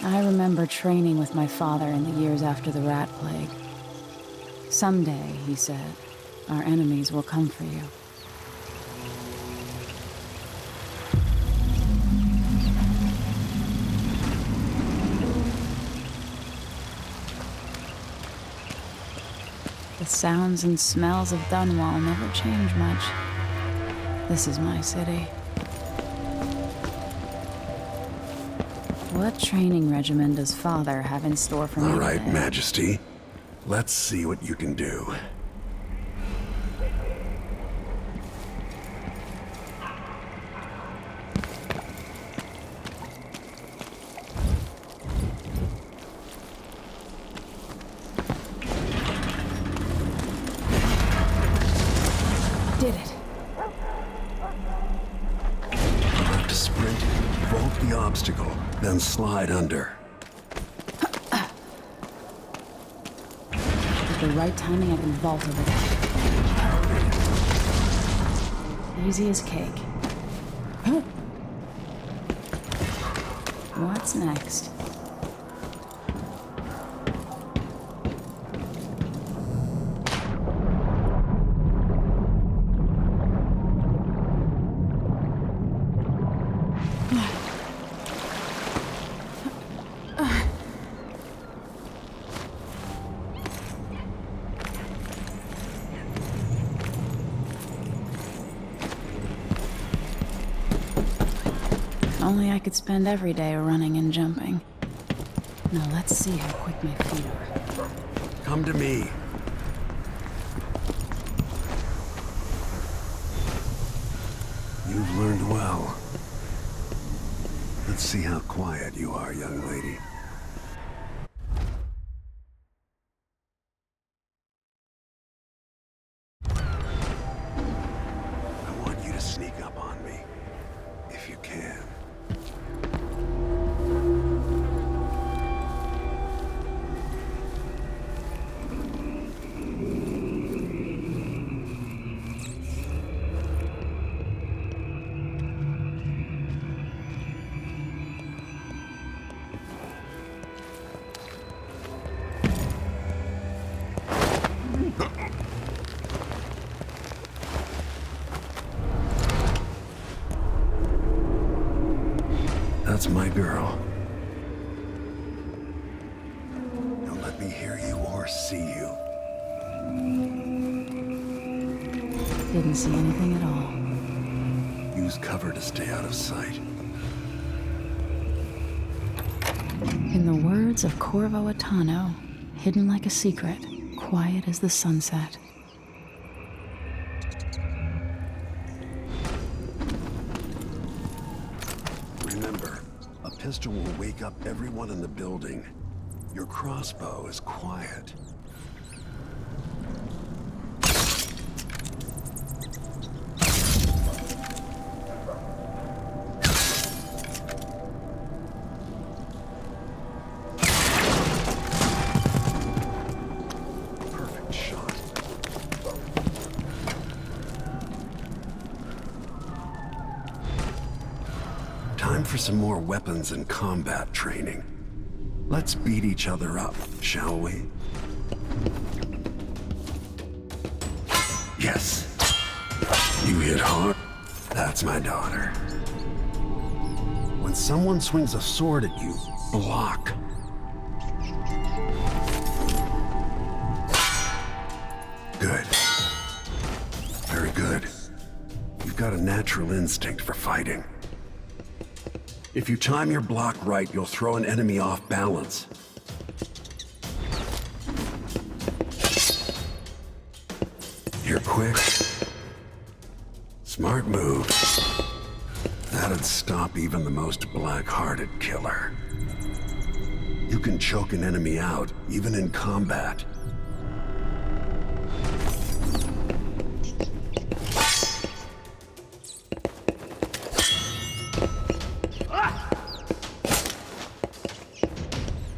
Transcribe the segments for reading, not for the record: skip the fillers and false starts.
I remember training with my father in the years after the rat plague. Someday, he said, our enemies will come for you. The sounds and smells of Dunwall never change much. This is my city. What training regimen does Father have in store for me All right, today? Majesty. Let's see what you can do. Did it. You'll have to sprint, vault the obstacle, then slide under. With the right timing, I can vault over that. Easy as cake. What's next? Only I could spend every day running and jumping. Now let's see how quick my feet are. Come to me. You've learned well. Let's see how quiet you are, young lady. I want you to sneak up on me, if you can. That's my girl. Don't let me hear you or see you. Didn't see anything at all. Use cover to stay out of sight. In the words of Corvo, hidden like a secret, quiet as the sunset. Remember, a pistol will wake up everyone in the building. Your crossbow is quiet. Perfect shot. Time for some more weapons and combat training. Let's beat each other up, shall we? Yes. You hit hard. That's my daughter. When someone swings a sword at you, block. Good. Very good. You've got a natural instinct for fighting. If you time your block right, you'll throw an enemy off balance. You're quick. Smart move. That'd stop even the most black-hearted killer. You can choke an enemy out, even in combat.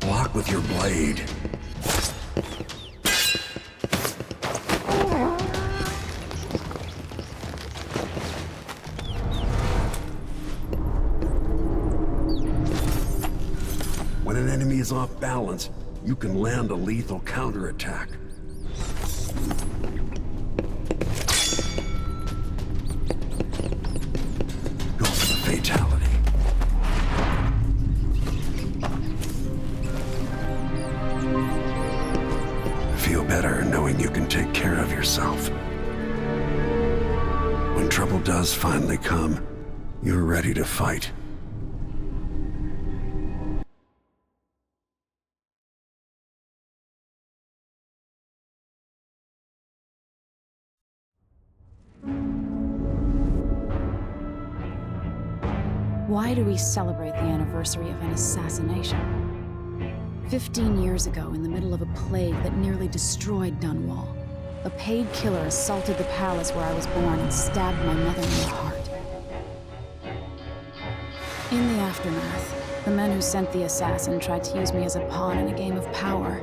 Block with your blade. When an enemy is off balance, you can land a lethal counterattack. Go for the fatality. Feel better knowing you can take care of yourself. When trouble does finally come, you're ready to fight. Why do we celebrate the anniversary of an assassination? 15 years ago, in the middle of a plague that nearly destroyed Dunwall, a paid killer assaulted the palace where I was born and stabbed my mother in the heart. In the aftermath, the men who sent the assassin tried to use me as a pawn in a game of power.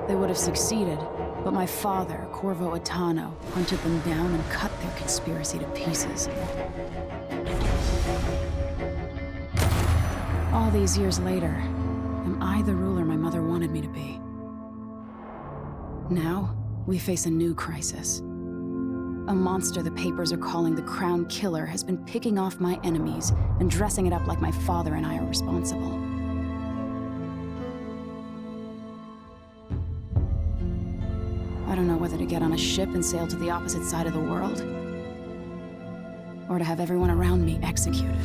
They would have succeeded, but my father, Corvo, hunted them down and cut their conspiracy to pieces. All these years later, am I the ruler my mother wanted me to be? Now, we face a new crisis. A monster the papers are calling the Crown Killer has been picking off my enemies and dressing it up like my father and I are responsible. I don't know whether to get on a ship and sail to the opposite side of the world, or to have everyone around me executed.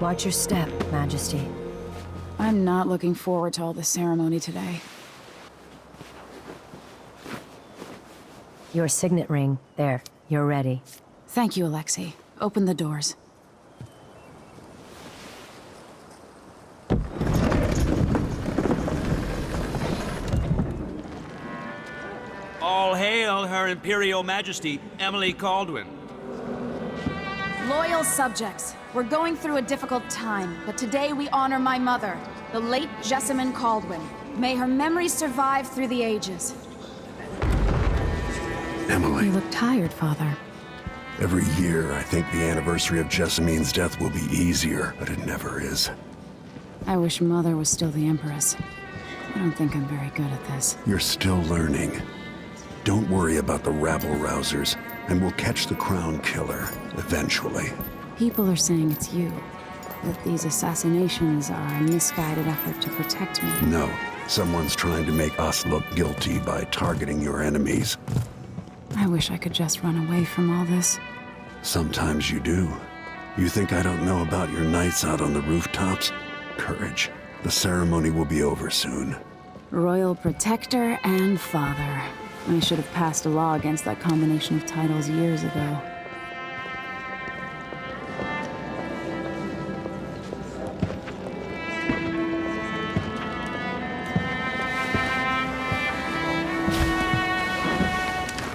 Watch your step, Majesty. I'm not looking forward to all the ceremony today. Your signet ring. There, you're ready. Thank you, Alexei. Open the doors. All hail Her Imperial Majesty, Emily Kaldwin. Loyal subjects, we're going through a difficult time, but today we honor my mother, the late Jessamine Kaldwin. May her memory survive through the ages. Emily. You look tired, Father. Every year, I think the anniversary of Jessamine's death will be easier, but it never is. I wish Mother was still the Empress. I don't think I'm very good at this. You're still learning. Don't worry about the rabble-rousers, and we'll catch the Crown Killer, eventually. People are saying it's you. That these assassinations are a misguided effort to protect me. No, someone's trying to make us look guilty by targeting your enemies. I wish I could just run away from all this. Sometimes you do. You think I don't know about your nights out on the rooftops? Courage. The ceremony will be over soon. Royal Protector and Father. I should have passed a law against that combination of titles years ago.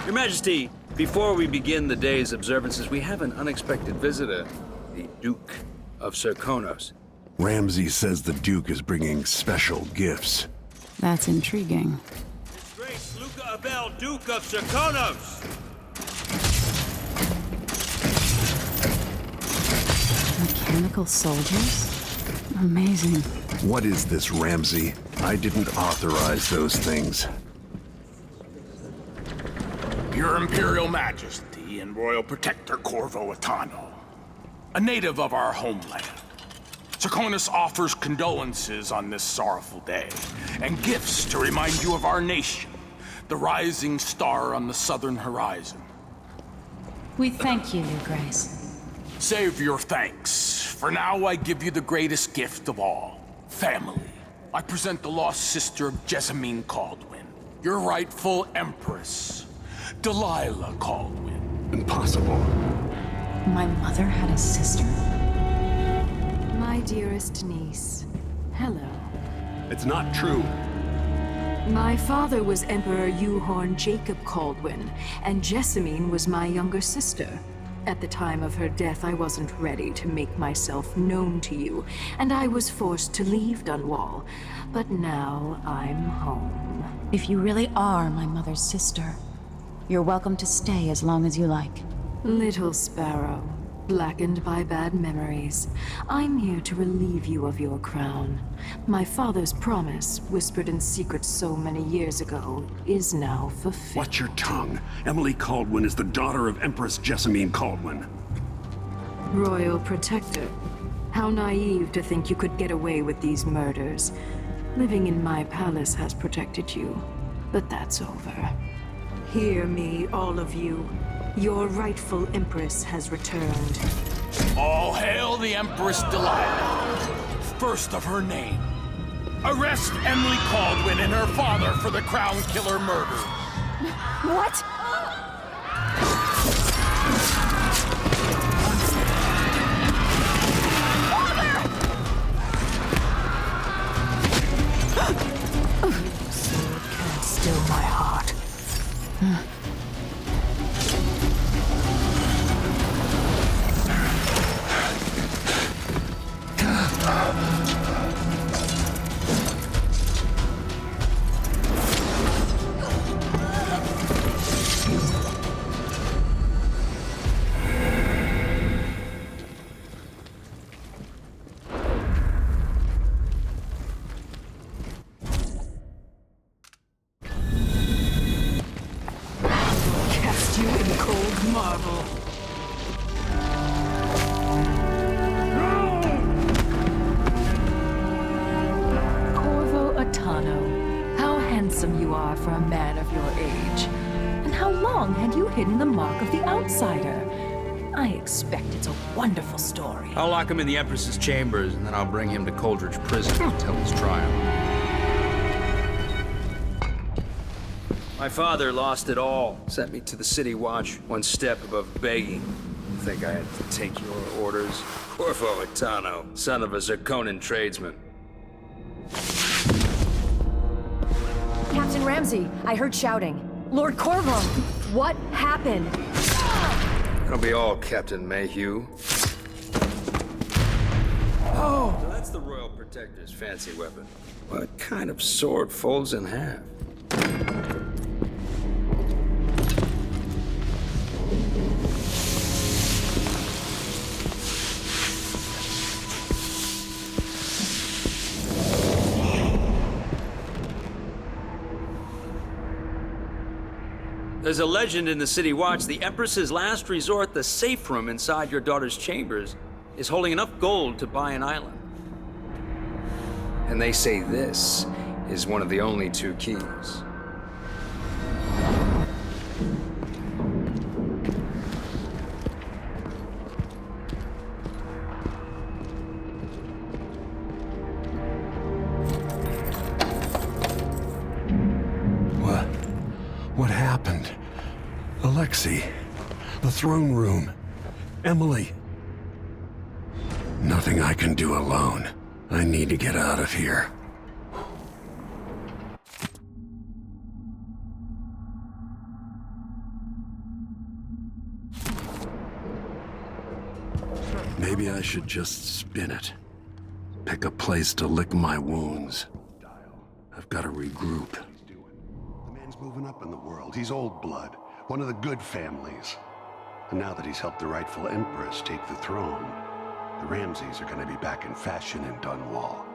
Your Majesty, before we begin the day's observances, we have an unexpected visitor, the Duke of Serkonos. Ramsay says the Duke is bringing special gifts. That's intriguing. His Grace Luca Abel, Duke of Serkonos! Mechanical soldiers? Amazing. What is this, Ramsay? I didn't authorize those things. Your Imperial Majesty and Royal Protector Corvo, a native of our homeland. Serkonos offers condolences on this sorrowful day, and gifts to remind you of our nation, the rising star on the southern horizon. We thank you, Your Grace. Save your thanks. For now, I give you the greatest gift of all, family. I present the lost sister of Jessamine Kaldwin, your rightful empress, Delilah Kaldwin. Impossible. My mother had a sister? My dearest niece, hello. It's not true. My father was Emperor Euhorn Jacob Kaldwin, and Jessamine was my younger sister. At the time of her death, I wasn't ready to make myself known to you, and I was forced to leave Dunwall. But now I'm home. If you really are my mother's sister, you're welcome to stay as long as you like. Little sparrow, blackened by bad memories, I'm here to relieve you of your crown. My father's promise, whispered in secret so many years ago, is now fulfilled. Watch your tongue. Emily Kaldwin is the daughter of Empress Jessamine Kaldwin. Royal Protector. How naive to think you could get away with these murders. Living in my palace has protected you, but that's over. Hear me, all of you. Your rightful empress has returned. All hail the Empress Delilah, first of her name. Arrest Emily Kaldwin and her father for the Crown Killer murder. What? Sword can't still my heart. Cast you in cold marble. Corvo Atano, how handsome you are for a man of your age. And how long had you hidden the mark of the outsider? I expect it's a wonderful story. I'll lock him in the Empress's chambers, and then I'll bring him to Coldridge Prison to tell his trial. My father lost it all. Sent me to the City Watch, one step above begging. Think I had to take your orders? Corvo Atano, son of a Zirconan tradesman. Captain Ramsey, I heard shouting. Lord Corvo, what happened? It'll be all Captain Mayhew. Oh! So that's the Royal Protector's fancy weapon. What kind of sword folds in half? There's a legend in the City Watch. The Empress's last resort, the safe room inside your daughter's chambers, is holding enough gold to buy an island. And they say this is one of the only two keys. What happened? Alexei, the throne room, Emily. Nothing I can do alone. I need to get out of here. Maybe I should just spin it. Pick a place to lick my wounds. I've got to regroup. Moving up in the world. He's old blood, one of the good families. And now that he's helped the rightful empress take the throne, the Ramseys are going to be back in fashion in Dunwall.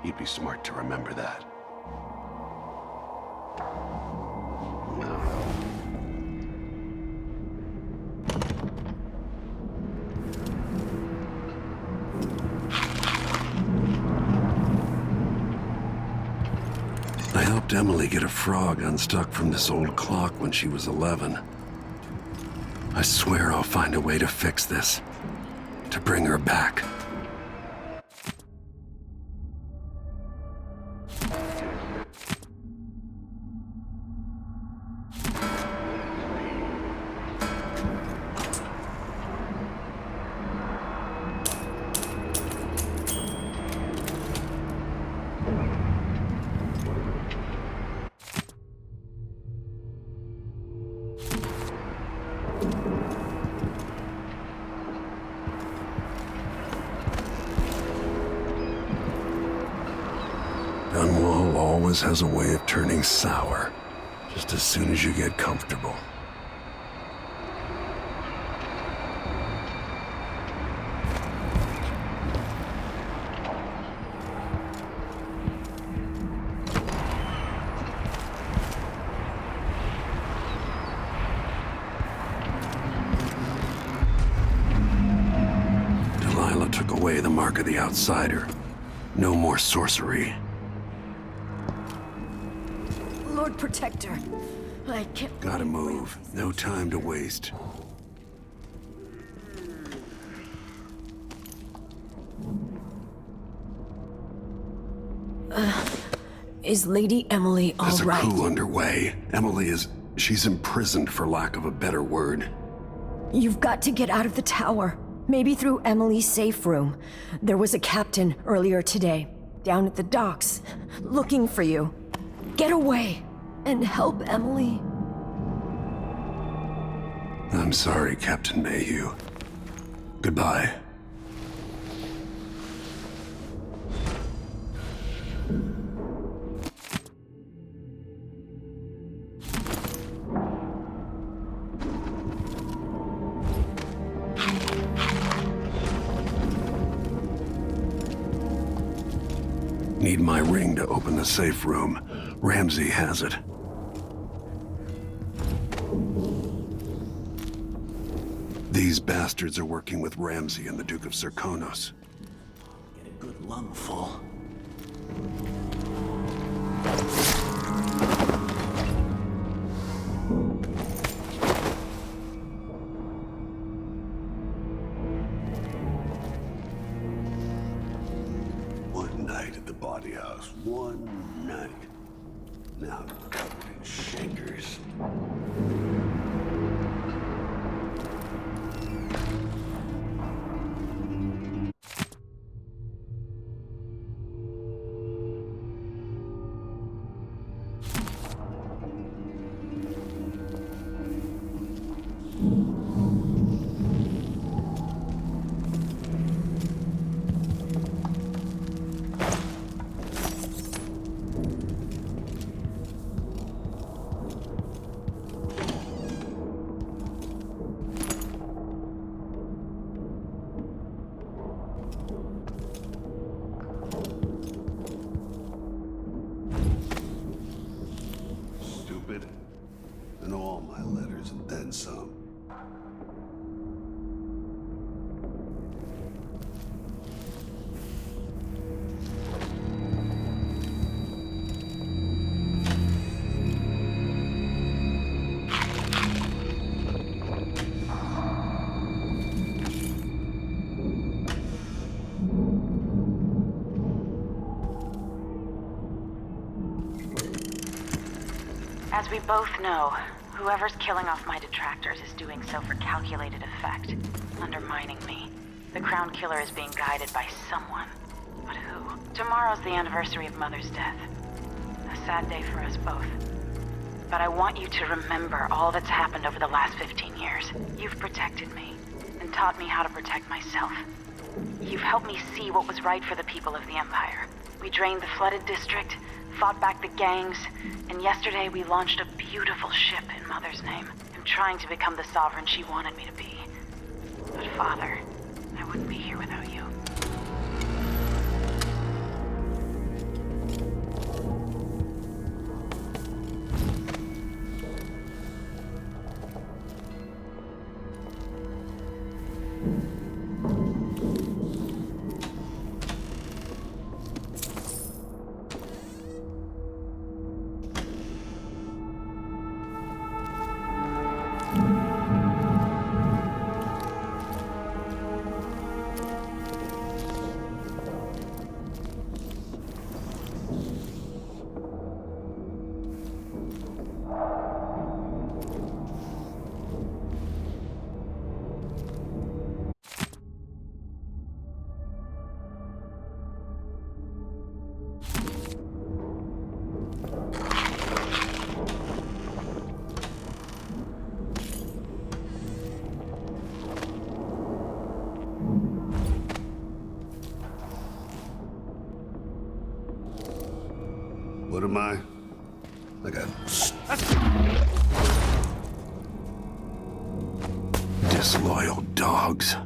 He'd be smart to remember that. No. I helped Emily get a frog unstuck from this old clock when she was 11. I swear I'll find a way to fix this, to bring her back. always has a way of turning sour, just as soon as you get comfortable. Delilah took away the mark of the outsider. No more sorcery. Lord Protector, I can't... Gotta move. No time to waste. Is Lady Emily all There's a right? coup underway. She's imprisoned for lack of a better word. You've got to get out of the tower. Maybe through Emily's safe room. There was a captain earlier today, down at the docks, looking for you. Get away and help Emily. I'm sorry, Captain Mayhew. Goodbye. Need my ring to open the safe room. Ramsey has it. These bastards are working with Ramsey and the Duke of Serkonos. Get a good lungful. One night at the body house. One night. Now I'm covered in shakers. And all my letters and then some. As we both know, whoever's killing off my detractors is doing so for calculated effect, undermining me. The Crown Killer is being guided by someone. But who? Tomorrow's the anniversary of Mother's death. A sad day for us both. But I want you to remember all that's happened over the last 15 years. You've protected me, and taught me how to protect myself. You've helped me see what was right for the people of the Empire. We drained the flooded district, fought back the gangs, and yesterday we launched a beautiful ship in Mother's name. I'm trying to become the sovereign she wanted me to be. But Father, I wouldn't be here without you. What am I? Like a... Disloyal dogs.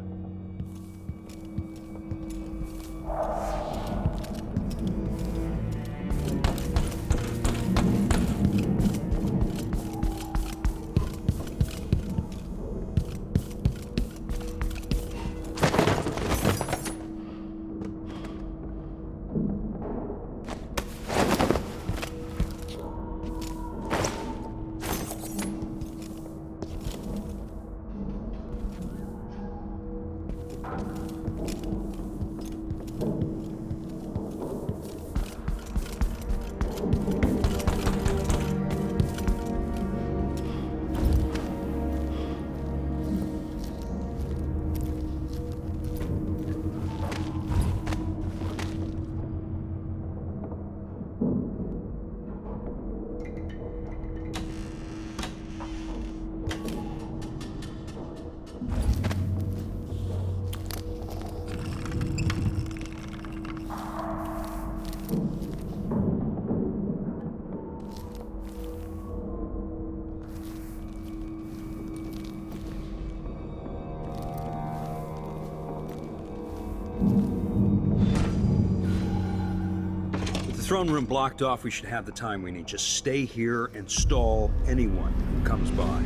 Throne room blocked off, we should have the time we need. Just stay here and stall anyone who comes by.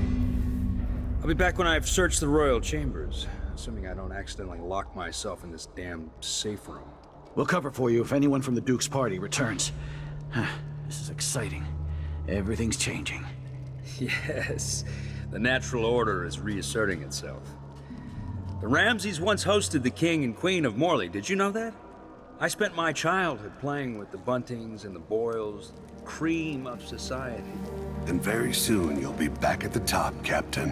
I'll be back when I've searched the royal chambers, assuming I don't accidentally lock myself in this damn safe room. We'll cover for you if anyone from the Duke's party returns. This is exciting. Everything's changing. Yes, the natural order is reasserting itself. The Ramseys once hosted the King and Queen of Morley, did you know that? I spent my childhood playing with the Buntings and the Boyles, cream of society. And very soon you'll be back at the top, Captain.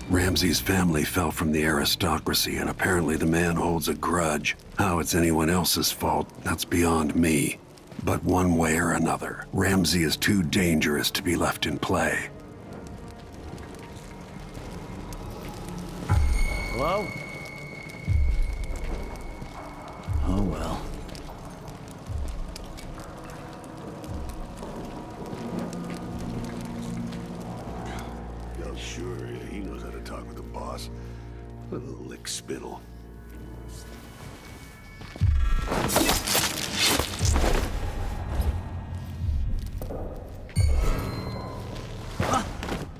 Ramsay's family fell from the aristocracy, and apparently the man holds a grudge. How it's anyone else's fault, that's beyond me. But one way or another, Ramsay is too dangerous to be left in play. Hello? Oh well. Yeah, sure, he knows how to talk with the boss. A little lick spittle.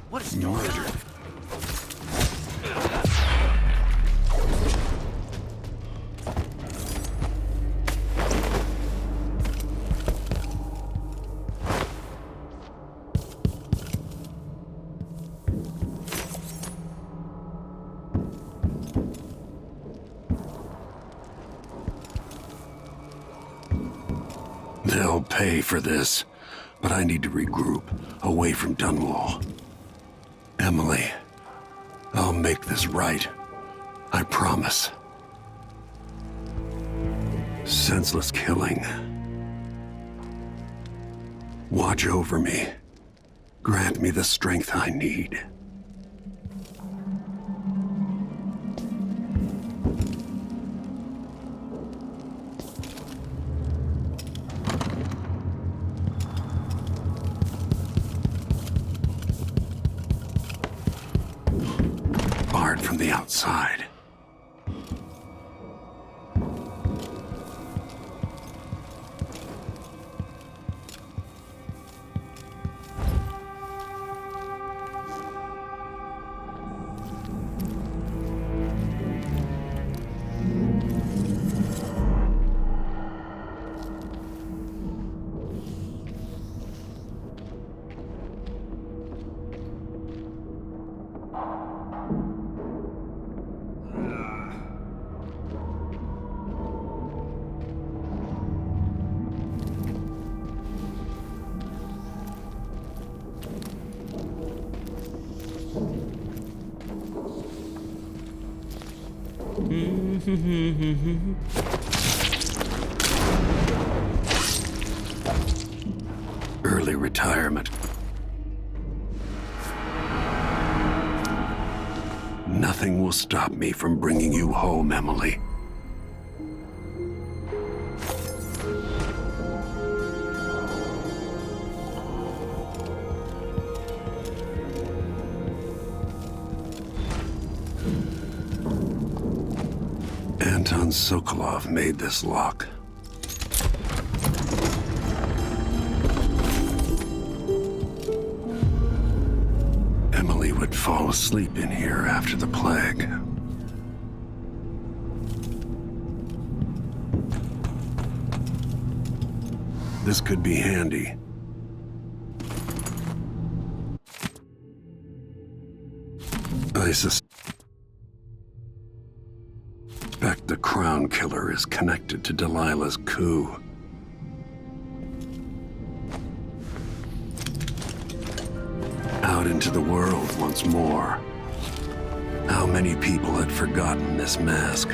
What is going on? They'll pay for this, but I need to regroup, away from Dunwall. Emily, I'll make this right. I promise. Senseless killing. Watch over me. Grant me the strength I need. Barred from the outside. Early retirement. Nothing will stop me from bringing you home, Emily. Anton Sokolov made this lock. Emily would fall asleep in here after the plague. This could be handy. I suspect the Crown Killer is connected to Delilah's coup. Out into the world once more. How many people had forgotten this mask?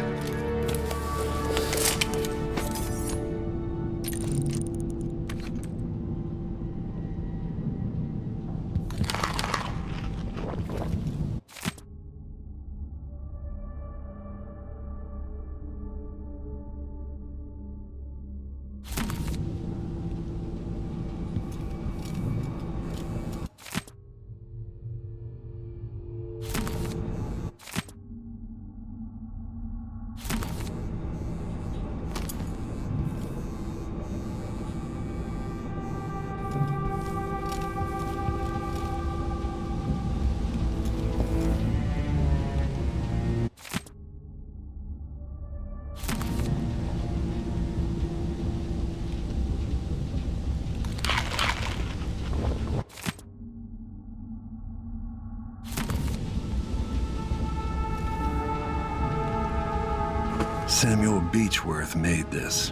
Samuel Beechworth made this.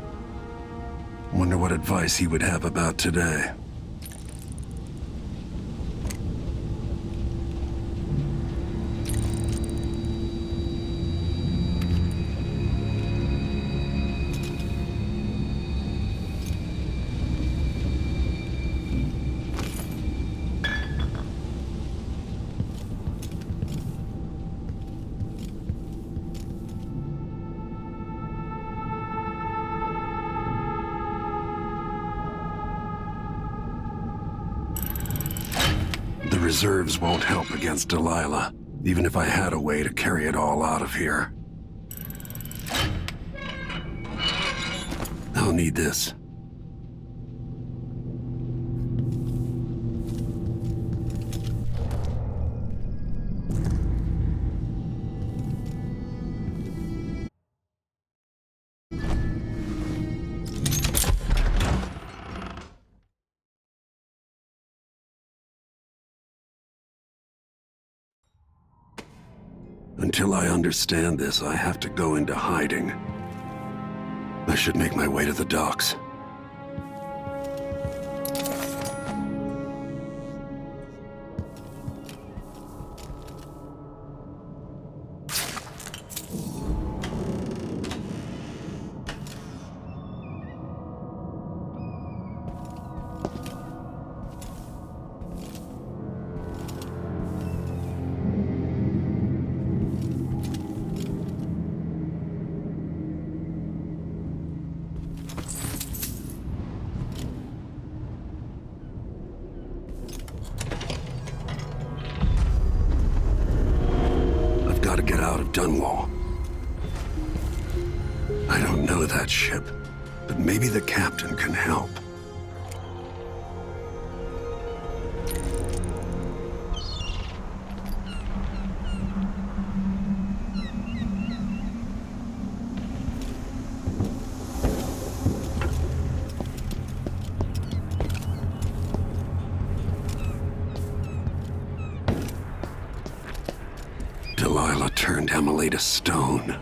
Wonder what advice he would have about today. The reserves won't help against Delilah, even if I had a way to carry it all out of here. I'll need this. Until I understand this, I have to go into hiding. I should make my way to the docks. Gotta get out of Dunwall. I don't know that ship, but maybe the captain can help. Delilah turned Emily to stone.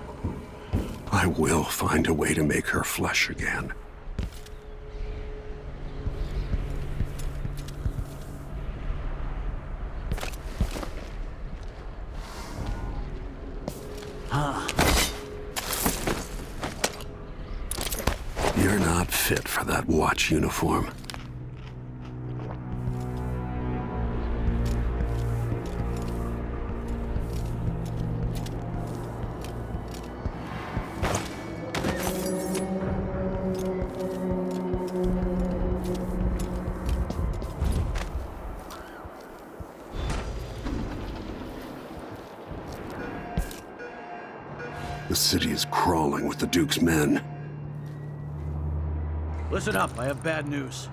I will find a way to make her flesh again. You're not fit for that watch uniform. city is crawling with the Duke's men. Listen up, I have bad news.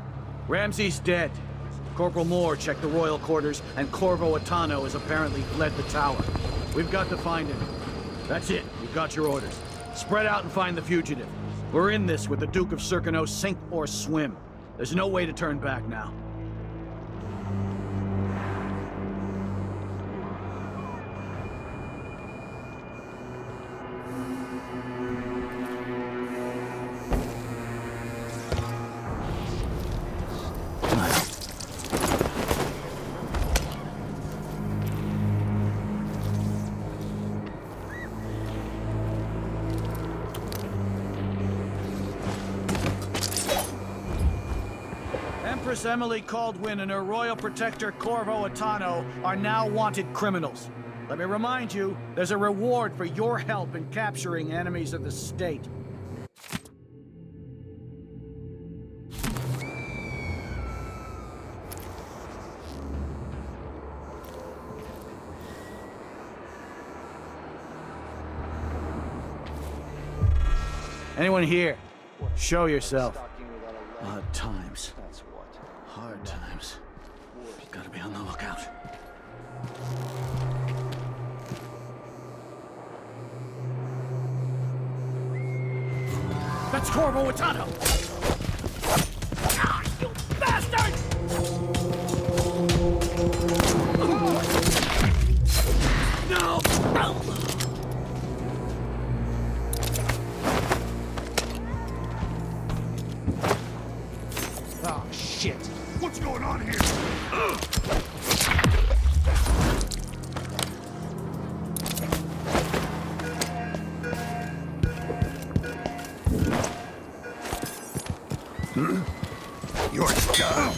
Ramsey's dead. Corporal Moore checked the royal quarters, and Corvo Atano has apparently fled the tower. We've got to find him. That's it, you've got your orders. Spread out and find the fugitive. We're in this with the Duke of Circano, sink or swim. There's no way to turn back now. Empress Emily Caldwin and her royal protector Corvo Atano are now wanted criminals. Let me remind you, there's a reward for your help in capturing enemies of the state. Anyone here? Show yourself. Odd times. Hard times. Gotta be on the lookout. That's Corvo Atano! Ah, you bastard! No! Oh, shit. What's going on here? You're done.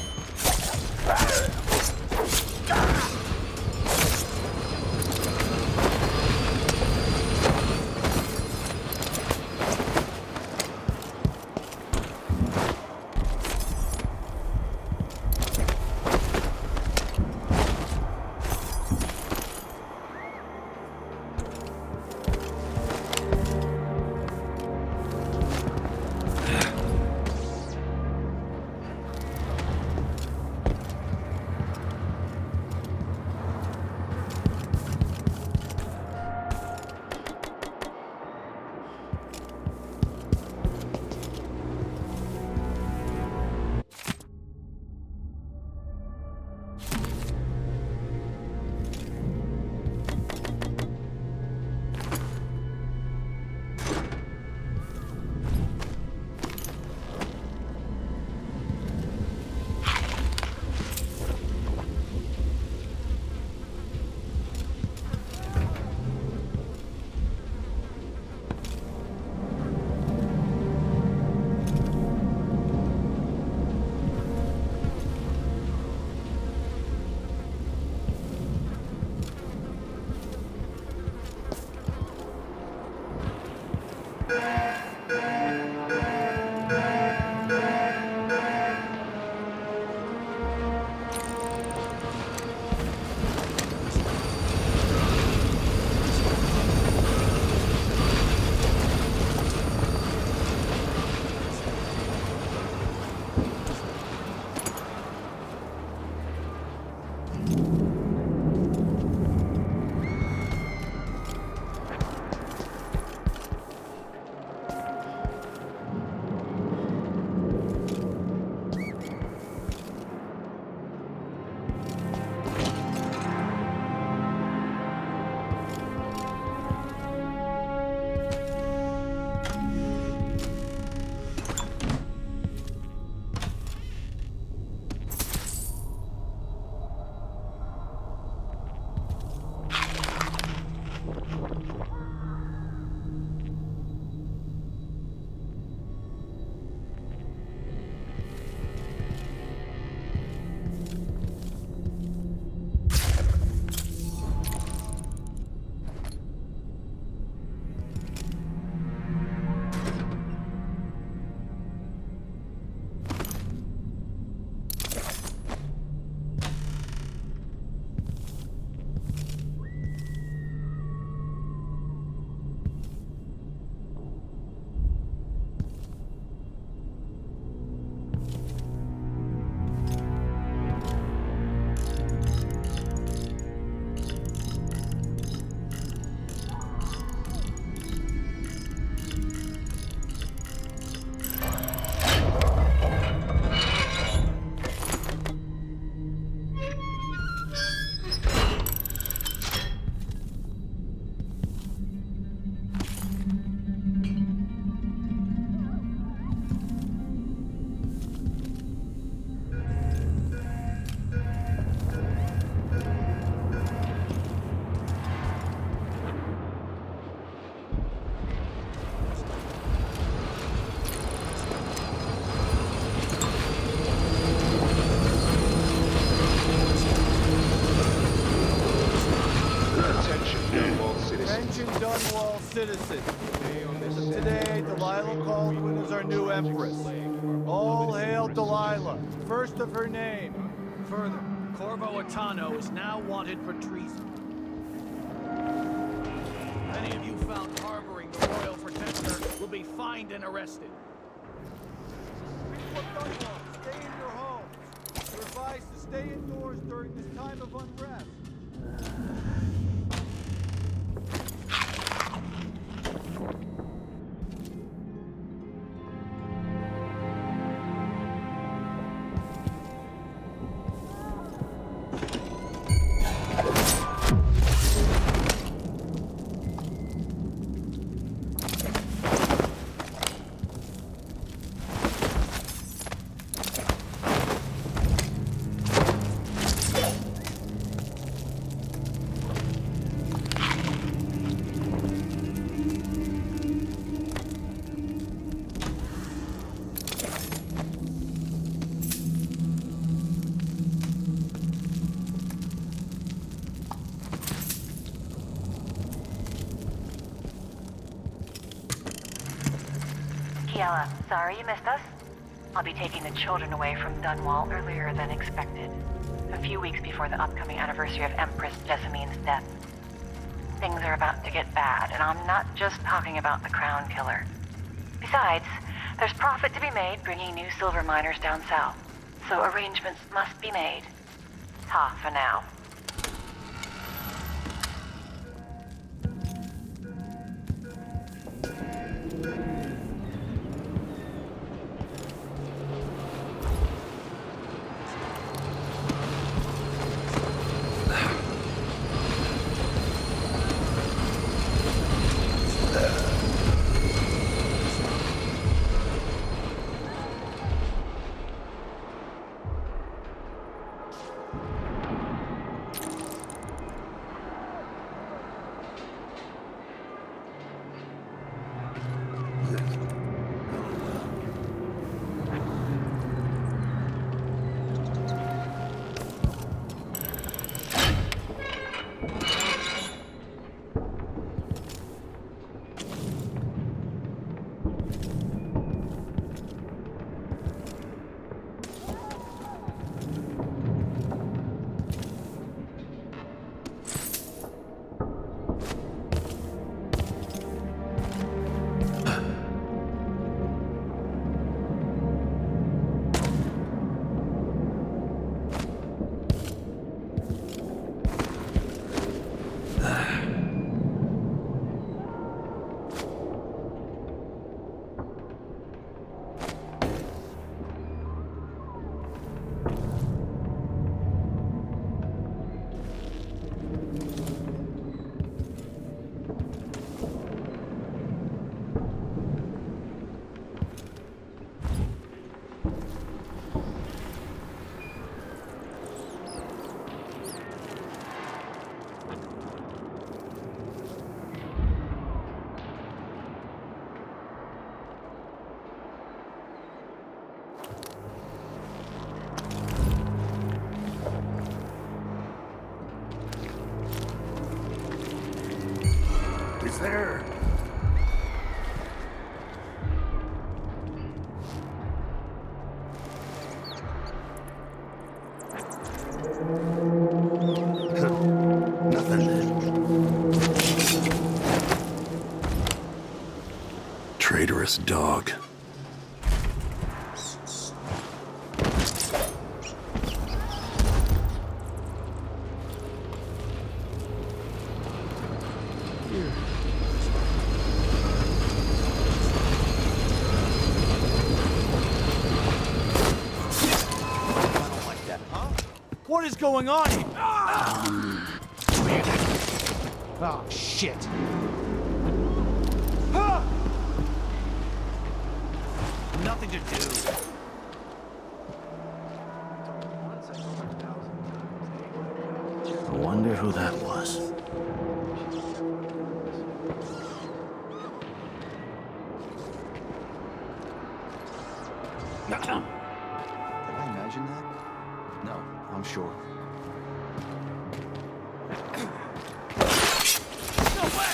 citizens. Today, Delilah Caldwin is our new empress. All hail Delilah, first of her name. Further, Corvo Atano is now wanted for treason. Any of you found harboring the Royal Protector will be fined and arrested. People of Dunwall, stay in your homes. You're advised to stay indoors during this time of unrest. Sorry you missed us. I'll be taking the children away from Dunwall earlier than expected. A few weeks before the upcoming anniversary of Empress Jessamine's death. Things are about to get bad, and I'm not just talking about the Crown Killer. Besides, there's profit to be made bringing new silver miners down south. So arrangements must be made. Ta for now. There. Nothing. Traitorous dog. What is going on here? Oh, shit. Nothing to do. I wonder who that was. Did I imagine that? No, I'm sure. No way!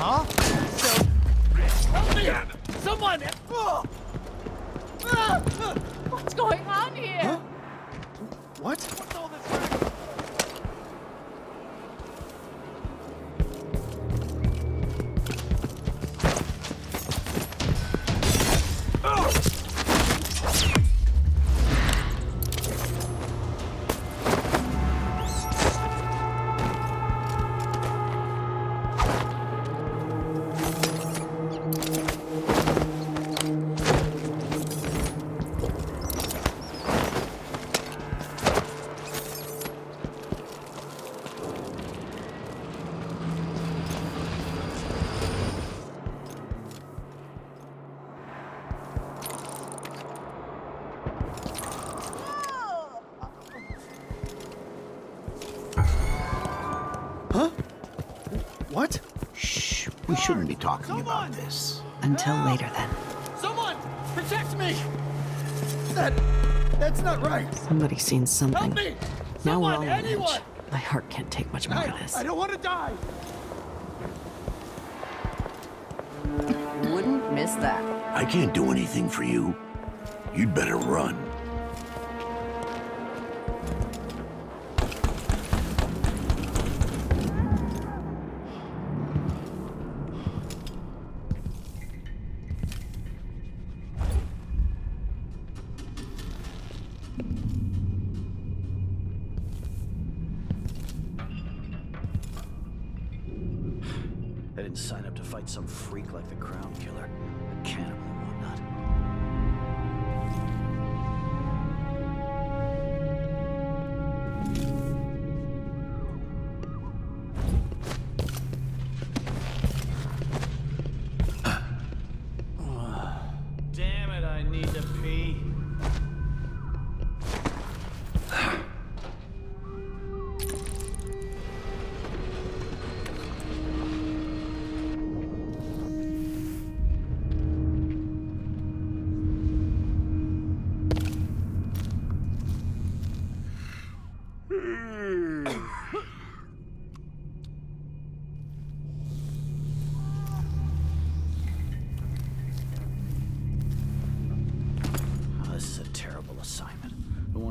Huh? Help me! Someone! What's going on here? Huh? What? What's all this? Huh? What? Shh, we shouldn't be talking about this. Until later, then. Someone! Protect me! That's not right! Somebody's seen something. Help me! Now we're Someone, all on anyone! edge. My heart can't take much more of this. I don't want to die! Wouldn't miss that. I can't do anything for you. You'd better run. I didn't sign up to fight some freak like the Crown Killer, a cannibal and whatnot. Damn it, I need to pee.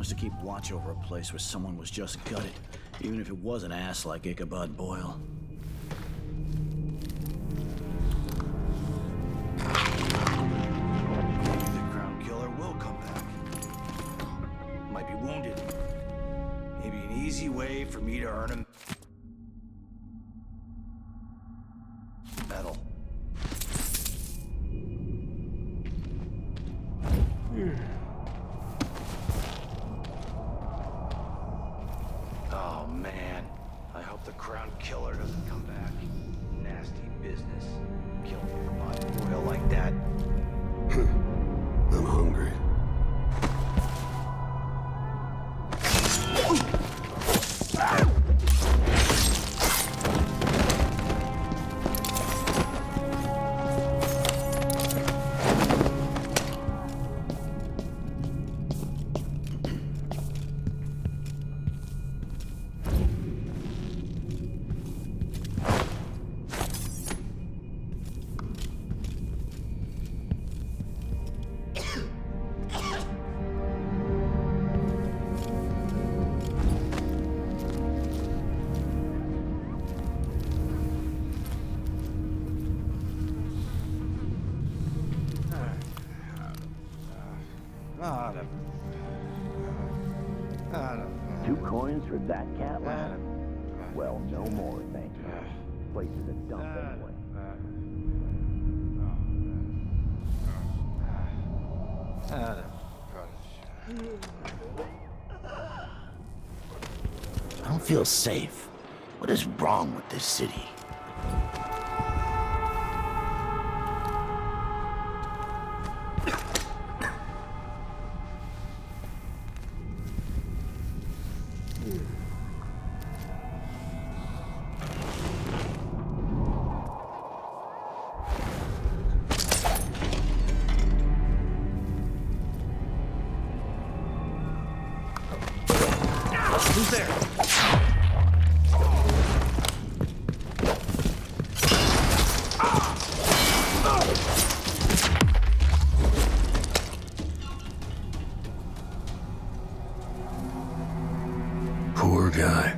To keep watch over a place where someone was just gutted, even if it was an ass like Ichabod Boyle. Maybe the Crown Killer will come back. Might be wounded. Maybe an easy way for me to earn him medal. Oh man, I hope the Crown Killer doesn't come back. Nasty business. Killing Ichabod Boyle like that. I'm hungry. Two coins for that cat lad? Well, no more, thank you. Place is a dump anyway. I don't feel safe. What is wrong with this city? Who's there? guy.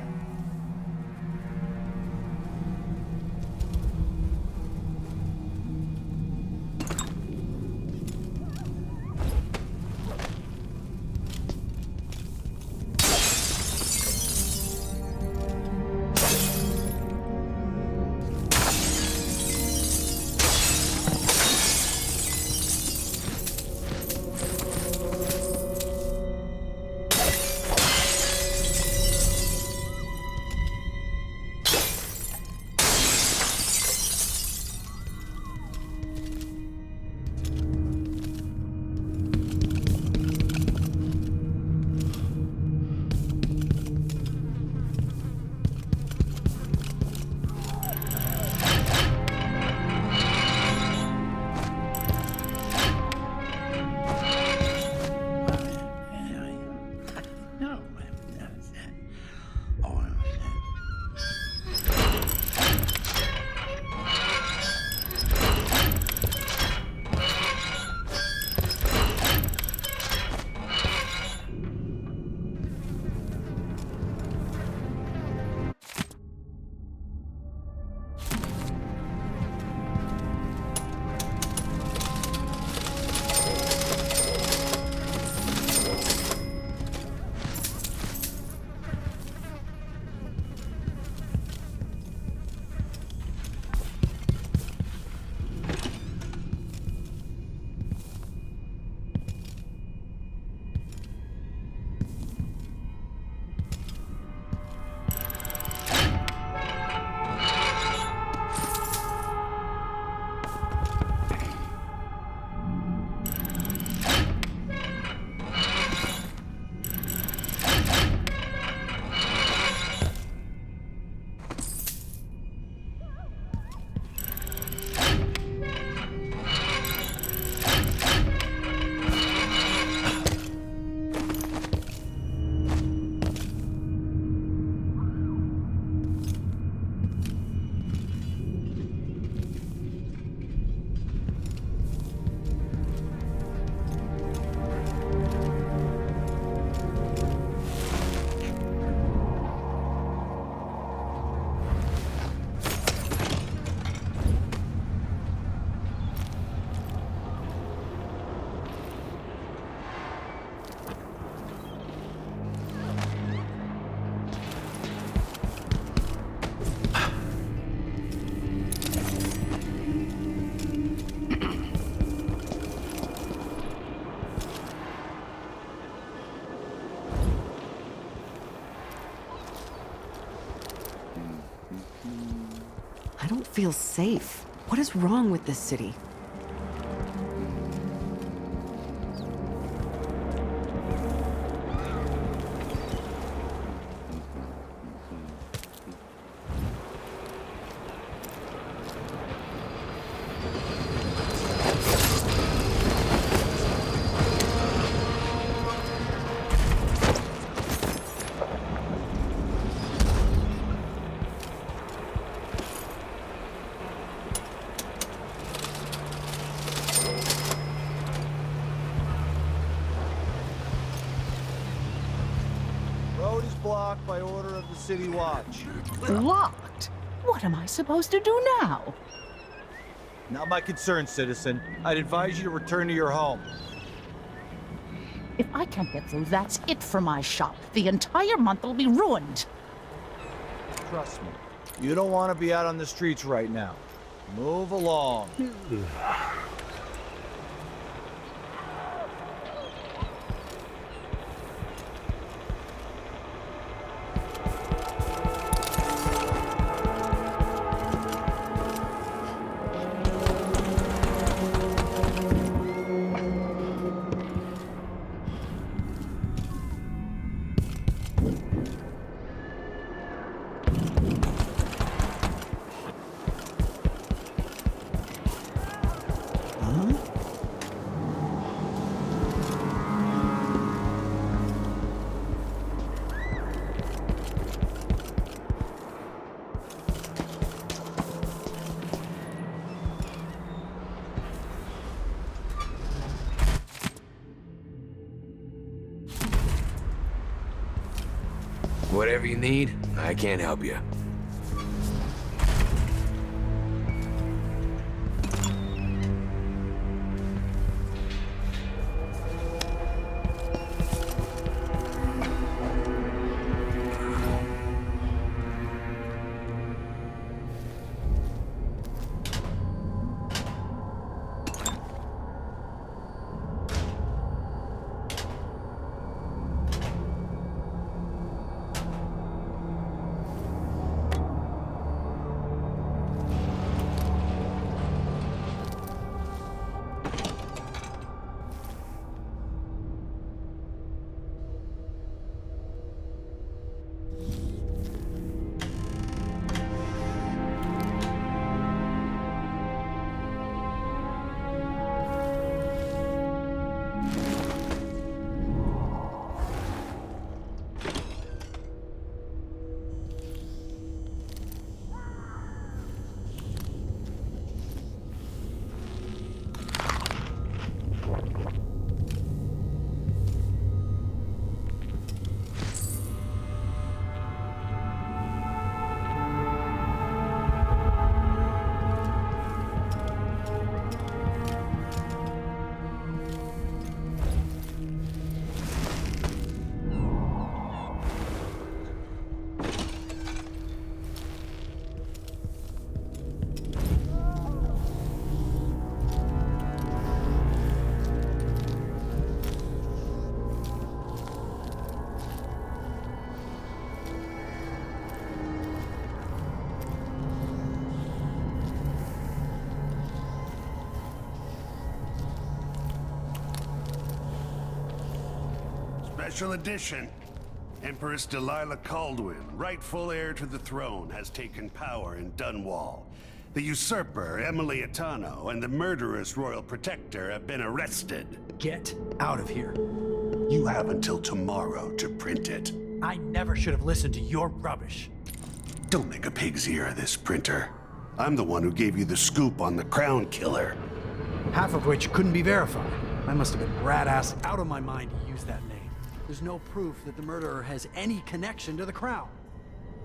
I don't feel safe. What is wrong with this city? Blocked by order of the City Watch. Locked? What am I supposed to do now? Not my concern, citizen. I'd advise you to return to your home. If I can't get through, that's it for my shop. The entire month will be ruined. Trust me, you don't want to be out on the streets right now. Move along. Whatever you need, I can't help you. Special edition. Empress Delilah Kaldwin, rightful heir to the throne, has taken power in Dunwall. The usurper, Emily Atano, and the murderous Royal Protector have been arrested. Get out of here. You have until tomorrow to print it. I never should have listened to your rubbish. Don't make a pig's ear of this, printer. I'm the one who gave you the scoop on the Crown Killer. Half of which couldn't be verified. I must have been rat-ass out of my mind to use that name. There's no proof that the murderer has any connection to the Crown.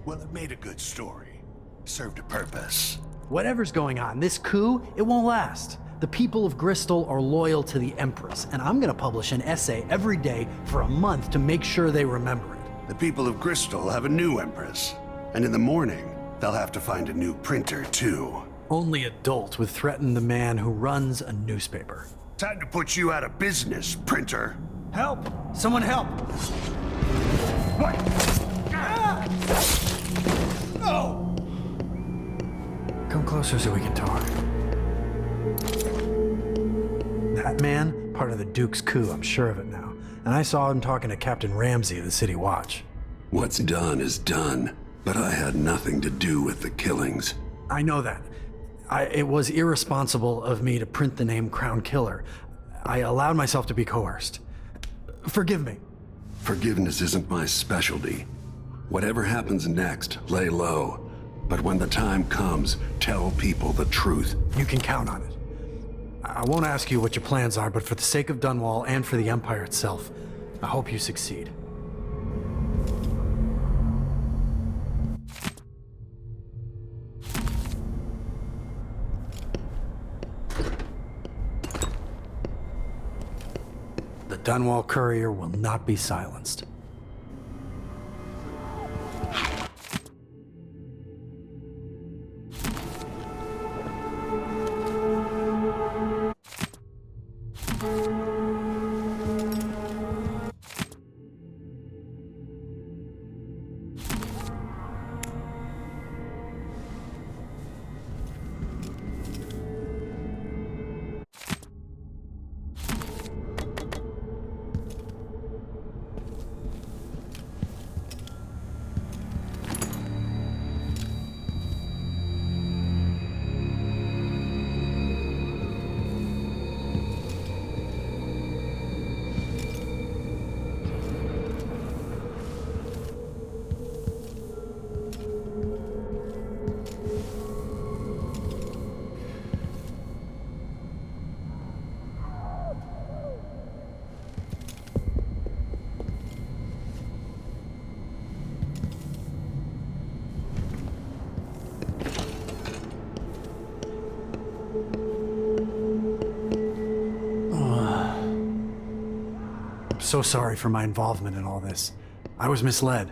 Well, it made a good story. Served a purpose. Whatever's going on, this coup, it won't last. The people of Bristol are loyal to the Empress, and I'm gonna publish an essay every day for a month to make sure they remember it. The people of Bristol have a new Empress, and in the morning, they'll have to find a new printer, too. Only adult would threaten the man who runs a newspaper. Time to put you out of business, printer. Help! Someone help! What? Ah! Oh! Come closer so we can talk. That man, part of the Duke's coup, I'm sure of it now. And I saw him talking to Captain Ramsey of the City Watch. What's done is done, but I had nothing to do with the killings. I know that. It was irresponsible of me to print the name Crown Killer. I allowed myself to be coerced. Forgive me. Forgiveness isn't my specialty. Whatever happens next, lay low. But when the time comes, tell people the truth. You can count on it. I won't ask you what your plans are, but for the sake of Dunwall and for the Empire itself, I hope you succeed. The Dunwall courier will not be silenced. so sorry for my involvement in all this. I was misled.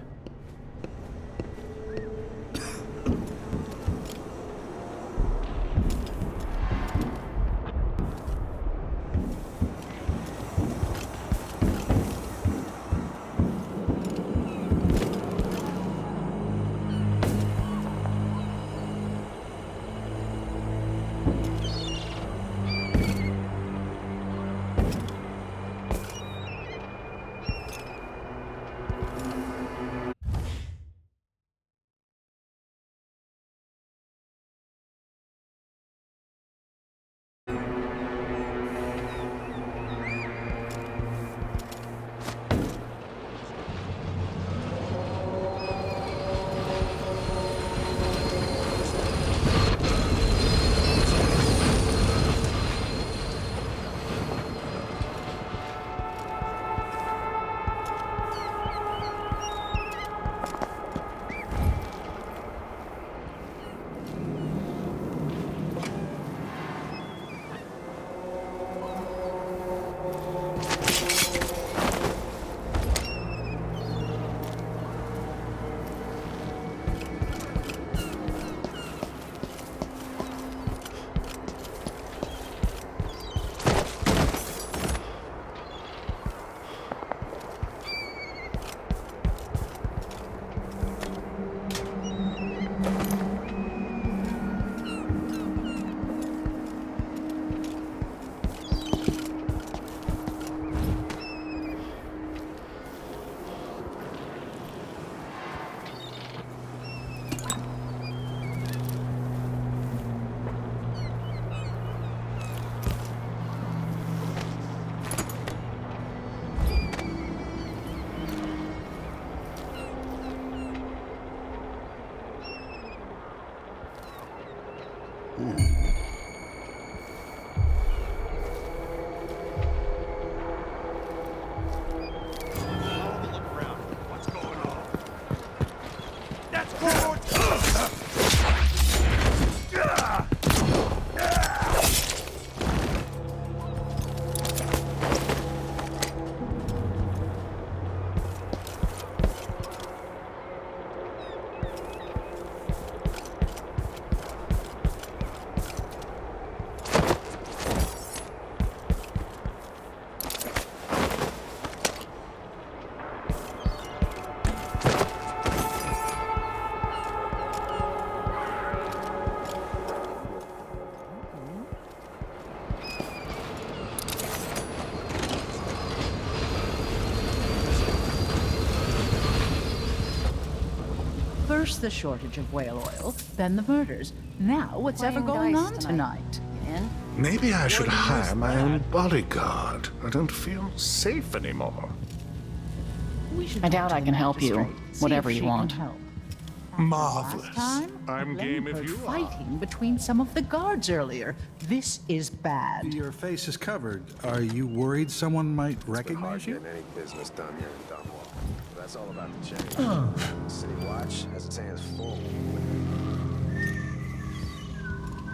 First the shortage of whale oil, then the murders. Now what's ever going on tonight? Maybe I should hire my own bodyguard. I don't feel safe anymore. I doubt I can help you. Whatever you want. Marvelous. I'm game if you are. Fighting between some of the guards earlier. This is bad. Your face is covered. Are you worried someone might recognize you? Any business done here in Dunwall. That's all about the change. City Watch has its hands full.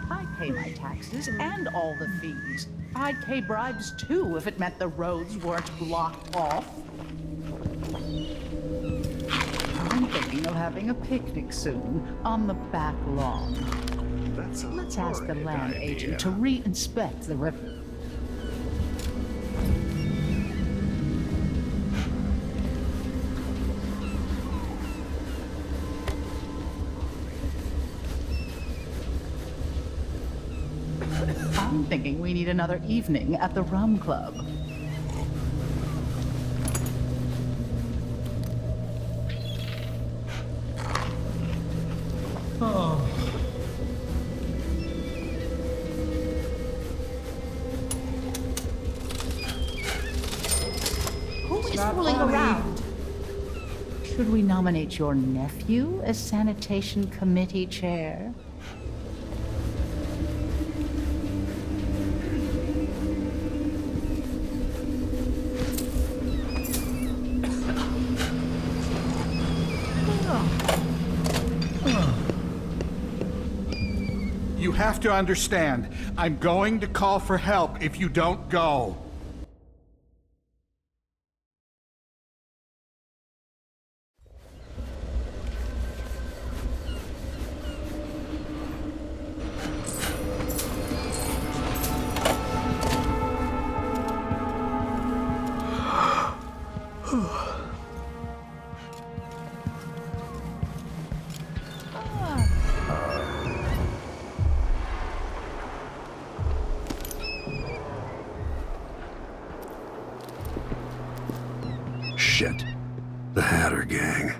I pay my taxes and all the fees. I'd pay bribes too if it meant the roads weren't blocked off. I'm thinking of having a picnic soon on the back lawn. Let's ask the land agent to re-inspect the river. I'm thinking we need another evening at the Rum Club. Oh. Who is fooling around? Should we nominate your nephew as sanitation committee chair? You have to understand, I'm going to call for help if you don't go. Shit. The Hatter gang.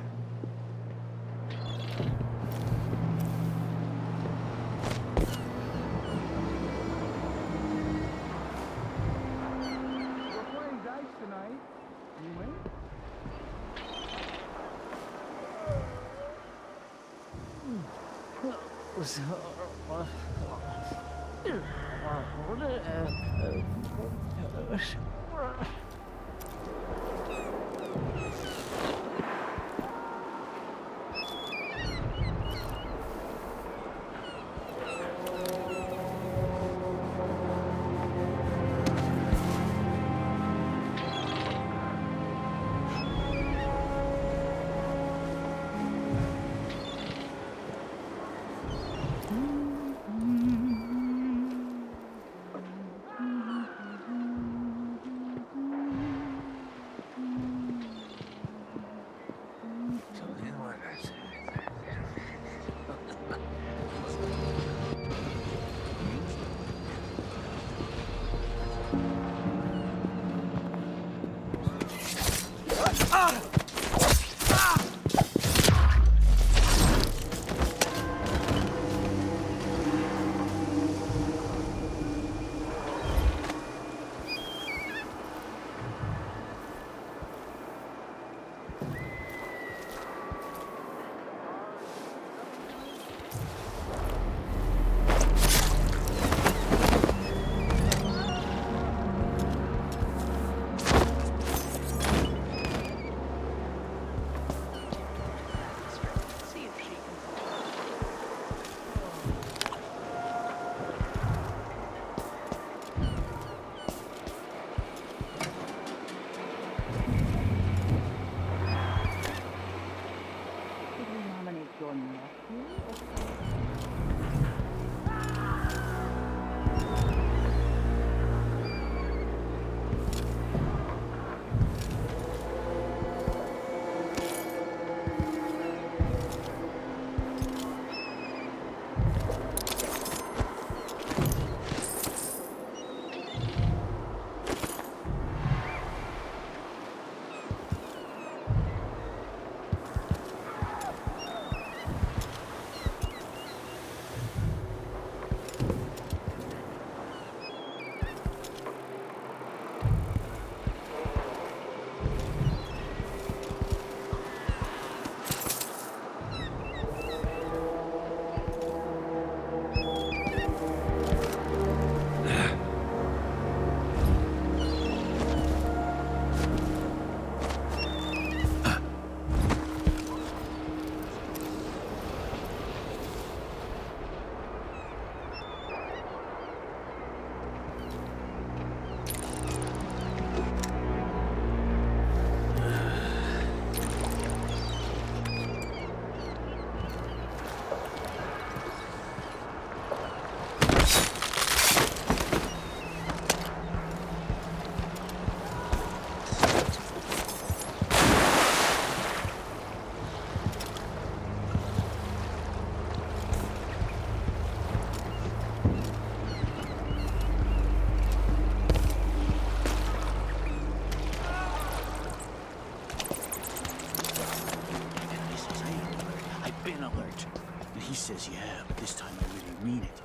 He says, yeah, but this time I really mean it.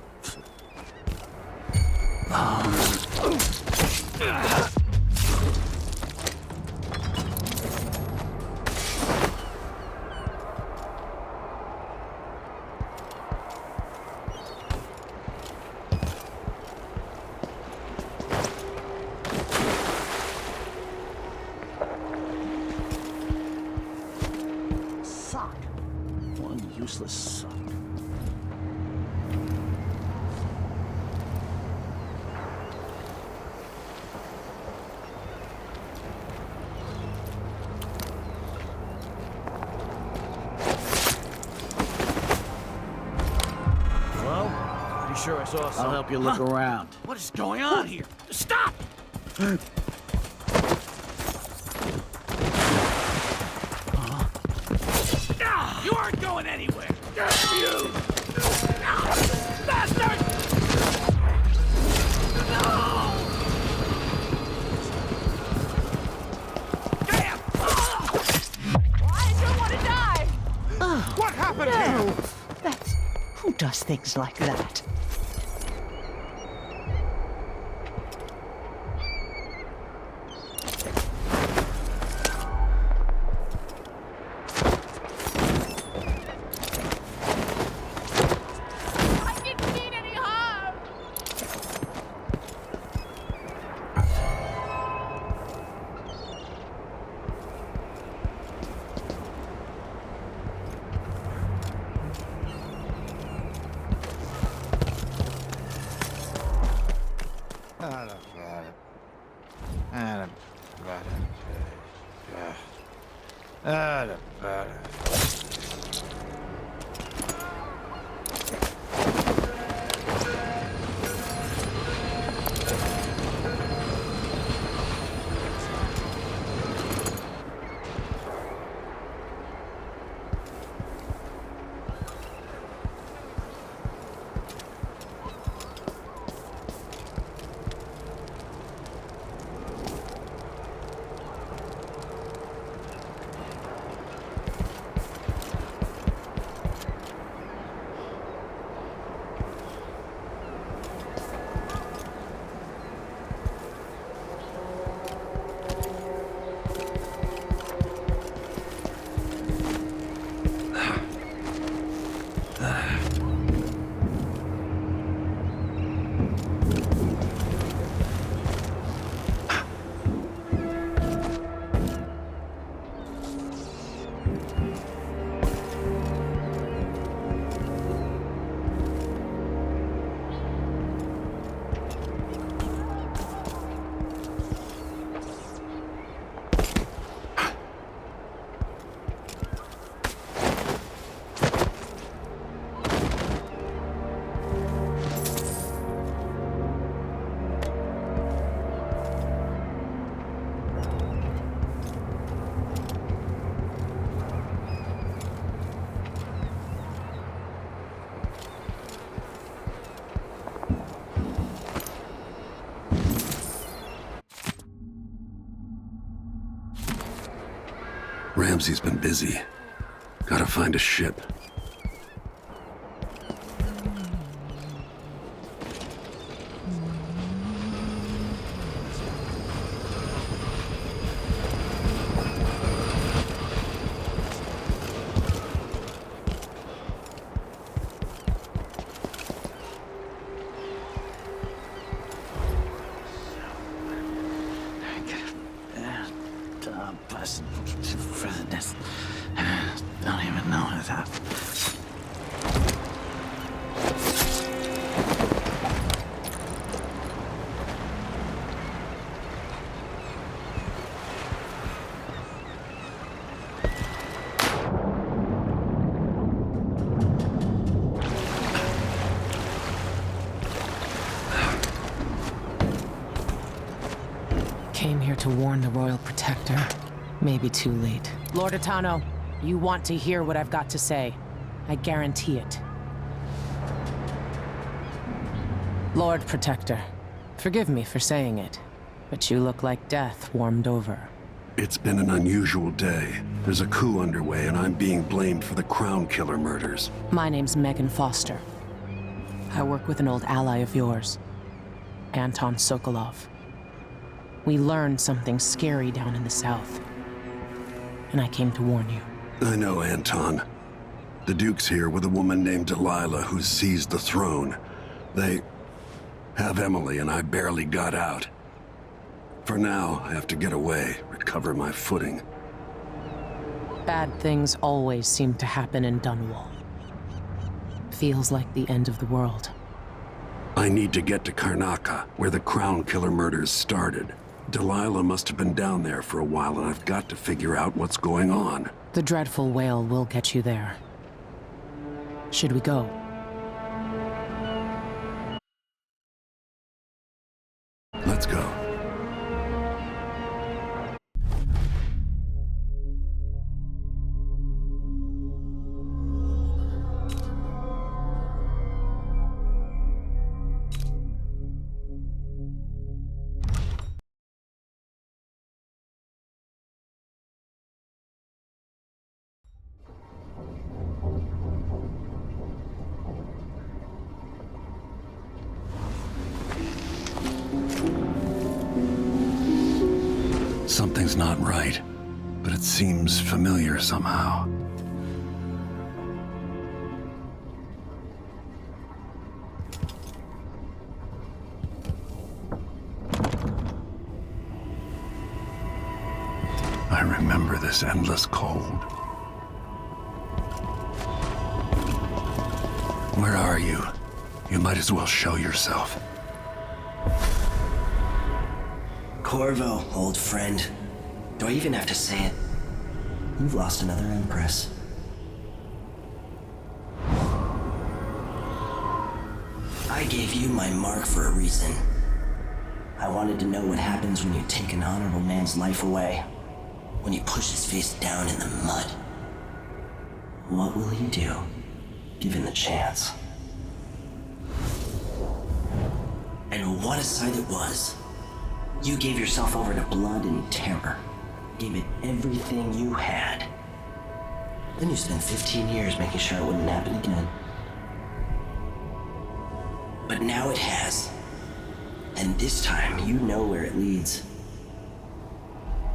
Sock. One useless sock. Sure I saw something. I'll help you look around. What is going on here? Stop! You aren't going anywhere! Damn you! Bastard! No! Damn! does things like that? Ramsey's been busy. Gotta find a ship. Don't even know what happened. Came here to warn the Royal Protector. Maybe too late. Lord Atano, you want to hear what I've got to say. I guarantee it. Lord Protector, forgive me for saying it, but you look like death warmed over. It's been an unusual day. There's a coup underway, and I'm being blamed for the Crown Killer murders. My name's Meagan Foster. I work with an old ally of yours, Anton Sokolov. We learned something scary down in the south, and I came to warn you. I know, Anton. The Duke's here with a woman named Delilah who's seized the throne. They have Emily, and I barely got out. For now, I have to get away, recover my footing. Bad things always seem to happen in Dunwall. Feels like the end of the world. I need to get to Karnaca, where the Crown Killer murders started. Delilah must have been down there for a while, and I've got to figure out what's going on. The dreadful Wale will get you there. Should we go? Let's go. Something's not right, but it seems familiar somehow. I remember this endless cold. Where are you? You might as well show yourself. Corvo, old friend. Do I even have to say it? You've lost another empress. I gave you my mark for a reason. I wanted to know what happens when you take an honorable man's life away. When you push his face down in the mud. What will you do, given the chance? And what a sight it was. You gave yourself over to blood and terror. Gave it everything you had. Then you spent 15 years making sure it wouldn't happen again. But now it has. And this time, you know where it leads.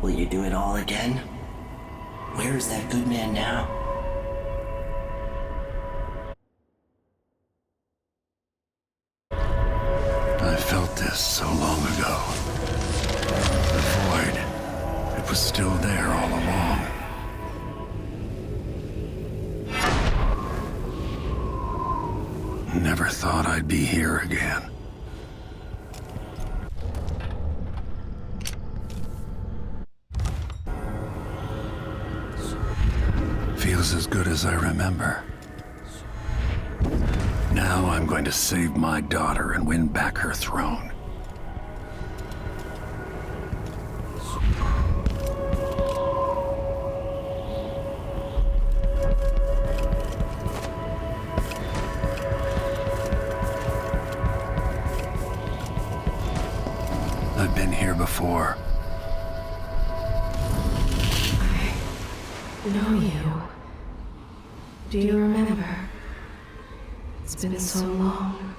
Will you do it all again? Where is that good man now? I felt this so long ago. The void. It was still there all along. Never thought I'd be here again. Feels as good as I remember. Now I'm going to save my daughter and win back her throne. I've been here before. I know you. Do you remember? It's been so long,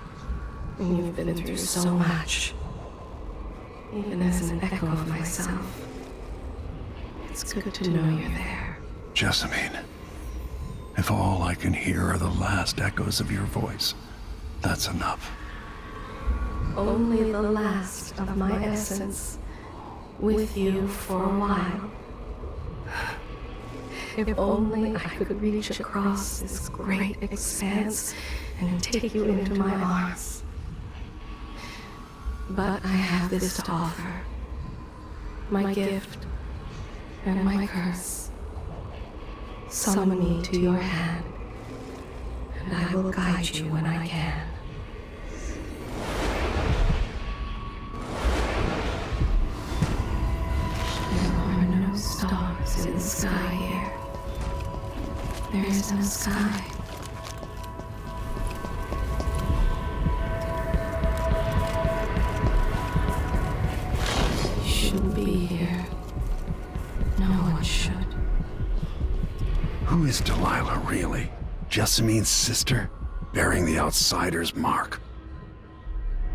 and you've been through so much. Even as an echo of myself, it's good to know you're there. Jessamine, if all I can hear are the last echoes of your voice, that's enough. Only the last of my essence, with you for a while. If only I could reach across this great expanse and take you into my arms. But I have this to offer. My gift and my curse. Summon me to your hand, and I will guide you when I can. There are no stars in the sky here. There is no sky. You shouldn't be here. No one should. Who is Delilah, really? Jessamine's sister? Bearing the outsider's mark?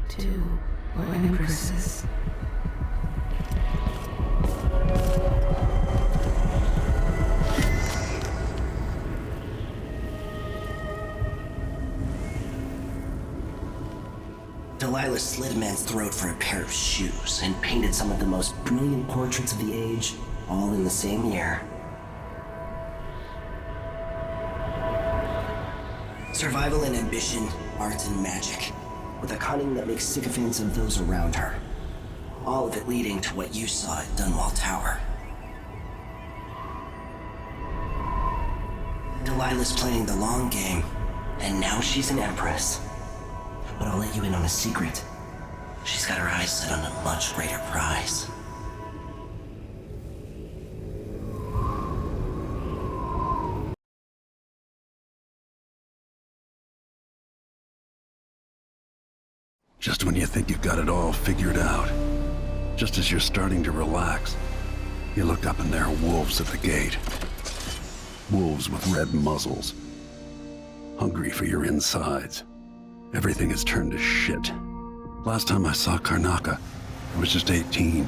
Two were empresses. Delilah slit a man's throat for a pair of shoes and painted some of the most brilliant portraits of the age, all in the same year. Survival and ambition, art and magic, with a cunning that makes sycophants of those around her. All of it leading to what you saw at Dunwall Tower. Delilah's playing the long game, and now she's an empress. But I'll let you in on a secret. She's got her eyes set on a much greater prize. Just when you think you've got it all figured out, just as you're starting to relax, you look up and there are wolves at the gate. Wolves with red muzzles. Hungry for your insides. Everything has turned to shit. Last time I saw Karnaca, I was just 18.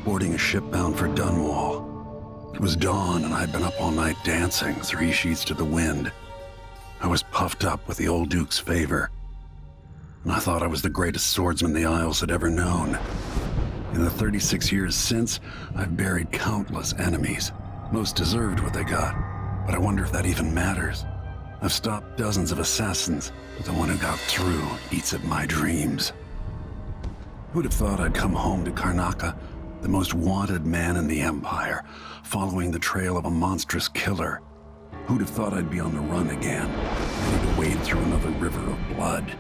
boarding a ship bound for Dunwall. It was dawn, and I'd been up all night dancing, 3 sheets to the wind. I was puffed up with the old Duke's favor, and I thought I was the greatest swordsman the Isles had ever known. In the 36 years since, I've buried countless enemies. Most deserved what they got, but I wonder if that even matters. I've stopped dozens of assassins, but the one who got through eats at my dreams. Who'd have thought I'd come home to Karnaca, the most wanted man in the Empire, following the trail of a monstrous killer? Who'd have thought I'd be on the run again, ready to wade through another river of blood?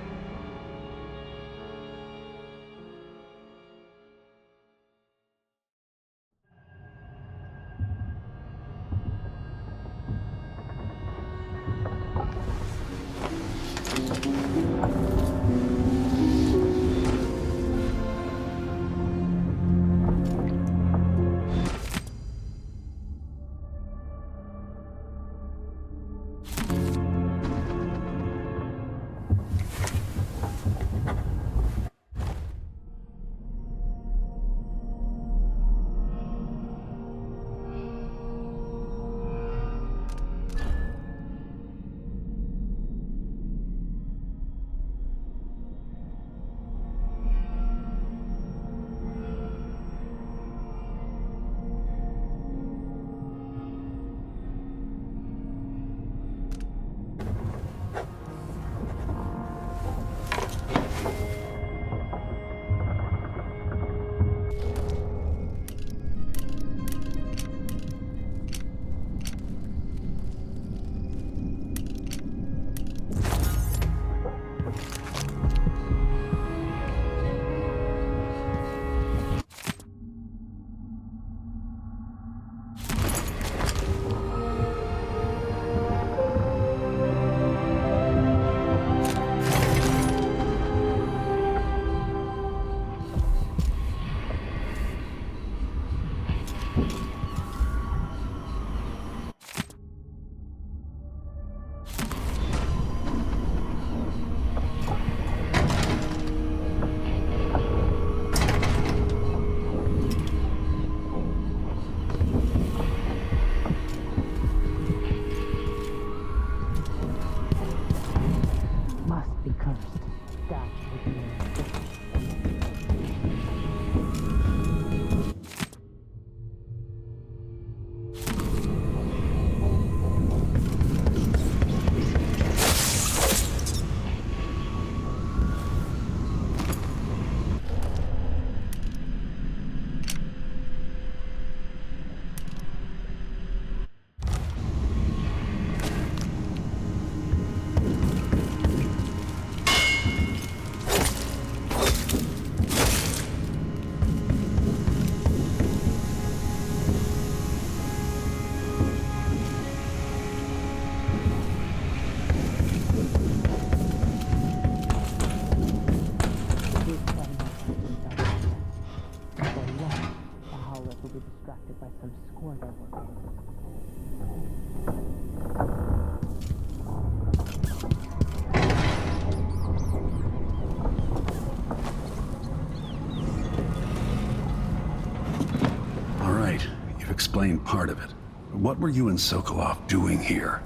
Explain part of it. What were you and Sokolov doing here?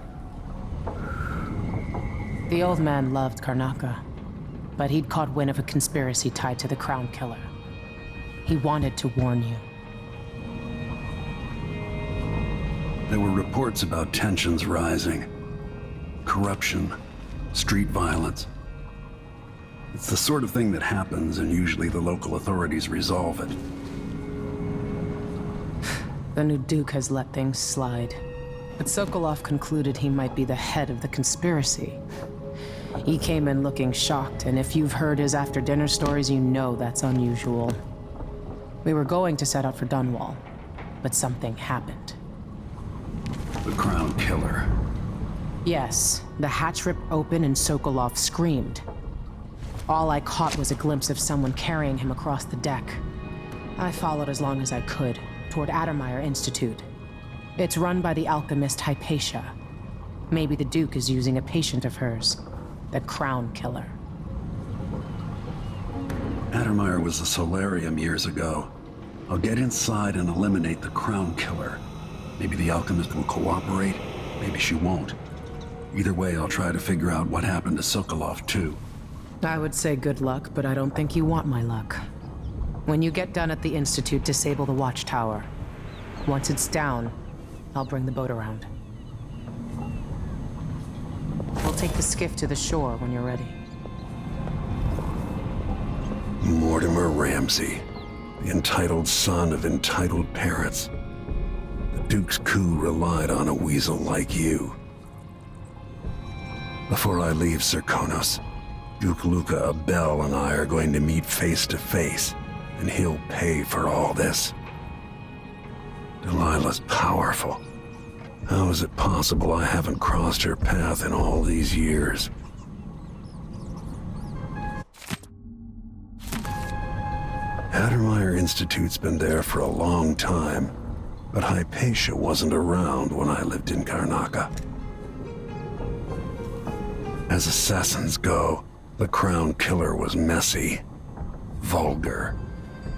The old man loved Karnaca, but he'd caught wind of a conspiracy tied to the Crown Killer. He wanted to warn you. There were reports about tensions rising. Corruption, street violence. It's the sort of thing that happens, and usually the local authorities resolve it. The new Duke has let things slide, but Sokolov concluded he might be the head of the conspiracy. He came in looking shocked, and if you've heard his after-dinner stories, you know that's unusual. We were going to set out for Dunwall, but something happened. The Crown Killer. Yes, the hatch ripped open and Sokolov screamed. All I caught was a glimpse of someone carrying him across the deck. I followed as long as I could, toward Addermeyer Institute. It's run by the alchemist Hypatia. Maybe the Duke is using a patient of hers, the Crown Killer. Addermeyer was a solarium years ago. I'll get inside and eliminate the Crown Killer. Maybe the alchemist will cooperate, maybe she won't. Either way, I'll try to figure out what happened to Sokolov, too. I would say good luck, but I don't think you want my luck. When you get done at the Institute, disable the watchtower. Once it's down, I'll bring the boat around. We'll take the skiff to the shore when you're ready. Mortimer Ramsey, the entitled son of entitled parents. The Duke's coup relied on a weasel like you. Before I leave Serkonos, Duke Luca Abel and I are going to meet face to face, and he'll pay for all this. Delilah's powerful. How is it possible I haven't crossed her path in all these years? Addermeyer Institute's been there for a long time, but Hypatia wasn't around when I lived in Karnaca. As assassins go, the Crown Killer was messy, vulgar.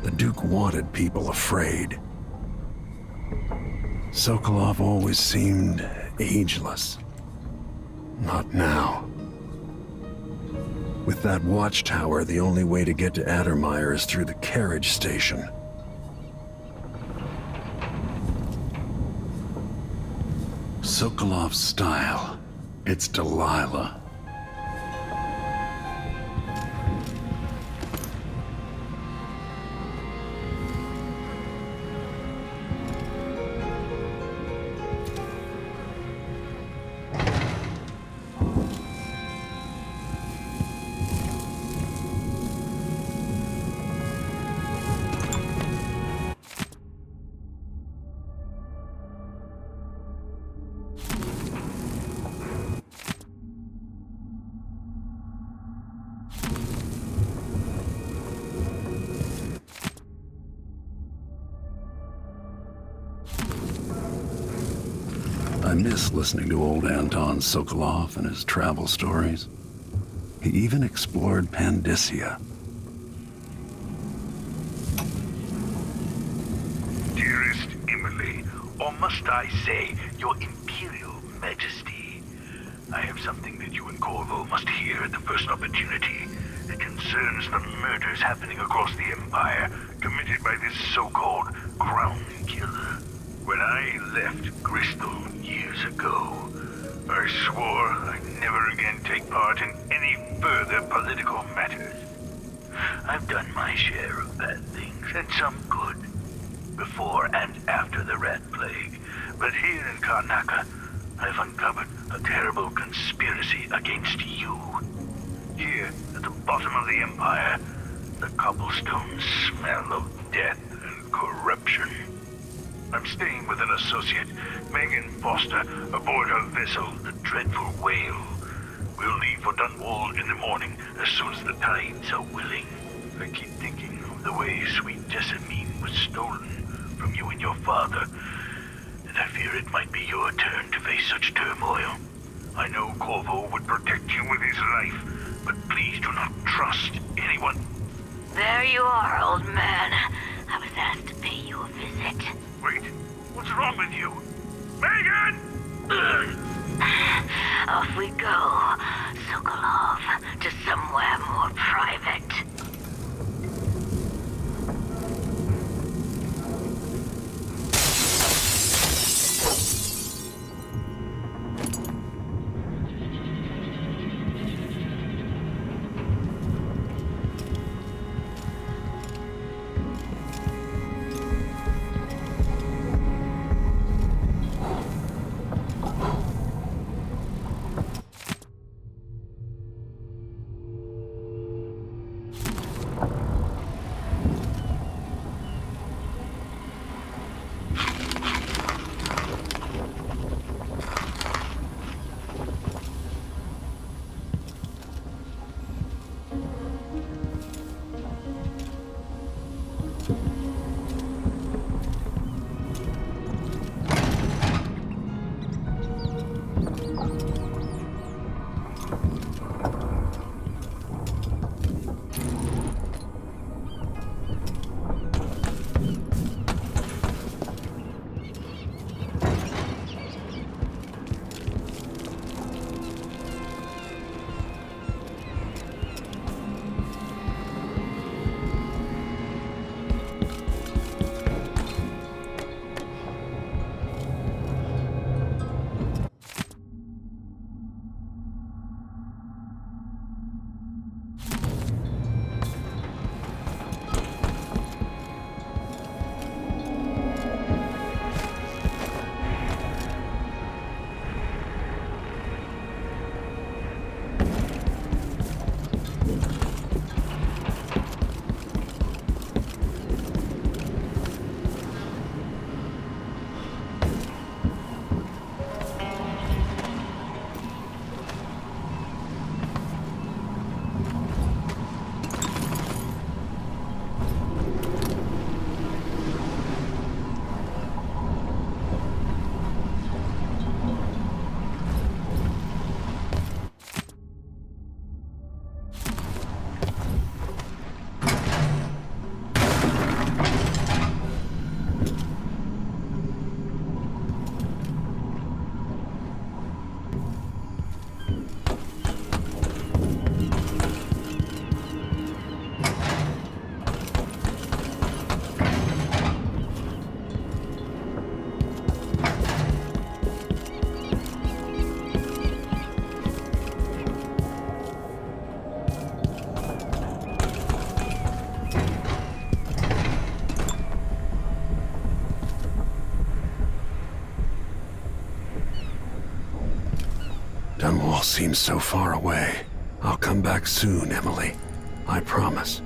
The Duke wanted people afraid. Sokolov always seemed ageless. Not now. With that watchtower, the only way to get to Addermeyer is through the carriage station. Sokolov's style. It's Delilah. I miss listening to old Anton Sokolov and his travel stories. He even explored Pandyssia. Dearest Emily, or must I say, Your Imperial Majesty, I have something that you and Corvo must hear at the first opportunity. It concerns the murders happening across the Empire, committed by this so-called Crown Killer. When I left Bristol years ago, I swore I'd never again take part in any further political matters. I've done my share of bad things, and some good, before and after the Rat Plague. But here in Karnaca, I've uncovered a terrible conspiracy against you. Here, at the bottom of the Empire, the cobblestones smell of death and corruption. I'm staying with an associate, Meagan Foster, aboard her vessel, the dreadful Wale. We'll leave for Dunwall in the morning, as soon as the tides are willing. I keep thinking of the way sweet Jessamine was stolen from you and your father, and I fear it might be your turn to face such turmoil. I know Corvo would protect you with his life, but please do not trust anyone. There you are, old man. I was asked to pay you a visit. Wait, what's wrong with you? Meagan! Off we go, Sokolov, to somewhere more private. Dunwall seems so far away. I'll come back soon, Emily. I promise.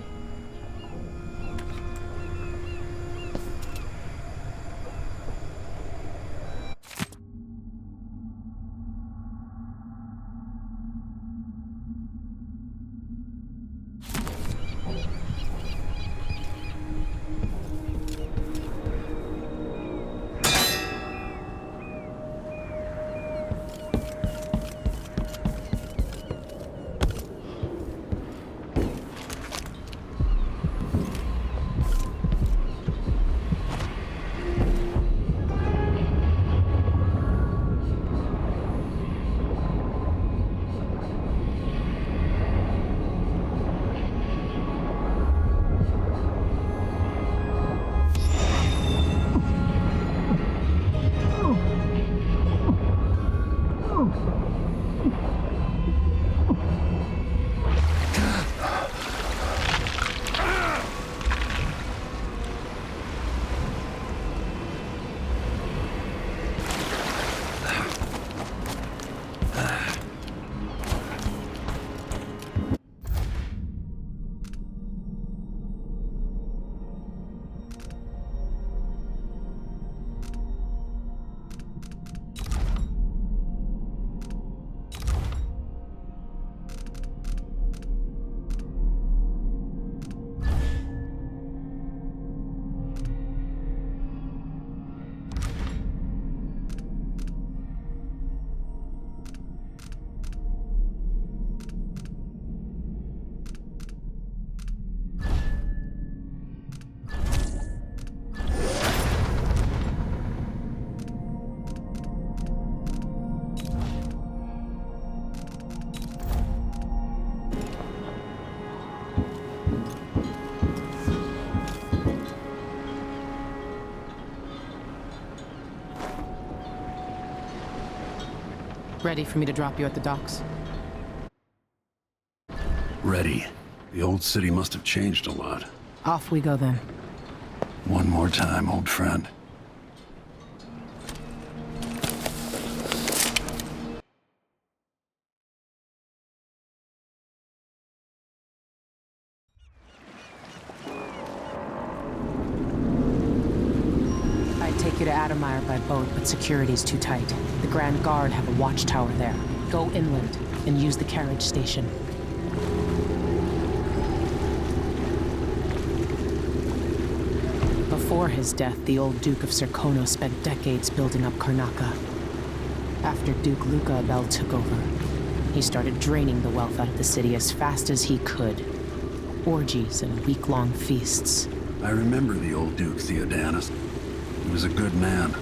Ready for me to drop you at the docks? Ready. The old city must have changed a lot. Off we go then. One more time, old friend. I'd take you to Adamire by boat, but security's too tight. The Grand Guard have a watchtower there. Go inland and use the carriage station. Before his death, the old Duke of Serkonos spent decades building up Karnaca. After Duke Luca Abel took over, he started draining the wealth out of the city as fast as he could. Orgies and week-long feasts. I remember the old Duke Theodanis. He was a good man.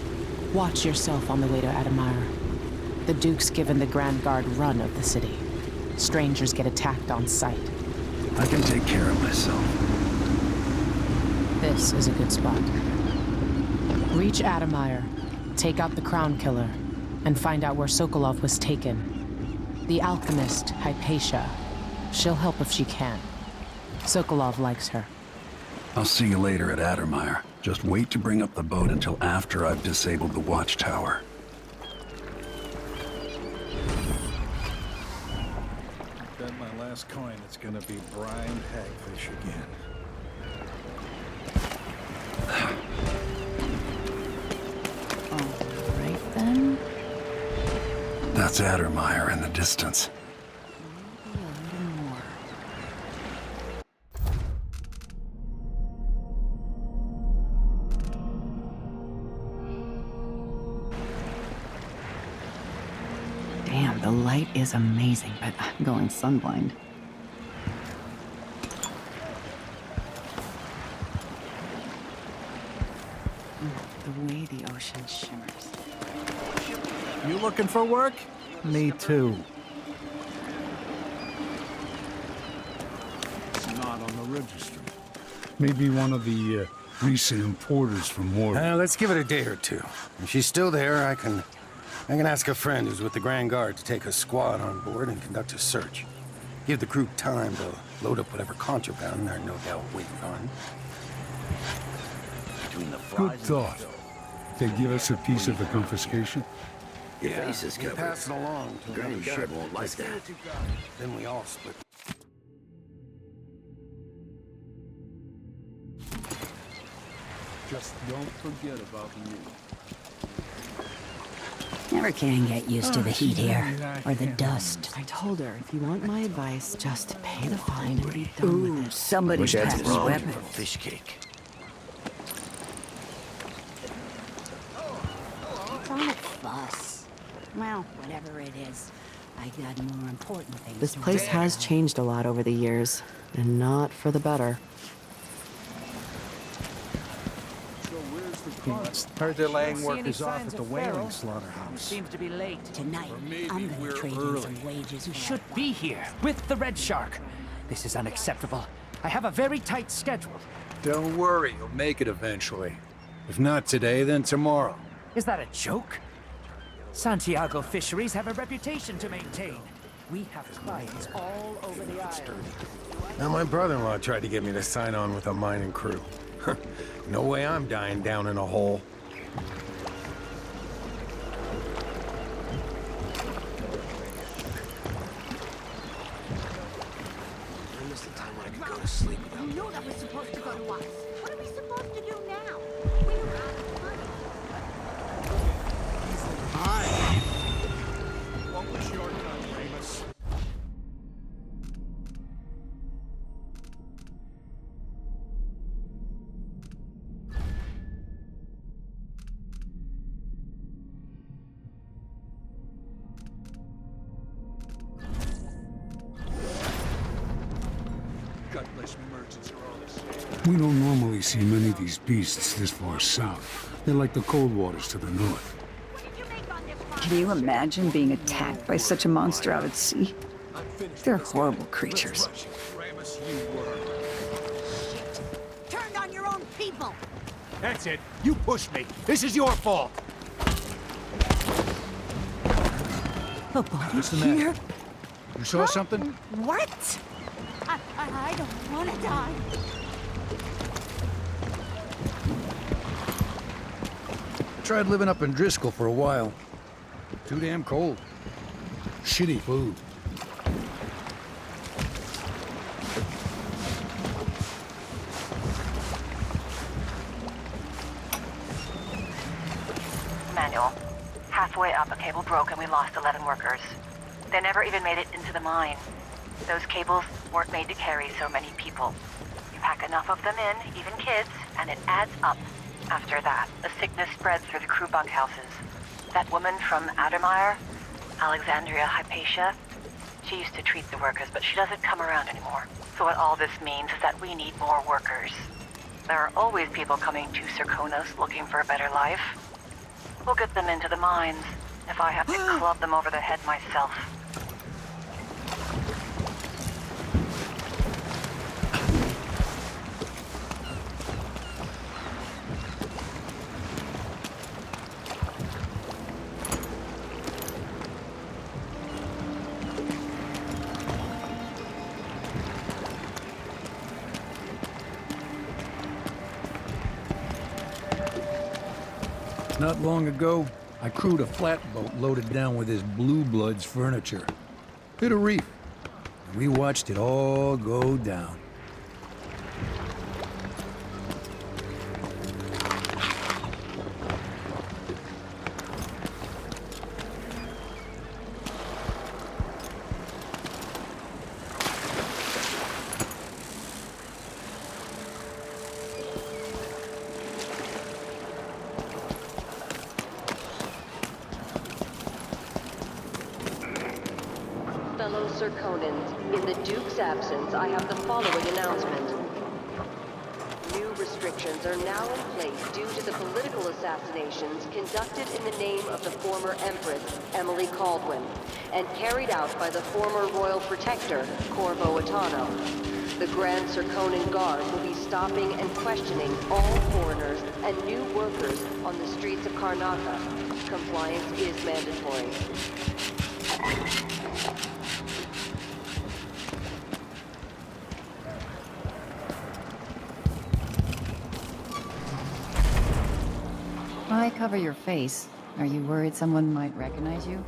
Watch yourself on the way to Adamire. The Duke's given the Grand Guard run of the city. Strangers get attacked on sight. I can take care of myself. This is a good spot. Reach Adamire, take out the Crown Killer, and find out where Sokolov was taken. The alchemist, Hypatia. She'll help if she can. Sokolov likes her. I'll see you later at Adamire. Just wait to bring up the boat until after I've disabled the watchtower. Bet my last coin it's gonna be brine hagfish again. All right then. That's Adamire in the distance. Damn, the light is amazing, but I'm going sunblind. The way the ocean shimmers. You looking for work? Me too. It's not on the registry. Maybe one of the recent importers from Mordor. Let's give it a day or two. If she's still there, I can ask a friend who's with the Grand Guard to take a squad on board and conduct a search. Give the crew time to load up whatever contraband they're no doubt waiting on. Between the Good thought. They give us a piece of the confiscation? Your face is we covered. pass it along to Grand another Guard ship. won't like that. Then we all split. Just don't forget about me. Never can get used to the heat here, or the dust. I told her, if you want my advice, just pay the fine and be done with Ooh, it. somebody Wish I had passed some weapons. fish cake. What's all the fuss? Well, whatever it is, I got more important things This to place worry has about. changed a lot over the years, and not for the better. Heard they're laying workers off at the whaling slaughterhouse. Seems to be late. Tonight, I'm gonna trade in some wages. You should be here with the Red Shark. This is unacceptable. I have a very tight schedule. Don't worry, you'll make it eventually. If not today, then tomorrow. Is that a joke? Santiago fisheries have a reputation to maintain. We have clients all over the island. Now, my brother-in-law tried to get me to sign on with a mining crew. No way I'm dying down in a hole. I missed the time when I could go to sleep without... You know that was supposed to go to us. What are we supposed to do now? We're out of money. What was your time, Amos? Gutless merchants are all the same. We don't normally see many of these beasts this far south. They're like the cold waters to the north. Can you imagine being attacked by such a monster out at sea? They're horrible creatures. Turned on your own people. That's it. You pushed me. This is your fault. A body What's the matter? here? You saw something? What? I don't want to die. Tried living up in Driscoll for a while. Too damn cold. Shitty food. Manual. Halfway up, a cable broke and we lost 11 workers. They never even made it into the mine. Those cables weren't made to carry so many people. You pack enough of them in, even kids, and it adds up. After that, the sickness spreads through the crew bunkhouses. That woman from Addermeyer, Alexandria Hypatia, she used to treat the workers, but she doesn't come around anymore. So what all this means is that we need more workers. There are always people coming to Serkonos looking for a better life. We'll get them into the mines, if I have to club them over the head myself. Not long ago, I crewed a flatboat loaded down with his blue bloods furniture. Hit a reef, and we watched it all go down. Fellow Serkonans, in the Duke's absence, I have the following announcement. New restrictions are now in place due to the political assassinations conducted in the name of the former Empress, Emily Caldwin, and carried out by the former Royal Protector, Corvo Atano. The Grand Serkonan Guard will be stopping and questioning all foreigners and new workers on the streets of Karnaca. Compliance is mandatory. Why cover your face? Are you worried someone might recognize you?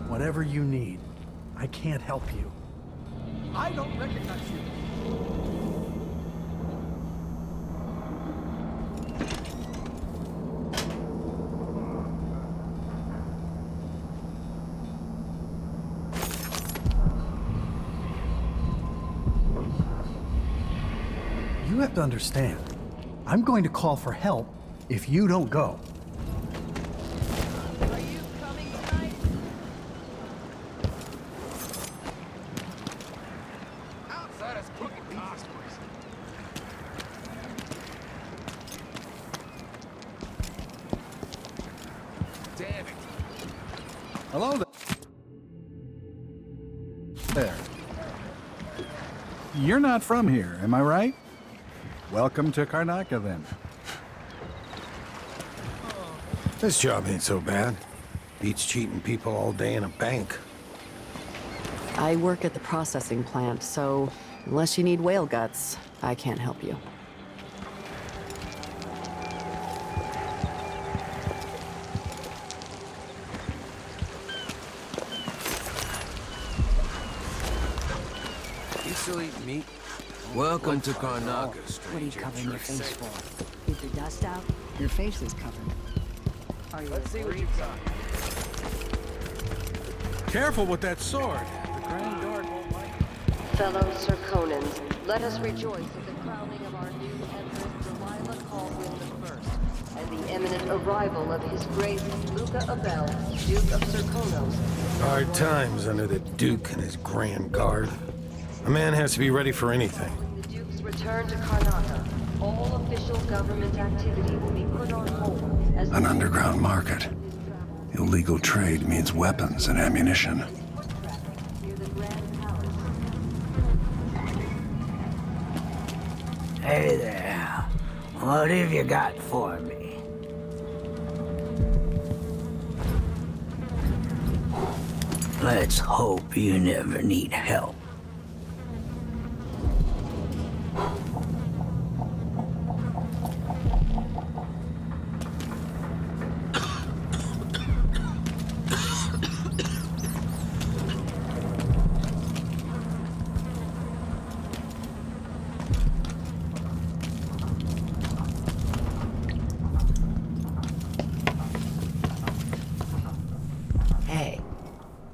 Whatever you need, I can't help you. I don't recognize you. You have to understand. I'm going to call for help if you don't go. Hello there. You're not from here, am I right? Welcome to Karnaca, then. This job ain't so bad. Beats cheating people all day in a bank. I work at the processing plant, so unless you need whale guts, I can't help you. You still eat meat? Welcome to Karnaca, What are you covering your face for? Keep the dust out? Your face is covered. Are you Let's see what you've got. Careful with that sword. The Grand Guard won't like it. Fellow Serkonans, let us rejoice at the crowning of our new empress Delilah Caldwell I and the imminent arrival of His Grace Luca Abel, Duke of Serkonos. Hard times under the Duke and his Grand Guard. A man has to be ready for anything. The Duke's return to Karnaca, all official government activity will be put on hold as An underground market. Illegal trade means weapons and ammunition. Hey there. What have you got for me? Let's hope you never need help.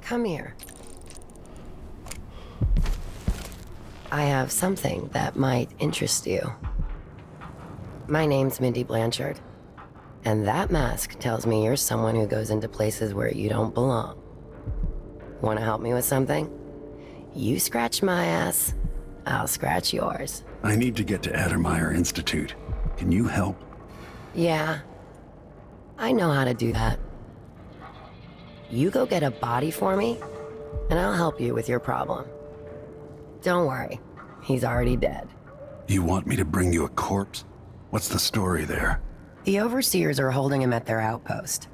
Come here. I have something that might interest you. My name's Mindy Blanchard, and that mask tells me you're someone who goes into places where you don't belong. Want to help me with something? You scratch my ass, I'll scratch yours. I need to get to Addermeyer Institute. Can you help? Yeah, I know how to do that. You go get a body for me, and I'll help you with your problem. Don't worry, he's already dead. You want me to bring you a corpse? What's the story there? The overseers are holding him at their outpost.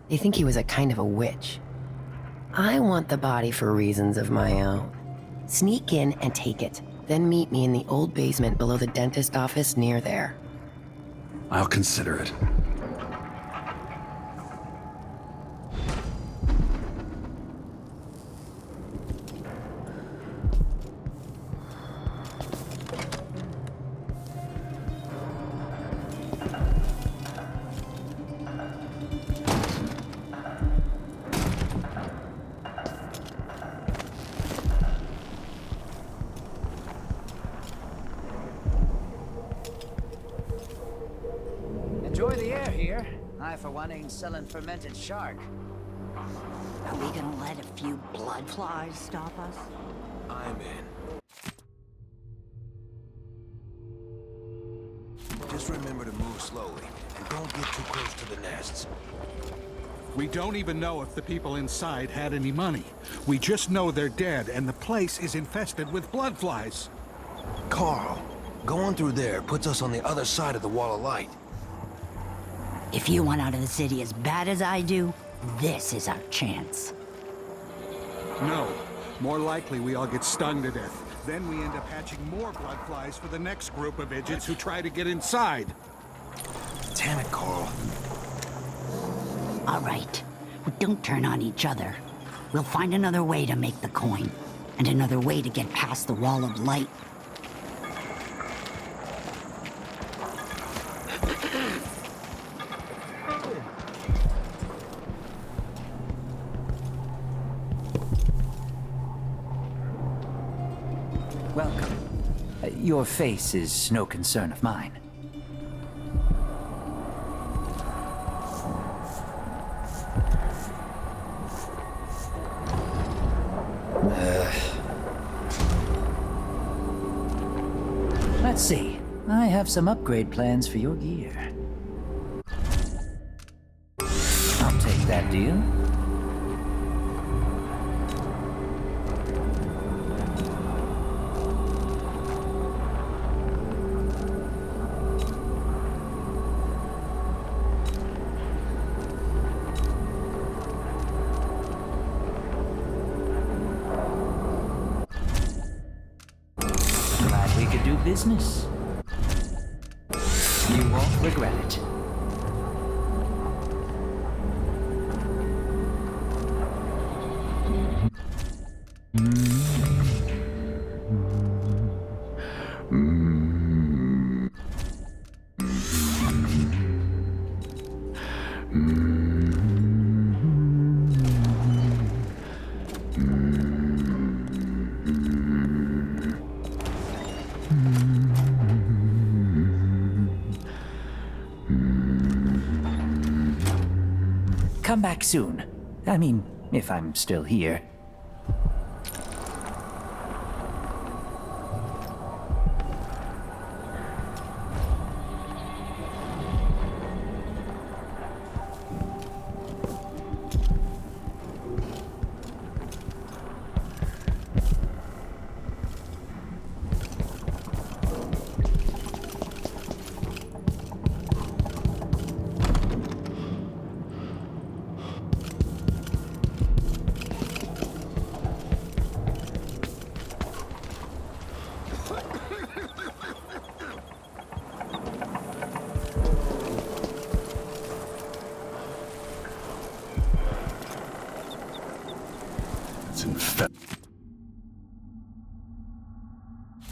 They think he was a kind of a witch. I want the body for reasons of my own. Sneak in and take it, then meet me in the old basement below the dentist office near there. I'll consider it. enjoy the air here. I, for one, ain't selling fermented shark. Are we gonna let a few blood flies stop us? I'm in. Just remember to move slowly, and don't get too close to the nests. We don't even know if the people inside had any money. We just know they're dead, and the place is infested with blood flies. Carl, going through there puts us on the other side of the wall of light. If you want out of the city as bad as I do, this is our chance. No. More likely we all get stung to death. Then we end up hatching more blood flies for the next group of idiots who try to get inside. Damn it, Carl. All right. Don't turn on each other. We'll find another way to make the coin, and another way to get past the wall of light. Welcome. Your face is no concern of mine. Let's see. I have some upgrade plans for your gear. I'll take that deal. Glad we could do business. You won't regret it. Come back soon. I mean, if I'm still here.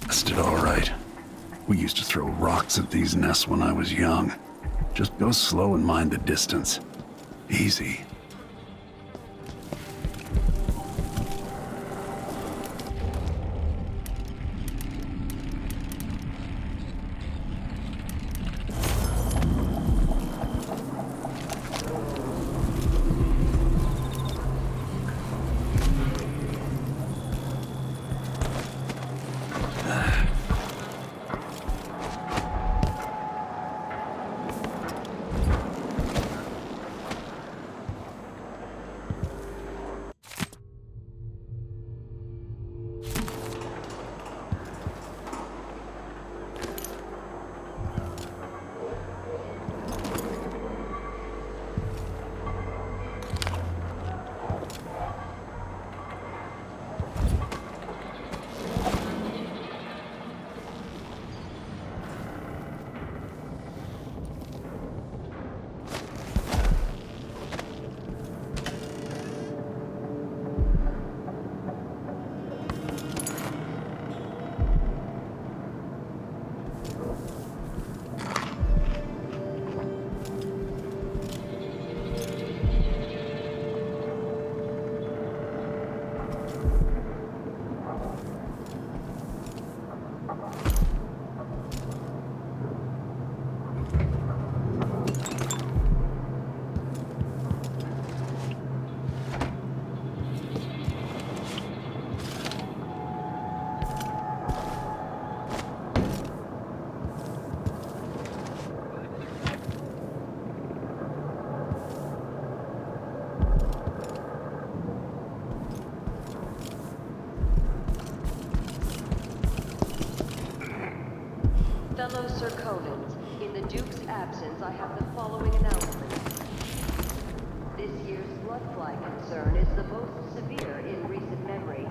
Infested, all right. We used to throw rocks at these nests when I was young. Just go slow and mind the distance. Easy. absence, I have the following announcement. This year's bloodfly concern is the most severe in recent memory.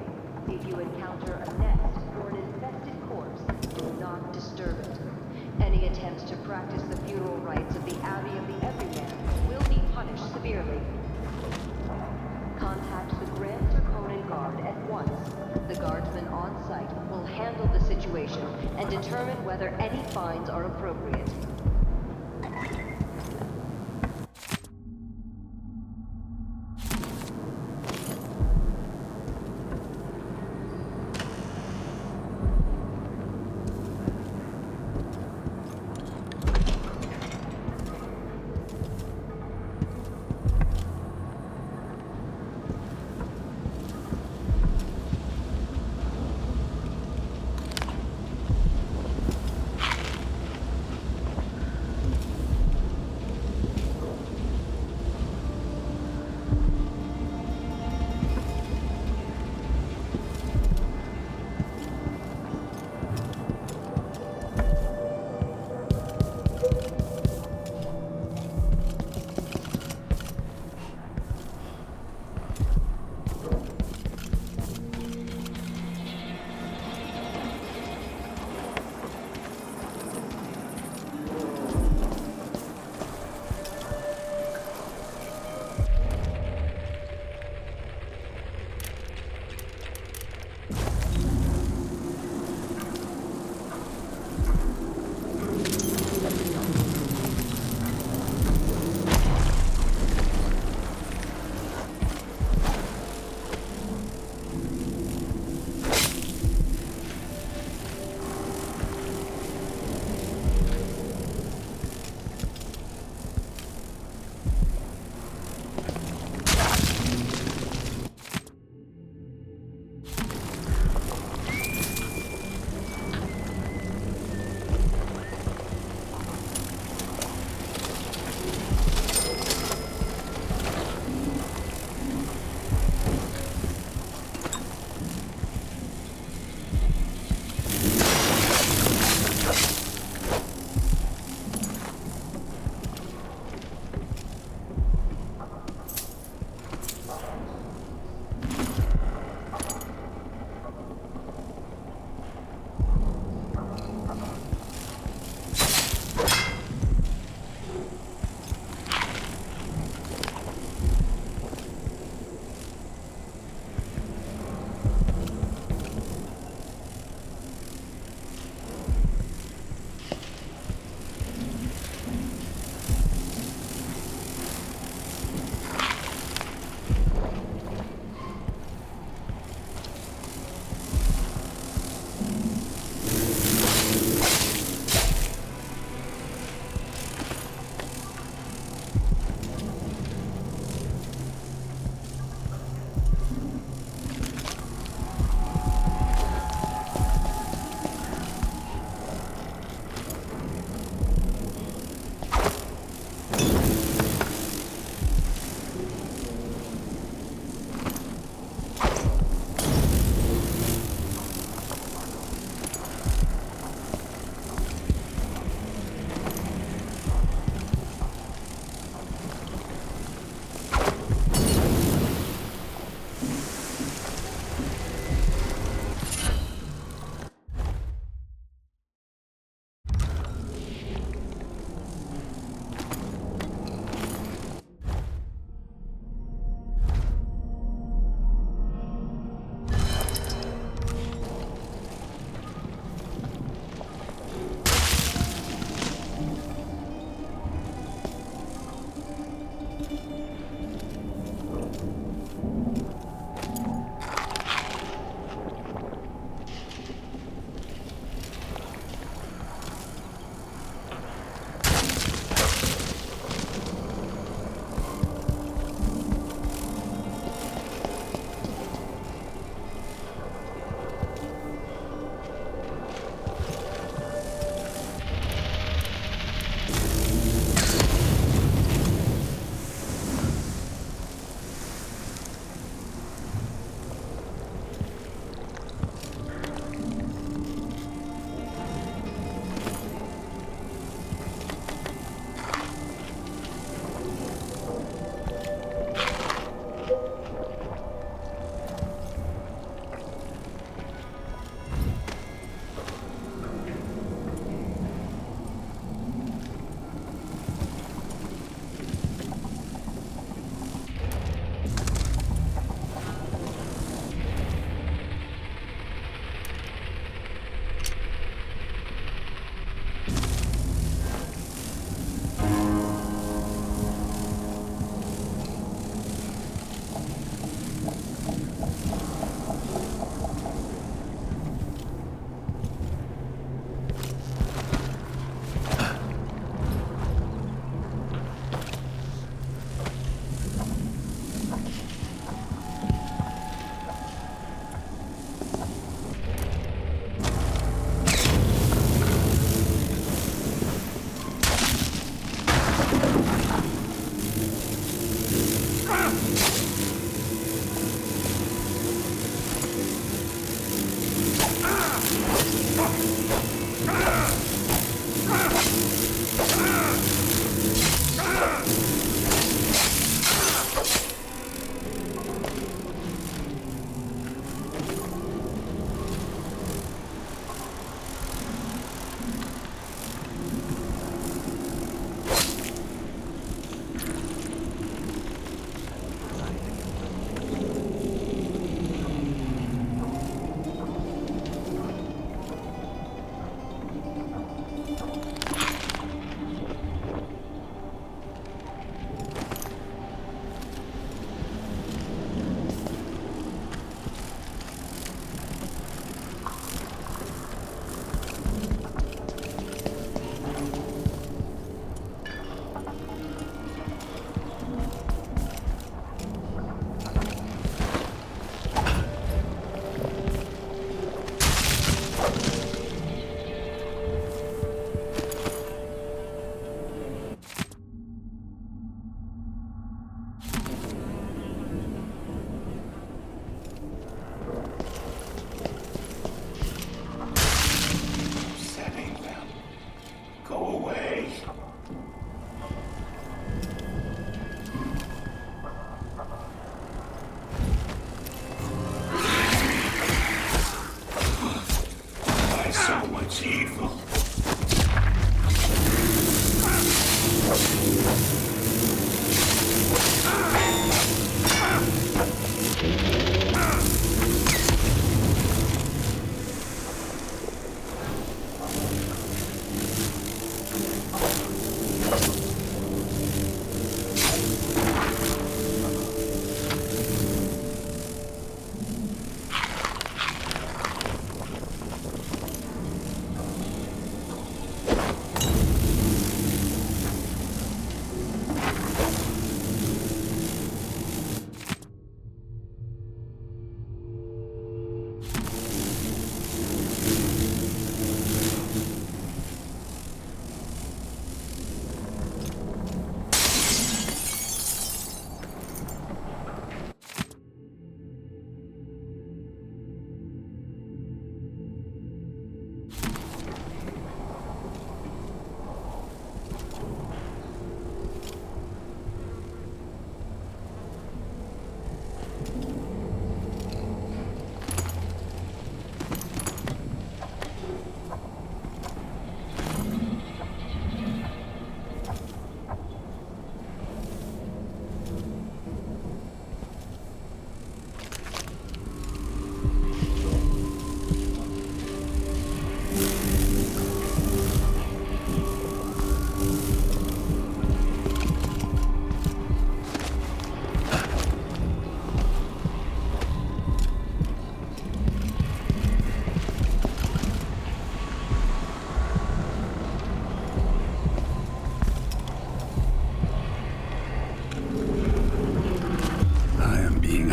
If you encounter a nest or an infested corpse, do not disturb it. Any attempts to practice the funeral rites of the Abbey of the Everyman will be punished severely. Contact the Grand Draconin Guard at once. The guardsmen on site will handle the situation and determine whether any fines are appropriate.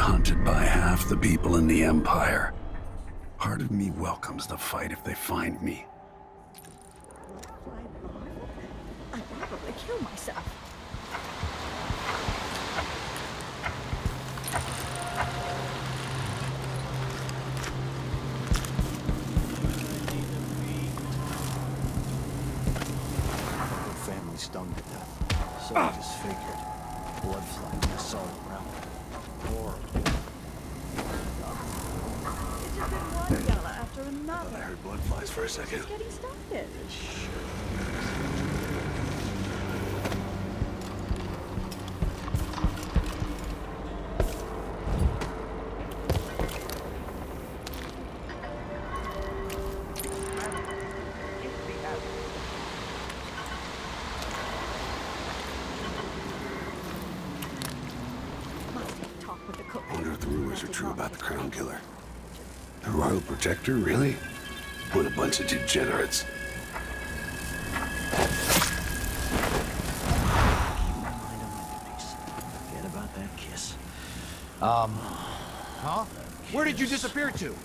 hunted by half the people in the Empire. Part of me welcomes the fight if they find me. I'd probably kill myself. The family stung to death. So disfigured. Blood flying was all around. Horrible. It's just been one yellow after another. I heard blood flies for a second. Just getting started. I wonder if the rumors are true about the Crown Killer. The Royal Protector, really? What a bunch of degenerates. Forget about that kiss. Huh? Where did you disappear to?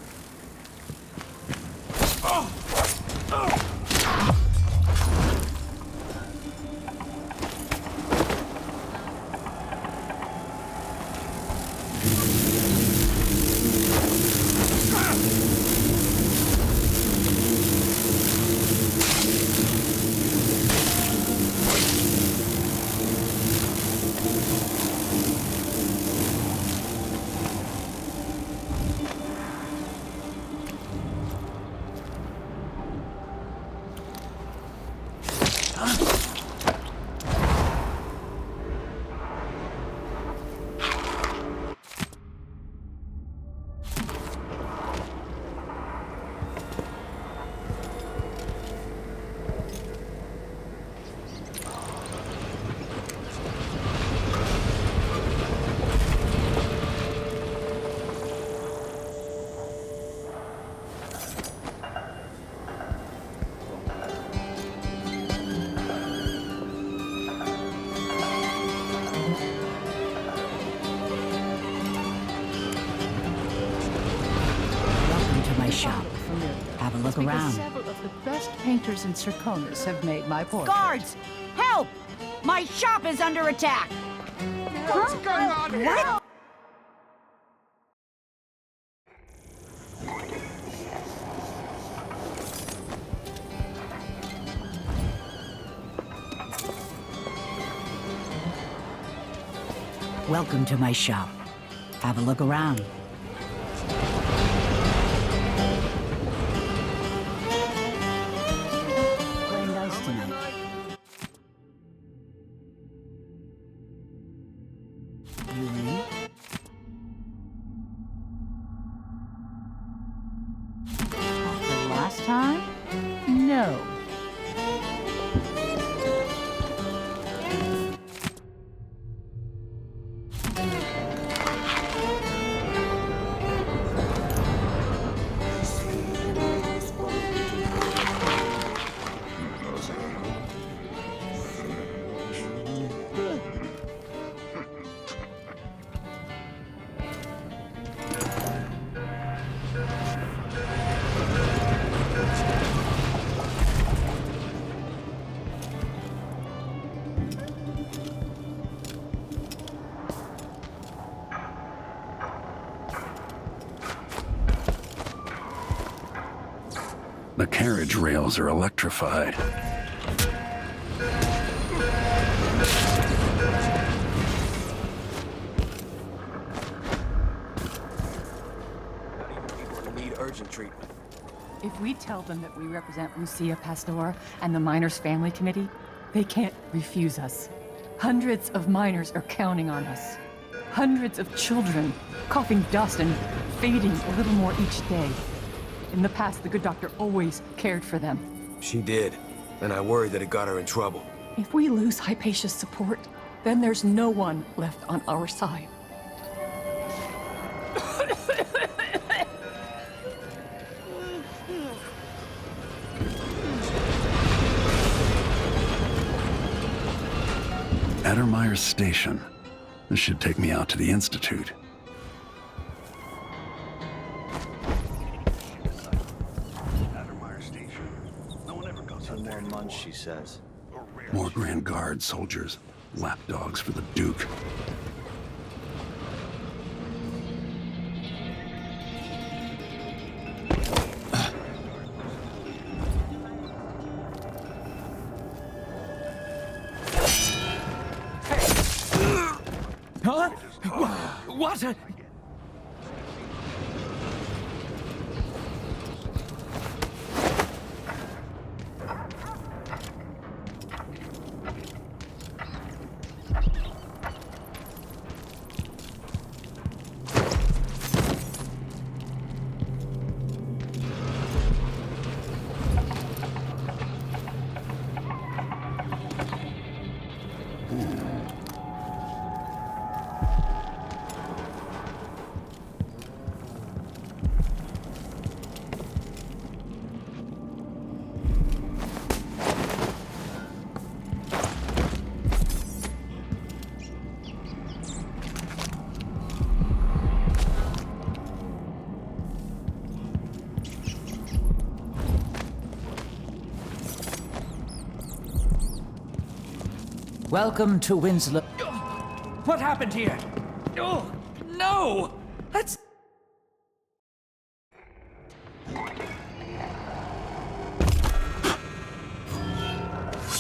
Shop. Have a look around. Several of the best painters in Circonus have made my portrait. Guards! Help! My shop is under attack! What's going on here? What? Welcome to my shop. Have a look around. Playing dice tonight. You in? The last time? No. The carriage rails are electrified. Need urgent treatment. If we tell them that we represent Lucia Pastor and the Miners' Family Committee, they can't refuse us. Hundreds of miners are counting on us. Hundreds of children, coughing dust and fading a little more each day. In the past, the good doctor always cared for them. She did, and I worried that it got her in trouble. If we lose Hypatia's support, then there's no one left on our side. Addermire Station. This should take me out to the Institute. ones, she says. More Grand Guard soldiers. Lapdogs for the Duke. Huh? What? Welcome to Winslow. What happened here? Oh, no! That's...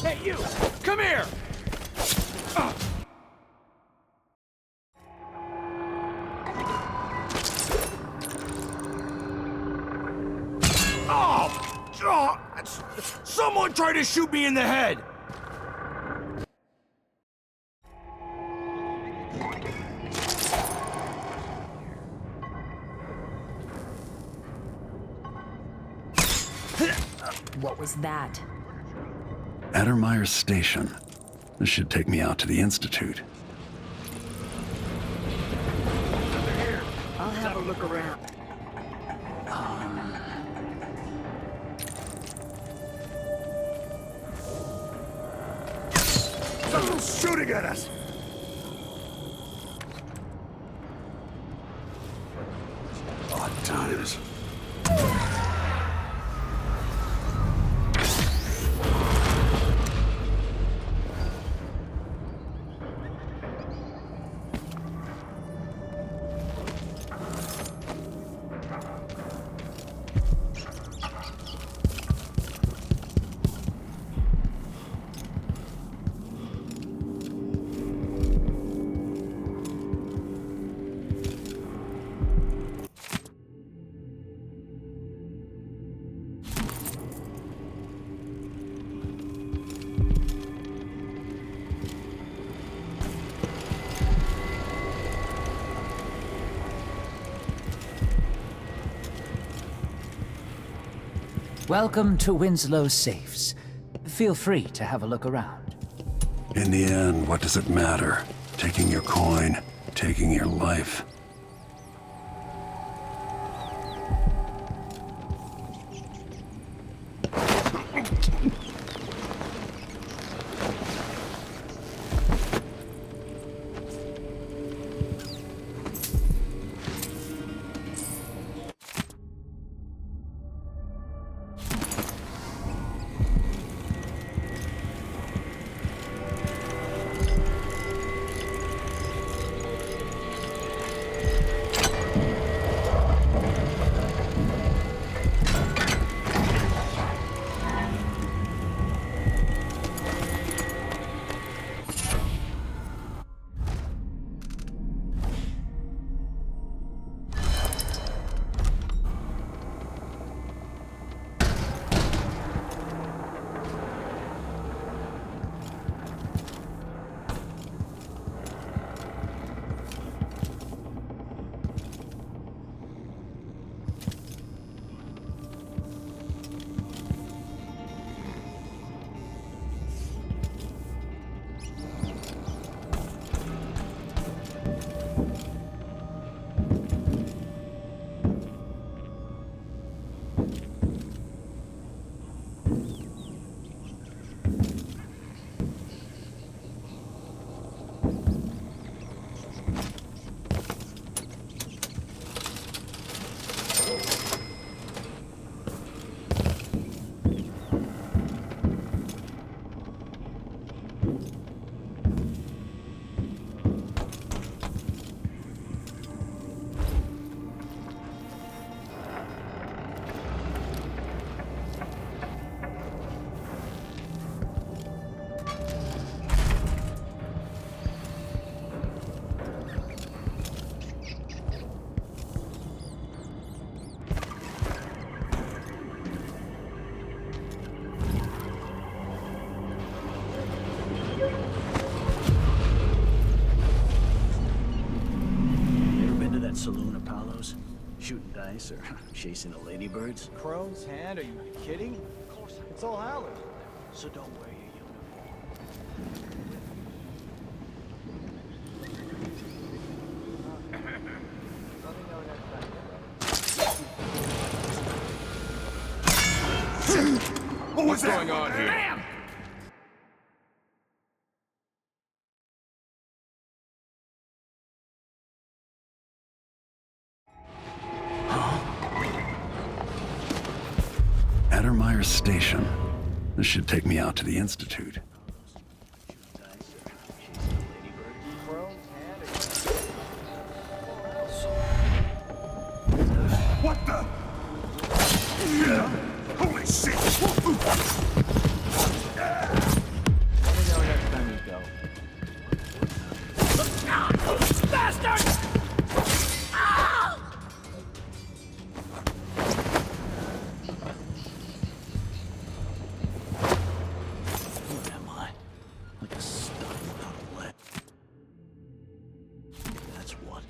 Hey, you! Come here! Someone tried to shoot me in the head! What was that? Addermire Station. This should take me out to the Institute. I'll have a look around. Someone's shooting at us! Odd times. Welcome to Winslow's safes. Feel free to have a look around. In the end, what does it matter? Taking your coin, taking your life. Shooting dice or chasing the ladybirds? Crone's hand? Are you kidding? Of course. It's all Howard. So don't wear your uniform. What's going on here? Damn! Addermeyer Station. This should take me out to the Institute. What the? Holy shit! Let me know next time you go. Bastard! Who am I? Like a stud without a leg. That's what?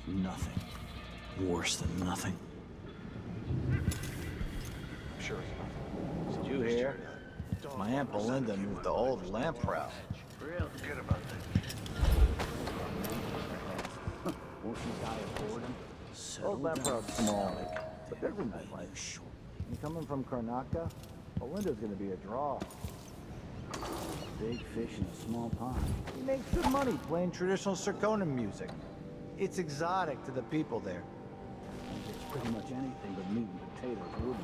Nothing. Worse than nothing. Sure. Did you hear? My Aunt Belinda moved the old lamprey. Really? Forget about that. Won't she die of boredom? Old lamprey's small, but they're gonna be like short. And coming from Karnaca, Belinda's gonna be a draw. Big fish in a small pond. He makes good money playing traditional Serkonan music. It's exotic to the people there. It's pretty much anything but meat and potatoes would be.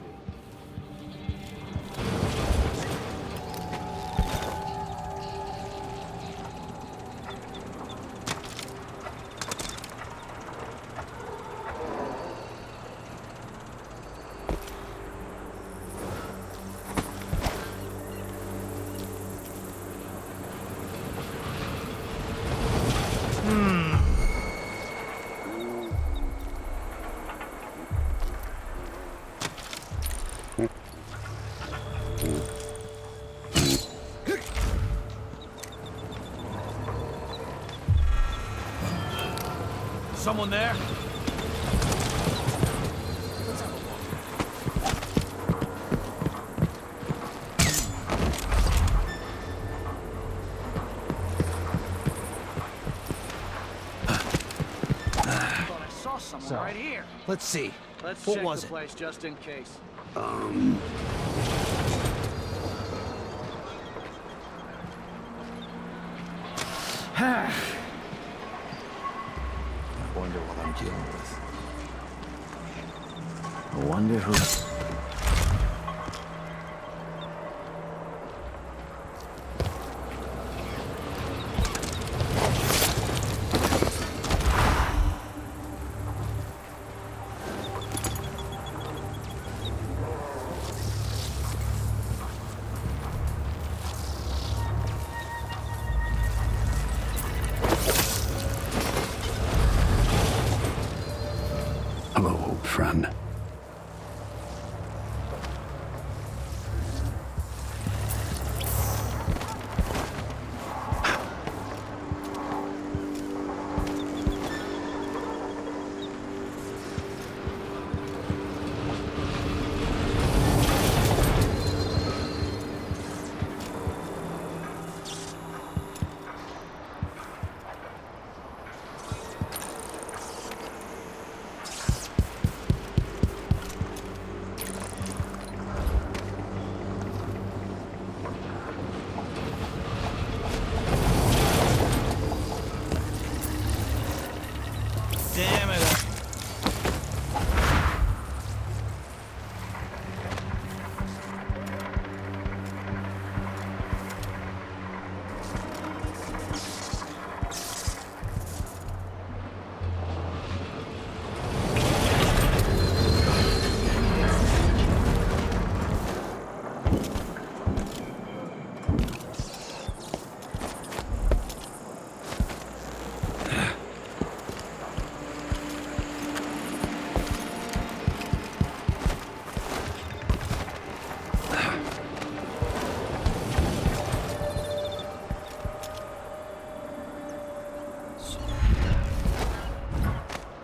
Someone there? I saw someone right here. Let's see. Let's What check was the it? place just in case. I wonder what I'm dealing with. I wonder who... Hello, old friend. Damn it.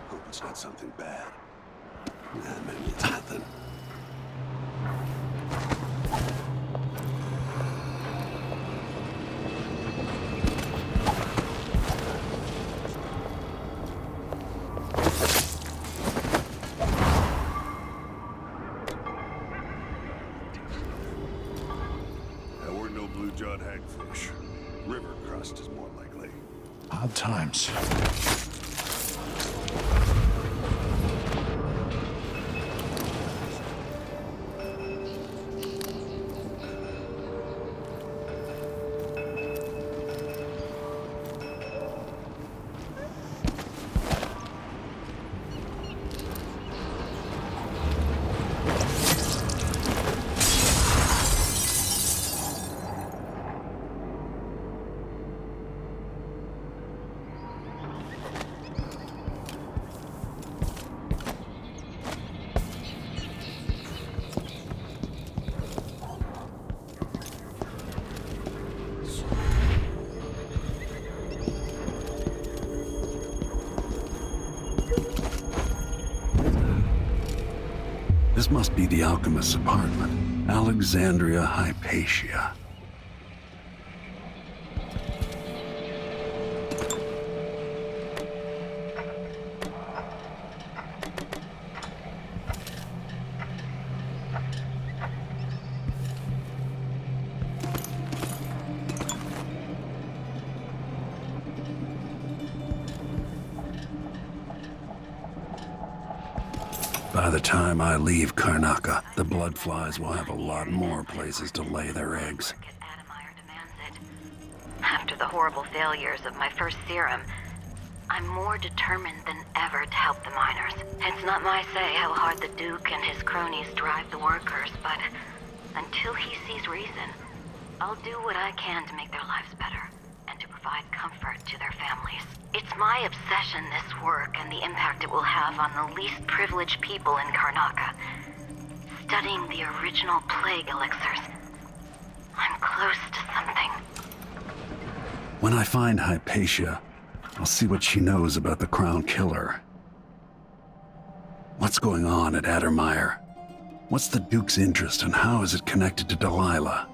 Hope it's not something bad. Nah, maybe it's nothing. There were no blue-jawed hagfish. River crust is more likely. Odd times. This must be the alchemist's apartment. Alexandria Hypatia. By the time I leave Karnaca, the bloodflies will have a lot more places to lay their eggs. After the horrible failures of my first serum, I'm more determined than ever to help the miners. It's not my say how hard the Duke and his cronies drive the workers, but until he sees reason, I'll do what I can to make their lives better and to provide comfort to their families. It's my obsession, this work, and the impact it will have on the least privileged people in Karnaca. Studying the original plague elixirs. I'm close to something. When I find Hypatia, I'll see what she knows about the Crown Killer. What's going on at Addermire? What's the Duke's interest and how is it connected to Delilah?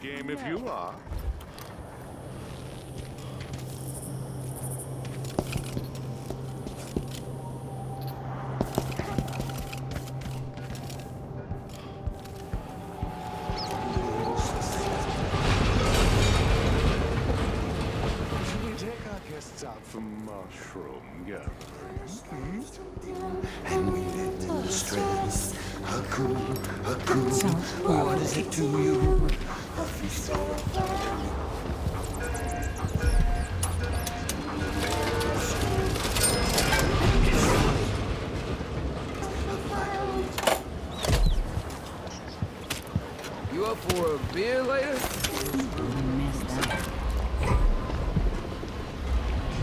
game if you are. Should we take our guests out for mushroom gathering? And we live in distress. What is it to you? You up for a beer later?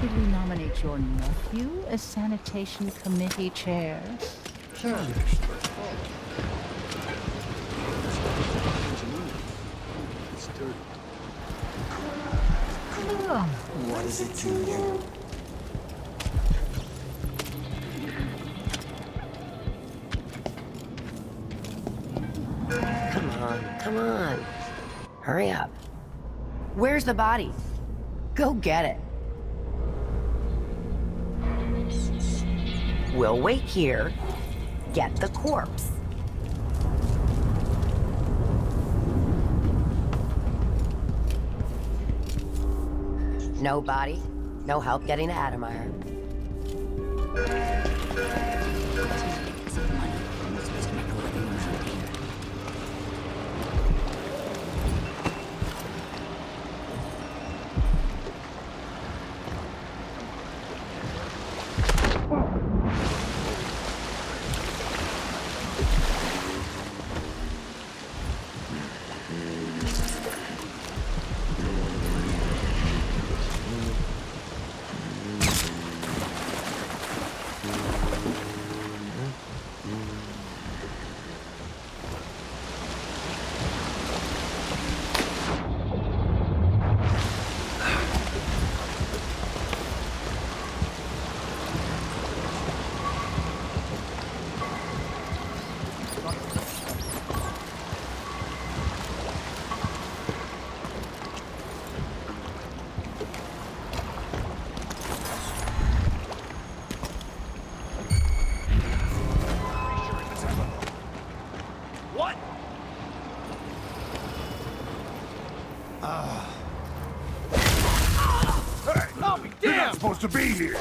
Should we nominate your nephew as sanitation committee chair? Sure. What is it to you? Come on. Hurry up. Where's the body? Go get it. We'll wait here. Get the corpse. No body, no help getting to Adamire. Supposed to be here.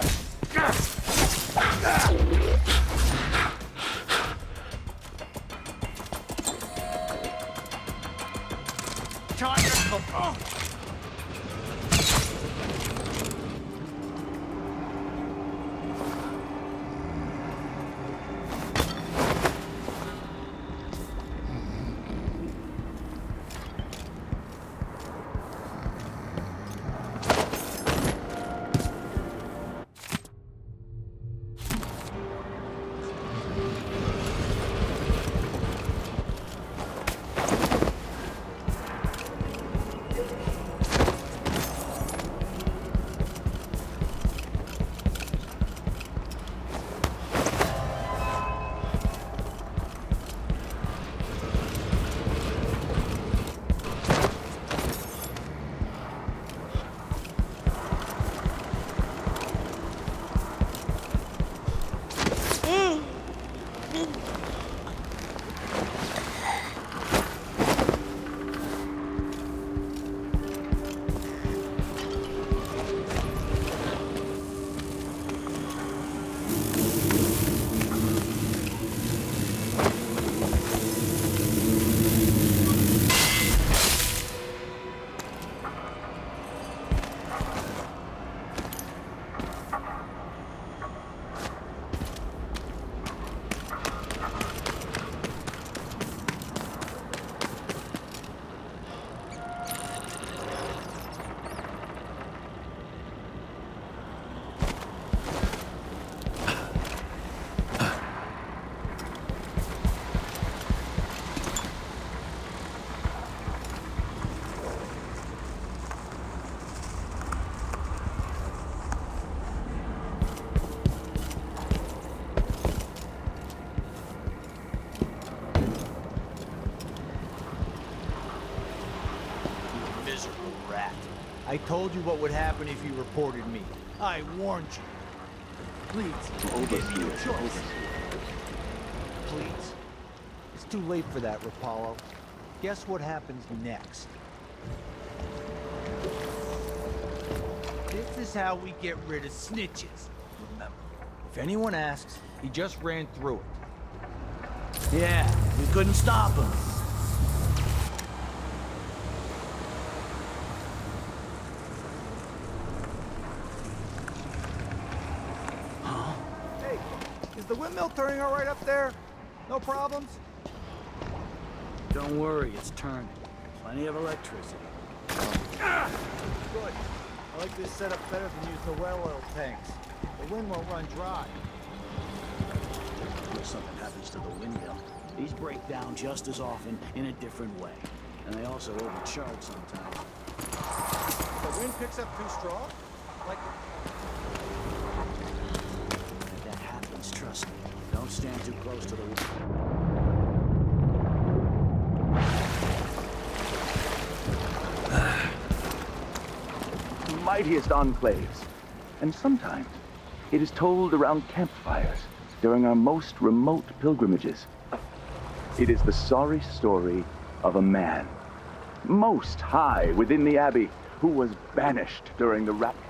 I told you what would happen if you reported me. I warned you. Please, give me your choice. Please. It's too late for that, Rapallo. Guess what happens next? This is how we get rid of snitches. Remember, if anyone asks, he just ran through it. Yeah, we couldn't stop him. Hey, is the windmill turning all right up there? No problems? Don't worry, it's turning. Plenty of electricity. Good. I like this setup better than using the well oil tanks. The wind won't run dry. If something happens to the windmill, these break down just as often in a different way. And they also overcharge sometimes. The wind picks up too strong? Like... If that happens, trust me. Don't stand too close to the mightiest enclaves, and sometimes it is told around campfires during our most remote pilgrimages. It is the sorry story of a man, most high within the abbey, who was banished during the rapture.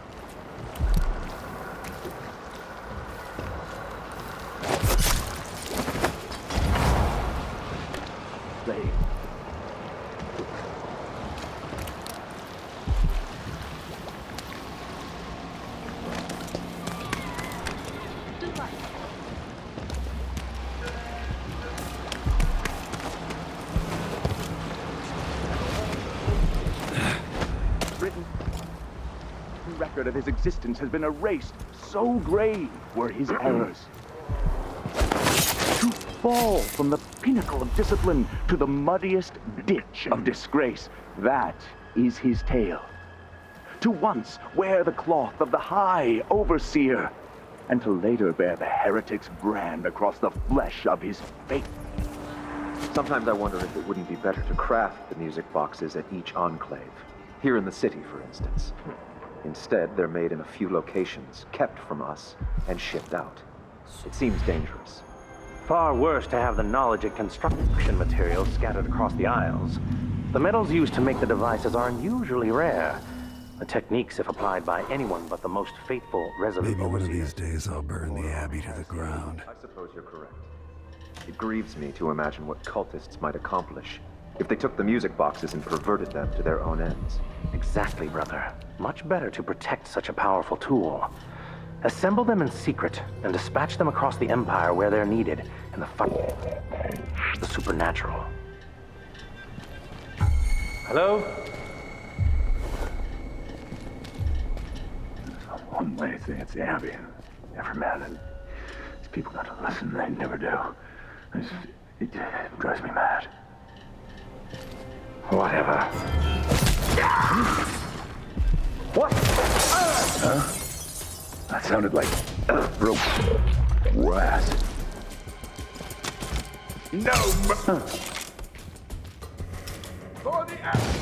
Of his existence has been erased. So grave were his errors. To fall from the pinnacle of discipline to the muddiest ditch of disgrace, that is his tale. To once wear the cloth of the high overseer, and to later bear the heretic's brand across the flesh of his faith. Sometimes I wonder if it wouldn't be better to craft the music boxes at each enclave. Here in the city, for instance. Instead, they're made in a few locations, kept from us, and shipped out. It seems dangerous. Far worse to have the knowledge and construction materials scattered across the Isles. The metals used to make the devices are unusually rare. The techniques, if applied by anyone but the most faithful, resolute Maybe one of overseers. these days I'll burn the Abbey to the ground. I suppose you're correct. It grieves me to imagine what cultists might accomplish if they took the music boxes and perverted them to their own ends. Exactly, brother. Much better to protect such a powerful tool. Assemble them in secret and dispatch them across the Empire where they're needed in the fight. The supernatural. Hello? One way thing at the Abbey, never man. These people got to listen, they never do. It drives me mad. Whatever. What? Huh? That sounded like broke glass. No! For the Abbey!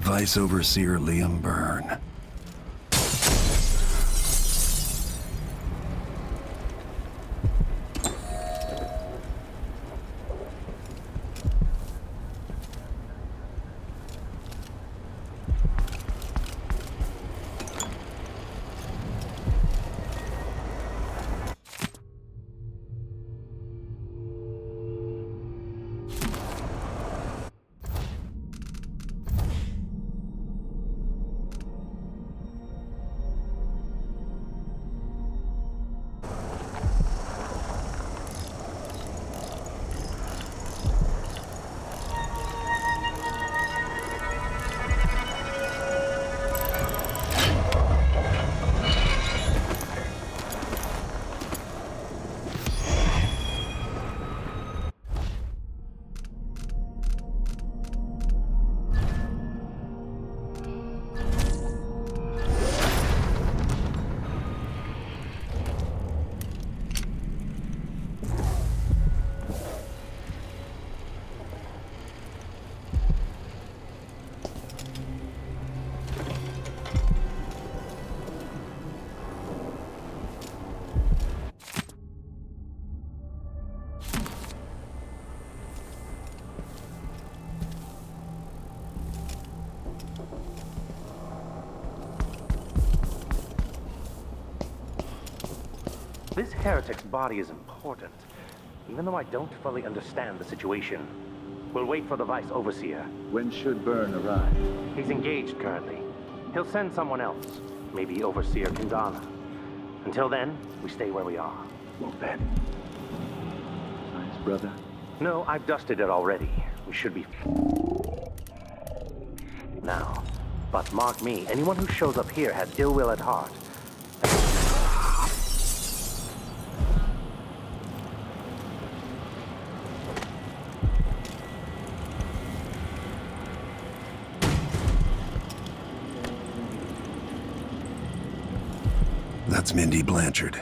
Vice Overseer Liam Byrne. this heretic's body is important, even though I don't fully understand the situation. We'll wait for the Vice Overseer. When should Byrne arrive? He's engaged currently. He'll send someone else, maybe Overseer Karnaca. Until then, we stay where we are. Well then. Nice, brother. No, I've dusted it already. We should be... now. But mark me, anyone who shows up here has ill will at heart. That's Mindy Blanchard.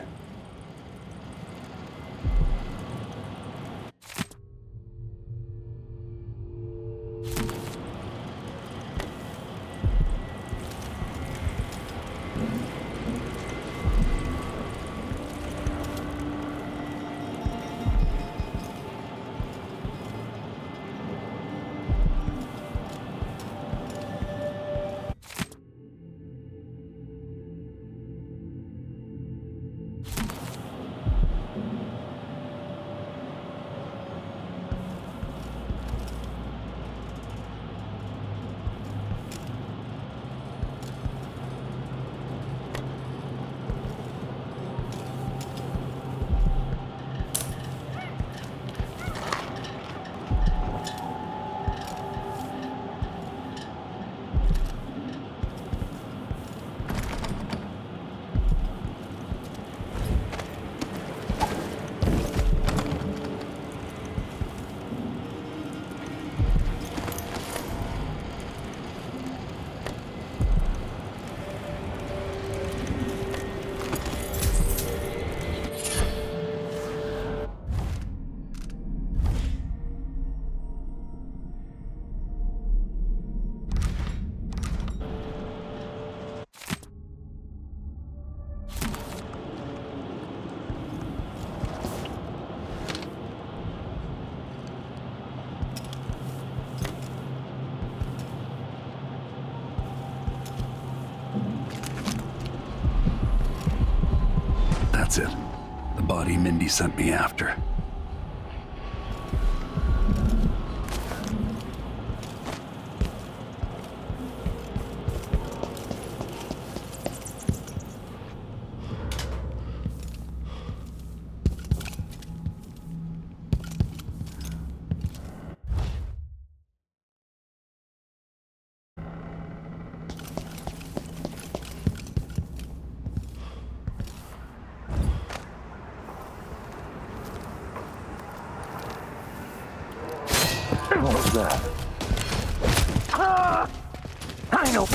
That's it. The body Mindy sent me after. What was that? I know.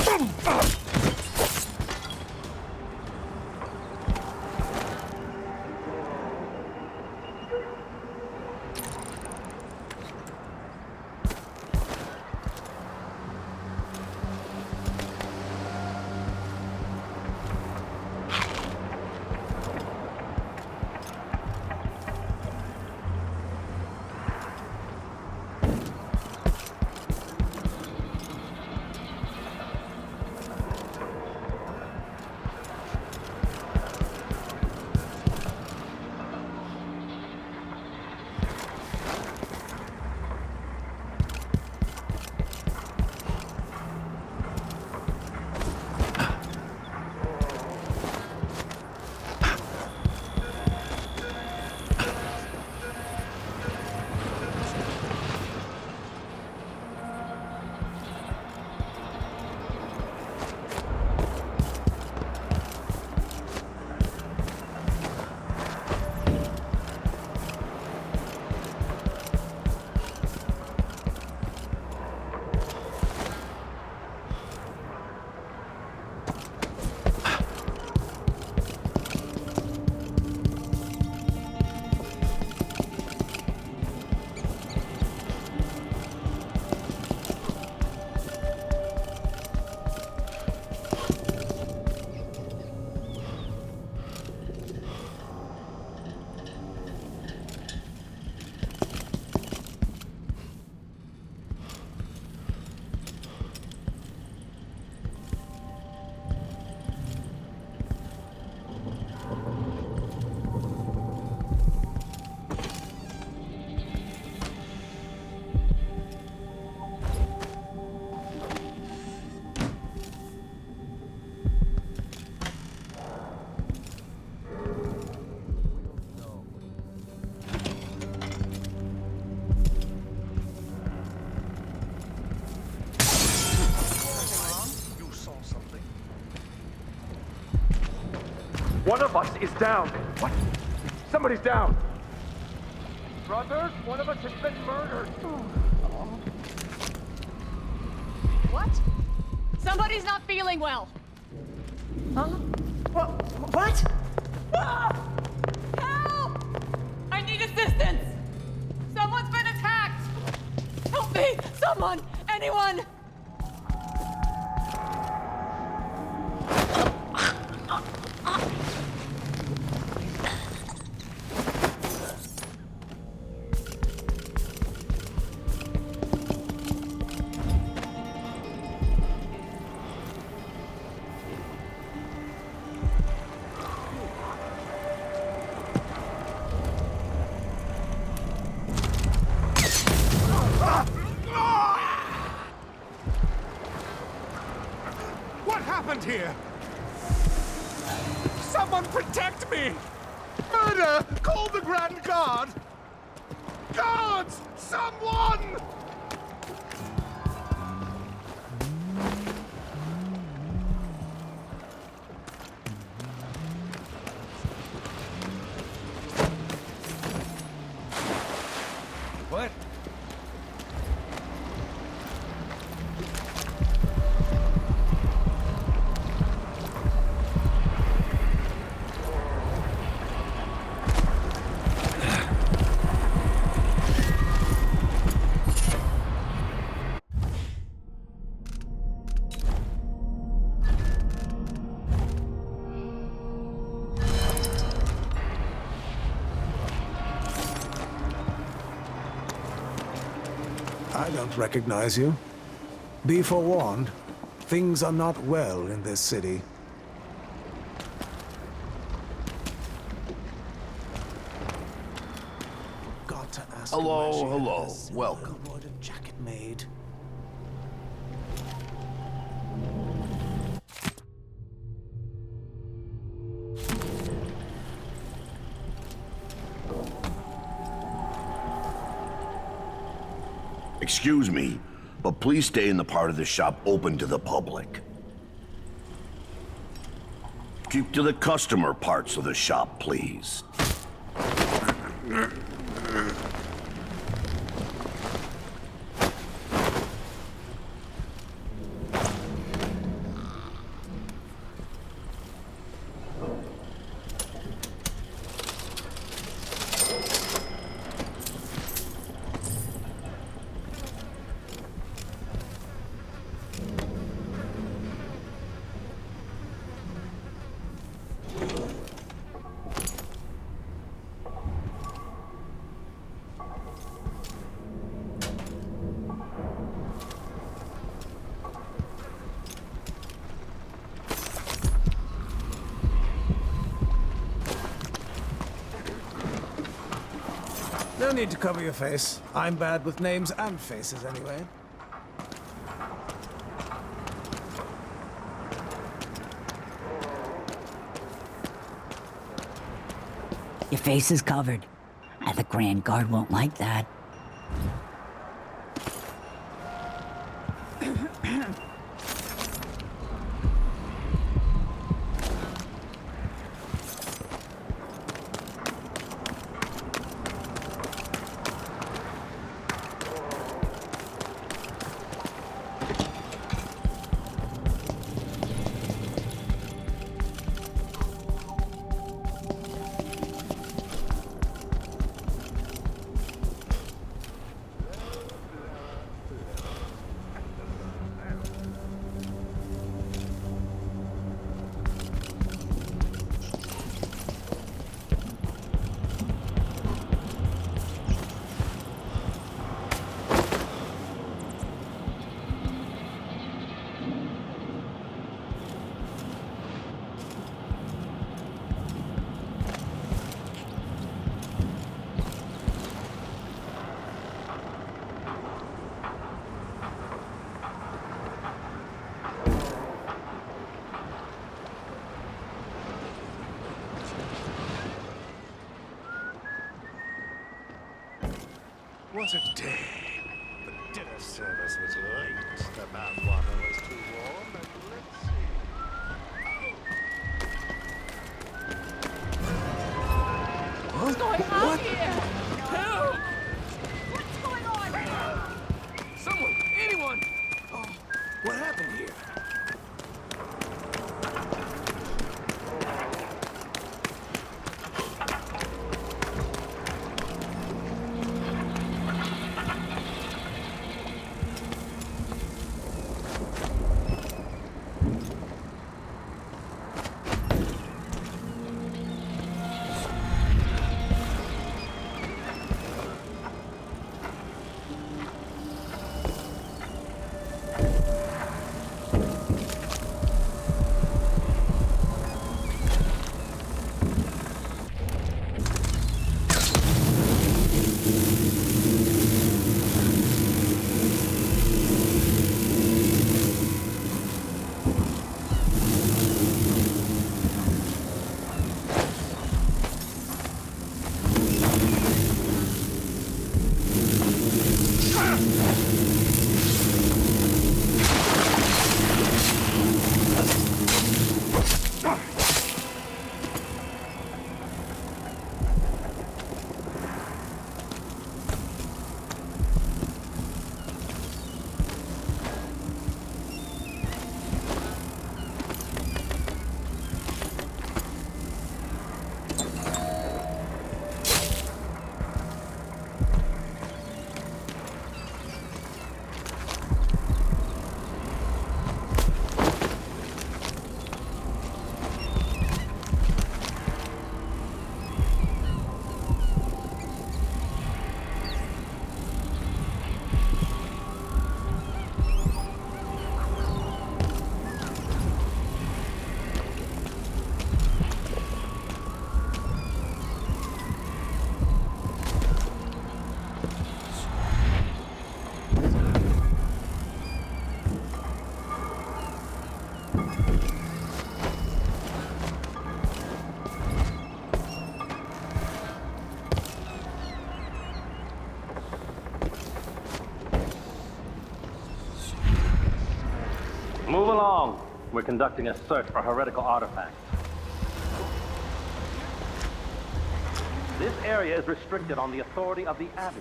One of us is down. What? Somebody's down. Brothers, one of us has been murdered. What? Somebody's not feeling well. Huh? What? Ah! Help! I need assistance! Someone's been attacked! Help me! Someone! Anyone! Here! Someone protect me! Murder! Call the Grand Guard! Guards! Someone! What? I don't recognize you. Be forewarned, things are not well in this city. Got to ask Hello, welcome. Jacket made. Excuse me, but please stay in the part of the shop open to the public. Keep to the customer parts of the shop, please. No need to cover your face. I'm bad with names and faces anyway. Your face is covered. And the Grand Guard won't like that. What a day. The dinner service was late. The bathwater was too warm, and let's see. What? Help! What's going on? Someone! Anyone! Oh, what happened here? Move along. We're conducting a search for heretical artifacts. This area is restricted on the authority of the Abbey.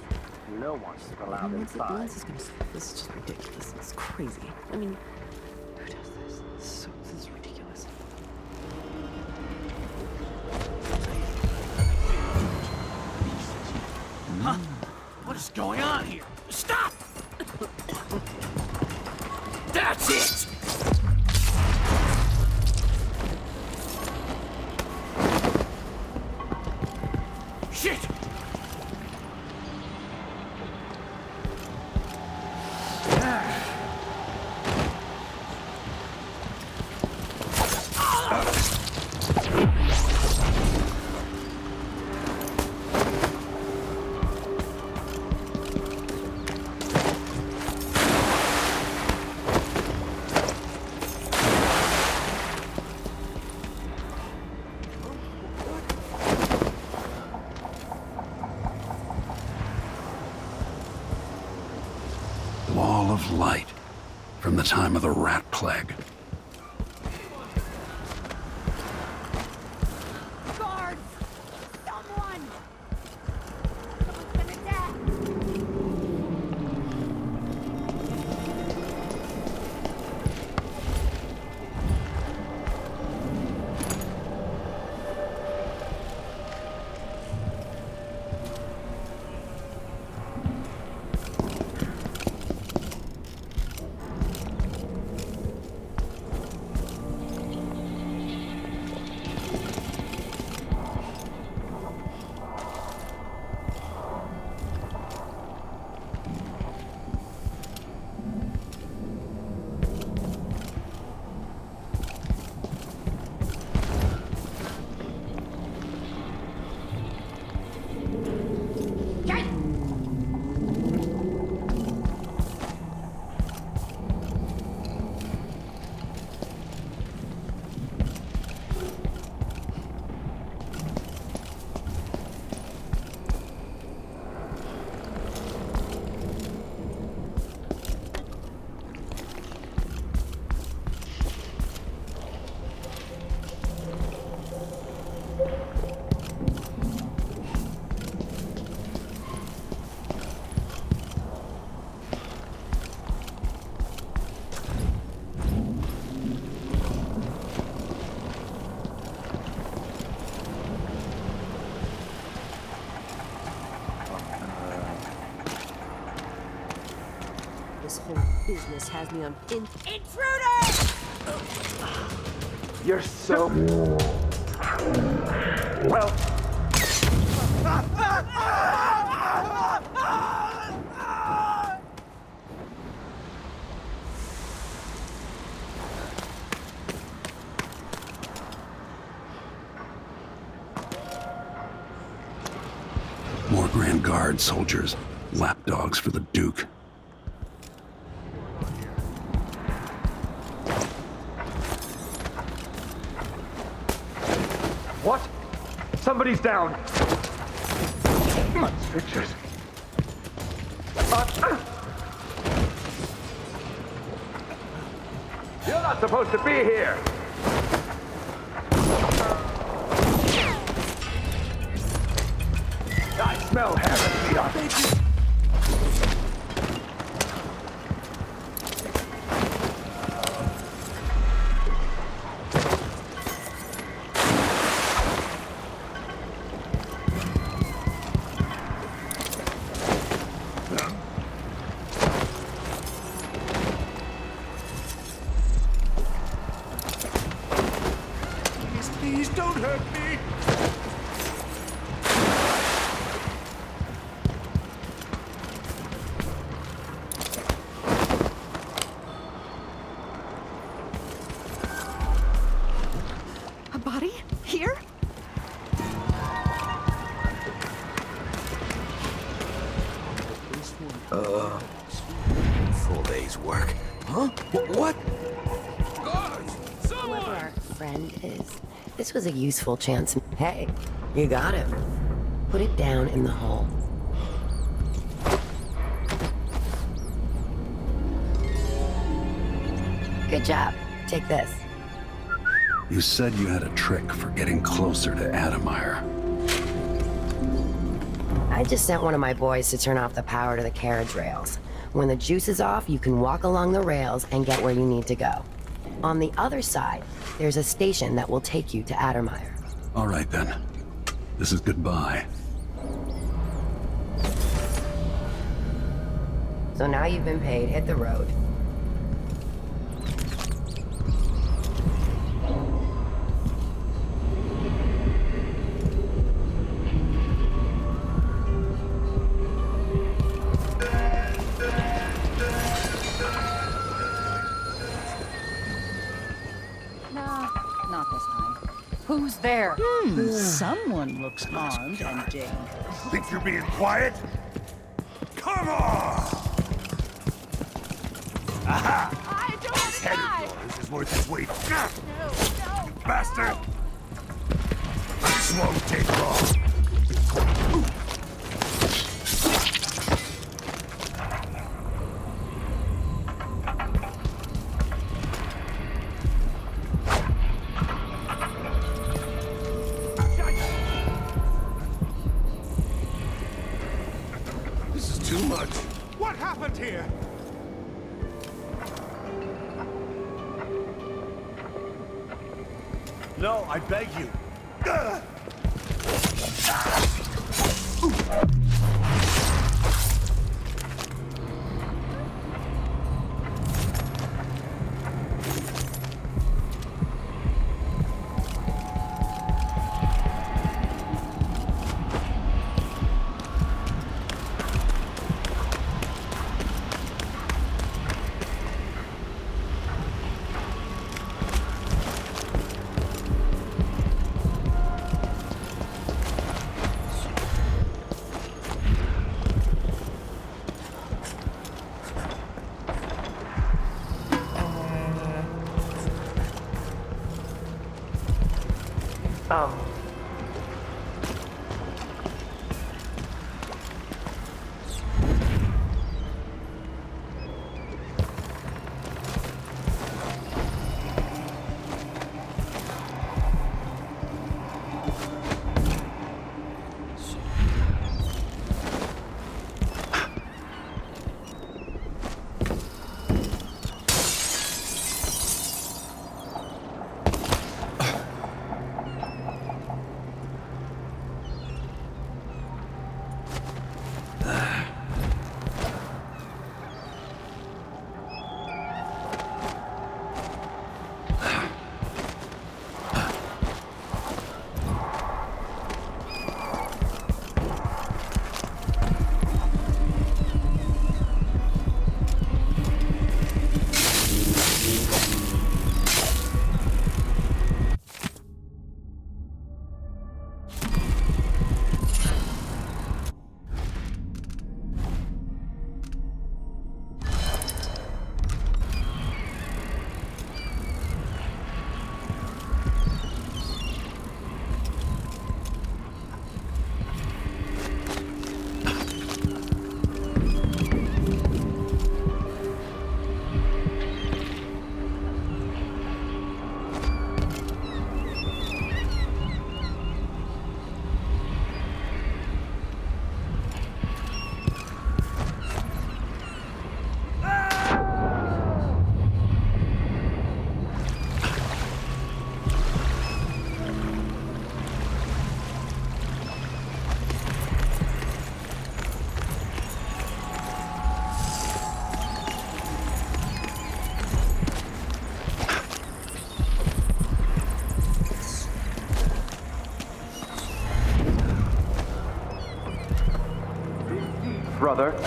No one is allowed inside. This is just ridiculous. It's crazy. I mean, who does this? This is ridiculous. Huh? What is going on here? Stop! That's it! Shit! Wall of light from the time of the rat plague. Guards! Someone! Someone's been attacked! business has me on Intruder! You're so... Well... More Grand Guard soldiers, lapdogs for the Duke. What? Somebody's down. My pictures. You're not supposed to be here. I smell heresy. Please don't hurt me. A body? Here? Full day's work. Huh? What? Whoever our friend is, this was a useful chance. Hey, you got him. Put it down in the hole. Good job. Take this. You said you had a trick for getting closer to Adamire. I just sent one of my boys to turn off the power to the carriage rails. When the juice is off, you can walk along the rails and get where you need to go. On the other side, there's a station that will take you to Adamire. All right then. This is goodbye. So now you've been paid, hit the road. No, not this time. Who's there? Someone looks armed and dangerous. Think you're being quiet? Come on! Aha! I don't want This to head die! of yours is worth its weight. No, no. Bastard! This won't take long. This is too much. What happened here? No, I beg you. brother.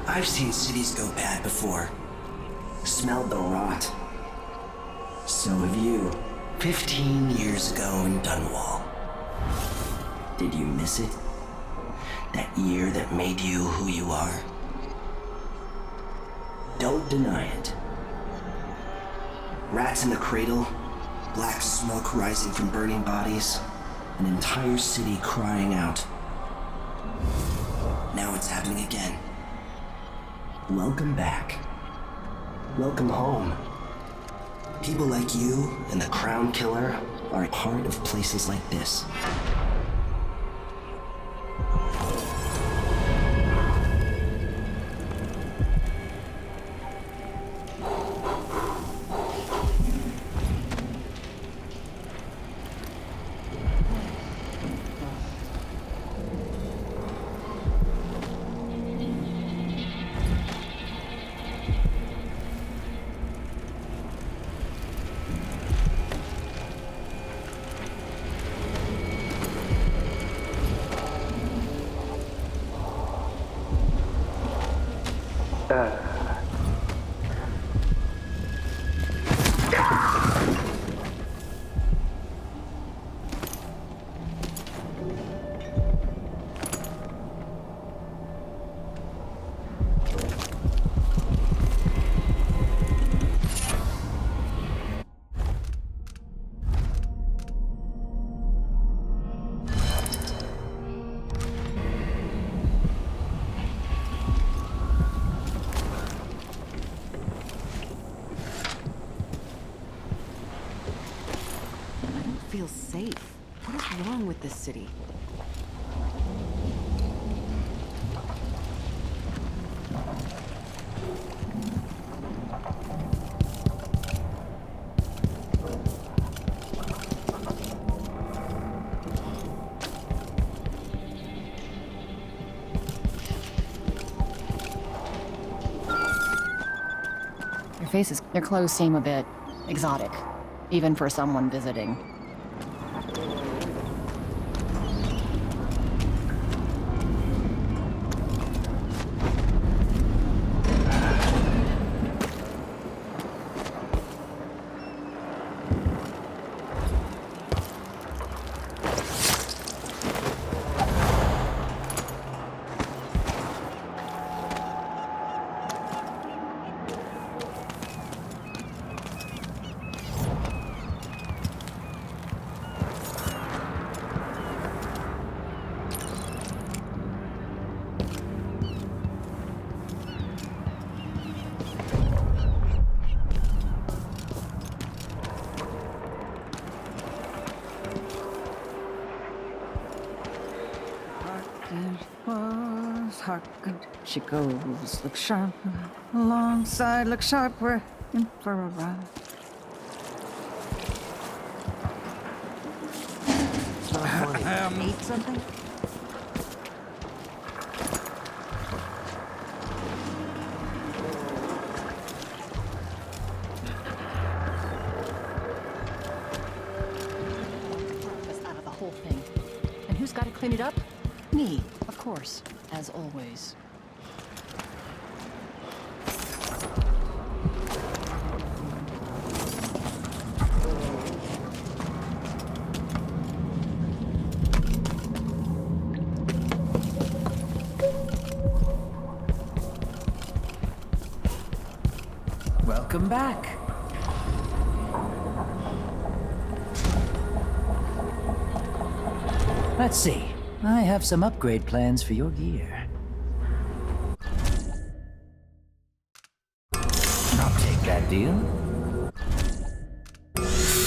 I've seen cities go bad before. Smelled the rot. So have you. 15 years ago in Dunwall. Did you miss it? That year that made you who you are? Don't deny it. Rats in the cradle, black smoke rising from burning bodies, an entire city crying out. Now it's happening again. Welcome back. Welcome home. People like you and the Crown Killer are a part of places like this. Feel safe. What is wrong with this city? Your faces, your clothes seem a bit exotic, even for someone visiting. Hearkened, she goes, look sharp, alongside, look sharp, we're in for a ride. Eat something? Us out of the whole thing. And who's got to clean it up? Me, of course, as always. Welcome back. Let's see. I have some upgrade plans for your gear. I'll take that deal.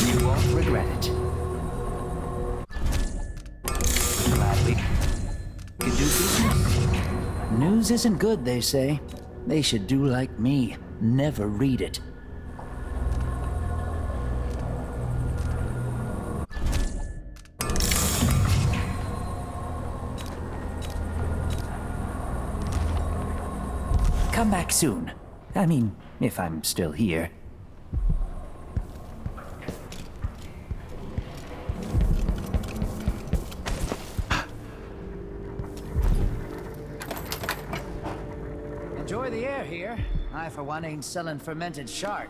You won't regret it. Glad we can do business. News isn't good, they say. They should do like me. Never read it. come back soon. I mean, if I'm still here. Enjoy the air here. I, for one, ain't selling fermented shark.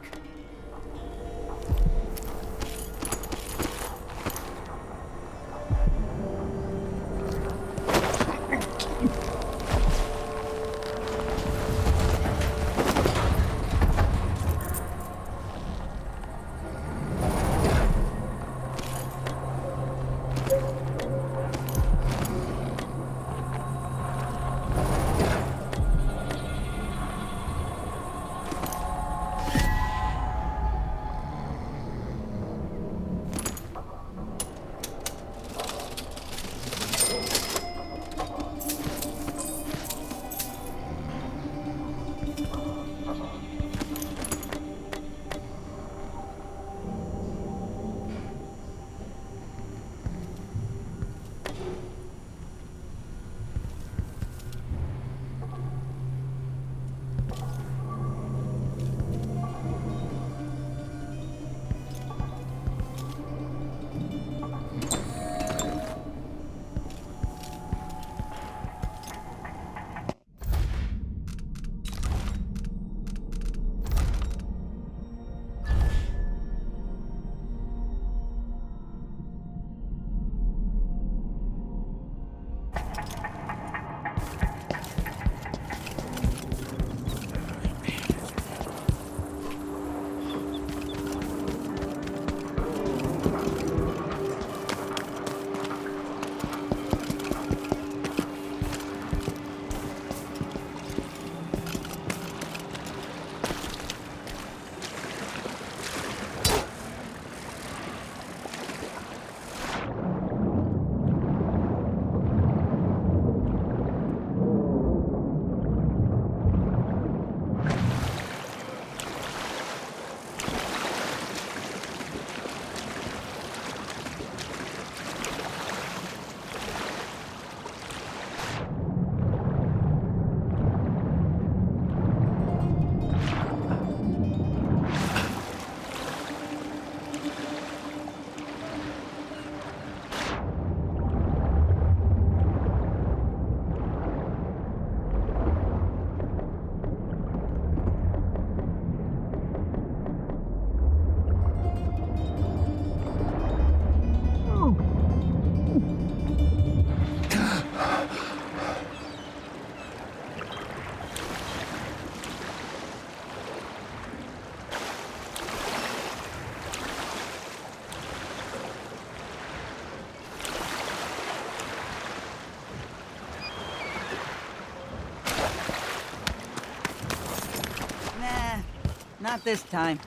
Not this time.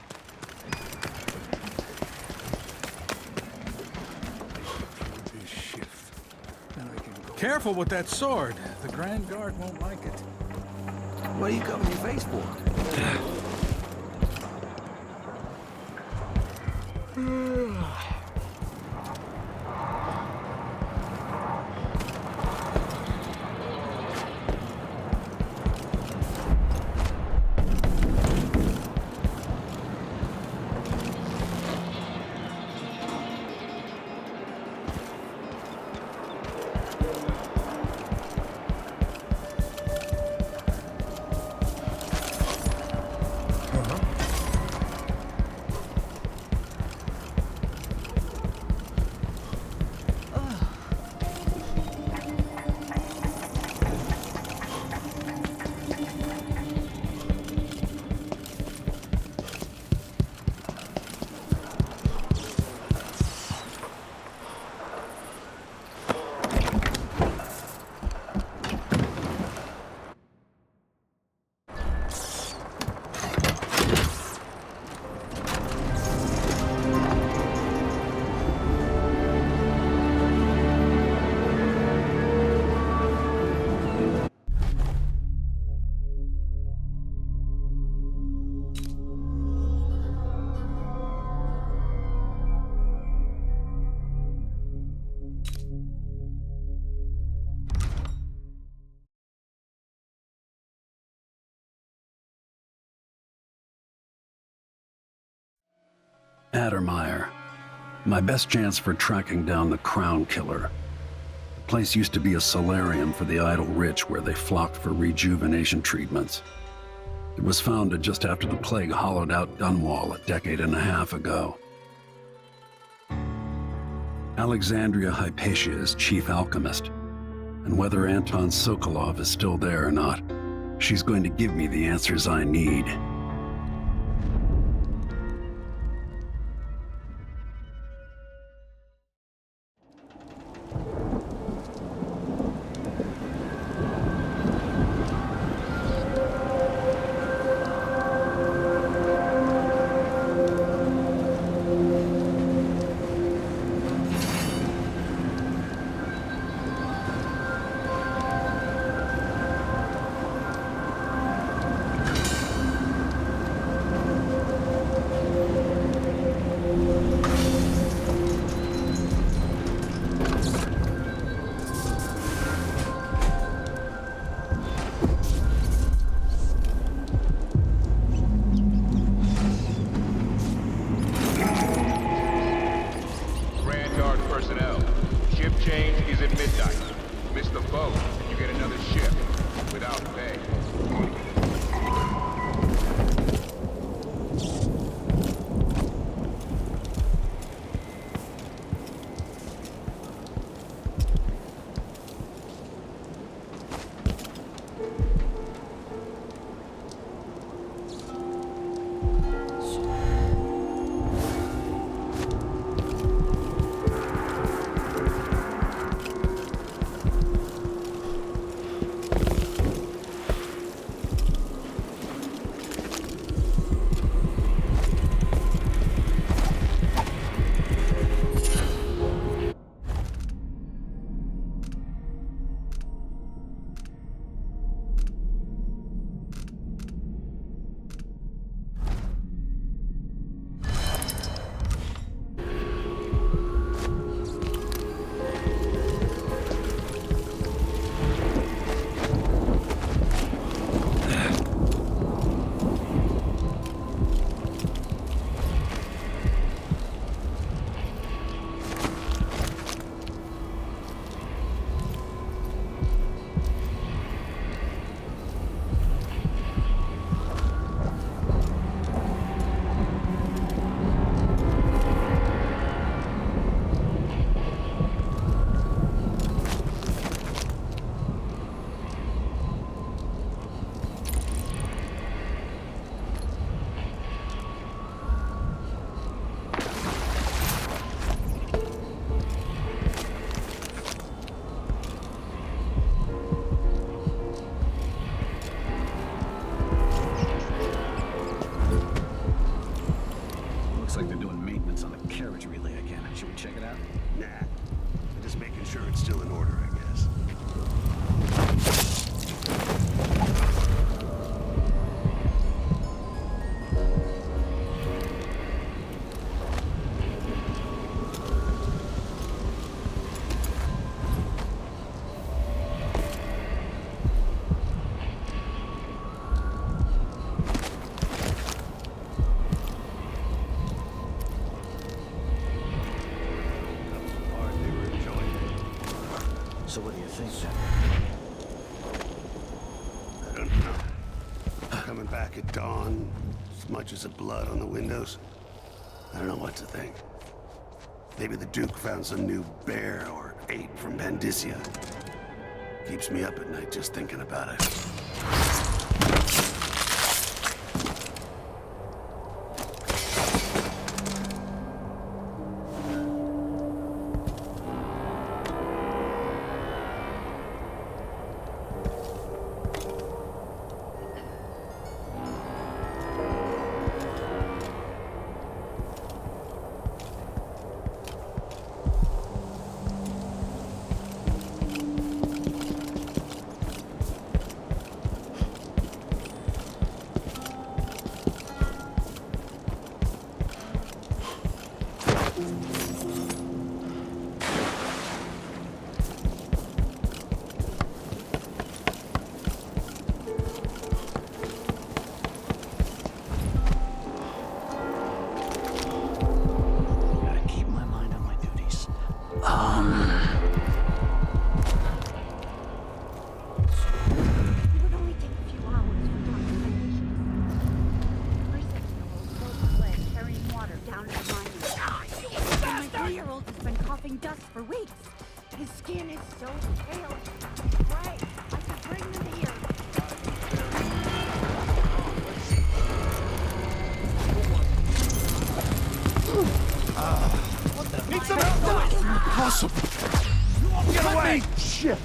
Careful with that sword. The Grand Guard won't like it. What are you covering your face for? Addermeyer. My best chance for tracking down the Crown Killer. The place used to be a solarium for the idle rich where they flocked for rejuvenation treatments. It was founded just after the plague hollowed out Dunwall a decade and a half ago. Alexandria Hypatia is chief alchemist, and whether Anton Sokolov is still there or not, she's going to give me the answers I need. Looks like they're doing maintenance on the carriage relay again. Should we check it out? Nah. I'm just making sure it's still in order, I guess. So what do you think then? I don't know. Coming back at dawn, smudges of blood on the windows. I don't know what to think. Maybe the Duke found some new bear or ape from Pandysia. Keeps me up at night just thinking about it. child has been coughing dust for weeks. His skin is so pale. Right. I should bring them here. Need some help! Impossible! Get away! Shit!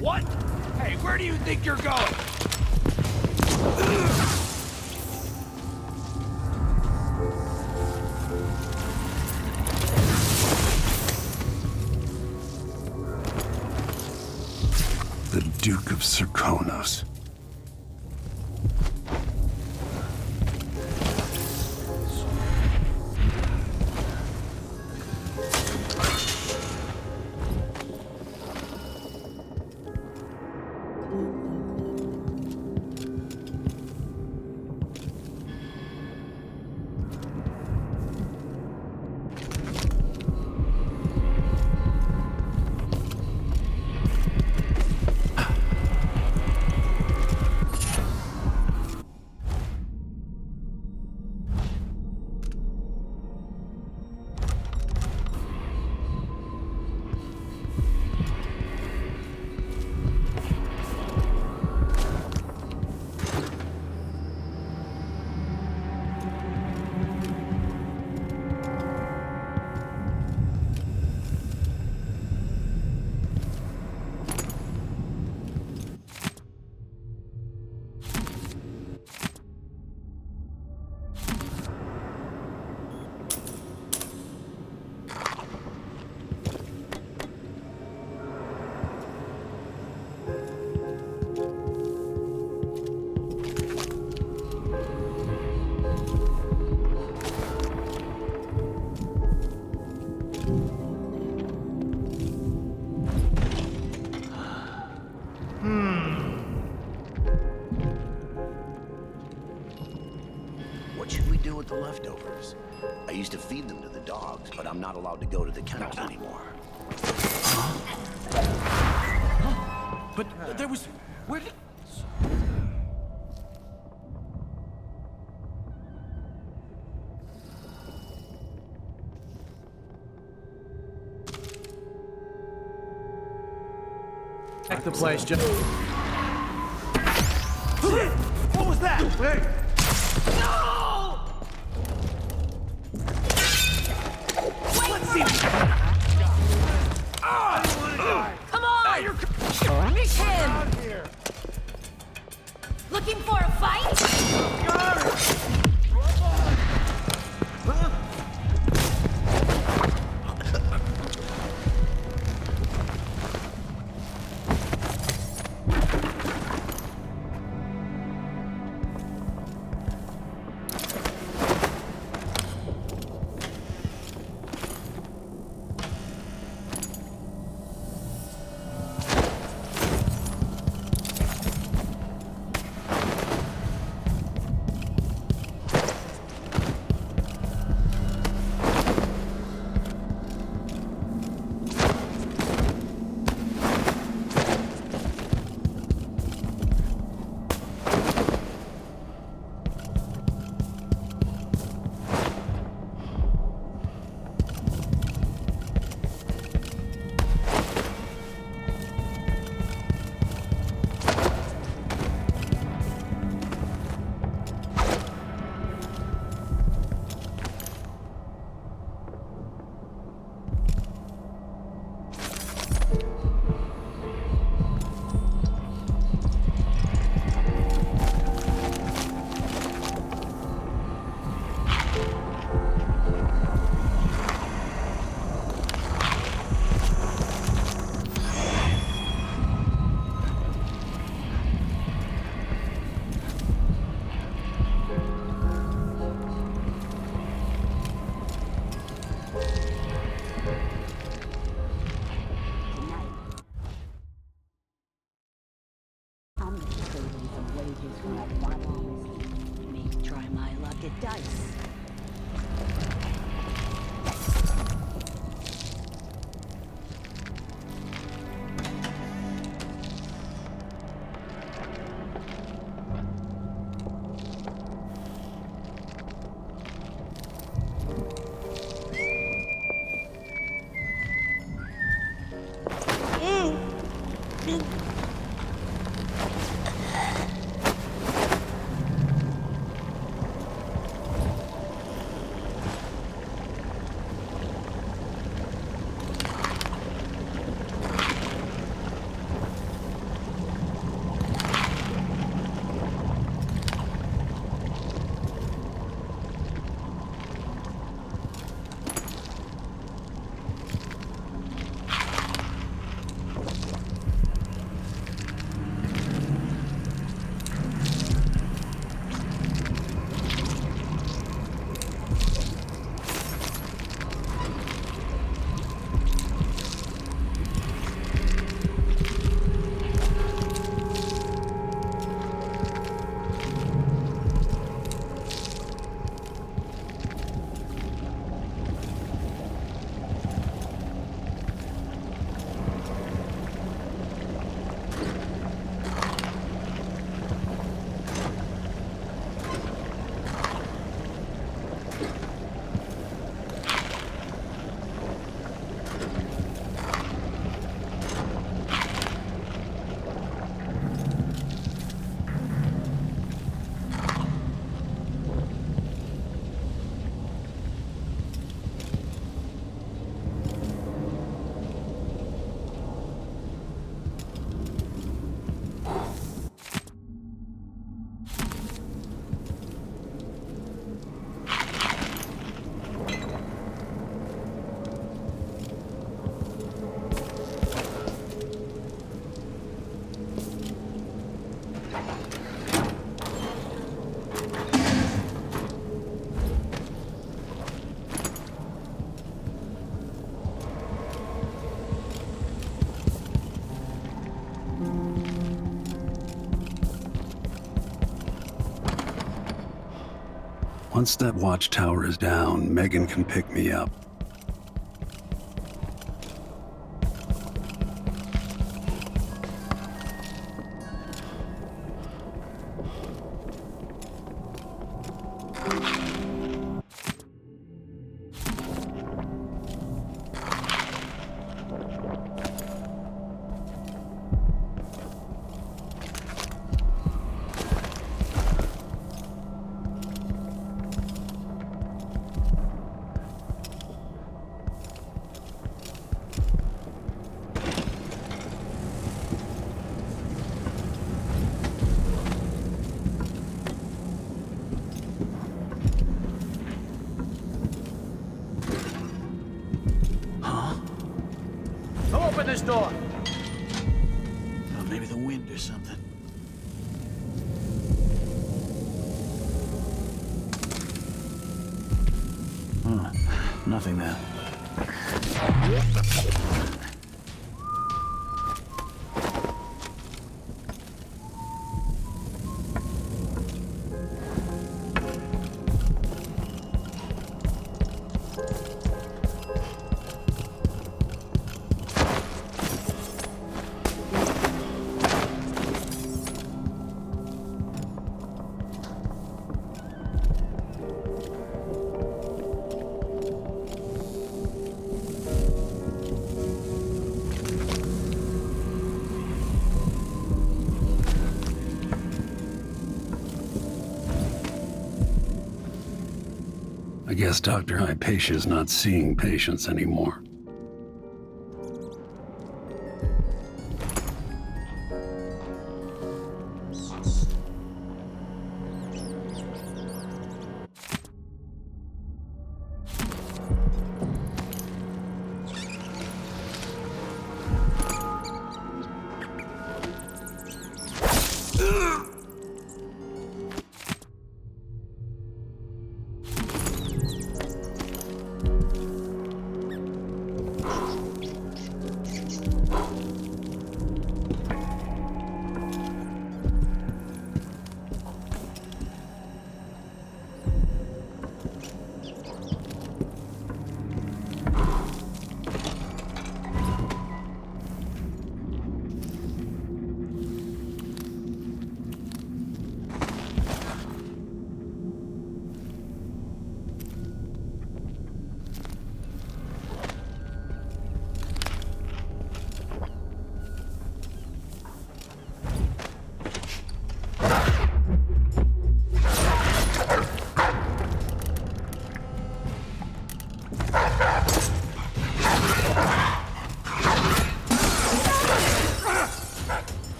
What? Hey, where do you think you're going? The Duke of Serkonos. What should we do with the leftovers? I used to feed them to the dogs, but I'm not allowed to go to the kennels anymore. But there was... Where did... Check the place, just... What was that? Hey! No! Let's see. Come on! Finish him! Looking for a fight? Try my luck at dice. Once that watchtower is down, Meagan can pick me up. Open this door! Oh, maybe the wind or something. Oh, nothing there. I guess Dr. Hypatia's not seeing patients anymore.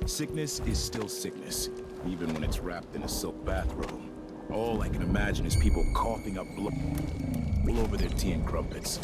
Sickness is still sickness, even when it's wrapped in a silk bathrobe. All I can imagine is people coughing up blood all over their tea and crumpets.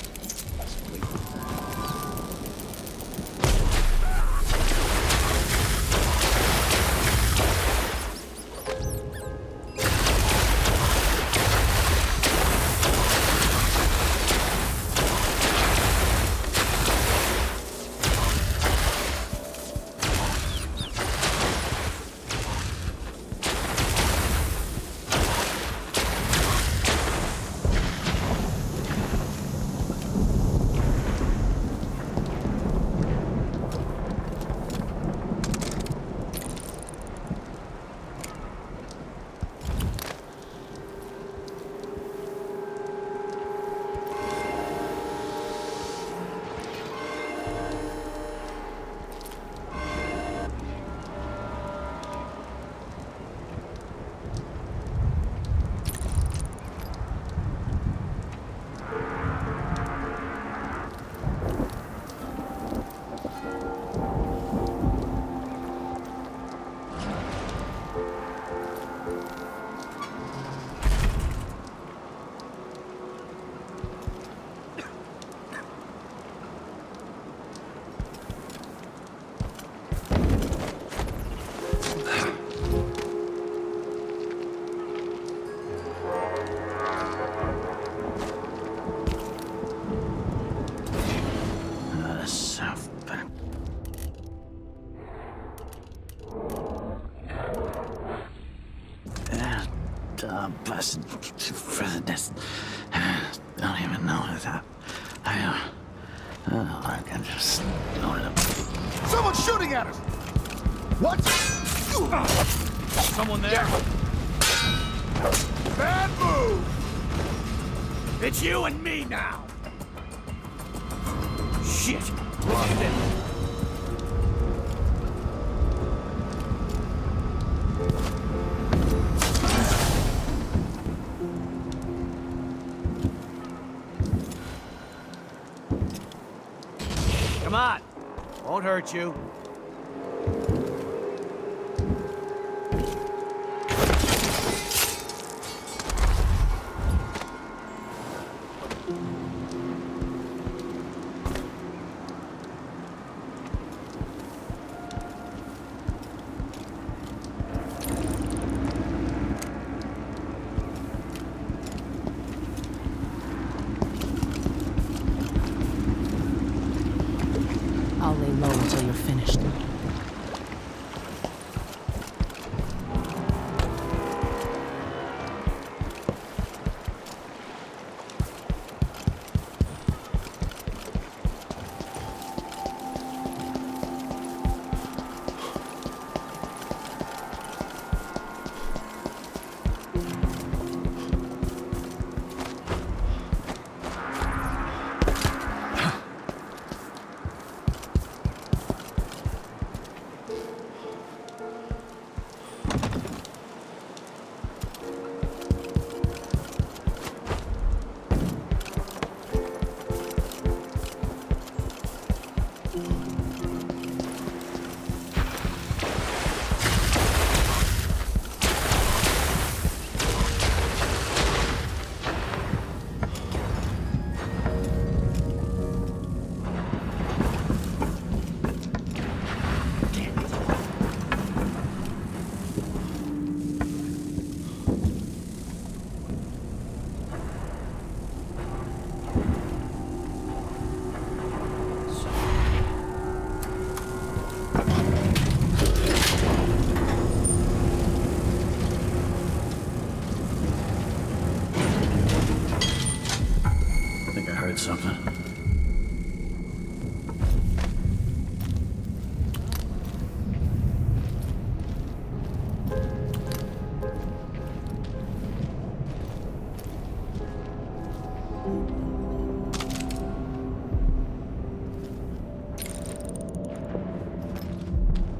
I don't even know what that. I can just load it up. Someone's shooting at us! What? Someone there? Bad move! It's you and me now! Shit! Lost it! Come on! Won't hurt you. I'll lay low until you're finished. Something.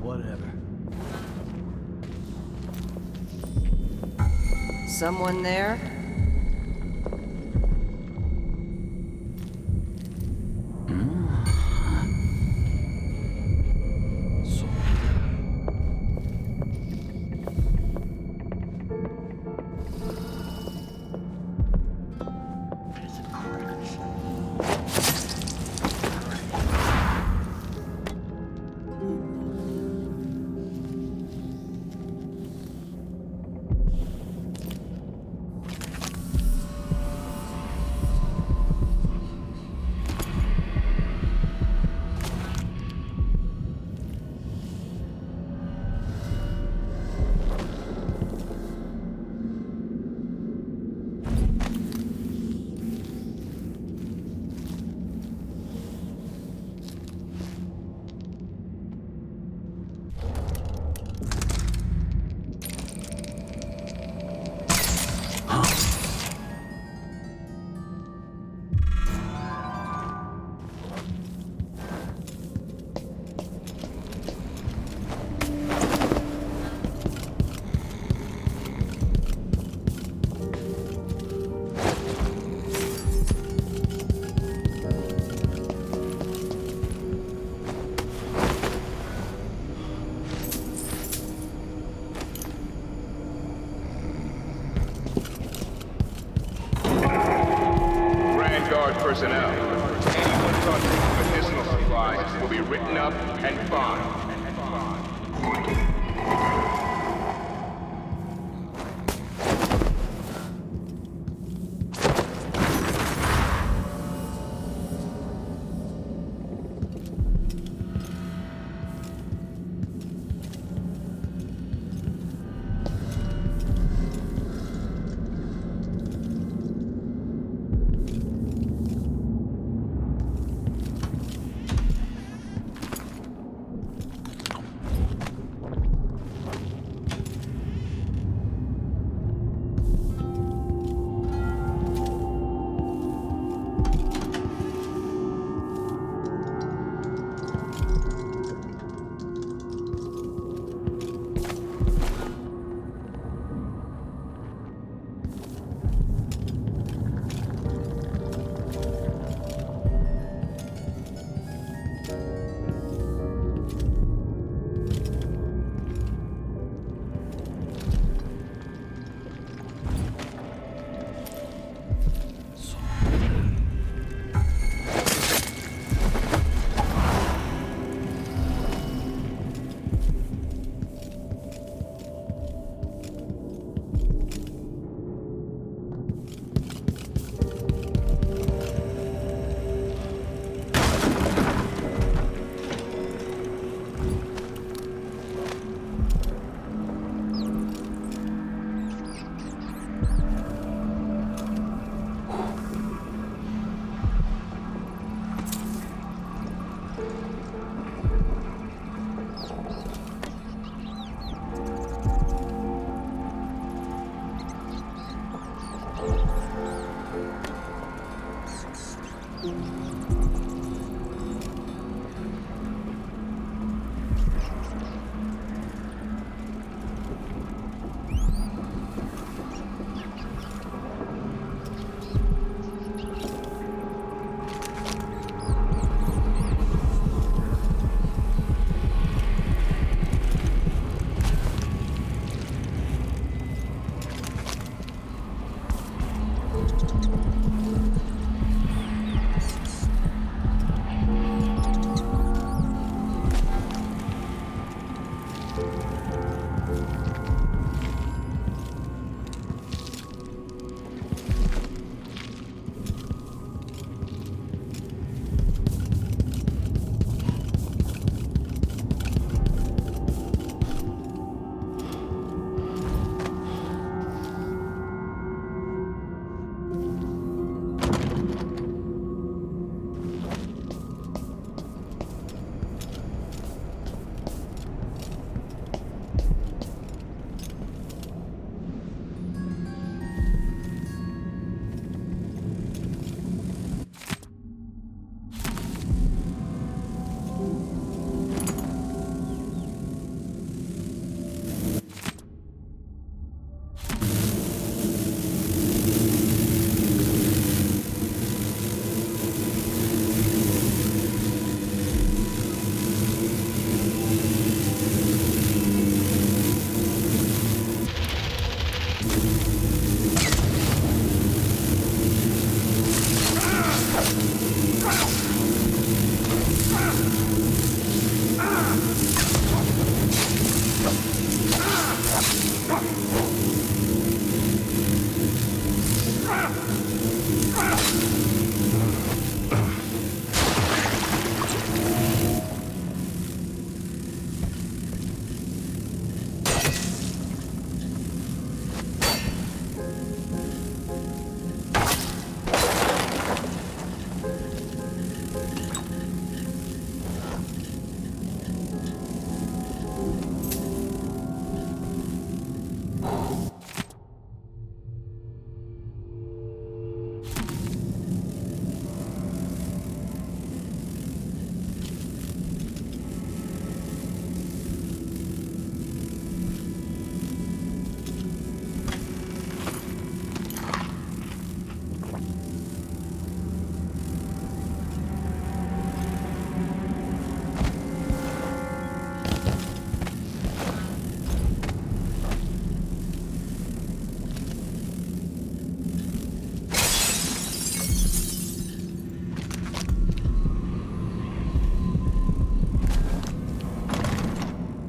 Whatever. Someone there? Personnel. Anyone caught taking medicinal supplies will be written up and fined.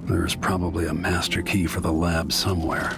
There's probably a master key for the lab somewhere.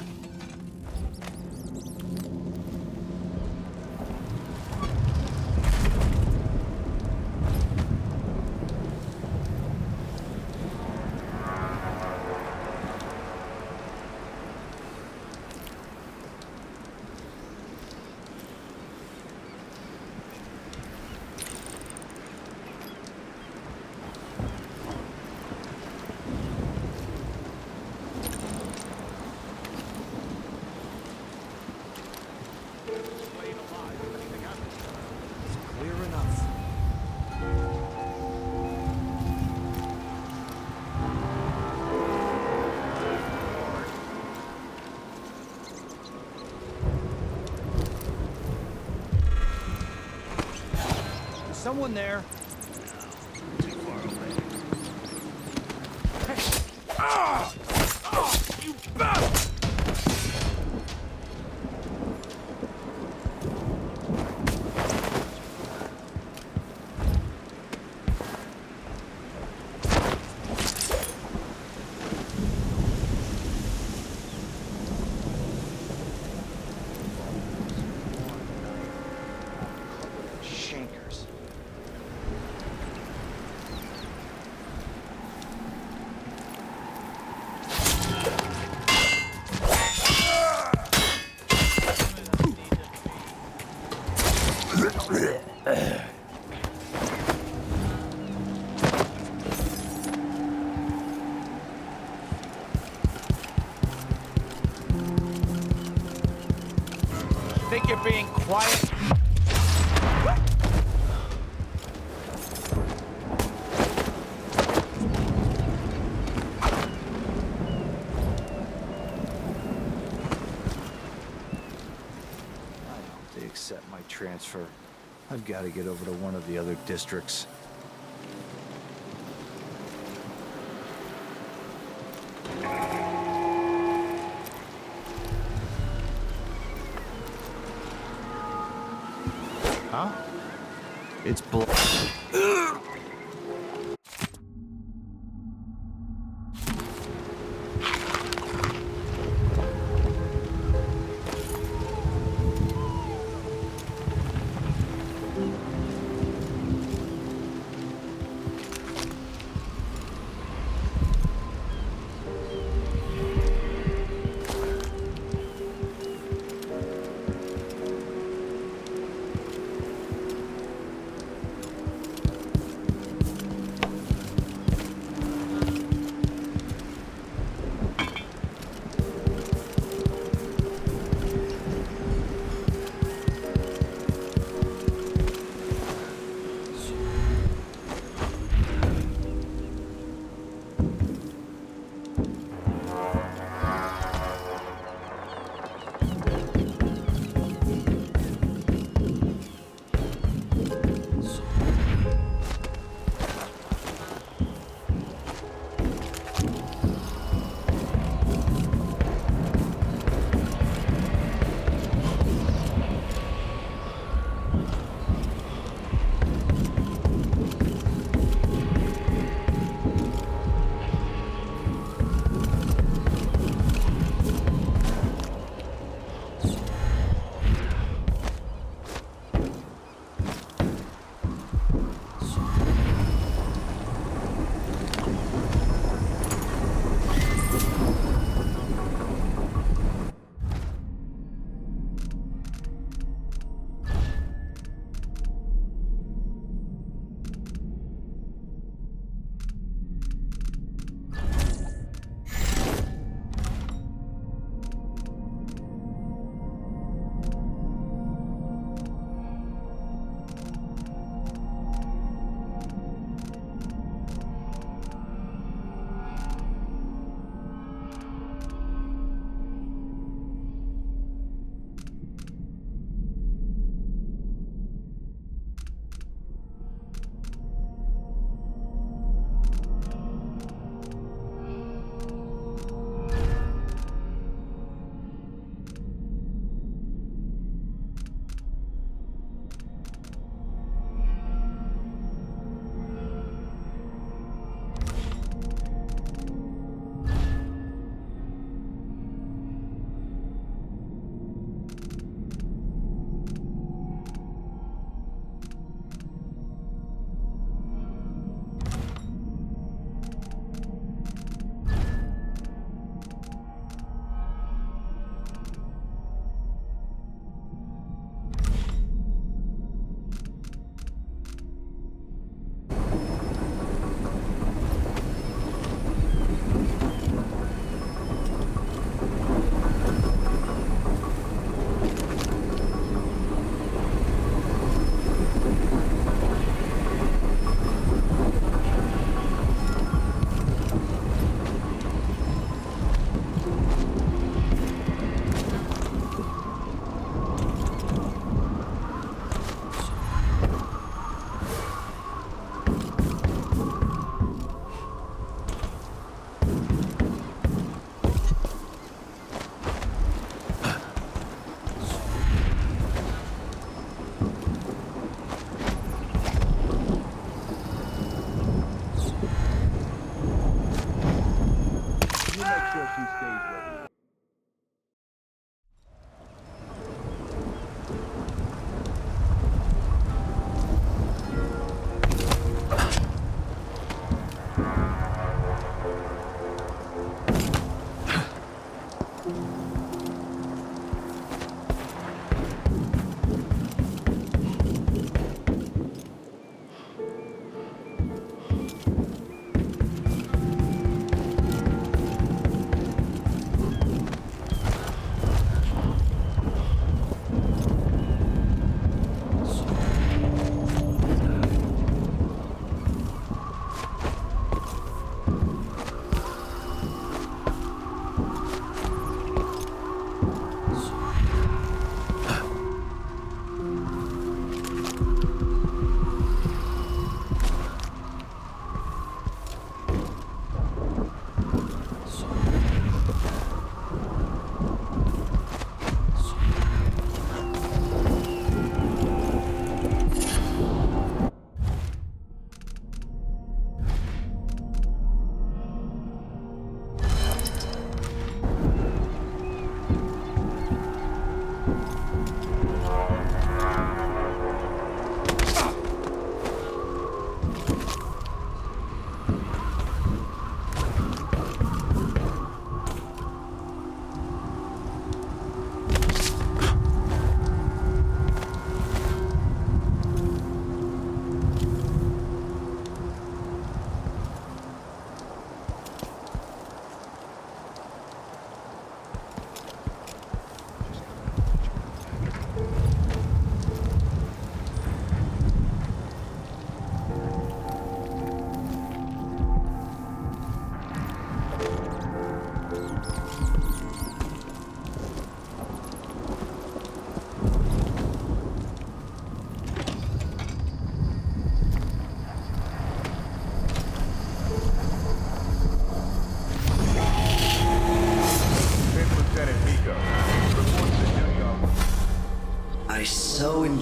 Someone there. Too far away. Ah! Oh, you bastard! Shankers. Think you're being quiet? They accept my transfer. I've got to get over to one of the other districts. Huh? It's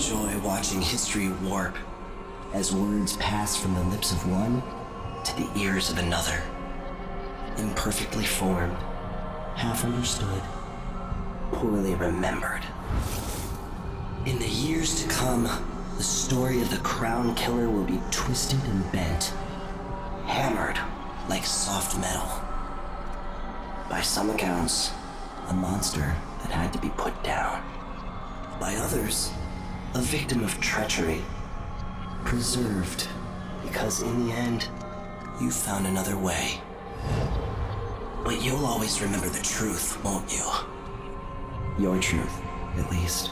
enjoy watching history warp as words pass from the lips of one to the ears of another. Imperfectly formed, half understood, poorly remembered. In the years to come, the story of the Crown Killer will be twisted and bent, hammered like soft metal. By some accounts, a monster that had to be put down. By others, a victim of treachery, preserved because in the end, you found another way. But you'll always remember the truth, won't you? Your truth, at least.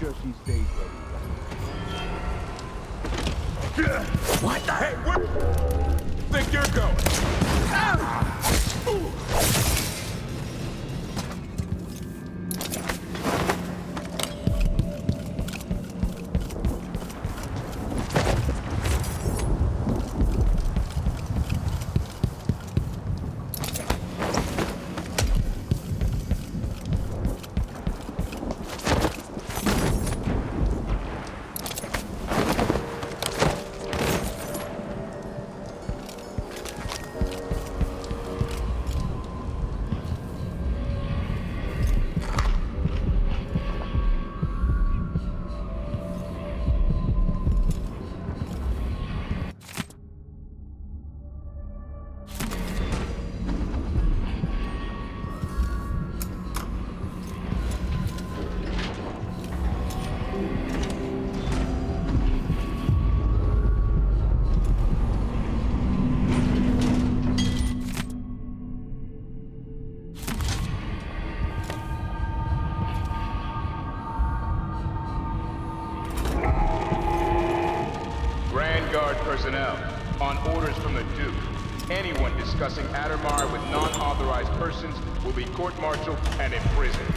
sure she stays ready. What the heck? Where think you're going? Personnel, on orders from the Duke, Anyone discussing Addermire with non-authorized persons will be court-martialed and imprisoned.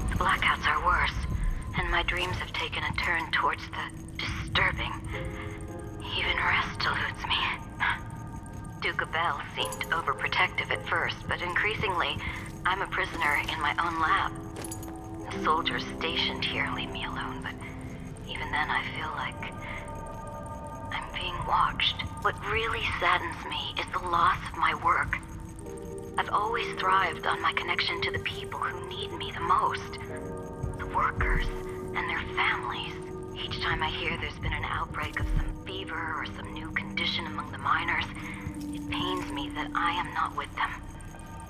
The blackouts are worse, and my dreams have taken a turn towards the disturbing. Even rest eludes me. Duke Bell seemed overprotective at first, but increasingly, I'm a prisoner in my own lab. The soldiers stationed here leave me alone, but even then I feel like I'm being watched. What really saddens me is the loss of my work. I've always thrived on my connection to the people who need me the most. The workers and their families. Each time I hear there's been an outbreak of some fever or some new condition among the miners, it pains me that I am not with them,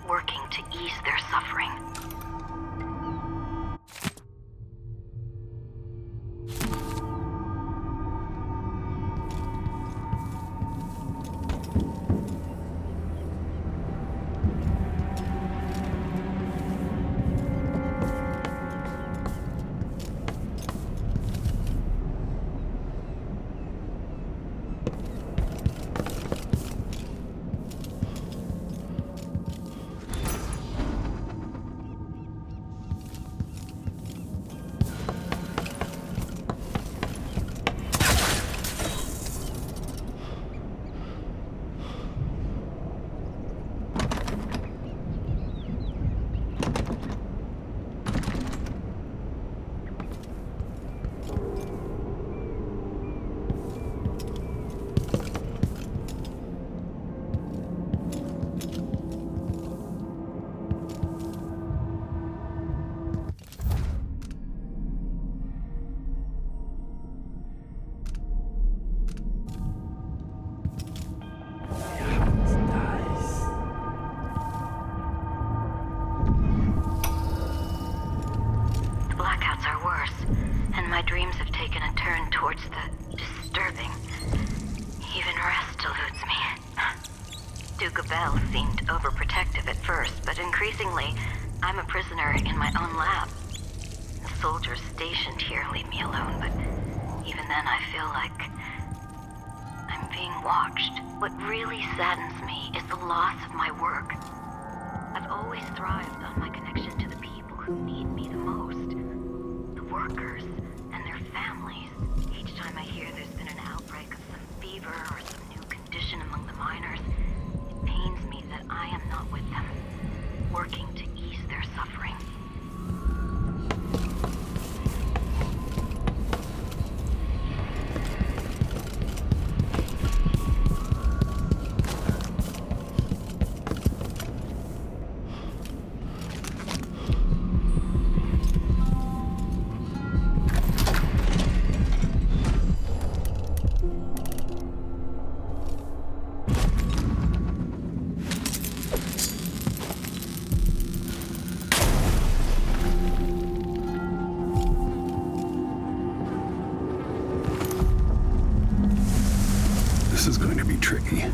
working to ease their suffering. Increasingly, I'm a prisoner in my own lab. The soldiers stationed here leave me alone, but even then I feel like I'm being watched. What really saddens me is the loss of my work. I've always thrived on my connection to the people who need me the most. The workers and their families. Each time I hear there's been an outbreak of some fever or some new condition among the miners, it pains me that I am not with them, working to ease their suffering. This is going to be tricky.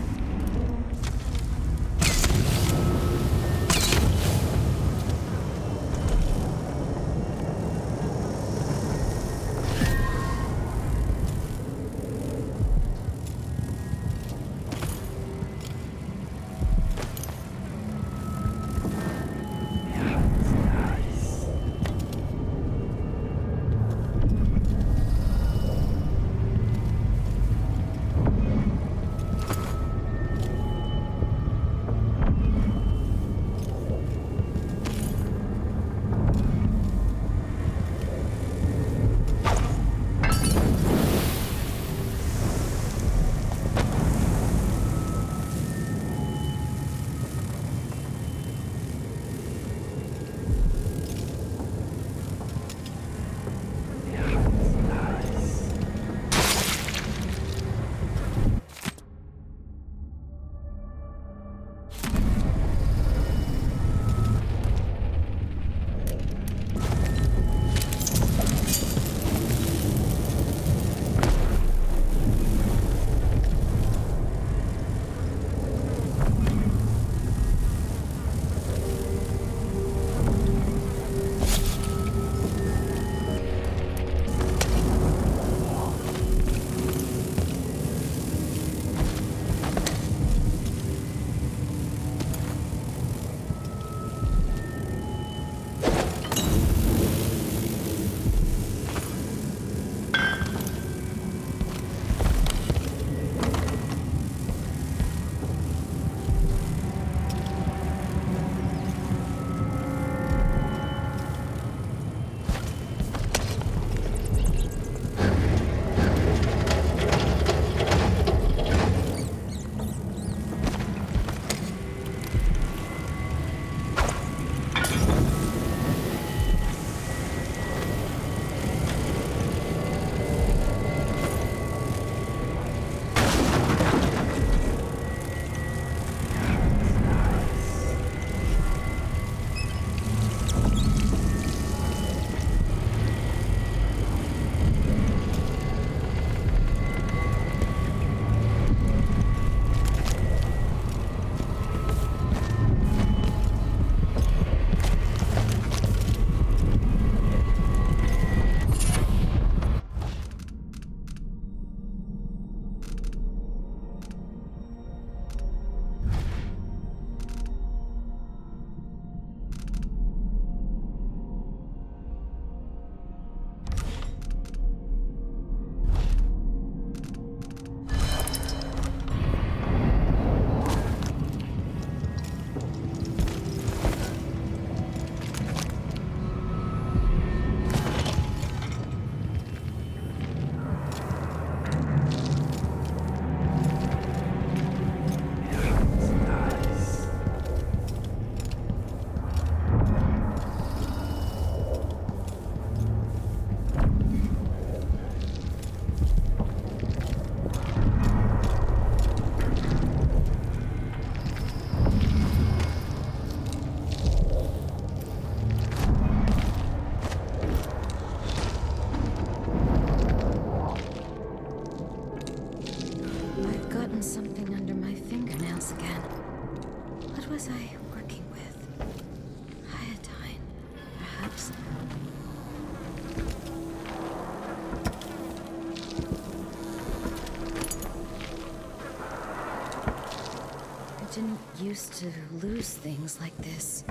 used to lose things like this.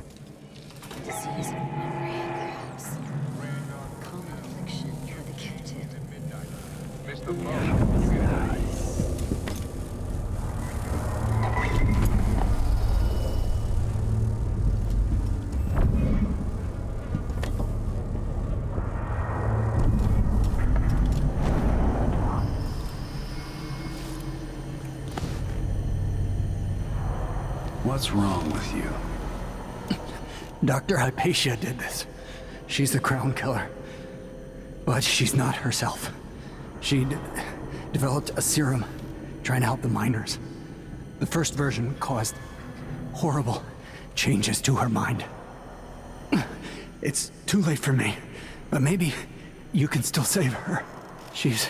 Disease and memory, perhaps. Common affliction for the gifted. What's wrong with you? Dr. Hypatia did this. She's the crown killer. But she's not herself. She developed a serum trying to help the miners. The first version caused horrible changes to her mind. It's too late for me, but maybe you can still save her. She's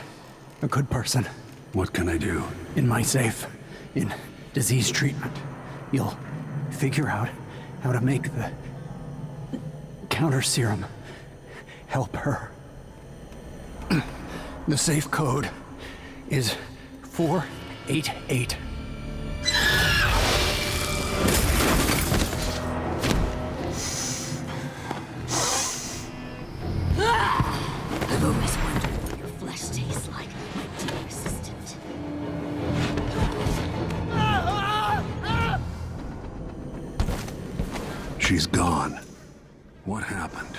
a good person. What can I do? In my safe, in disease treatment, you'll figure out how to make the counter serum help her. The safe code is 488. I've always wondered what your flesh tastes like, my dear assistant. She's gone. What happened?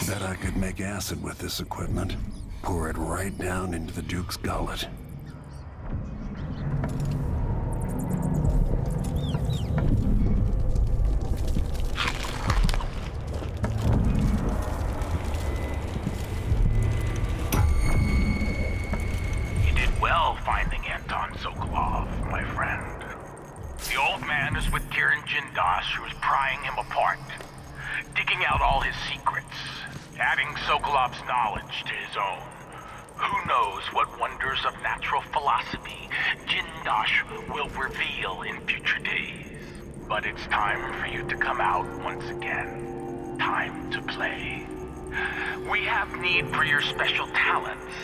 Bet I could make acid with this equipment. Pour it right down into the Duke's gullet. You did well finding Anton Sokolov, my friend. The old man is with Kirin Jindosh, who is prying him apart, digging out all his secrets, adding Sokolov's knowledge to his own. Who knows what wonders of natural philosophy Jindosh will reveal in future days. But it's time for you to come out once again. Time to play. We have need for your special talents.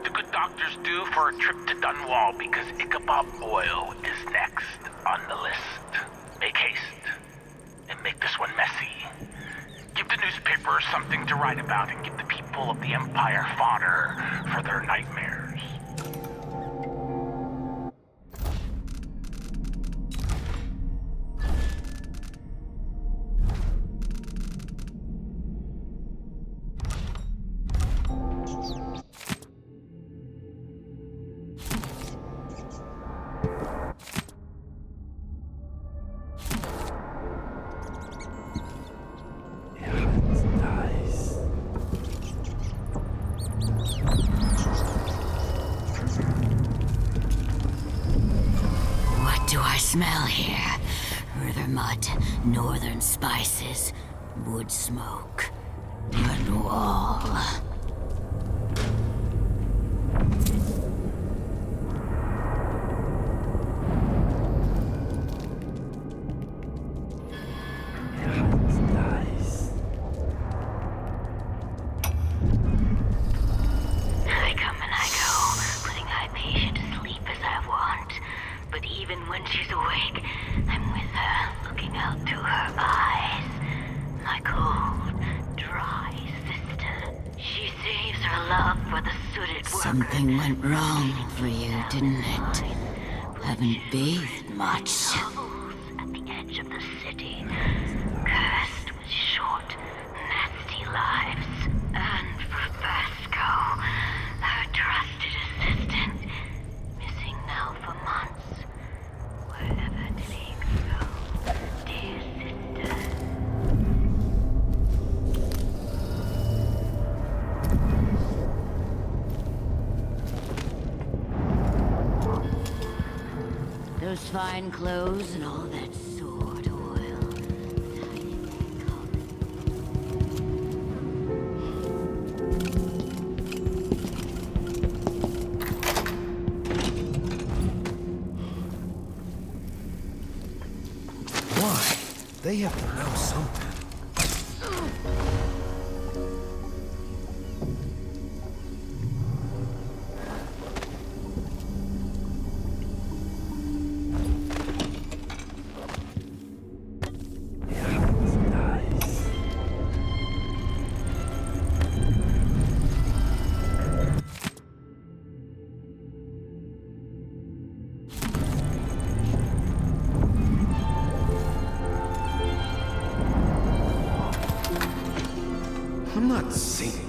The good doctors do for a trip to Dunwall because Ichabod Oil is next on the list. Make haste, and make this one messy. Give the newspapers something to write about and give the people of the Empire fodder for their nightmares. Smell here. River mud, northern spices, wood smoke, and wall. I come and I go, putting Hypatia to sleep as I want. But even when she's awake, I'm with her, looking out through her eyes. My cold, dry sister. She saves her love for the sooted workers. Something went wrong for you, didn't it? Haven't bathed much. At the edge of the city, cursed with short, nasty lives. And for Vasco, her trusted assistant, missing now for months. Wherever did he go, dear sister? Those fine clothes and all that sword oil. Why? They have to know something. I'm not singing.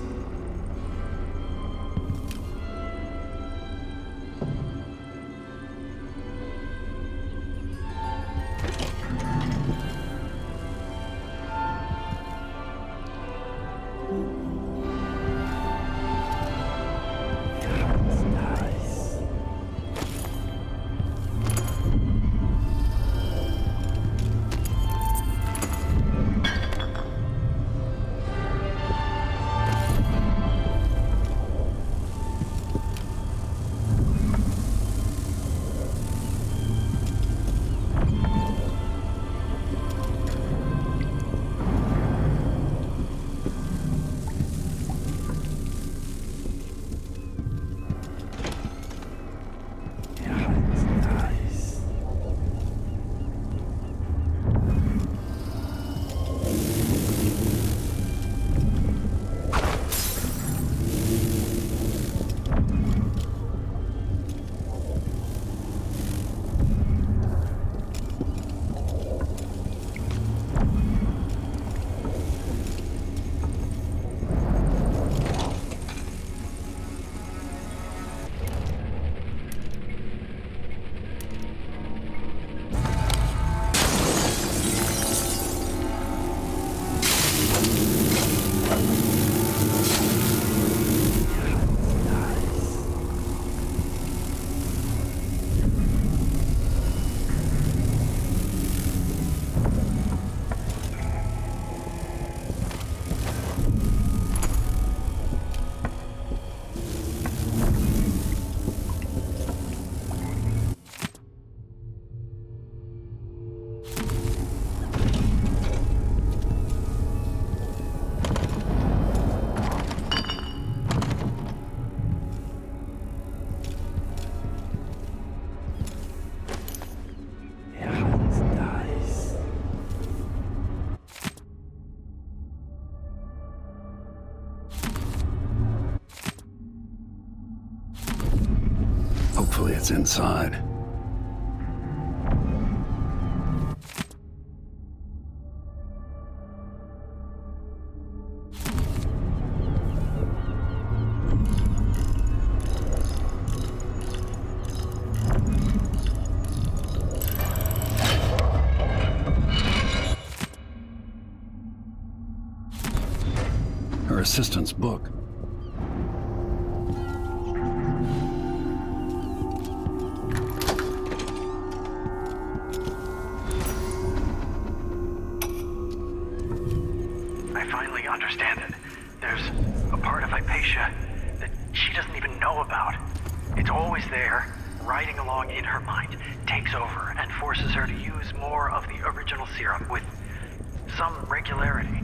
Hopefully it's inside. Her assistant's book. I finally understand it. There's a part of Hypatia that she doesn't even know about. It's always there, riding along in her mind, takes over and forces her to use more of the original serum with some regularity.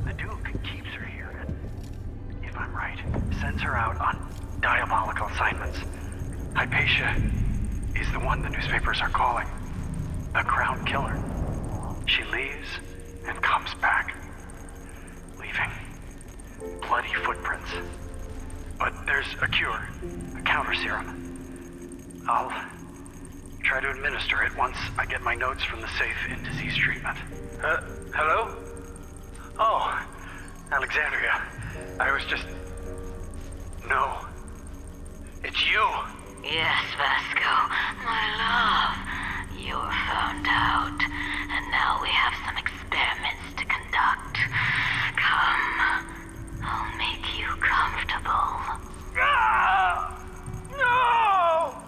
The Duke keeps her here and, if I'm right, sends her out on diabolical assignments. Hypatia is the one the newspapers are calling the Crown Killer. She leaves and comes back, leaving bloody footprints. But there's a cure, a counter serum. I'll try to administer it once I get my notes from the safe in disease treatment. Hello? Oh, Alexandria. I was just... No. It's you! Yes, Vasco, my love. You're found out, and now we have some experiments to conduct. Come, I'll make you comfortable. Ah! No!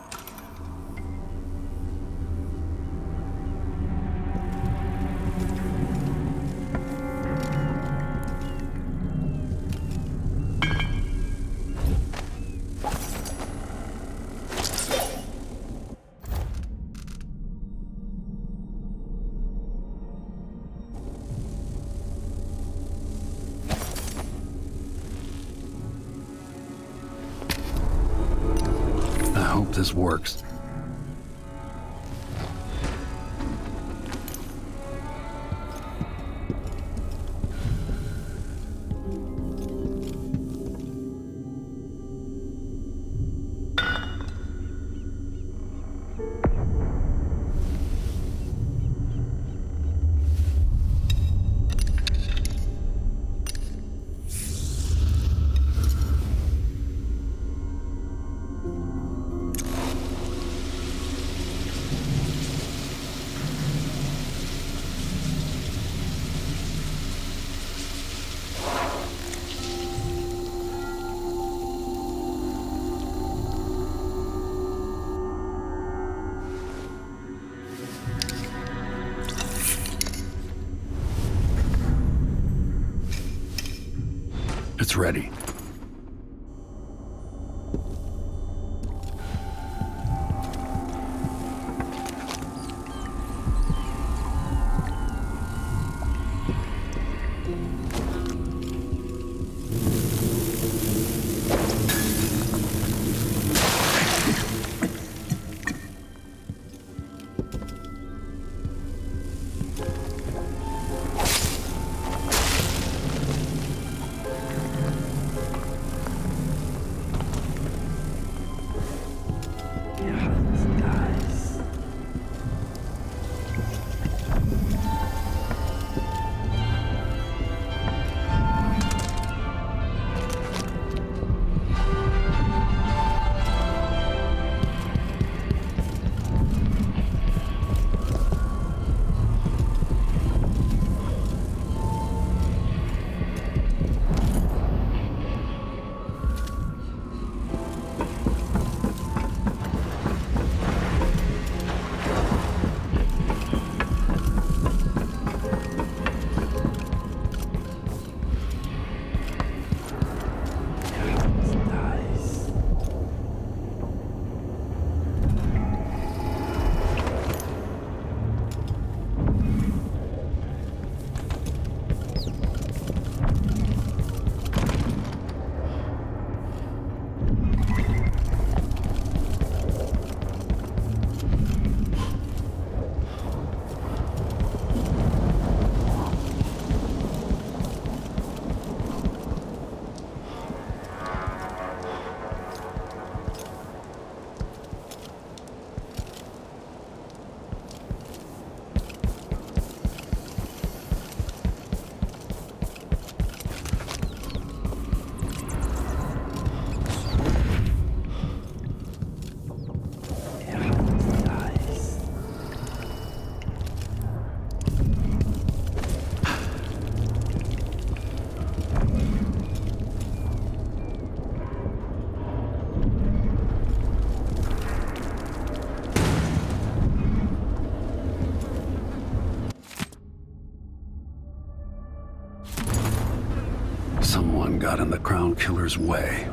this works. It's ready. Someone got in the Crown Killer's way.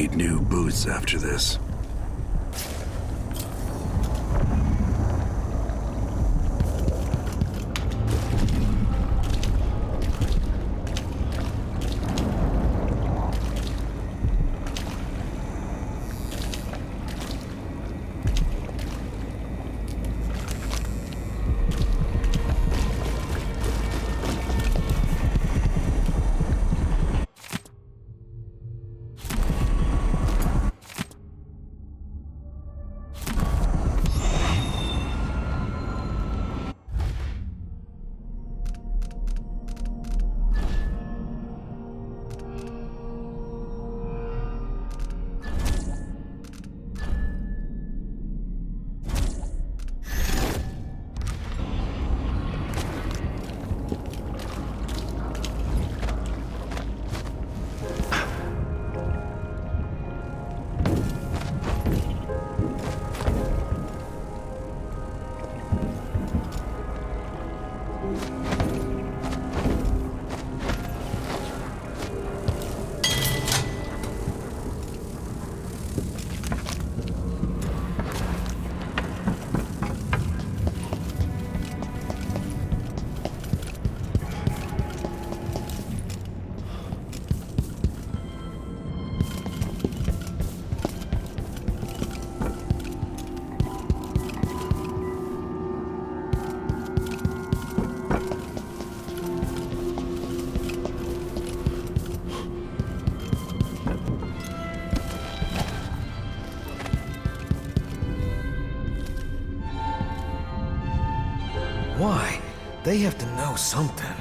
need new boots after this. Why? They have to know something.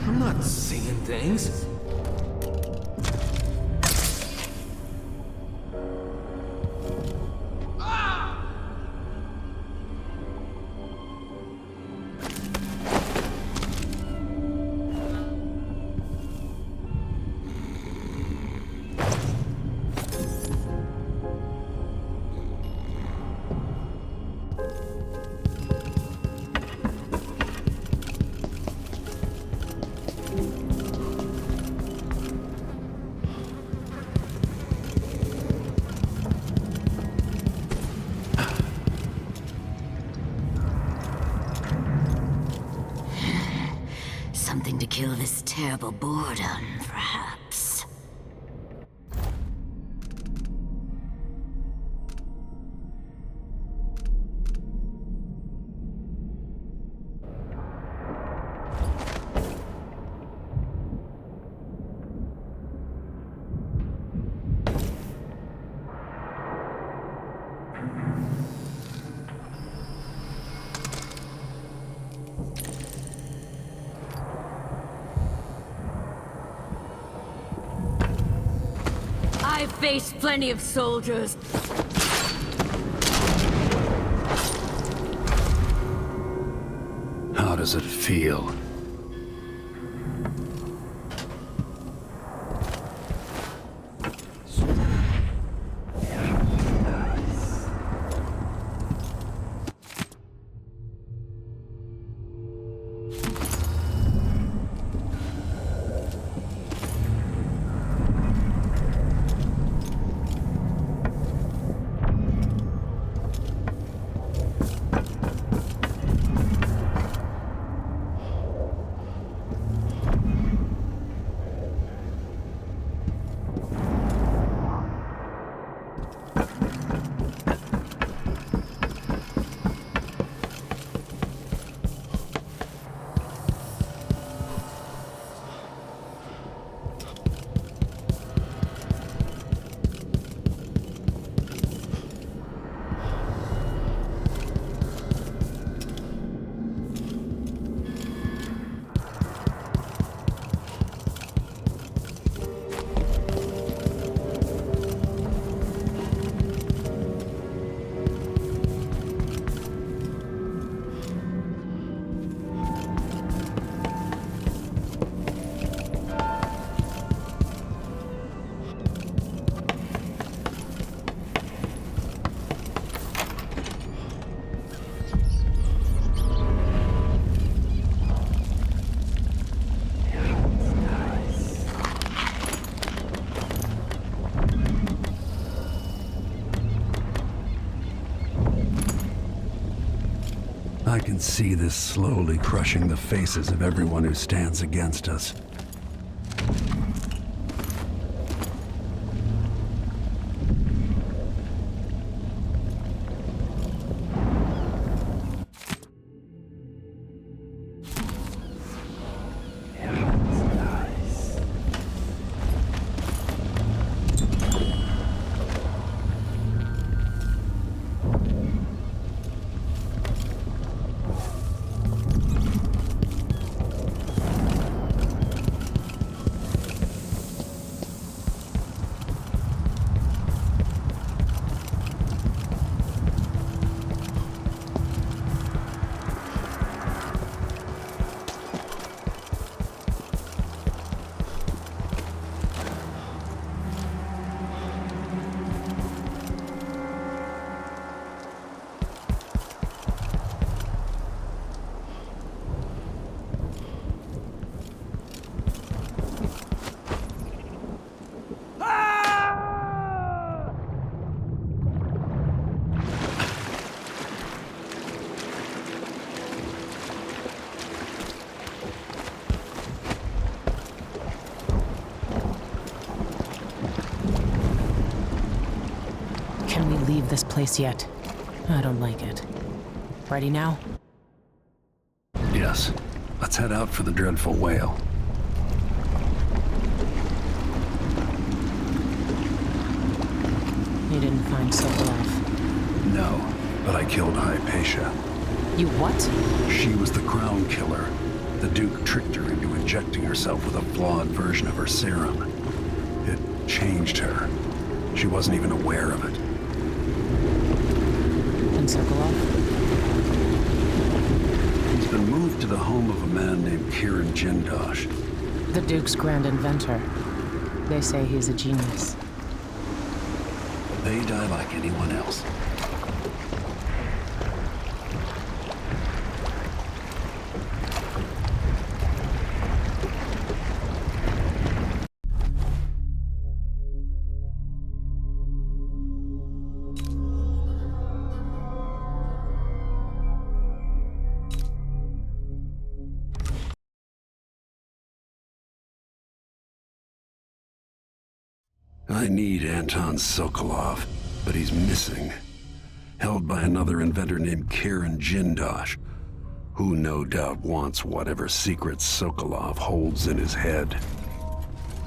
I'm not seeing things. Something to kill this terrible boredom, perhaps. I've faced plenty of soldiers. How does it feel? I can see this slowly crushing the faces of everyone who stands against us. Can we leave this place yet? I don't like it. Ready now? Yes. Let's head out for the dreadful Wale. You didn't find Sokolov? No, but I killed Hypatia. You what? She was the crown killer. The Duke tricked her into injecting herself with a flawed version of her serum. It changed her. She wasn't even aware of it. And Sokolov? He's been moved to the home of a man named Kieran Jindosh. The Duke's grand inventor. They say he's a genius. They die like anyone else. I need Anton Sokolov, but he's missing. Held by another inventor named Kieran Jindosh, who no doubt wants whatever secrets Sokolov holds in his head.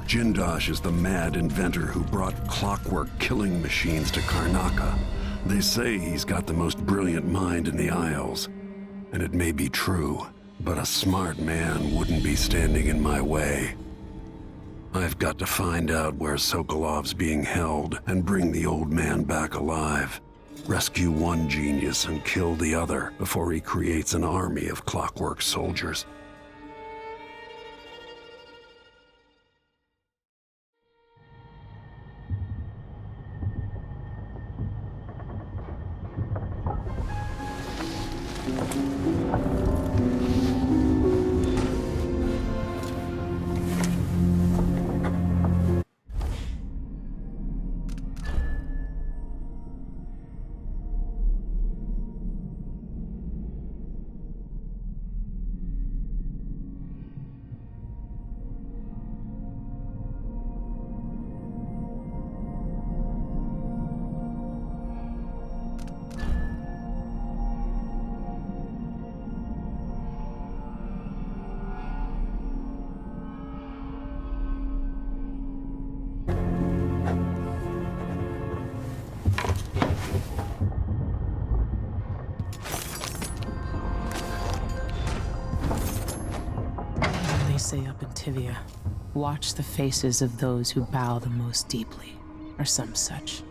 Jindosh is the mad inventor who brought clockwork killing machines to Karnaca. They say he's got the most brilliant mind in the Isles, and it may be true, but a smart man wouldn't be standing in my way. I've got to find out where Sokolov's being held and bring the old man back alive. Rescue one genius and kill the other before he creates an army of clockwork soldiers. Say up in Tivia, watch the faces of those who bow the most deeply, or some such.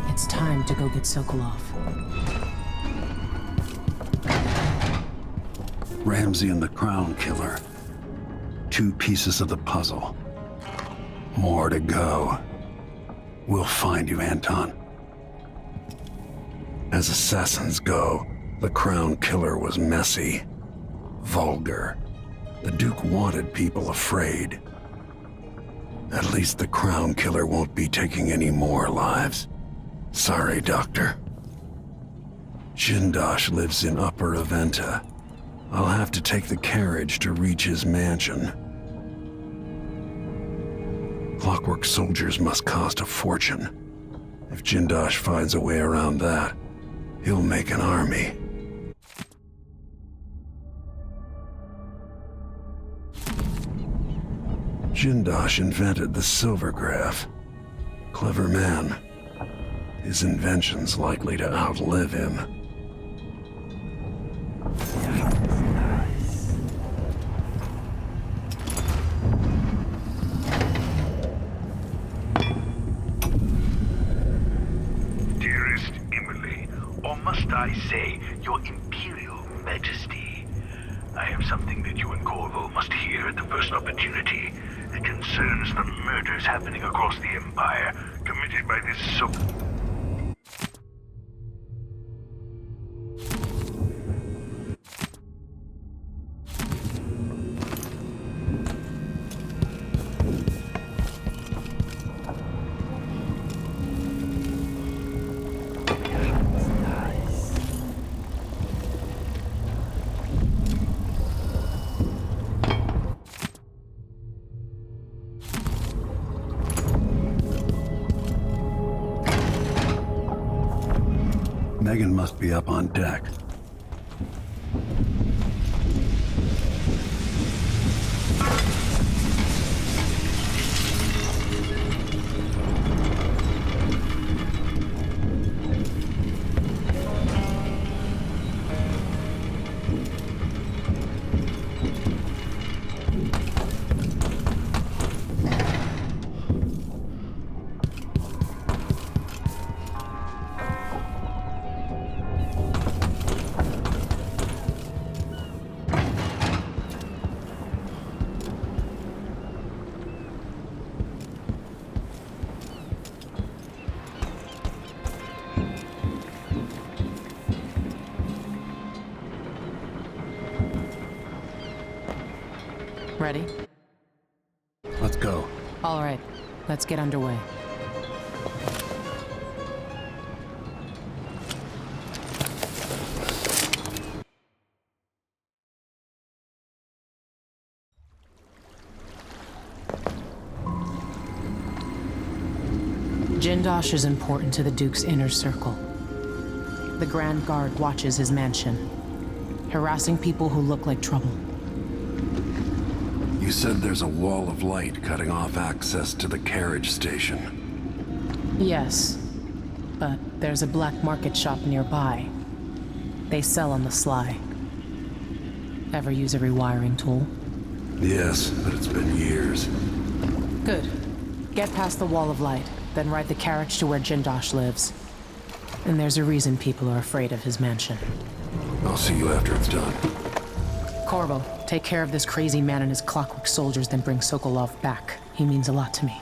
It's time to go get Sokolov. Ramsey and the Crown Killer. 2 pieces of the puzzle. More to go. We'll find you, Anton. As assassins go, the Crown Killer was messy, vulgar, The Duke wanted people afraid. At least the Crown Killer won't be taking any more lives. Sorry, Doctor. Jindosh lives in Upper Aventa. I'll have to take the carriage to reach his mansion. Clockwork soldiers must cost a fortune. If Jindosh finds a way around that, he'll make an army. Jindosh invented the Silvergraph. Clever man. His invention's likely to outlive him. Dearest Emily, or must I say, Your Imperial Majesty, I have something that you and Corvo must hear at the first opportunity. It concerns the murders happening across the Empire, committed by this Meagan must be up on deck. Ready? Let's go. All right, let's get underway. Jindosh is important to the Duke's inner circle. The Grand Guard watches his mansion, harassing people who look like trouble. You said there's a wall of light cutting off access to the carriage station. Yes, but there's a black market shop nearby. They sell on the sly. Ever use a rewiring tool? Yes, but it's been years. Good. Get past the wall of light, then ride the carriage to where Jindosh lives. And there's a reason people are afraid of his mansion. I'll see you after it's done. Corvo, take care of this crazy man and his clockwork soldiers, then bring Sokolov back. He means a lot to me.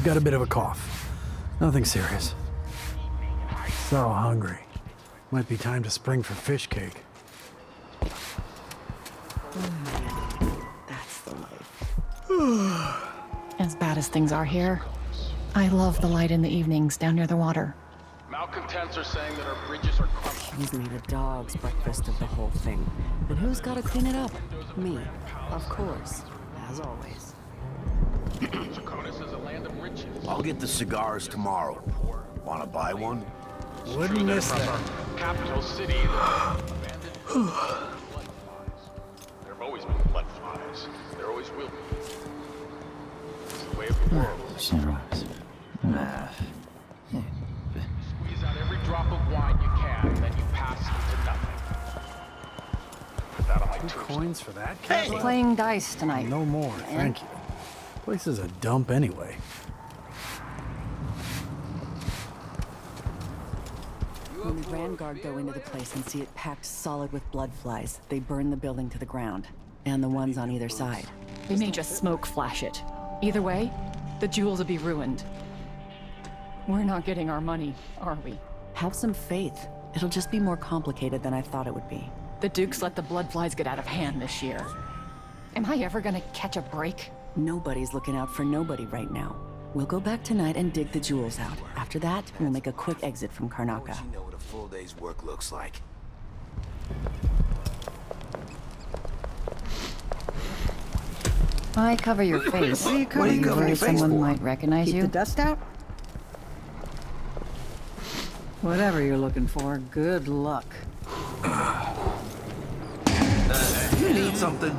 got a bit of a cough. Nothing serious. So hungry. Might be time to spring for fish cake. That's the life. As bad as things are here, I love the light in the evenings down near the water. Malcontents are saying that our bridges are crumbling. He's made a dog's breakfast of the whole thing. And who's got to clean it up? Me. Of course. As always. Draconis is a land of riches. I'll get the cigars tomorrow. Wanna buy one? Wouldn't miss From that. our capital city, abandoned bloodflies. There have always been bloodflies. There always will be. It's the way of the world. Squeeze out every drop of wine you can, then you pass it to nothing. Put that on my tombstone. Coins for that? We're playing dice tonight. No more, thank you. Place is a dump anyway. When the Grand Guard go into the place and see it packed solid with blood flies, they burn the building to the ground. And the ones on either side. We may just smoke flash it. Either way, the jewels will be ruined. We're not getting our money, are we? Have some faith. It'll just be more complicated than I thought it would be. The Dukes let the bloodflies get out of hand this year. Am I ever gonna catch a break? Nobody's looking out for nobody right now. We'll go back tonight and dig the jewels out. After that, we'll make a quick exit from Karnaca. You know what a full day's work looks like. Why cover your face? What are you covering your worried face someone for? might recognize Keep you? the dust out? Whatever you're looking for, good luck. You need something?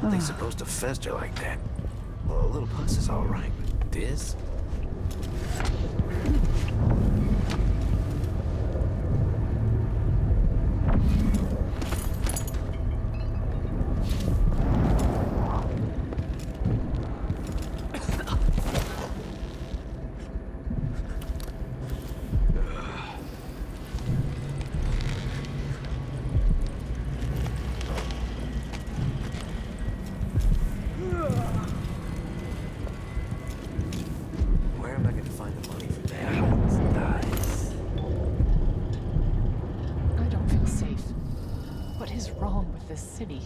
Nothing's supposed to fester like that. Well, a little pus is all right, but this? City.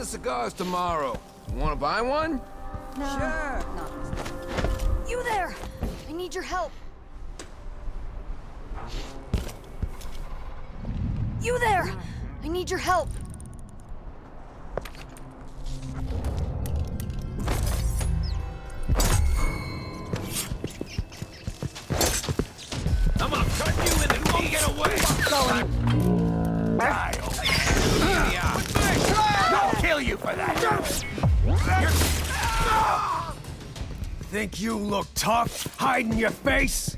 the cigars tomorrow. Wanna buy one? No. Sure. Not this time. You there! I need your help. You there! I need your help. I'm gonna cut you into Meagan away! Die, I'll kill you for that! Think you look tough, hiding your face?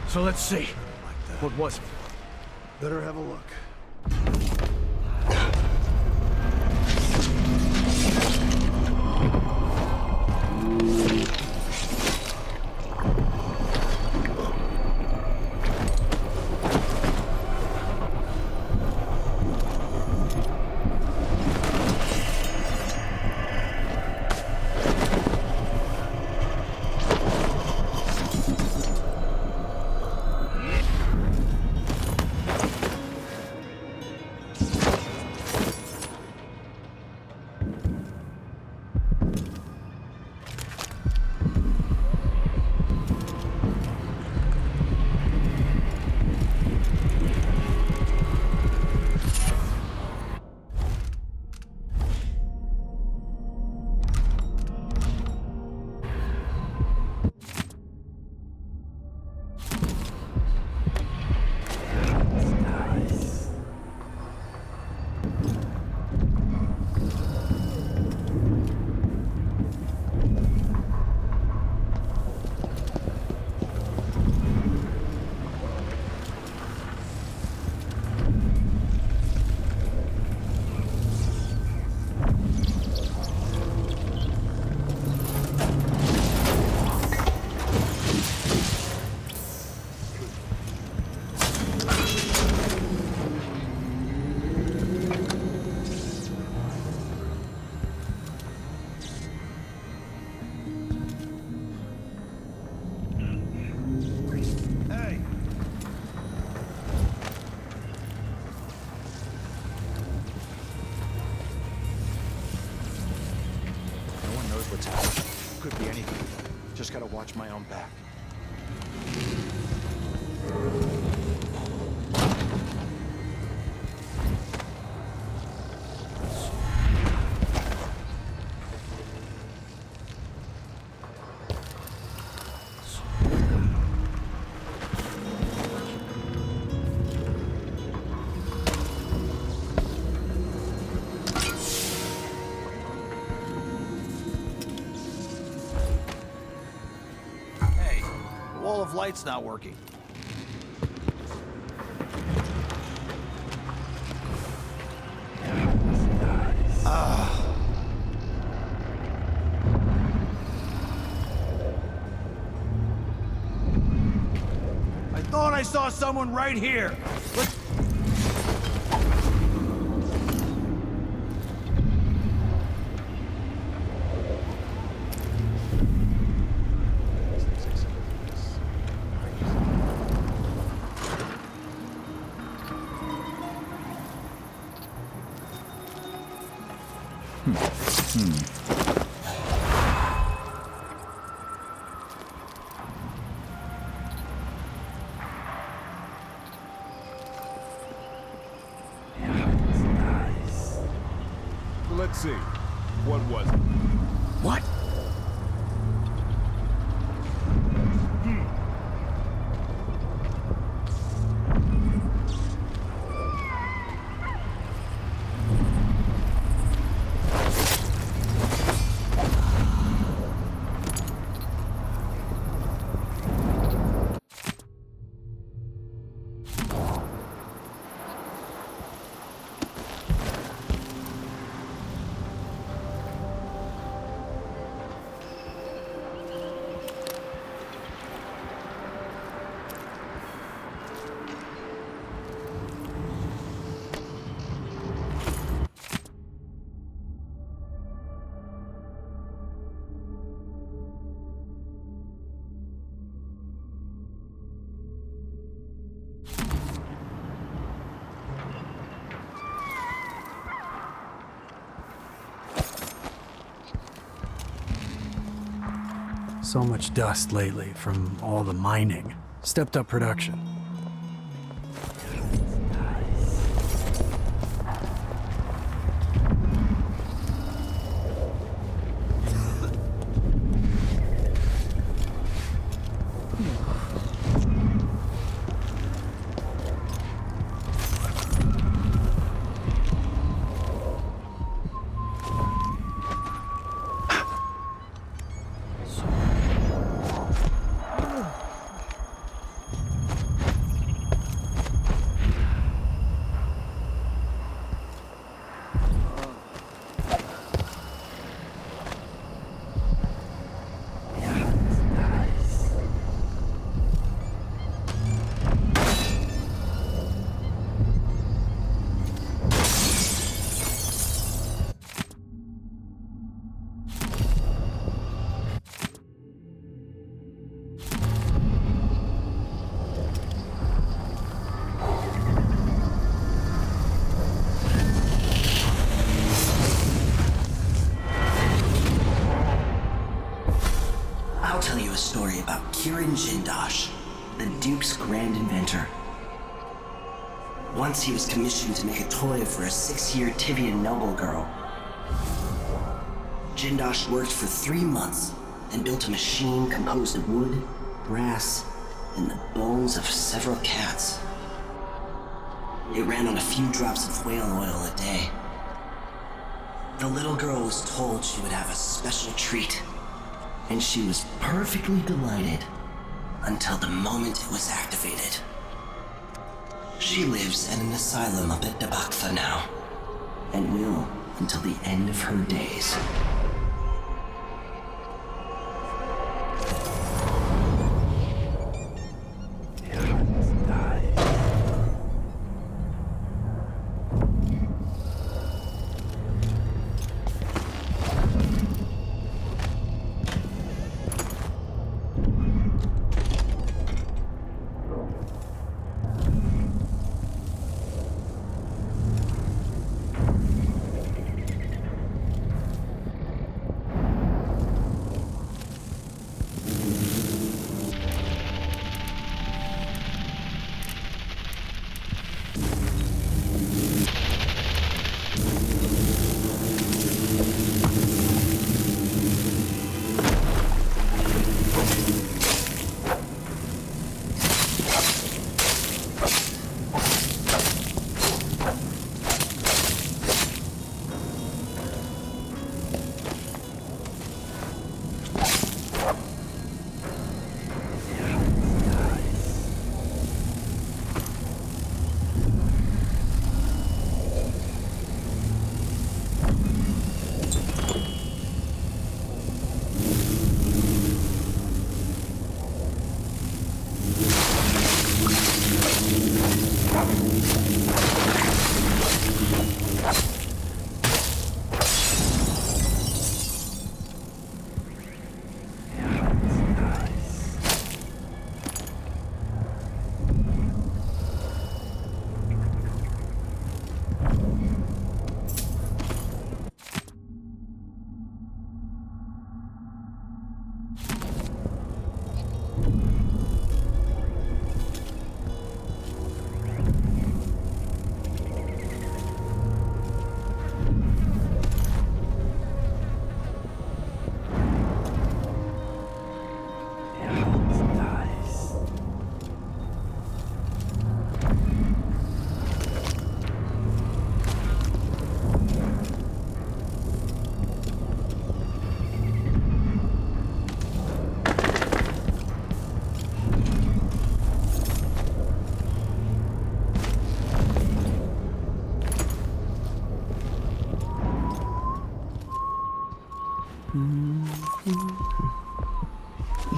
So let's see. What was it? Better have a look. Just gotta watch my own back. Light's not working. I thought I saw someone right here. Let's... Let's see. What was it? What? So much dust lately from all the mining. Stepped up production. I'll tell you a story about Kirin Jindosh, the Duke's grand inventor. Once he was commissioned to make a toy for a 6-year Tivian noble girl. Jindosh worked for 3 months and built a machine composed of wood, brass, and the bones of several cats. It ran on a few drops of whale oil a day. The little girl was told she would have a special treat, and she was perfectly delighted until the moment it was activated. She lives at an asylum up at Dabakfa now, and will until the end of her days.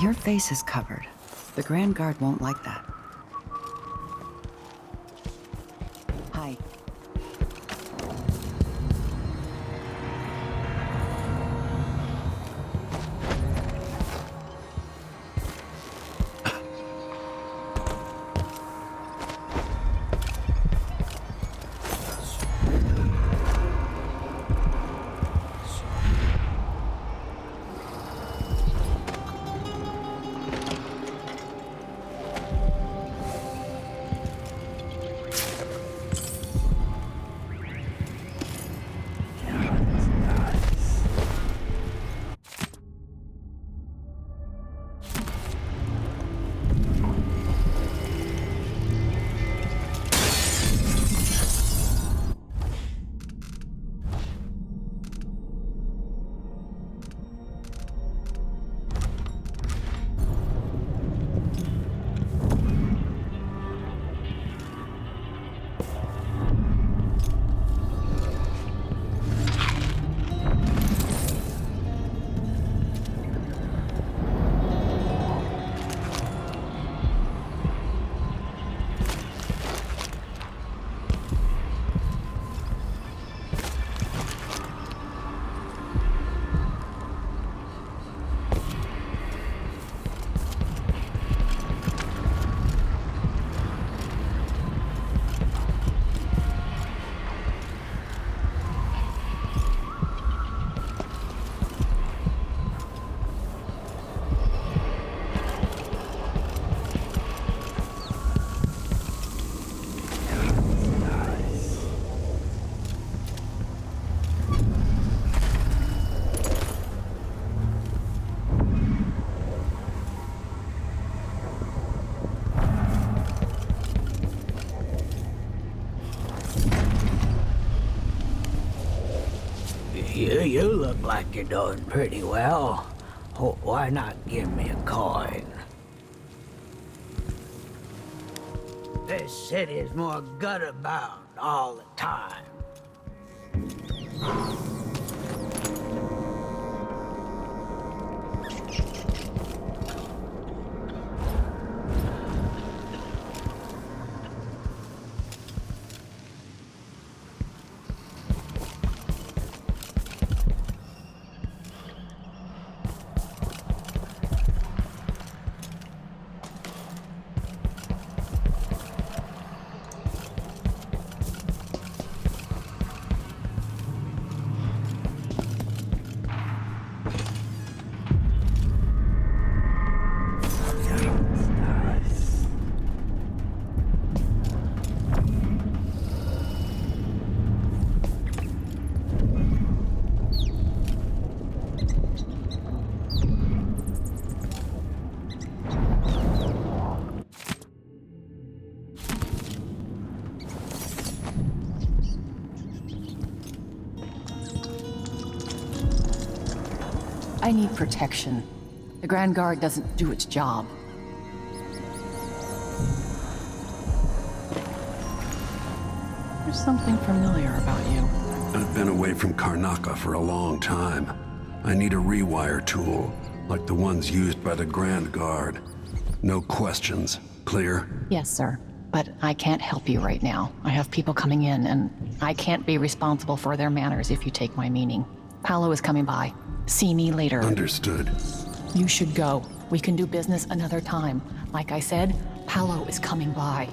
Your face is covered. The Grand Guard won't like that. Hi. You look like you're doing pretty well. Why not give me a coin? This city's more gutter-bound all the time. I need protection. The Grand Guard doesn't do its job. There's something familiar about you. I've been away from Karnaca for a long time. I need a rewire tool, like the ones used by the Grand Guard. No questions. Clear? Yes, sir. But I can't help you right now. I have people coming in, and I can't be responsible for their manners if you take my meaning. Paolo is coming by. See me later. Understood. You should go. We can do business another time. Like I said, Paolo is coming by.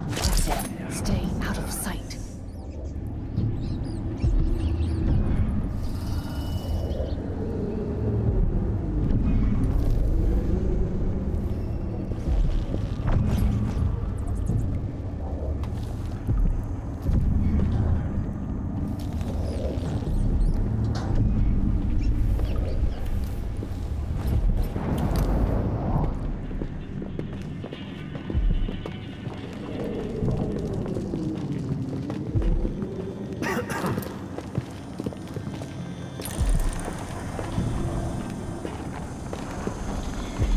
That's it. Stay out of sight.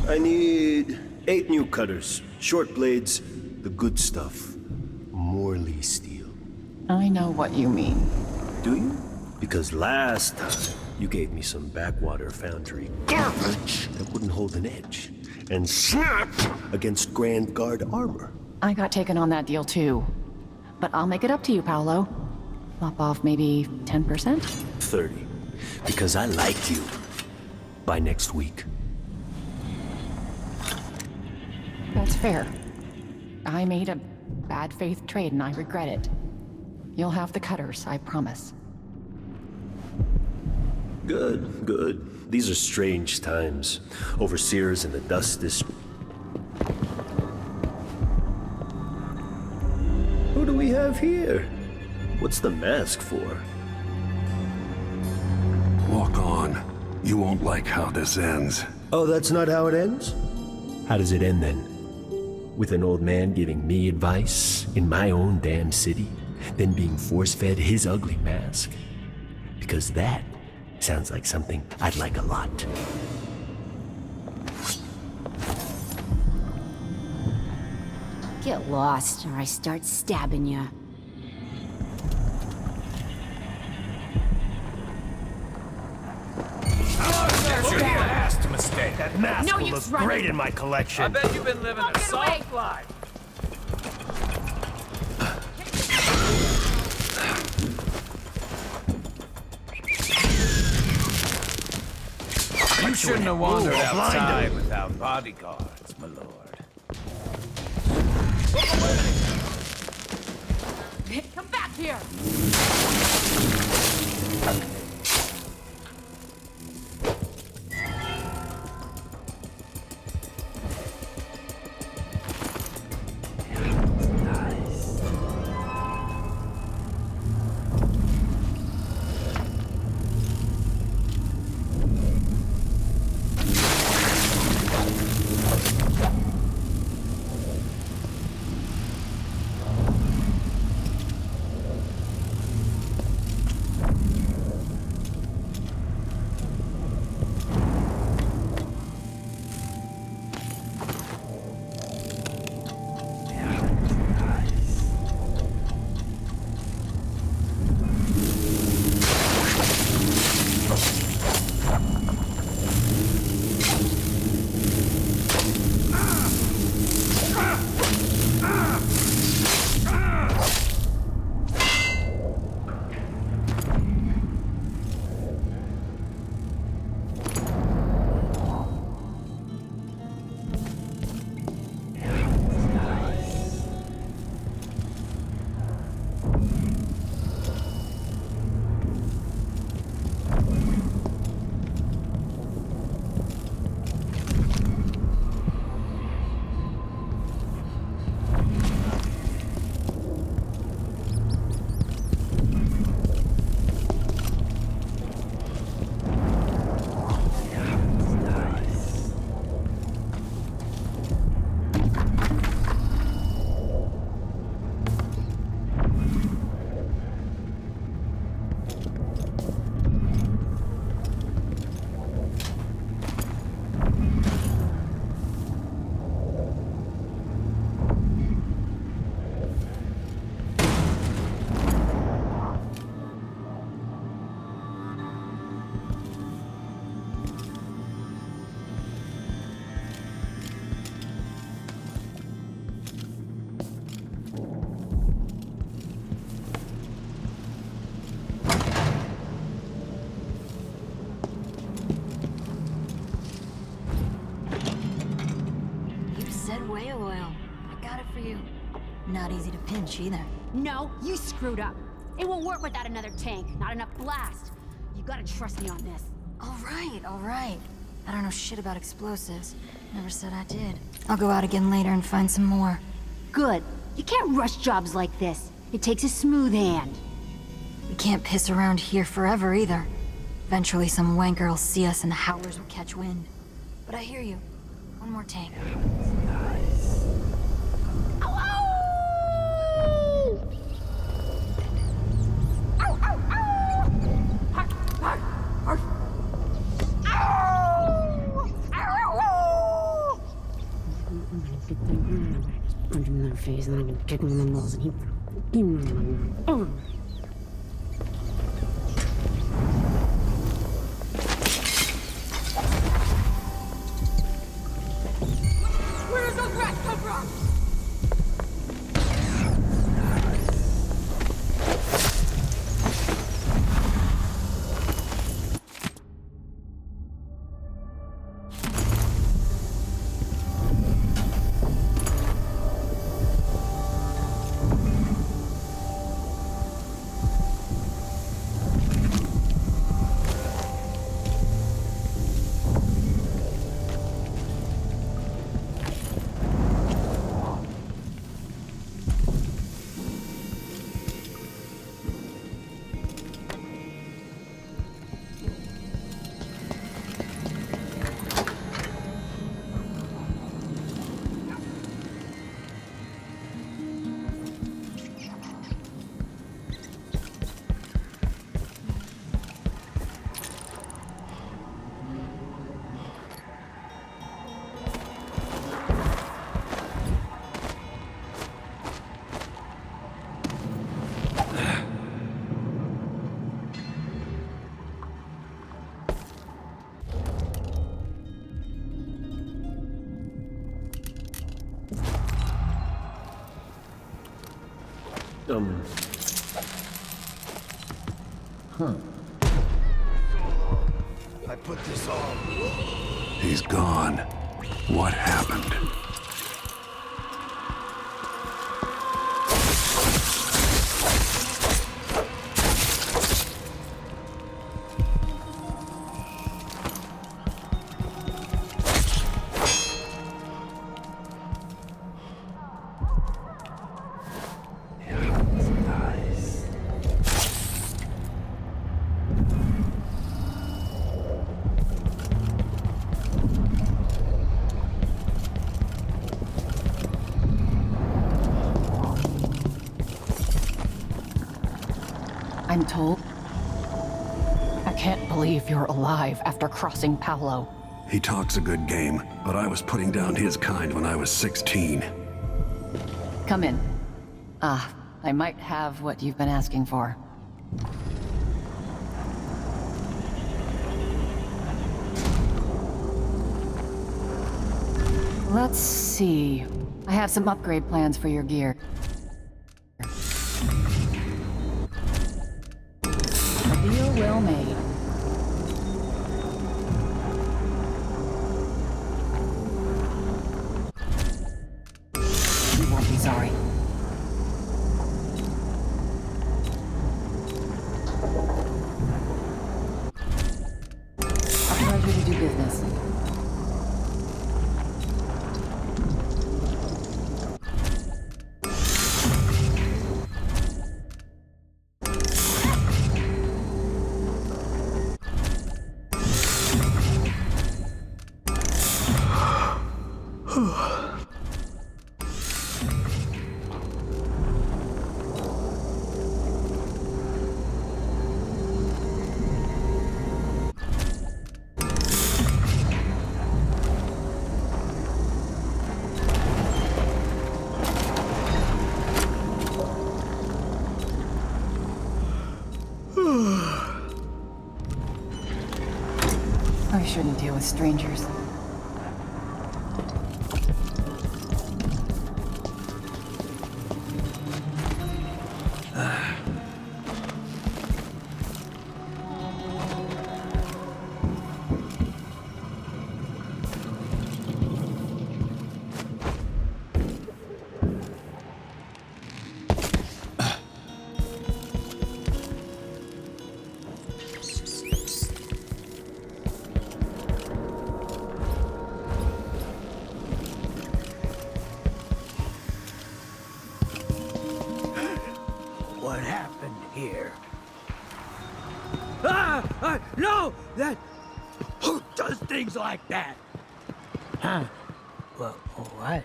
I need 8 new cutters, short blades, the good stuff. Morley steel. I know what you mean. Do you? Because last time, you gave me some backwater foundry garbage that wouldn't hold an edge, and snapped against Grand Guard armor. I got taken on that deal too. But I'll make it up to you, Paolo. Lop off maybe 10%? 30. Because I like you. By next week. That's fair. I made a bad faith trade and I regret it. You'll have the cutters, I promise. Good, good. These are strange times. Overseers in the dust district. Who do we have here? What's the mask for? Walk on. You won't like how this ends. Oh, that's not how it ends? How does it end then? With an old man giving me advice in my own damn city, then being force-fed his ugly mask? Because that sounds like something I'd like a lot. Get lost, or I start stabbing you. That's your last mistake. That mask No will use look running. great in my collection. I bet you've been living a soft life. You shouldn't have wandered outside without bodyguards, my lord. Come back here! Not easy to pinch either. No, you screwed up. It won't work without another tank. Not enough blast. You gotta trust me on this. All right. I don't know shit about explosives. Never said I did. I'll go out again later and find some more. Good. You can't rush jobs like this. It takes a smooth hand. We can't piss around here forever either. Eventually some wanker will see us and the howlers will catch wind. But I hear you. One more tank. Punch him in the face, and then I'm gonna kick him in the balls, and he... Huh. I put this on. He's gone. What happened? I'm told. I can't believe you're alive after crossing Paolo. He talks a good game, but I was putting down his kind when I was 16. Come in. I might have what you've been asking for. Let's see. I have some upgrade plans for your gear. A deal well made. You won't be sorry. A pleasure to do business. I shouldn't deal with strangers. What happened here? No! That... Who does things like that? Huh? Well, what?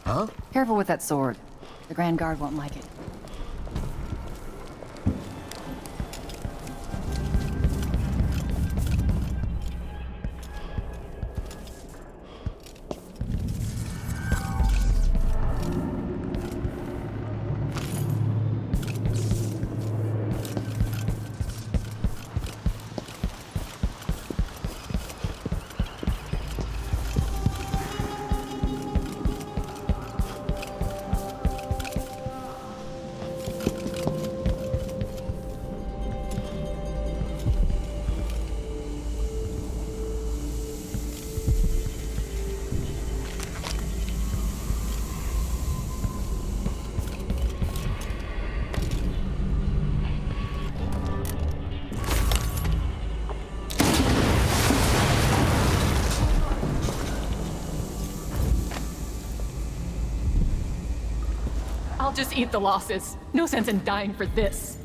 Huh? Careful with that sword. The Grand Guard won't like it. I'll just eat the losses. No sense in dying for this.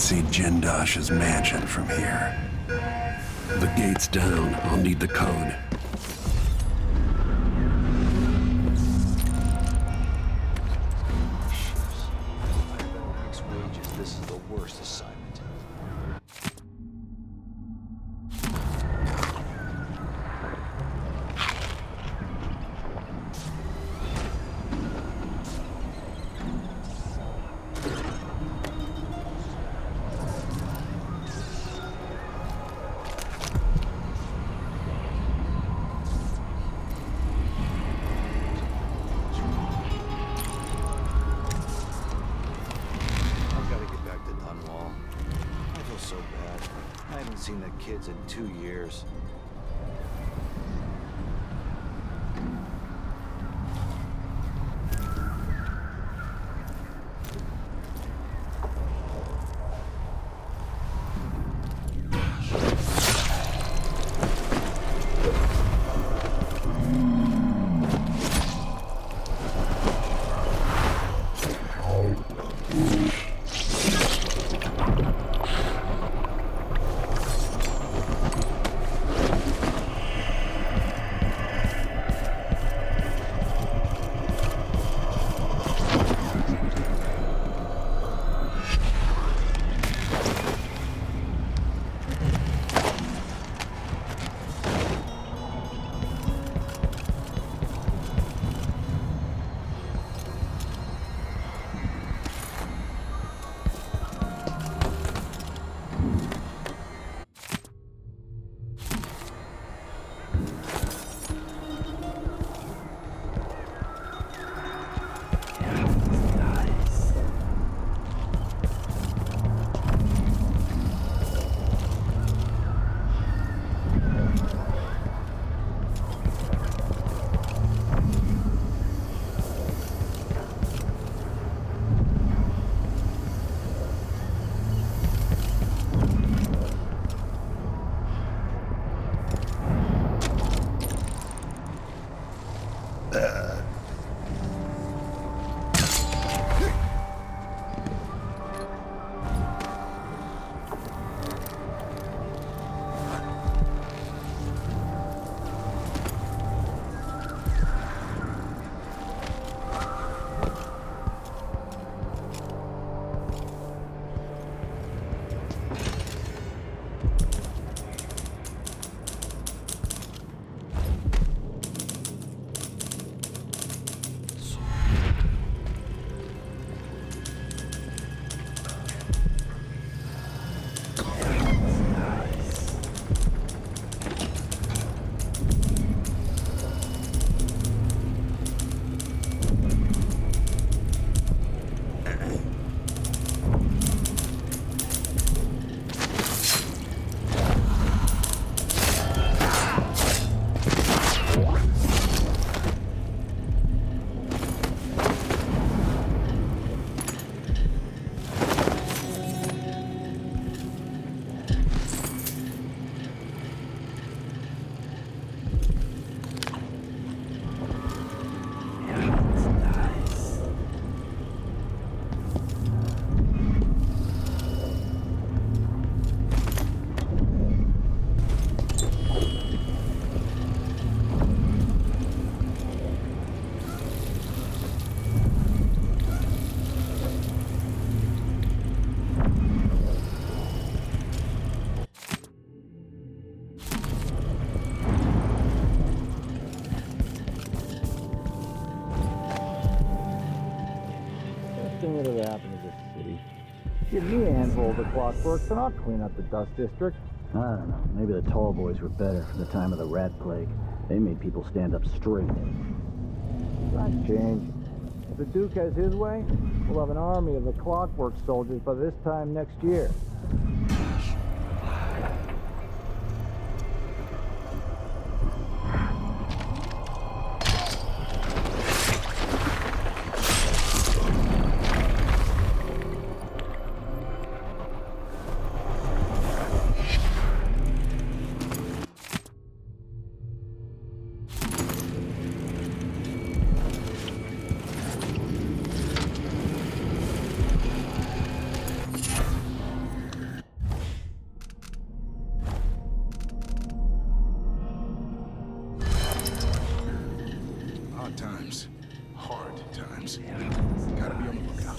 see Jindosh's mansion from here. The gate's down. I'll need the code. This is the worst assignment. Seen the kids in 2 years. Whatever happened to this city? Give me a handful of the clockworks and I'll clean up the dust district. I don't know. Maybe the tall boys were better from the time of the rat plague. They made people stand up straight. Times change. If the Duke has his way, we'll have an army of the clockwork soldiers by this time next year. enemies. Gotta be on the lookout.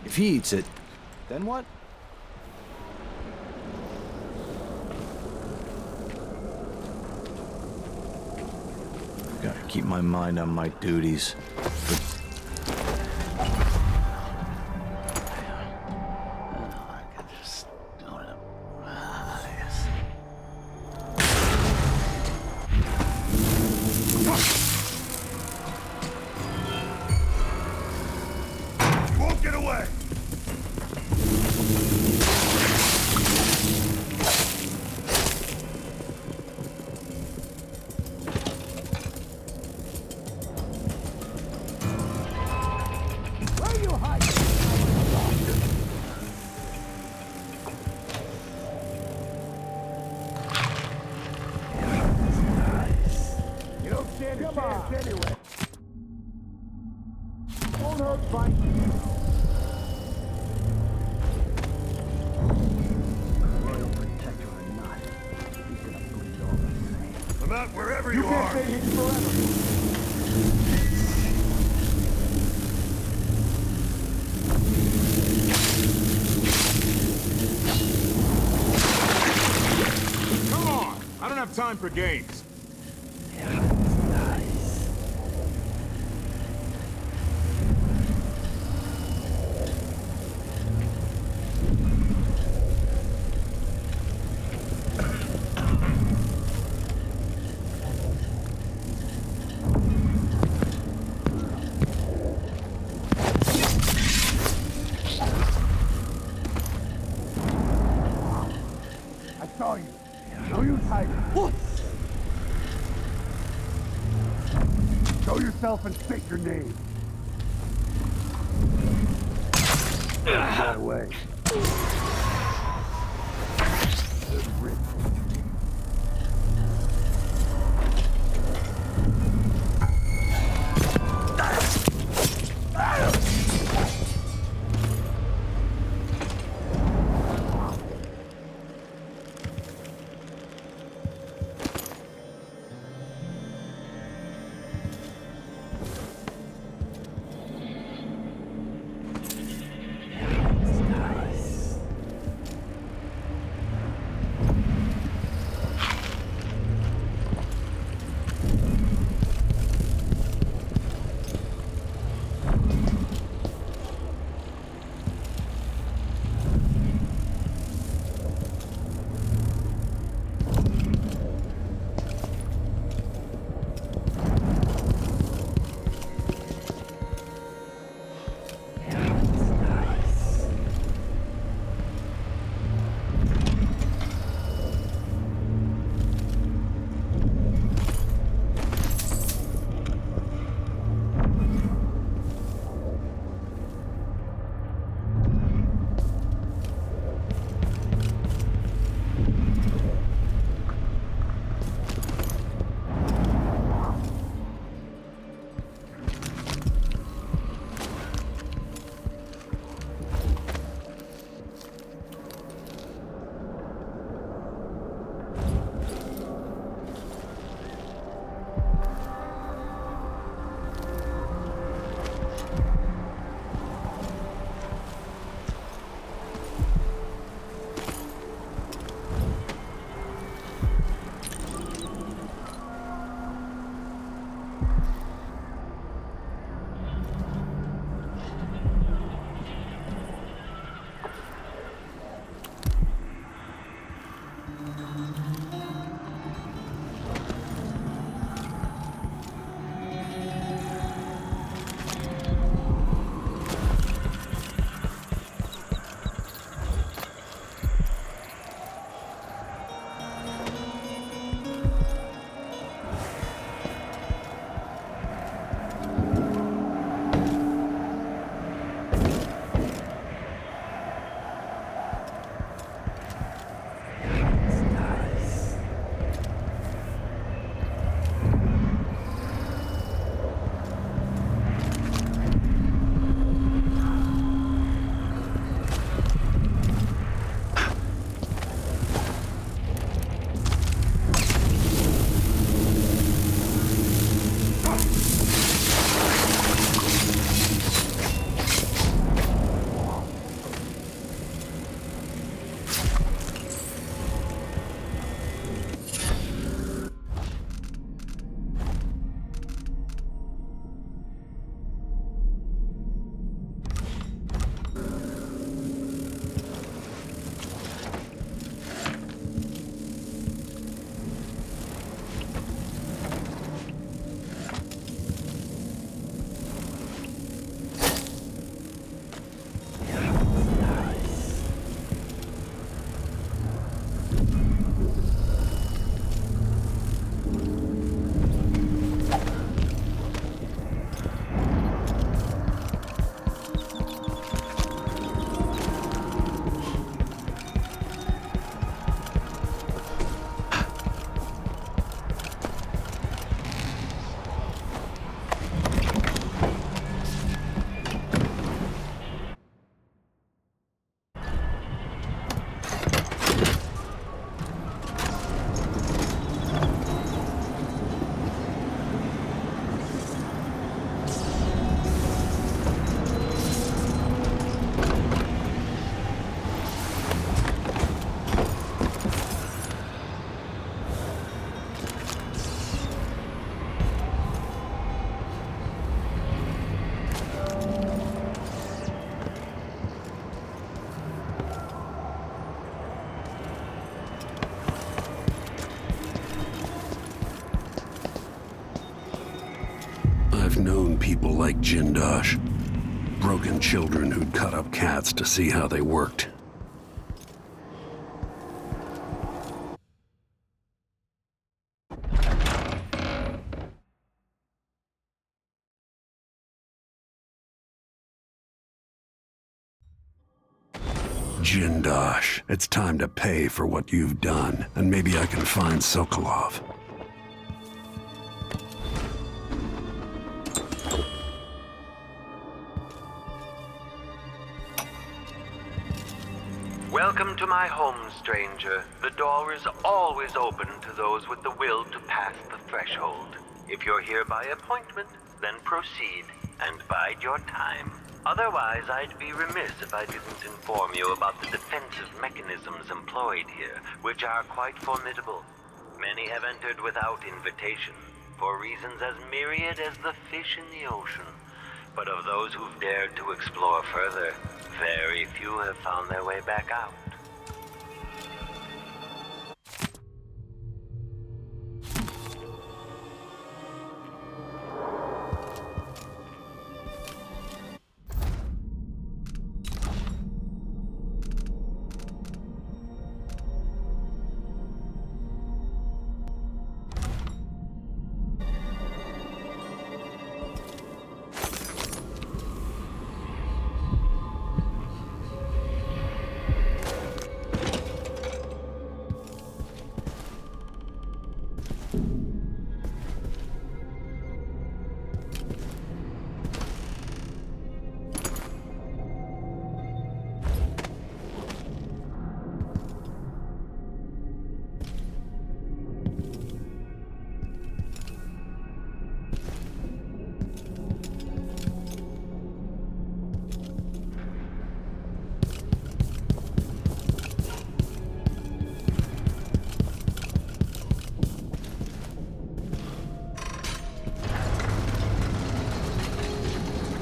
If he eats it, then what? Gotta keep my mind on my duties. Royal Protector or not, There you are! Stay hidden forever! Come on! I don't have time for games. I saw you. No use hiding. What? Show yourself and state your name. That way. people like Jindosh. Broken children who'd cut up cats to see how they worked. Jindosh, it's time to pay for what you've done, and maybe I can find Sokolov. Welcome to my home, stranger. The door is always open to those with the will to pass the threshold. If you're here by appointment, then proceed and bide your time. Otherwise, I'd be remiss if I didn't inform you about the defensive mechanisms employed here, which are quite formidable. Many have entered without invitation, for reasons as myriad as the fish in the ocean. But of those who've dared to explore further, very few have found their way back out.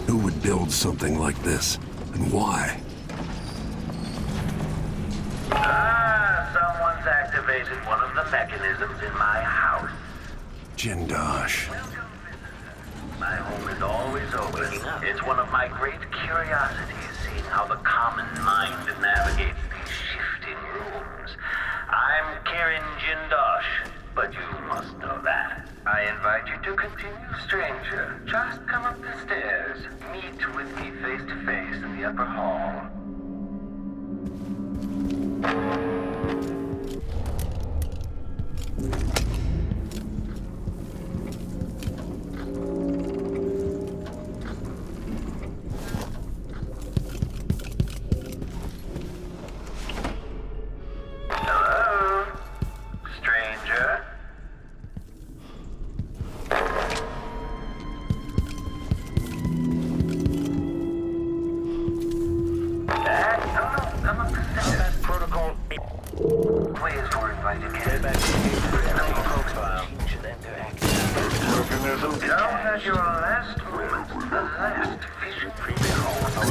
Who would build something like this, and why? Someone's activated one of the mechanisms in my house. Jindosh. My home is always open. It's one of my great curiosities, seeing how the common mind navigates these shifting rooms. I'm Kieran Jindosh, but you must know that. I invite you to continue, stranger. Just come up the stairs. Meet with me face to face in the upper hall. Hello, stranger. Come up the stairs. Protocol. Please for invited guests. Now at your last moment, the last vision preview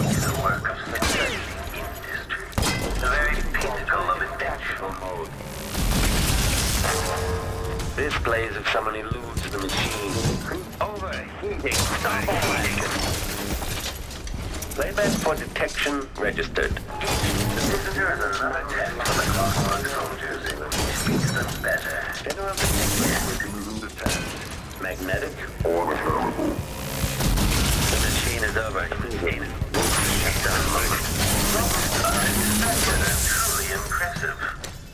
is a work of success industry. The very pinnacle of intentional mode. Displays if someone eludes the machine. Overheating. Stop overheating. Playback for detection registered. The visitor is another test for the Clockwork soldiers. Each speaks them better. General mechanism detected. Magnetic or mechanical. The machine is overheating. It's unloaded. Truly impressive.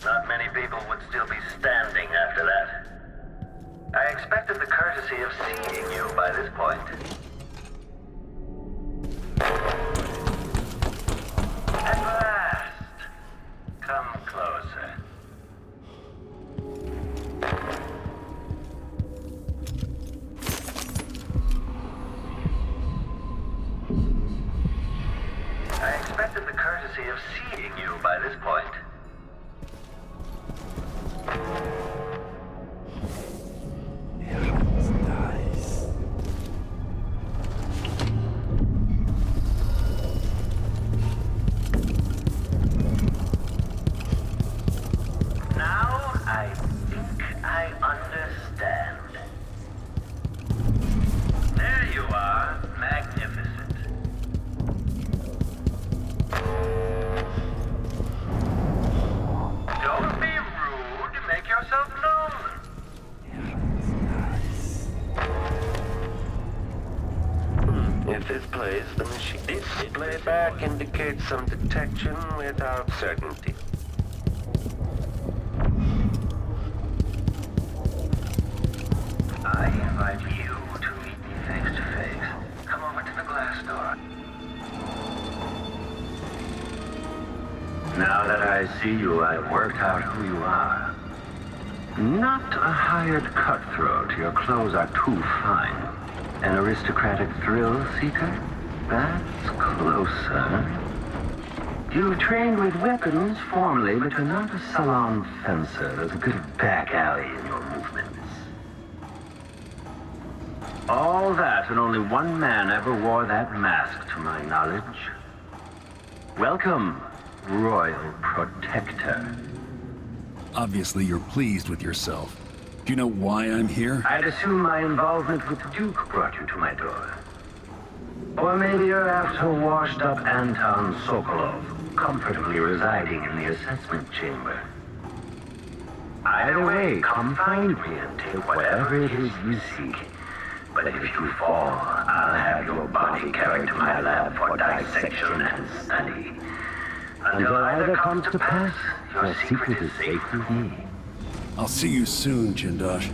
Not many people would still be standing after that. I expected the courtesy of seeing you by this point. At last! Come closer. I expected the courtesy of seeing you by this point. Now I think I understand. There you are. at this place, the machine playback indicates some detection without certainty. I invite you to meet me face to face. Come over to the glass door. Now that I see you, I've worked out who you are. Not a hired cutthroat. Your clothes are too fine. An aristocratic thrill seeker? That's closer. You've trained with weapons formally, but you're not a salon fencer. There's a bit of back alley in your movements. All that, and only one man ever wore that mask, to my knowledge. Welcome, Royal Protector. Obviously, you're pleased with yourself. Do you know why I'm here? I'd assume my involvement with the Duke brought you to my door. Or maybe you're after washed-up Anton Sokolov, comfortably residing in the assessment chamber. Either way, come find me and take whatever it is you seek. But if you fall, I'll have your body carried to my lab for dissection and study. Until either comes to pass, your secret is safe with me. I'll see you soon, Jindosh.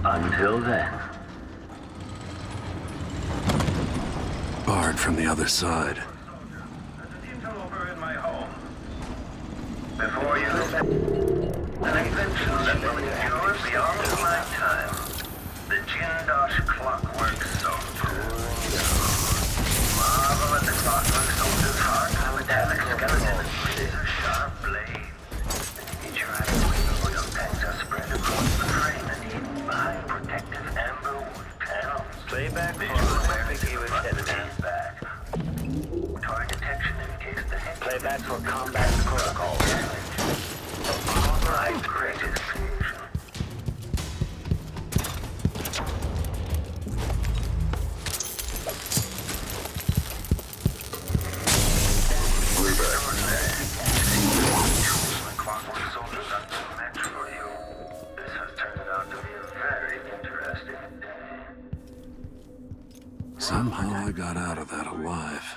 Until then. Barred from the other side. Before you, an invention that will endure beyond my time. The Jindosh Clockwork Soldier. Marvel at the Clockwork Soldier's heart, a metallic skeleton and razor-sharp blade. Each right wheel tanks are spread across the frame and hidden behind protective amber wood panels. Playback back. Target detection indicates the head. Playback for combat protocol. My greatest fusion. Somehow I got out of that alive.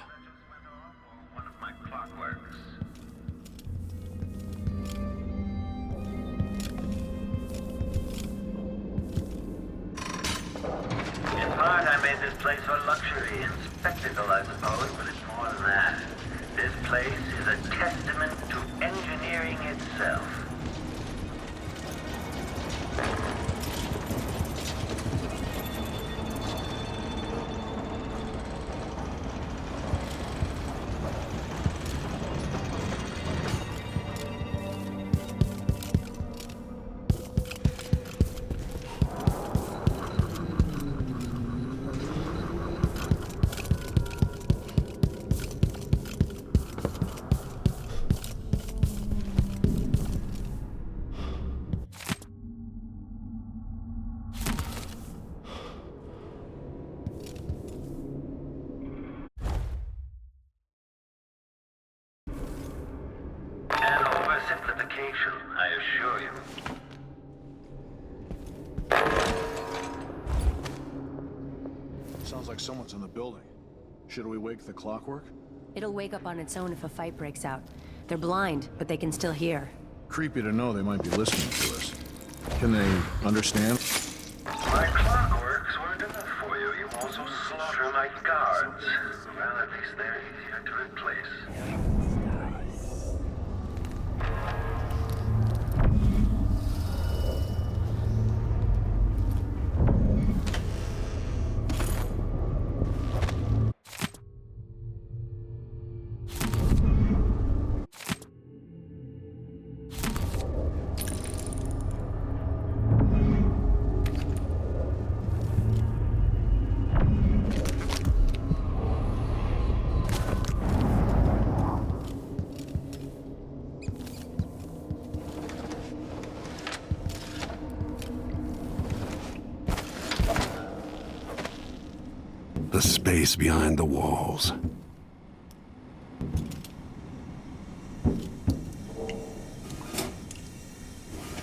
In part, I made this place for luxury and spectacle, I suppose, but it's more than that. This place is a testament to engineering itself. Simplification, I assure you. Sounds like someone's in the building. Should we wake the Clockwork? It'll wake up on its own if a fight breaks out. They're blind, but they can still hear. Creepy to know they might be listening to us. Can they understand? My Clockworks weren't enough for you. You also slaughter my guards. Well, at least they're easier to replace. The space behind the walls.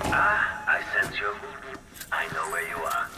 Ah, I sense your movements. I know where you are.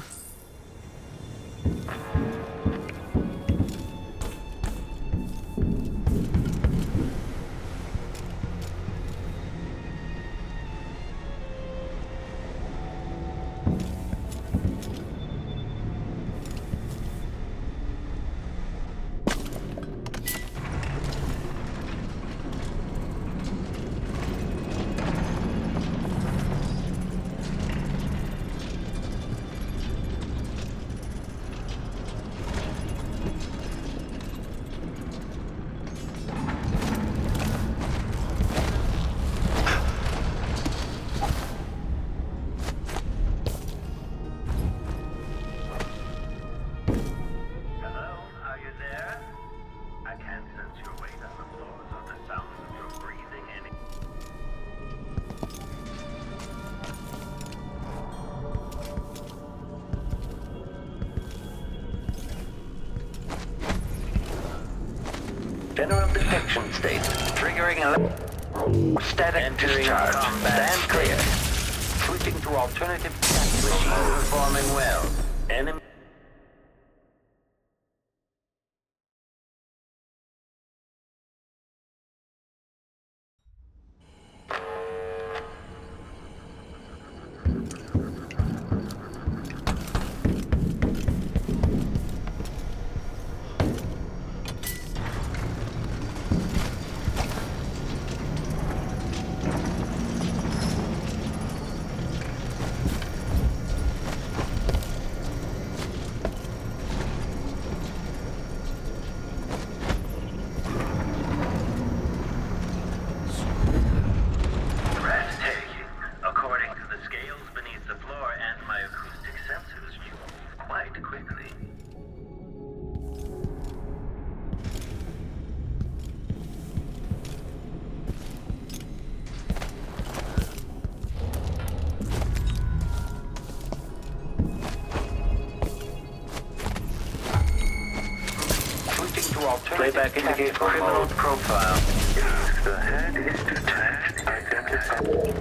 General detection state. Triggering static discharge. Stand clear. Switching to alternative machine performing well. Enemy. Playback indicates criminal profile. The head is detached. Identified.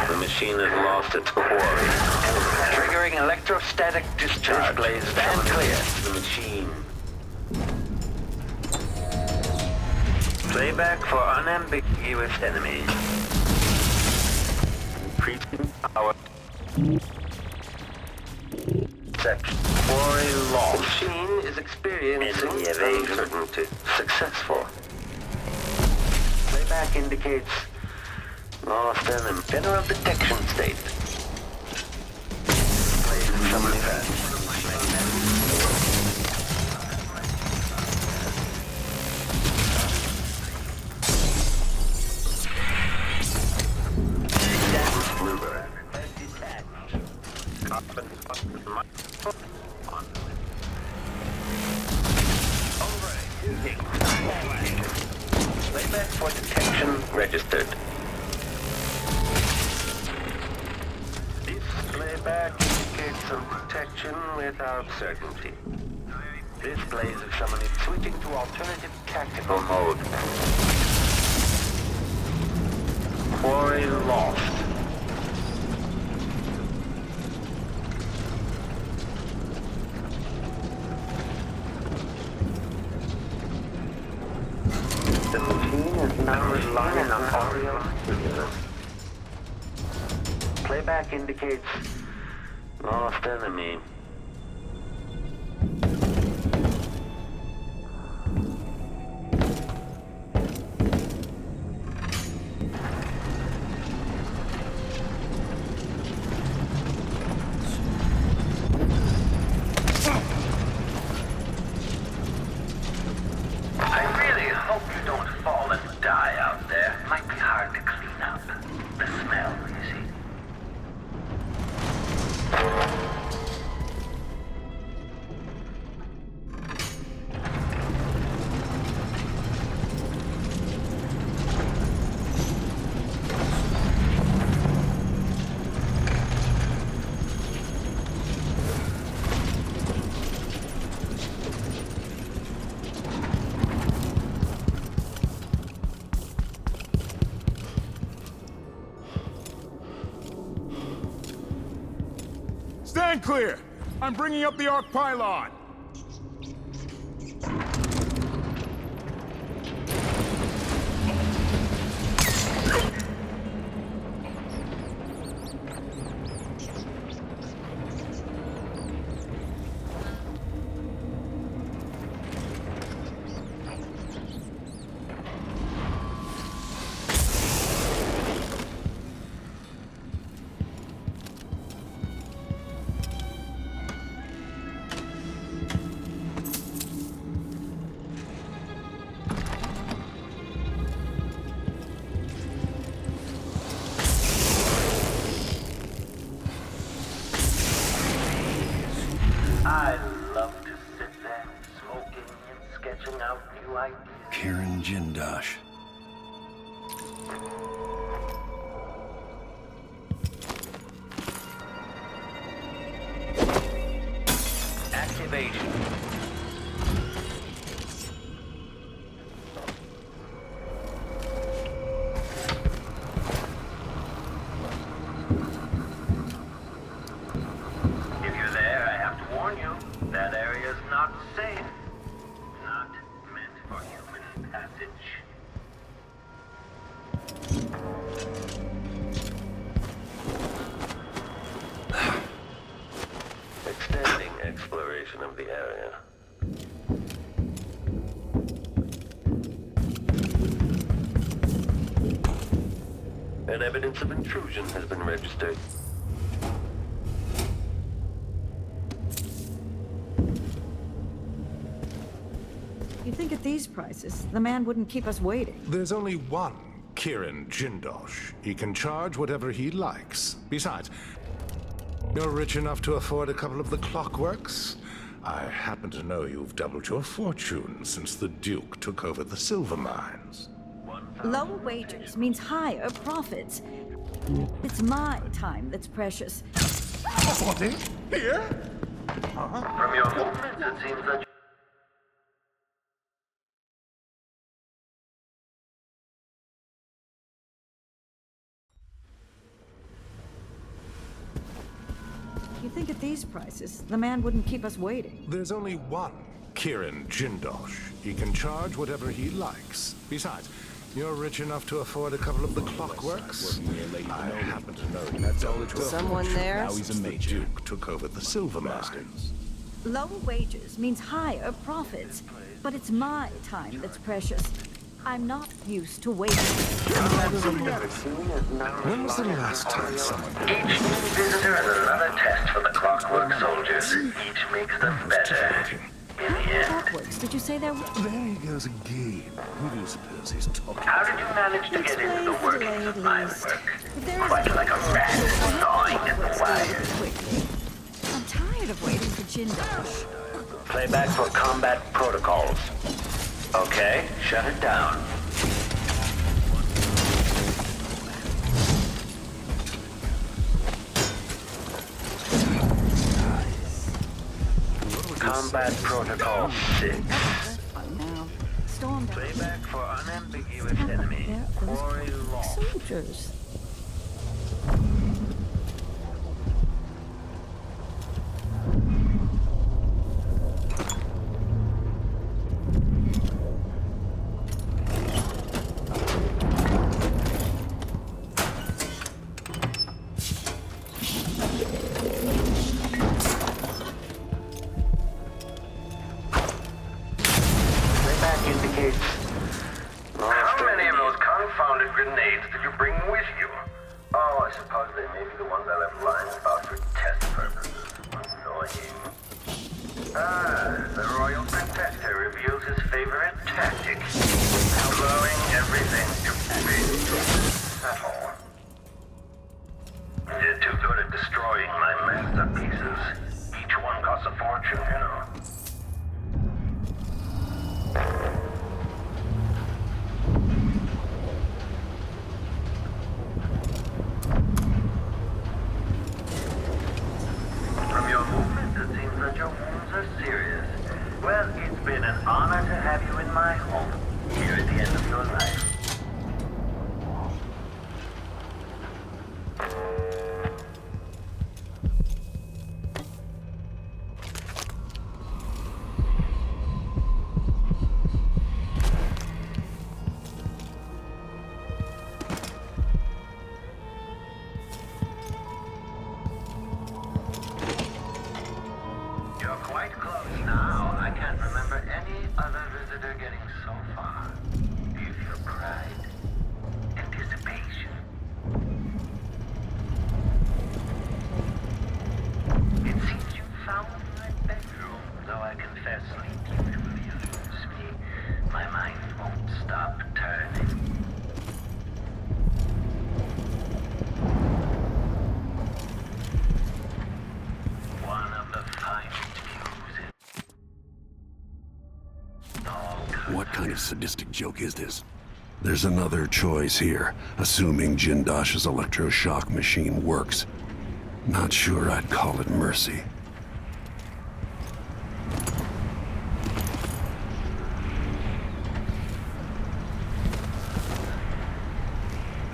The machine has lost its quarry. Triggering electrostatic discharge. Displays stand clear. The machine. Playback for unambiguous enemies. Increasing power. Quarry lost. Machine is experiencing enemy evasion. Successful. Playback indicates lost enemy. General detection state. Summary Playback for detection registered. This playback indicates some detection without certainty. Displays of summoning switching to alternative tactical mode. Quarry lost. The machine is now relying on audio stimulus. Playback indicates lost enemy. Stand clear! I'm bringing up the arc pylon! I love to sit there, smoking and sketching out new ideas. Karen Jindosh. information. If you're there, I have to warn you, that area's not safe. Not meant for human passage. Extending exploration of the area. And evidence of intrusion has been registered. You think at these prices, the man wouldn't keep us waiting? There's only one Kirin Jindosh. He can charge whatever he likes. Besides, you're rich enough to afford a couple of the clockworks? I happen to know you've doubled your fortune since the Duke took over the silver mines. Lower wages means higher profits. It's my time that's precious. Body? Here? From your movements, it seems that You think at these prices, the man wouldn't keep us waiting? There's only one Kirin Jindosh. He can charge whatever he likes. Besides, you're rich enough to afford a couple of the clockworks? I happen to know you doubled your Someone fortune there? now he's a major. The Duke took over the silver mines. Lower wages means higher profits. But it's my time that's precious. I'm not used to waiting. When was the last time someone... each visitor is another test for the Clockwork soldiers. Each makes them better. In the end. Clockworks, did you say there were... There he goes again. Who do you suppose he's talking How did you manage to get into the workings of my work? Quite like a rat gnawing at the wires. I'm tired of waiting for Jindosh. Playback for combat protocols. Okay, shut it down. Combat Protocol 6. Playback for unambiguous enemy. Quarry law. Soldiers. How many of those confounded grenades did you bring with you? Oh, I suppose they may be the ones I left lying about for test purposes. Annoying. The Royal Protector reveals his favorite tactic. Blowing everything to bits. Subtle. You're too good at destroying my masterpieces. Each one costs a fortune, you know. From your movements, it seems that your wounds are serious. Well, it's been an honor to have you in my home, here at the end of your life. You're quite close now. I can't remember any other visitor getting so far. Do you feel pride? Anticipation? It seems you found my bedroom, though I confess sleep usually eludes me. My mind won't stop turning. One of the finest views in What kind of sadistic joke is this? There's another choice here, assuming Jindosh's electroshock machine works. Not sure I'd call it mercy.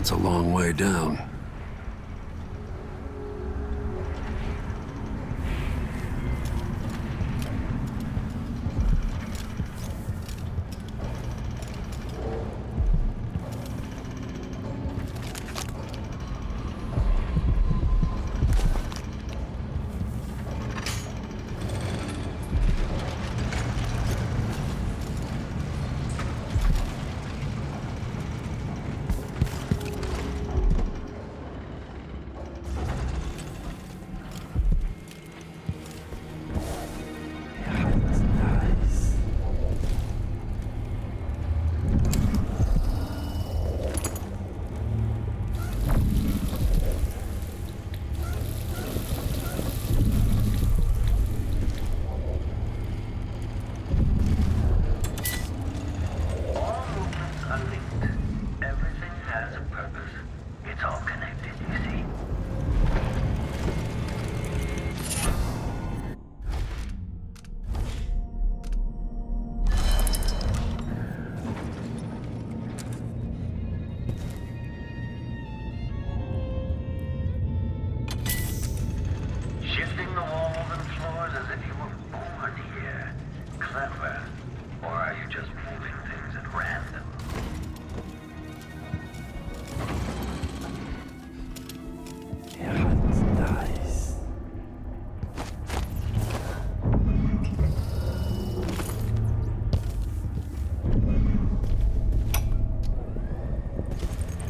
That's a long way down.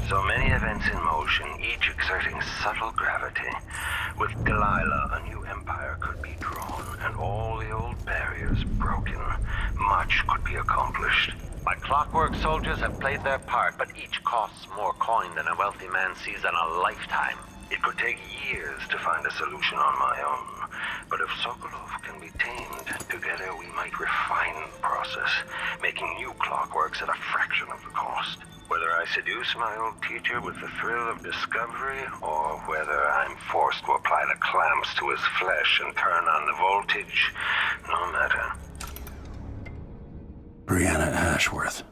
So many events in motion, each exerting subtle gravity. With Delilah, a new empire could be drawn, and all the old barriers broken. Much could be accomplished. My clockwork soldiers have played their part, but each costs more coin than a wealthy man sees in a lifetime. It could take years to find a solution on my own. But if Sokolov can be tamed, together we might refine the process, making new clockworks at a fraction of the cost. Whether I seduce my old teacher with the thrill of discovery, or whether I'm forced to apply the clamps to his flesh and turn on the voltage, no matter. Brianna Ashworth.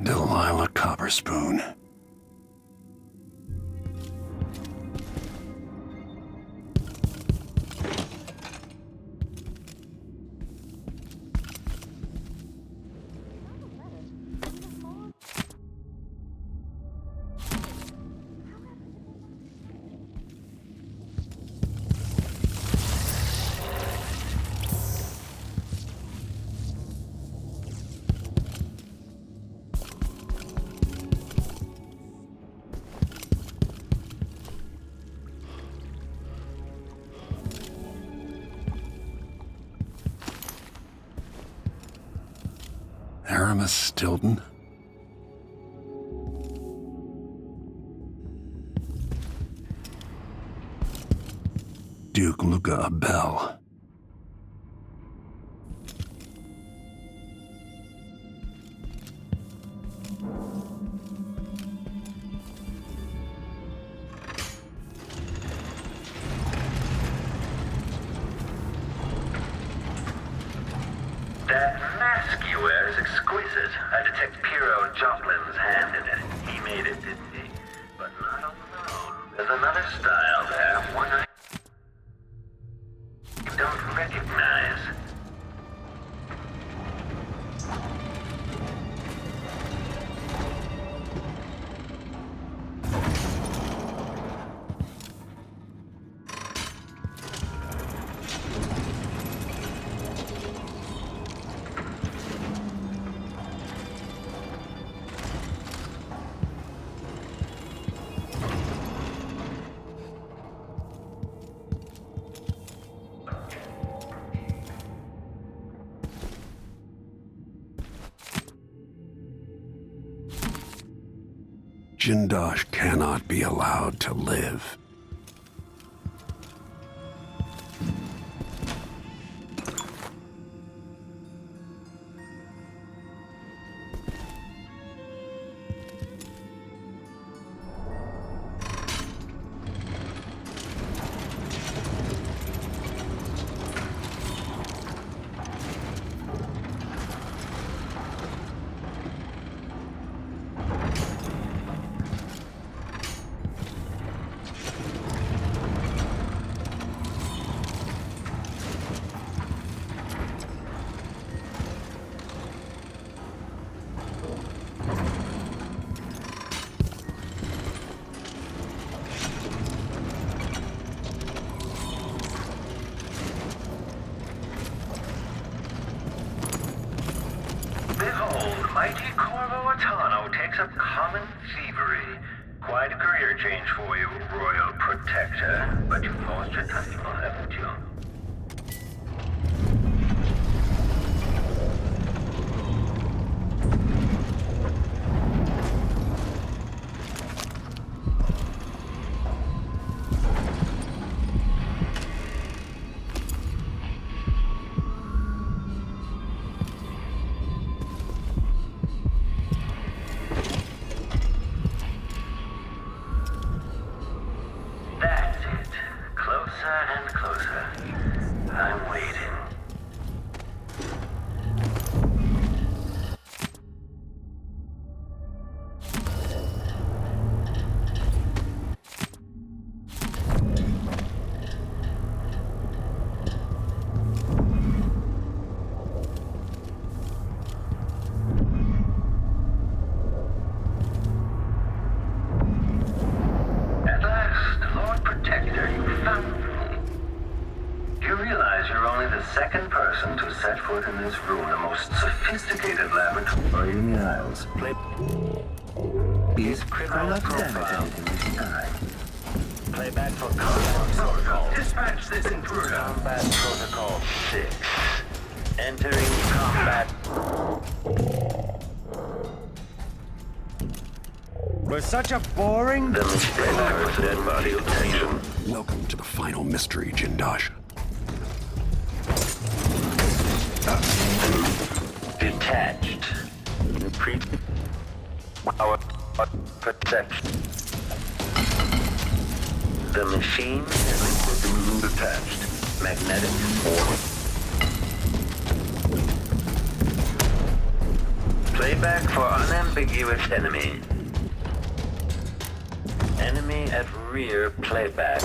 Delilah Copperspoon. Aramis Stilton? Duke Luca Abel. That mask you wear is exquisite. I detect Piero Joplin's hand in it. He made it, didn't he? But not alone. There's another style there, one I don't recognize. Jindosh cannot be allowed to live. Mighty Corvo takes up common thievery. Quite a career change for you, Royal Protector. But you've lost your title, haven't you? Second person to set foot in this room, the most sophisticated laboratory in the Isles. These criminal damage this time. Playback for combat protocol. Dispatch this intruder. Combat protocol 6. Entering combat. We're such a boring. The mistake for dead body attention. Welcome to the final mystery, Jindosh. Detached. Our protection. The machine is detached. Magnetic or playback for unambiguous enemy. Enemy at rear playback.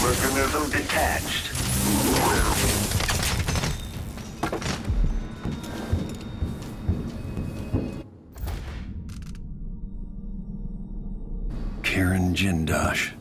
Mechanism detached. Kieran Jindosh.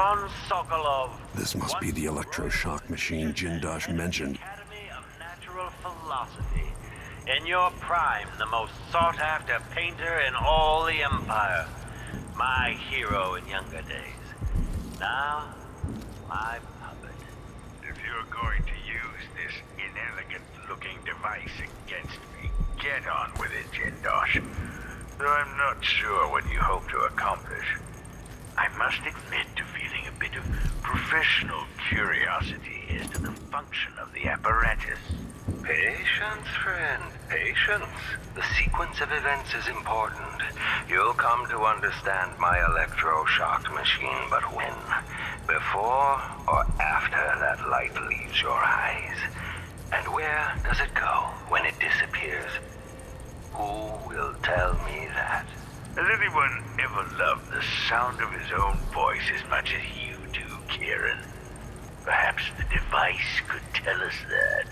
Don Sokolov. This must be the electroshock machine Jindosh mentioned. Academy of Natural Philosophy. In your prime, the most sought-after painter in all the Empire. My hero in younger days. Now, my puppet. If you're going to use this inelegant-looking device against me, get on with it, Jindosh. Though I'm not sure what you hope to accomplish. I must admit to feeling a bit of professional curiosity as to the function of the apparatus. Patience, friend, patience. The sequence of events is important. You'll come to understand my electroshock machine, but when? Before or after that light leaves your eyes? And where does it go when it disappears? Who will tell me that? Has anyone ever loved the sound of his own voice as much as you do, Kieran? Perhaps the device could tell us that.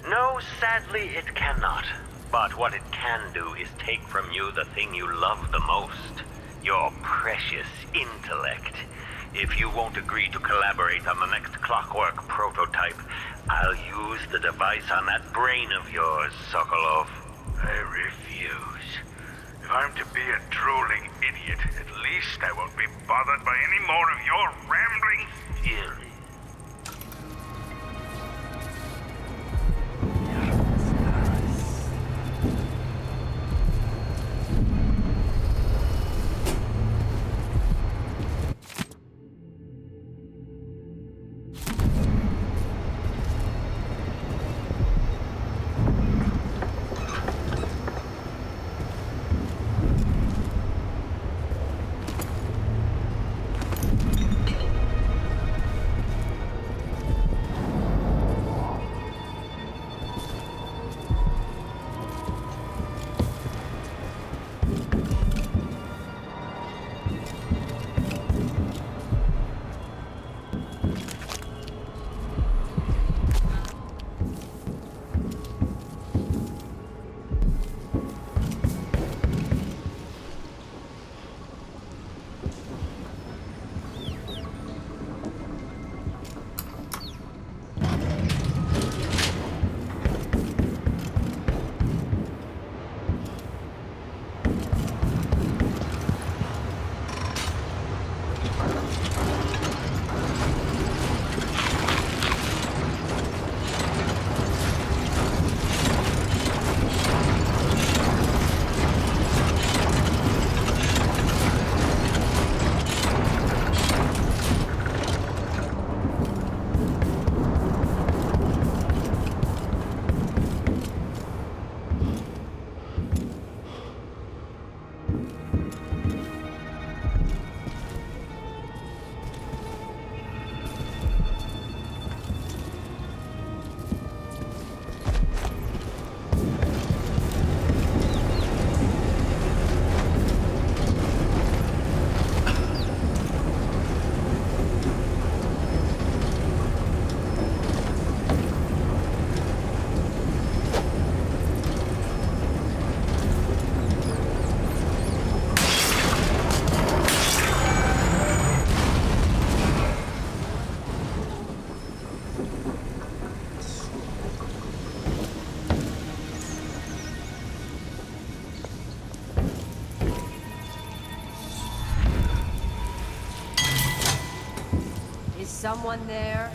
No, sadly it cannot. But what it can do is take from you the thing you love the most. Your precious intellect. If you won't agree to collaborate on the next Clockwork prototype, I'll use the device on that brain of yours, Sokolov. I refuse. If I'm to be a drooling idiot, at least I won't be bothered by any more of your rambling theory. Someone there?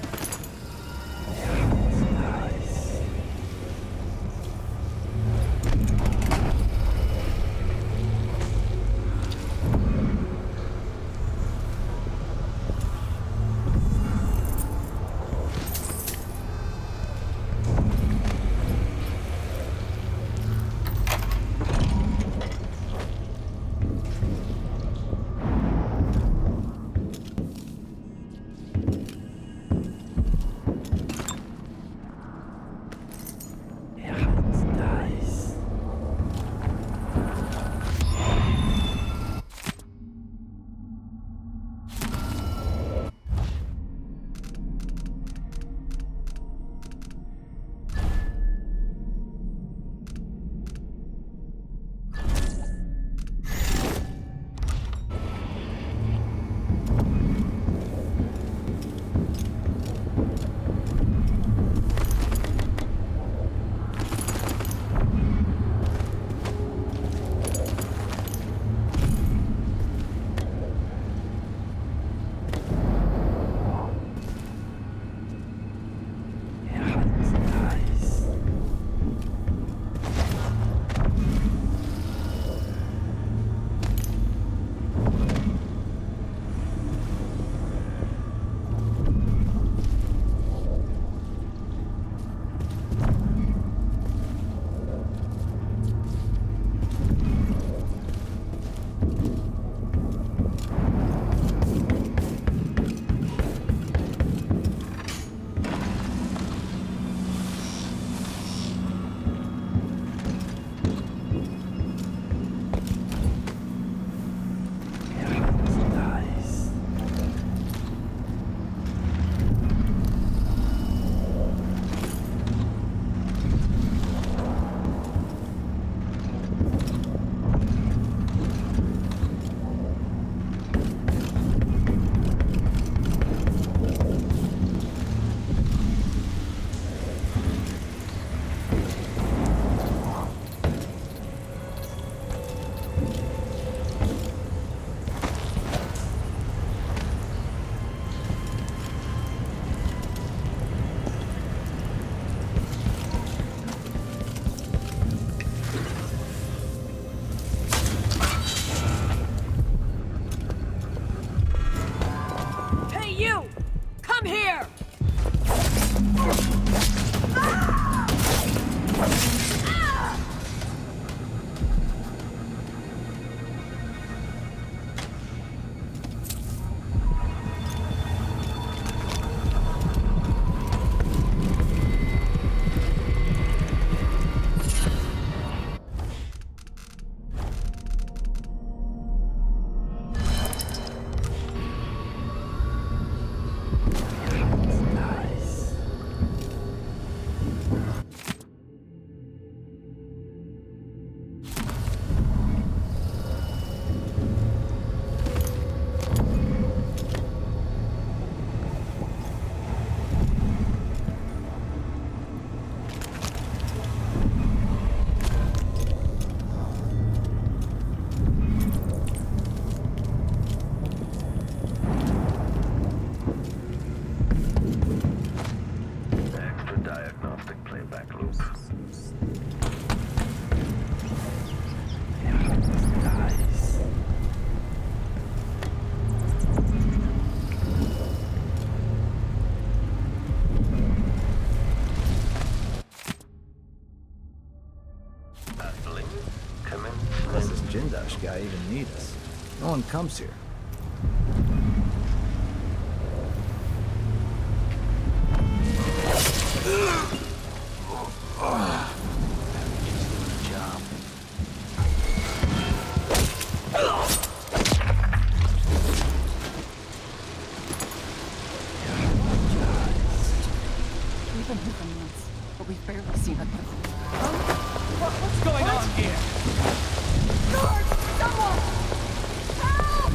Jindosh guy even need us? No one comes here. We've been here for months, but we've barely seen a girl. What's going on here? Guard! Someone! Help!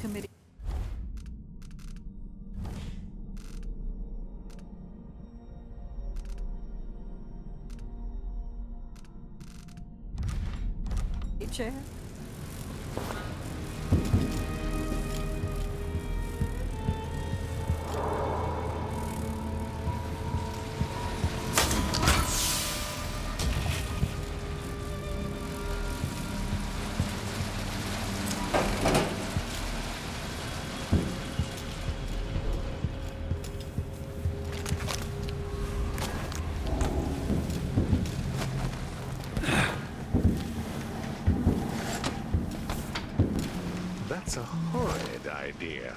Committee. Chair. That's a horrid idea.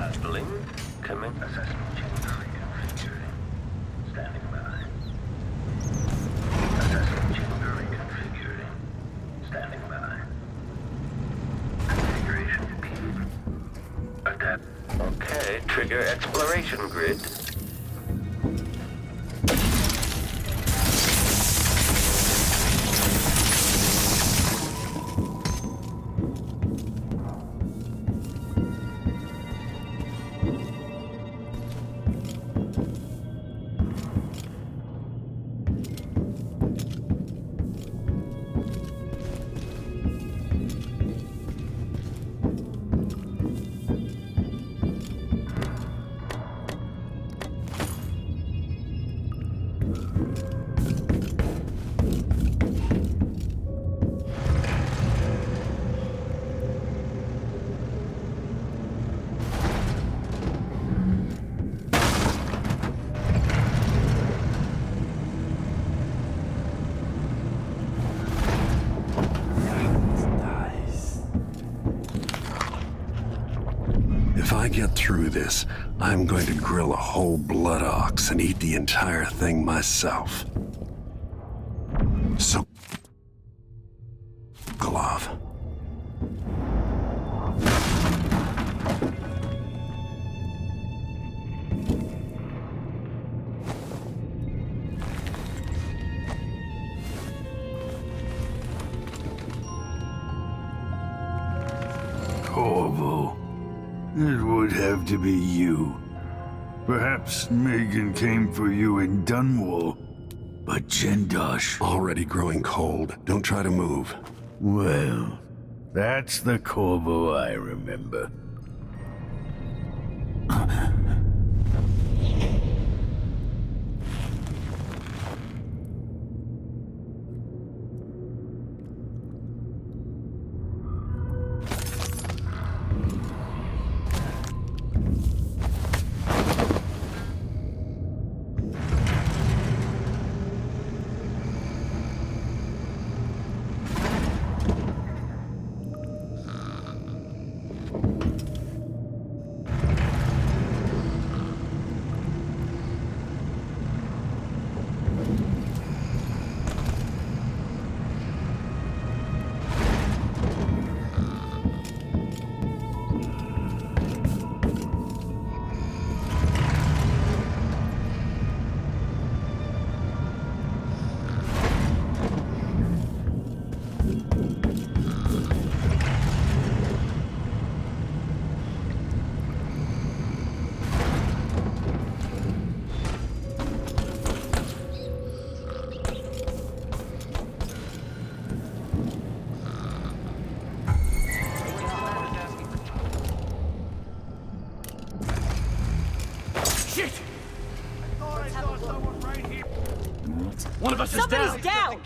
Labeling. Commit assessment chamber reconfiguring. Standing by. Assessment chamber reconfiguring. Standing by. Configuration speed. Adapt. Okay, trigger exploration grid. If I get through this, I'm going to grill a whole blood ox and eat the entire thing myself. So, glove. Corvo. It would have to be you. Perhaps Meagan came for you in Dunwall, but Jindosh... Already growing cold. Don't try to move. Well, that's the Corvo I remember. One of us is down. Down.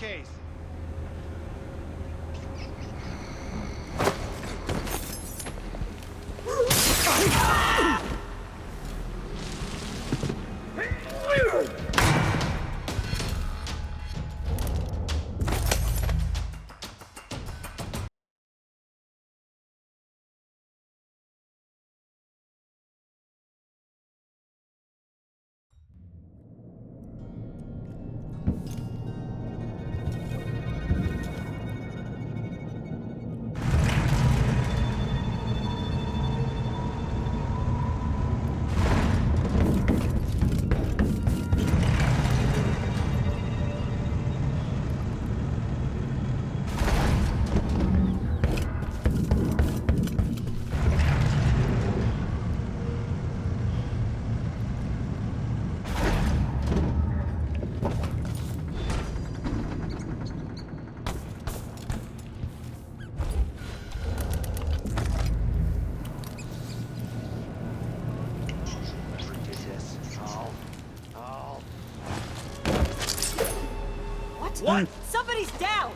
What? Somebody's down!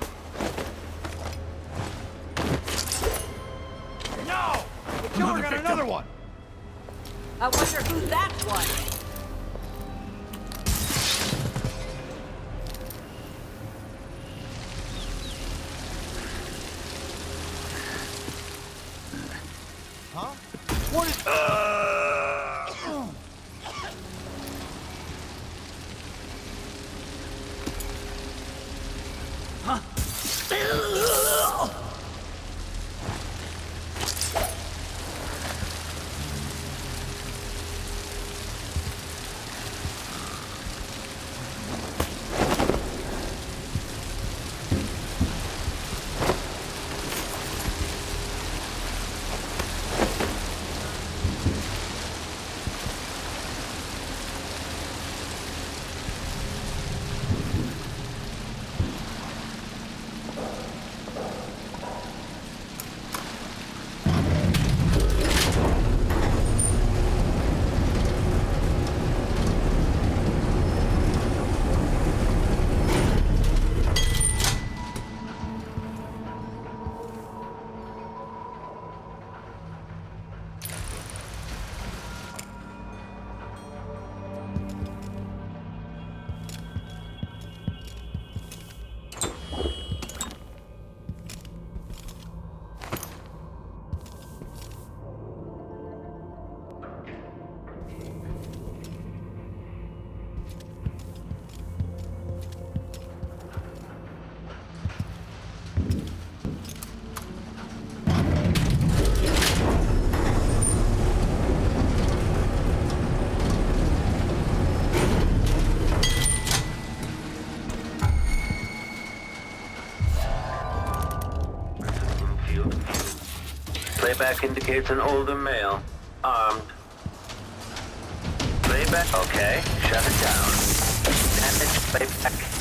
No! The killer got another one! I wonder who that was. Huh? What is... Huh? Playback indicates an older male, armed. Playback, okay, shut it down. Manage playback.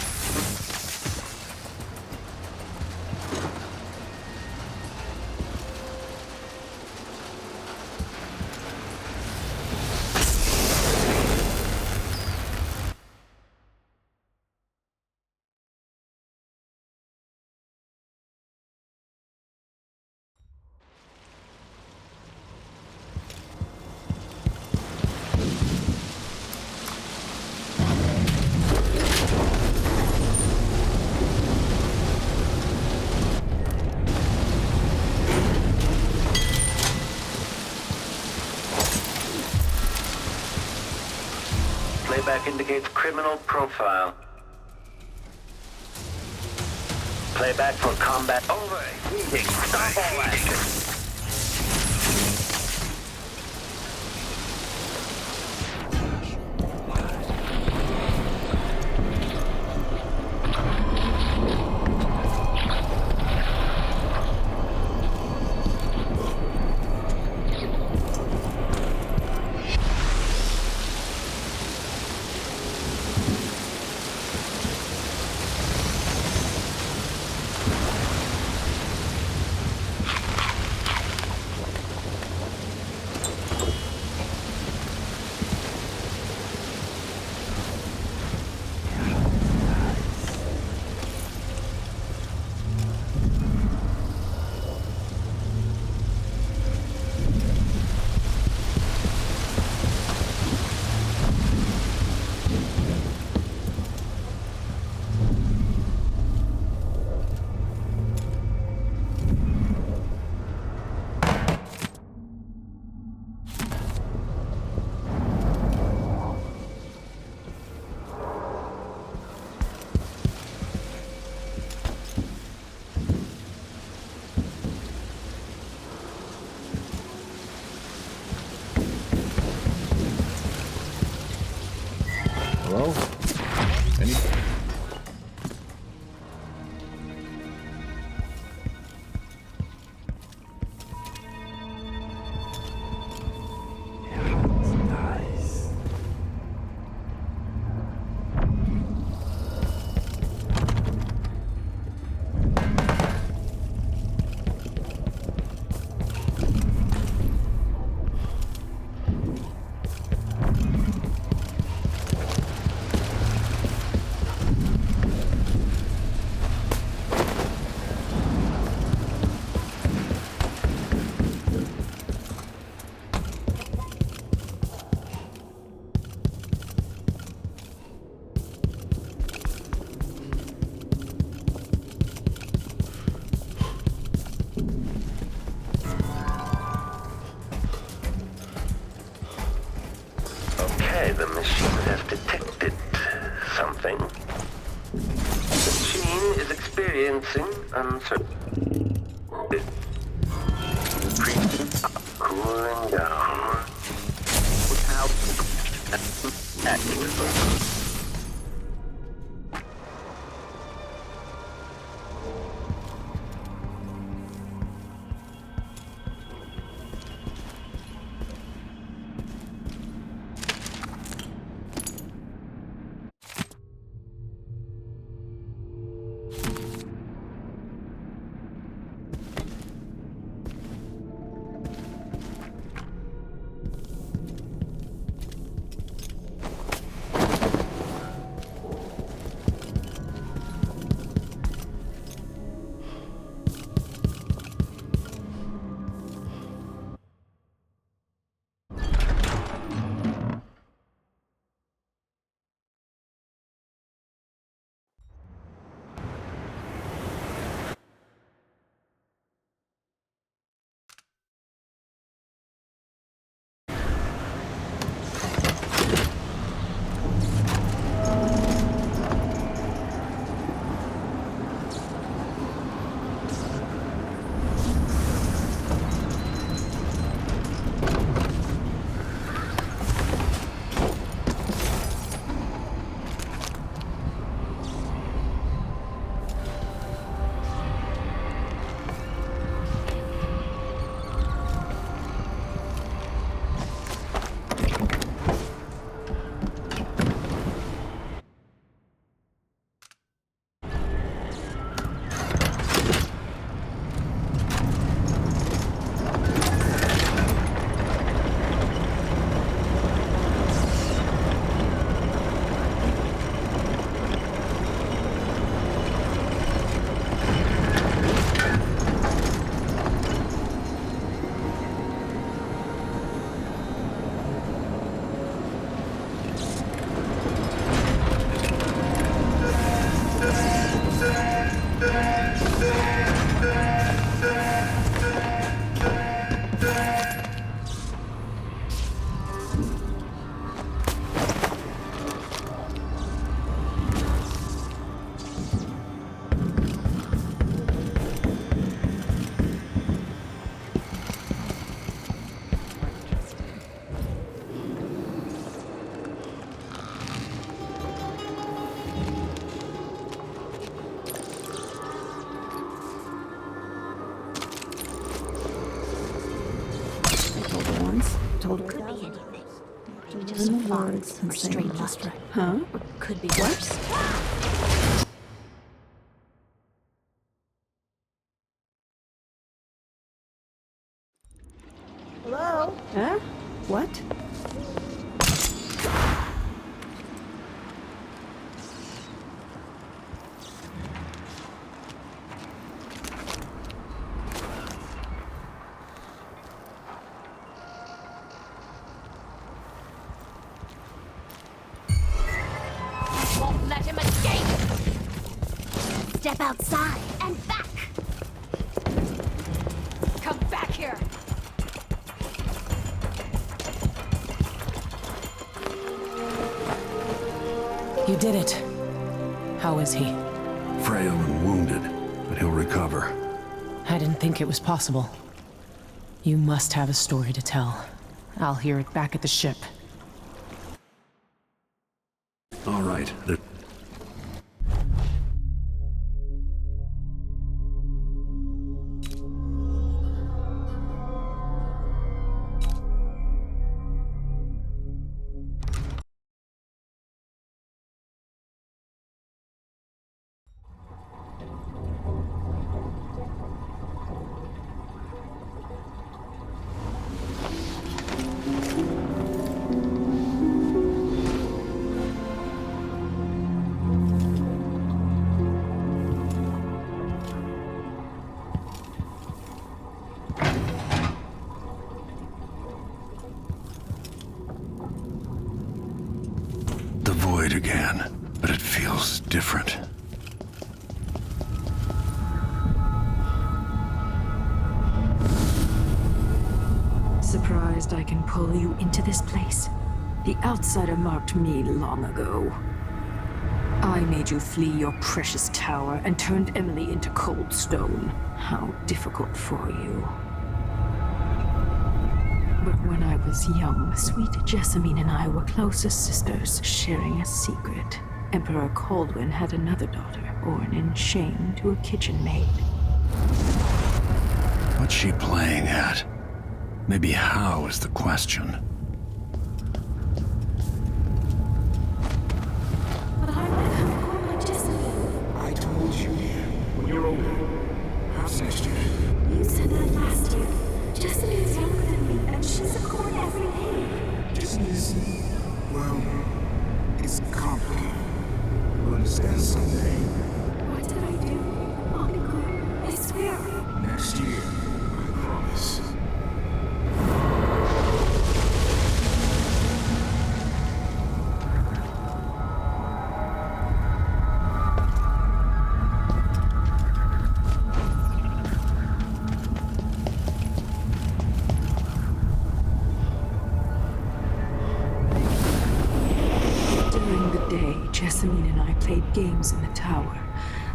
Playback indicates criminal profile. Playback for combat over. Heating. Stop all action. Hello? Any... Okay, the machine has detected something. The machine is experiencing experiencing uncertainty. Cooling down. Without acting. Told her Could be anything. Maybe just in some the farts words or and straight saying blood. just right. Huh? Or could be worse. Hello? Huh? What? Won't let him escape! Step outside and back! Come back here! You did it. How is he? Frail and wounded, but he'll recover. I didn't think it was possible. You must have a story to tell. I'll hear it back at the ship. All right. Again, but it feels different. Surprised I can pull you into this place? The outsider marked me long ago. I made you flee your precious tower and turned Emily into cold stone. How difficult for you. But when I was young, sweet Jessamine and I were close as sisters, sharing a secret. Emperor Kaldwin had another daughter, born in shame to a kitchen maid. What's she playing at? Maybe how is the question. But I want to come home with Jessamine. I told you, when you're older. Perhaps next year. You said that last year. Jessamine's younger than me, and she's a court every day. Business, well, it's complicated. We'll understand someday. What did I do? I'll be good. I swear. Next year, I promise. Jessamine and I played games in the tower,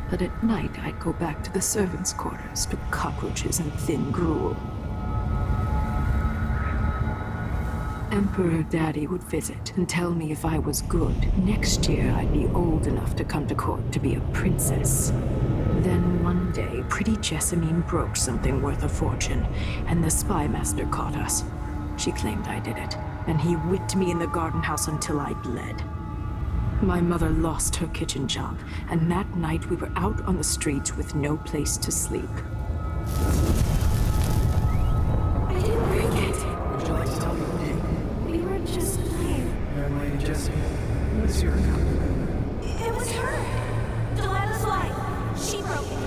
but at night I'd go back to the servants' quarters to cockroaches and thin gruel. Emperor Daddy would visit and tell me if I was good. Next year I'd be old enough to come to court to be a princess. Then one day, pretty Jessamine broke something worth a fortune, and the spy master caught us. She claimed I did it, and he whipped me in the garden house until I bled. My mother lost her kitchen job, and that night we were out on the streets with no place to sleep. I didn't bring it. Would you like to tell me your name? We were just playing. Young Lady Jessie. What's your account? It was her. Delilah's light. She broke it.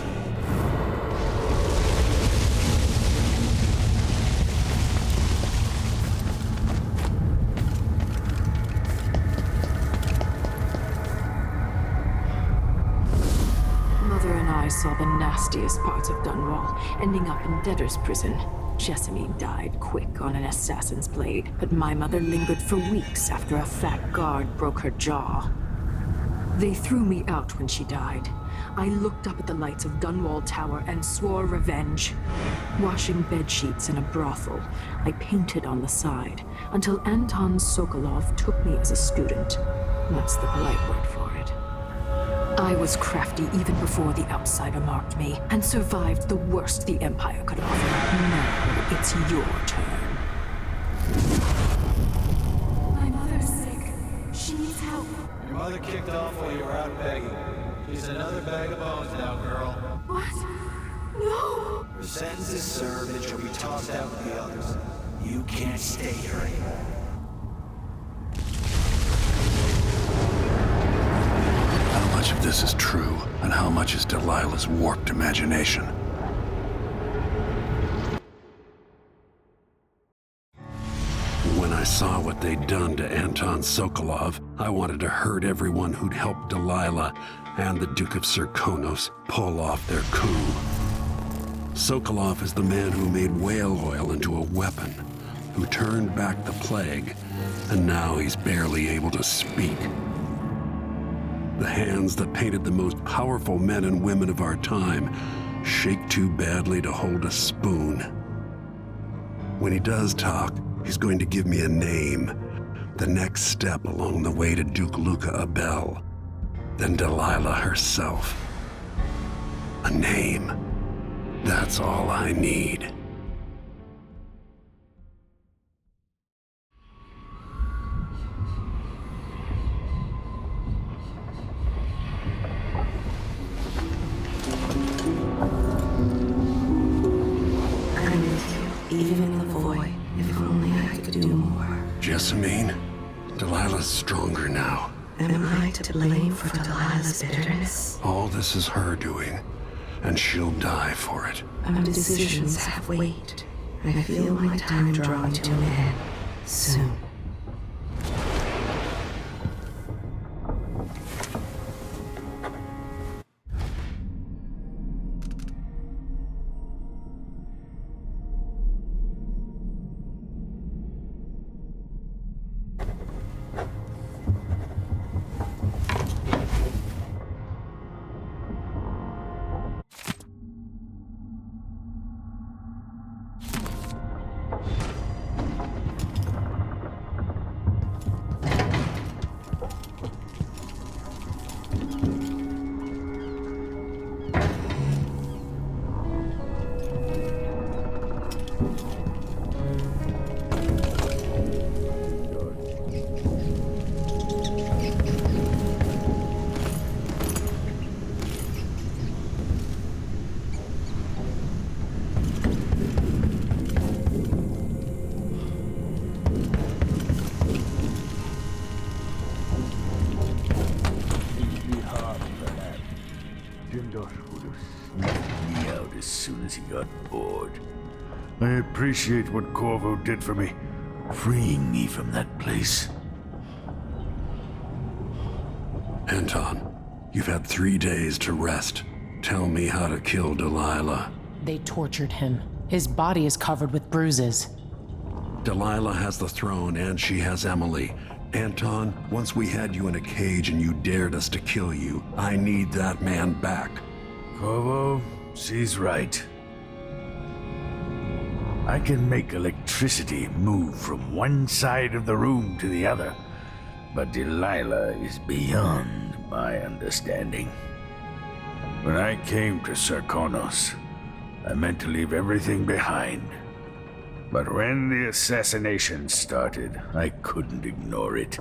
I saw the nastiest parts of Dunwall, ending up in debtor's prison. Jessamine died quick on an assassin's blade, but my mother lingered for weeks after a fat guard broke her jaw. They threw me out when she died. I looked up at the lights of Dunwall Tower and swore revenge. Washing bedsheets in a brothel, I painted on the side, until Anton Sokolov took me as a student. That's the polite word for it. I was crafty even before the outsider marked me, and survived the worst the Empire could offer. Now it's your turn. My mother's sick. She needs help. Your mother kicked off while you were out begging. She's another bag of bones now, girl. What? No! Her sentence is served and she'll be tossed out with the others. You can't stay here anymore. How much of this is true, and how much is Delilah's warped imagination? When I saw what they'd done to Anton Sokolov, I wanted to hurt everyone who'd helped Delilah and the Duke of Serkonos pull off their coup. Sokolov is the man who made whale oil into a weapon, who turned back the plague, and now he's barely able to speak. The hands that painted the most powerful men and women of our time shake too badly to hold a spoon. When he does talk, he's going to give me a name, the next step along the way to Duke Luca Abel, then Delilah herself. A name. That's all I need. Even in the void, if only I could do more. Jessamine, Delilah's stronger now. Am I to blame for Delilah's bitterness? All this is her doing, and she'll die for it. Our decisions have weight. I feel my time drawing to an end soon. Let me out as soon as he got bored. I appreciate what Corvo did for me, freeing me from that place. Anton, you've had 3 days to rest. Tell me how to kill Delilah. They tortured him. His body is covered with bruises. Delilah has the throne and she has Emily. Anton, once we had you in a cage and you dared us to kill you, I need that man back. Corvo, she's right. I can make electricity move from one side of the room to the other, but Delilah is beyond my understanding. When I came to Sarkonos, I meant to leave everything behind. But when the assassination started, I couldn't ignore it.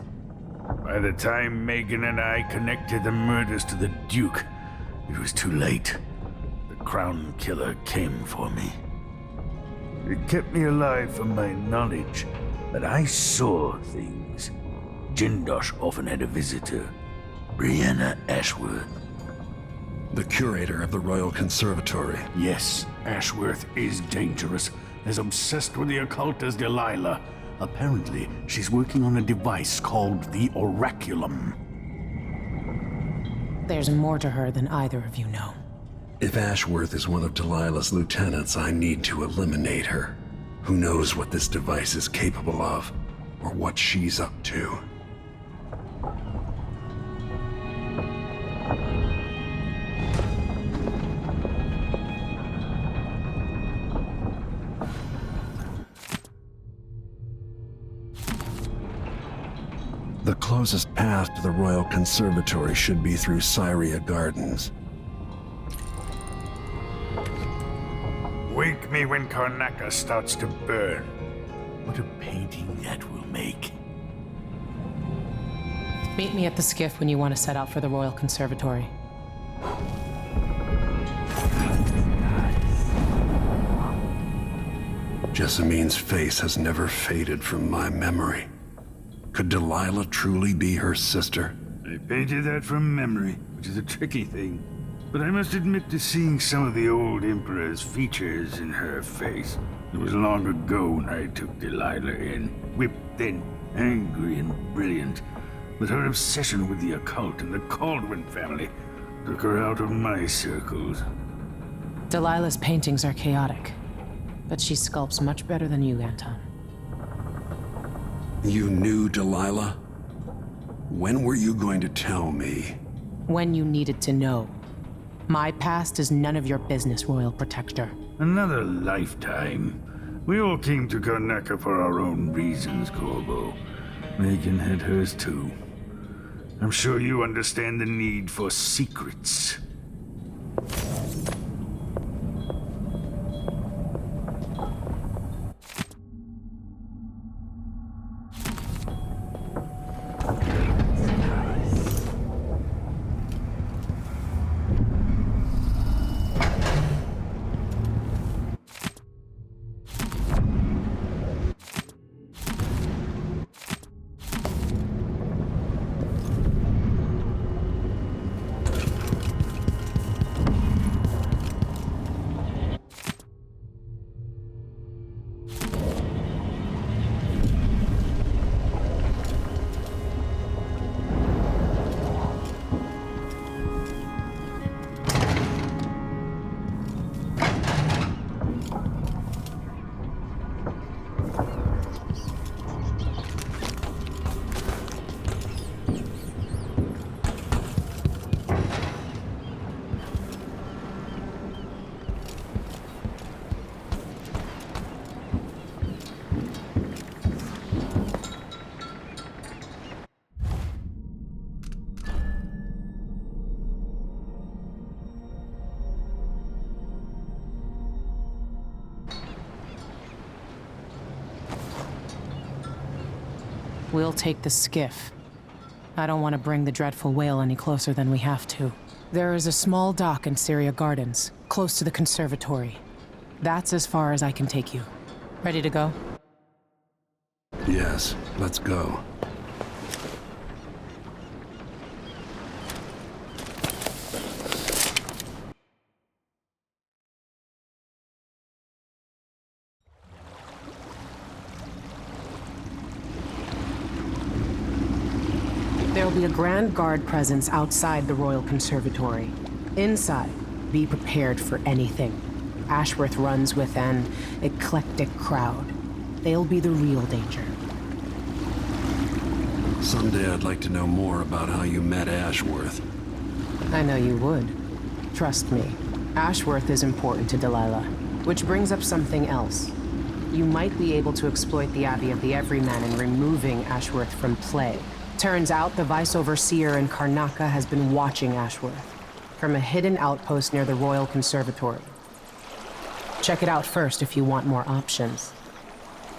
By the time Meagan and I connected the murders to the Duke, it was too late. The Crown Killer came for me. It kept me alive from my knowledge, but I saw things. Jindosh often had a visitor, Brianna Ashworth. The curator of the Royal Conservatory. Yes, Ashworth is dangerous. As obsessed with the occult as Delilah. Apparently, she's working on a device called the Oraculum. There's more to her than either of you know. If Ashworth is one of Delilah's lieutenants, I need to eliminate her. Who knows what this device is capable of, or what she's up to. The closest path to the Royal Conservatory should be through Syria Gardens. Wake me when Karnaca starts to burn. What a painting that will make. Meet me at the skiff when you want to set out for the Royal Conservatory. Jessamine's face has never faded from my memory. Could Delilah truly be her sister? I painted that from memory, which is a tricky thing. But I must admit to seeing some of the old Emperor's features in her face. It was long ago when I took Delilah in, whipped then, angry and brilliant. But her obsession with the occult and the Caldwin family took her out of my circles. Delilah's paintings are chaotic, but she sculpts much better than you, Anton. You knew Delilah? When were you going to tell me? When you needed to know. My past is none of your business, Royal Protector. Another lifetime. We all came to Karnaca for our own reasons, Corvo. Meagan had hers too. I'm sure you understand the need for secrets. We'll take the skiff. I don't want to bring the dreadful Wale any closer than we have to. There is a small dock in Syria Gardens, close to the conservatory. That's as far as I can take you. Ready to go? Yes, let's go. There'll be a Grand Guard presence outside the Royal Conservatory. Inside, be prepared for anything. Ashworth runs with an eclectic crowd. They'll be the real danger. Someday I'd like to know more about how you met Ashworth. I know you would. Trust me. Ashworth is important to Delilah. Which brings up something else. You might be able to exploit the Abbey of the Everyman in removing Ashworth from play. Turns out the Vice Overseer in Karnaca has been watching Ashworth from a hidden outpost near the Royal Conservatory. Check it out first if you want more options.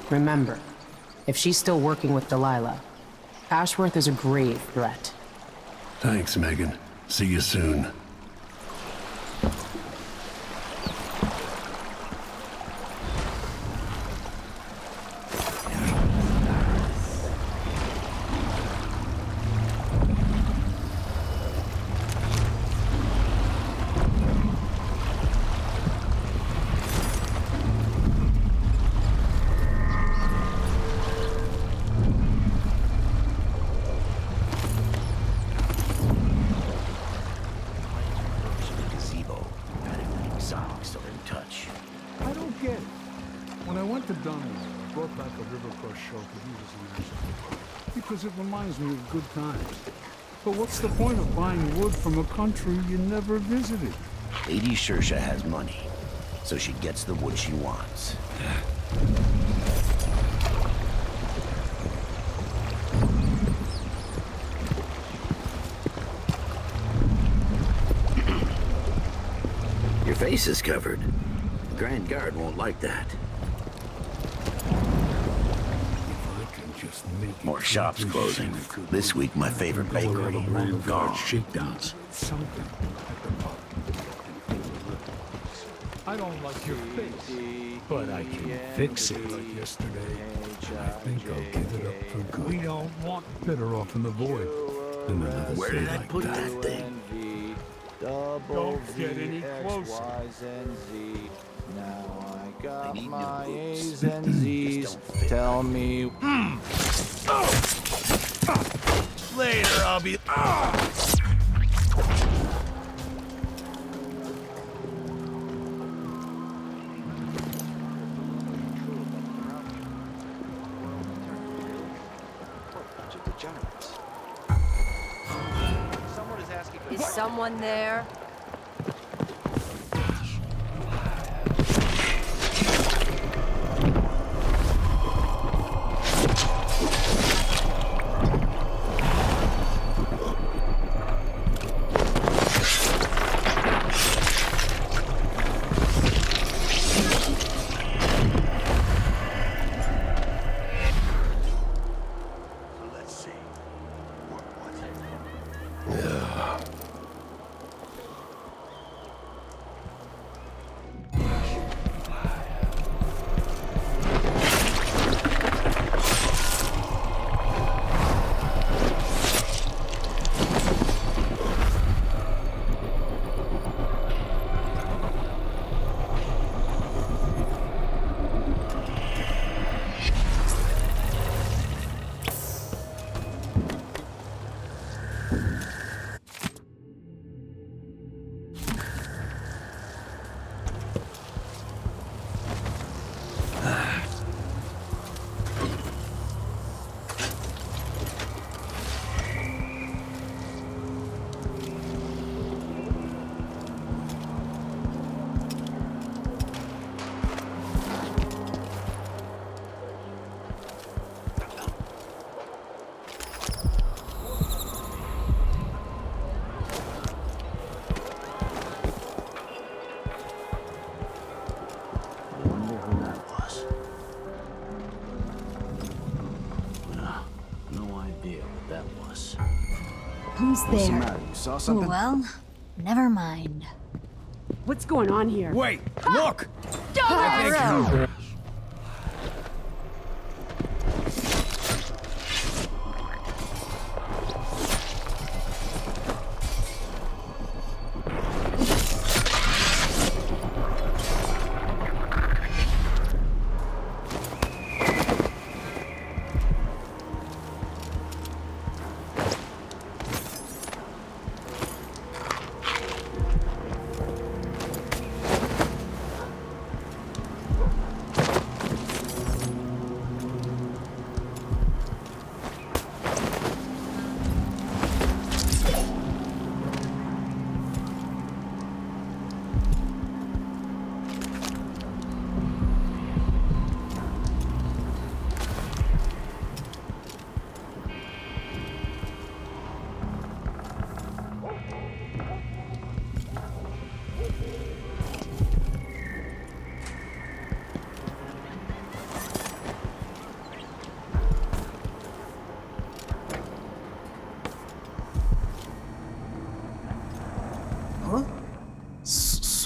Remember, if she's still working with Delilah, Ashworth is a grave threat. Thanks, Meagan. See you soon. Because it reminds me of good times. But what's the point of buying wood from a country you never visited? Lady Shersha has money, so she gets the wood she wants. Your face is covered. The Grand Guard won't like that. More shops closing. This week, my favorite bakery. Gone. Shakedowns. Something. I don't like your face, but I can fix it. Like yesterday, I think I'll give it up for good. We don't want better off in the void than another. Where did I put that thing? Don't get any closer. Now I got my A's and Z's. Tell me. Later, I'll be. Is someone there? Who's What's the there? matter? You saw something? Well, never mind. What's going on here? Wait! Look! Don't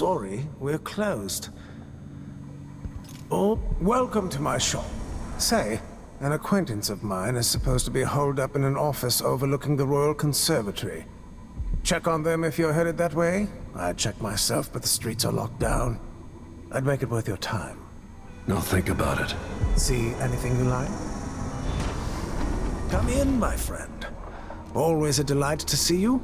sorry, we're closed. Oh, welcome to my shop. Say, an acquaintance of mine is supposed to be holed up in an office overlooking the Royal Conservatory. Check on them if you're headed that way. I'd check myself, but the streets are locked down. I'd make it worth your time. I'll think about it. See anything you like? Come in, my friend. Always a delight to see you.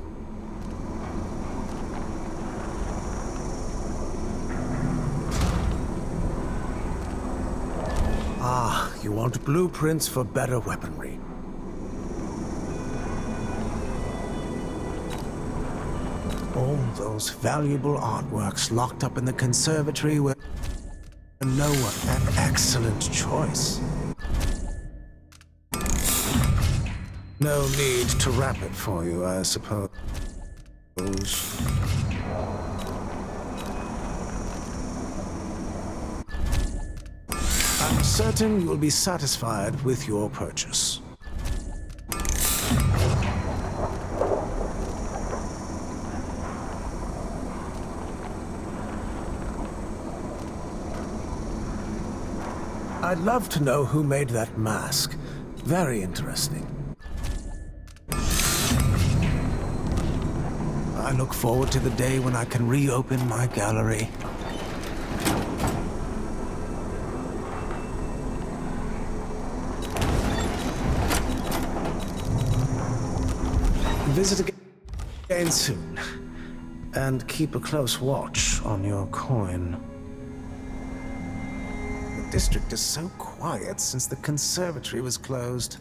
Ah, you want blueprints for better weaponry. All those valuable artworks locked up in the conservatory were no one. An excellent choice. No need to wrap it for you, I suppose. I'm certain you'll be satisfied with your purchase. I'd love to know who made that mask. Very interesting. I look forward to the day when I can reopen my gallery. Visit again soon, and keep a close watch on your coin. The district is so quiet since the conservatory was closed.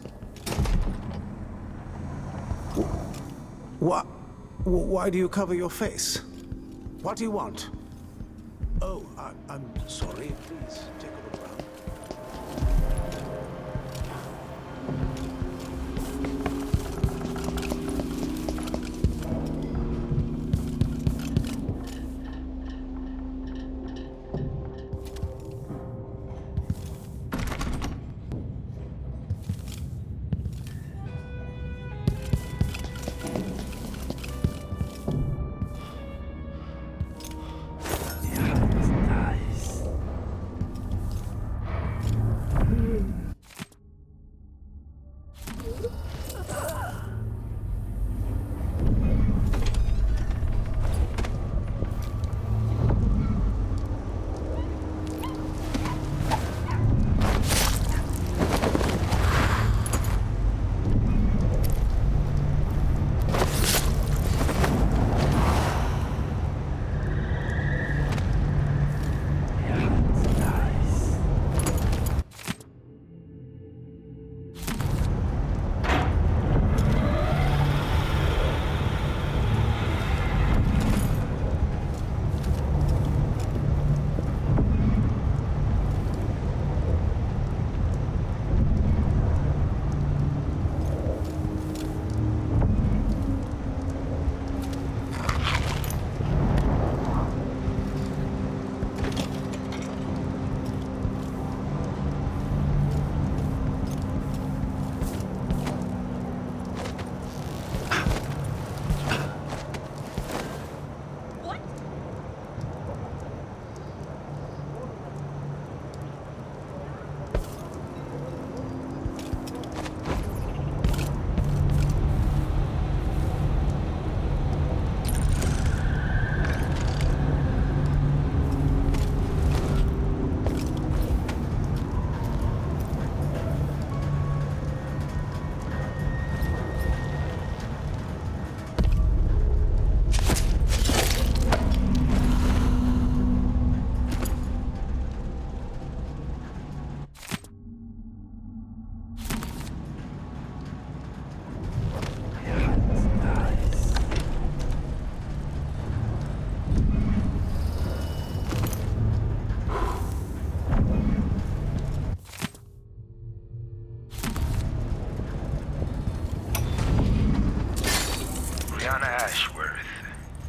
What? Why do you cover your face? What do you want? Oh, I'm sorry. Please, take a look around.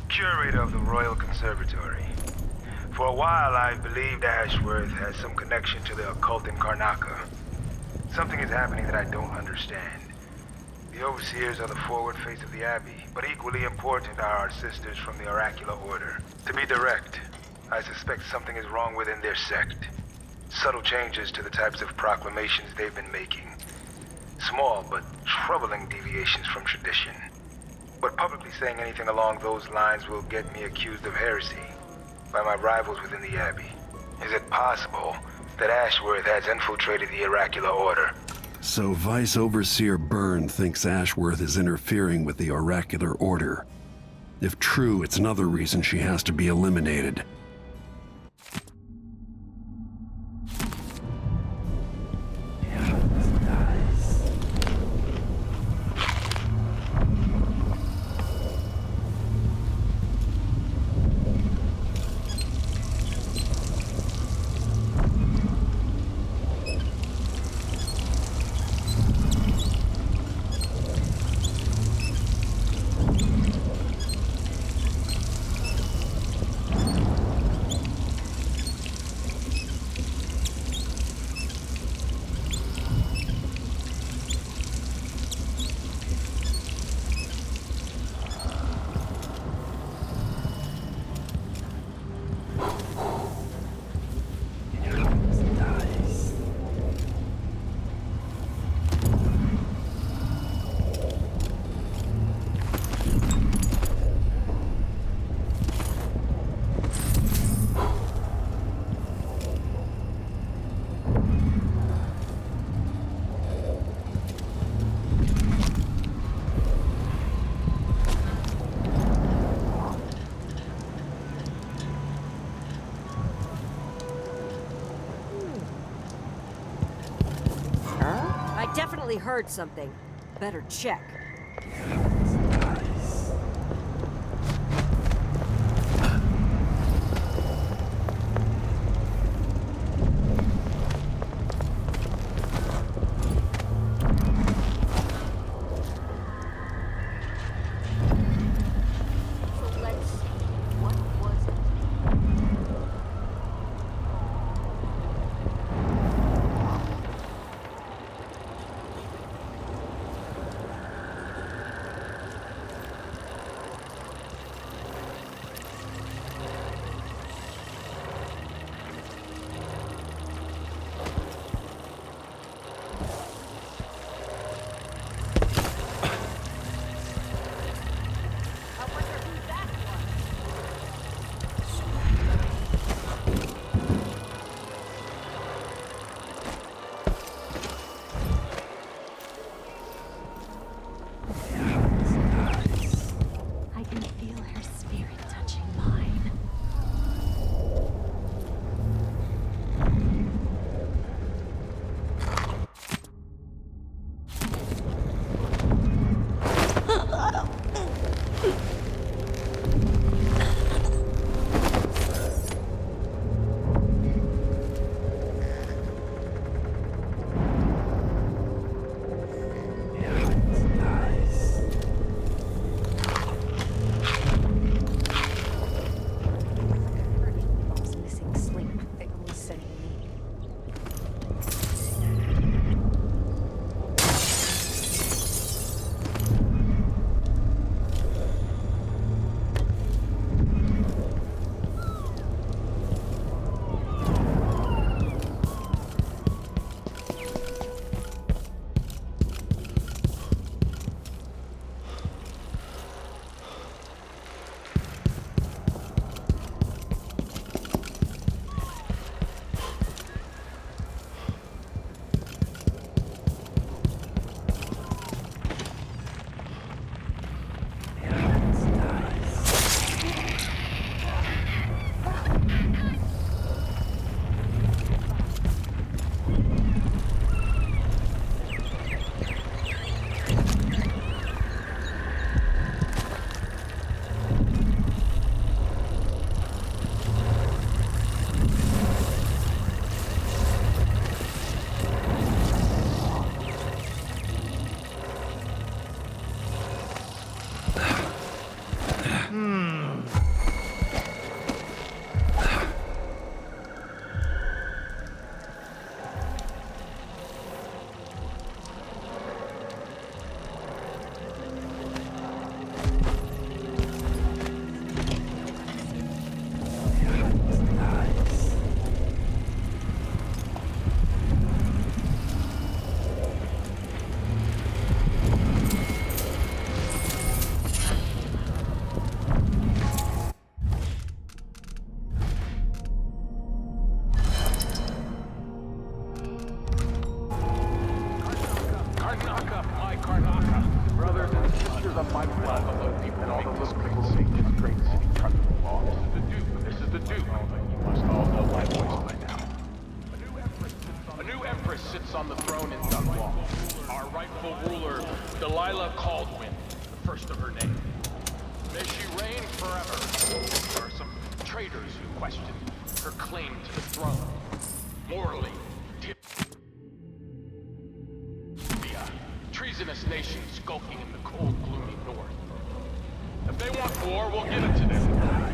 Curator of the Royal Conservatory. For a while, I've believed Ashworth has some connection to the occult in Karnaca. Something is happening that I don't understand. The overseers are the forward face of the Abbey, but equally important are our sisters from the Oracular Order. To be direct, I suspect something is wrong within their sect. Subtle changes to the types of proclamations they've been making. Small but troubling deviations from tradition. But publicly saying anything along those lines will get me accused of heresy by my rivals within the Abbey. Is it possible that Ashworth has infiltrated the oracular order? So Vice Overseer Byrne thinks Ashworth is interfering with the oracular order. If true, it's another reason she has to be eliminated. I definitely heard something. Better check. Delilah Caldwin, the first of her name. May she reign forever. There are some traitors who question her claim to the throne. Morally, treasonous nation skulking in the cold, gloomy north. If they want war, we'll give it to them.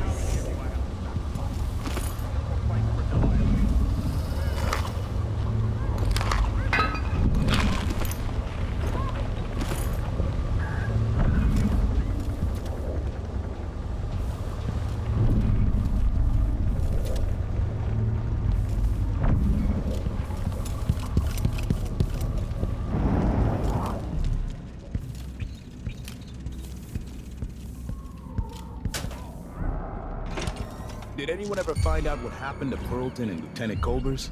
Did anyone ever find out what happened to Pearlton and Lieutenant Culbers?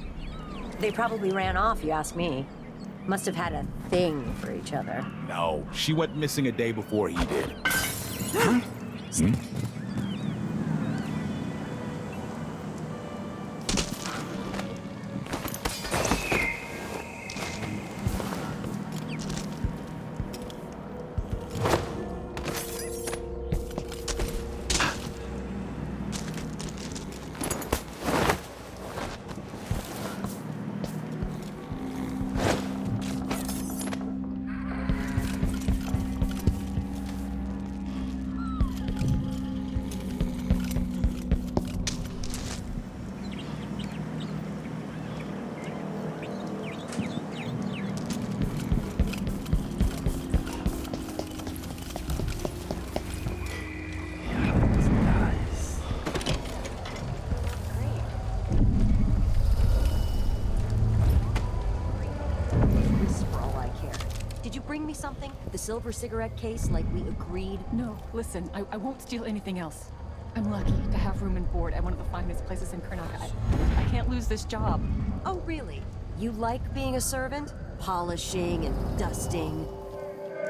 They probably ran off, you ask me. Must have had a thing for each other. No, she went missing a day before he did. Something? The silver cigarette case like we agreed? No, listen, I won't steal anything else. I'm lucky to have room and board at one of the finest places in Karnaca. I can't lose this job. Oh, really? You like being a servant? Polishing and dusting?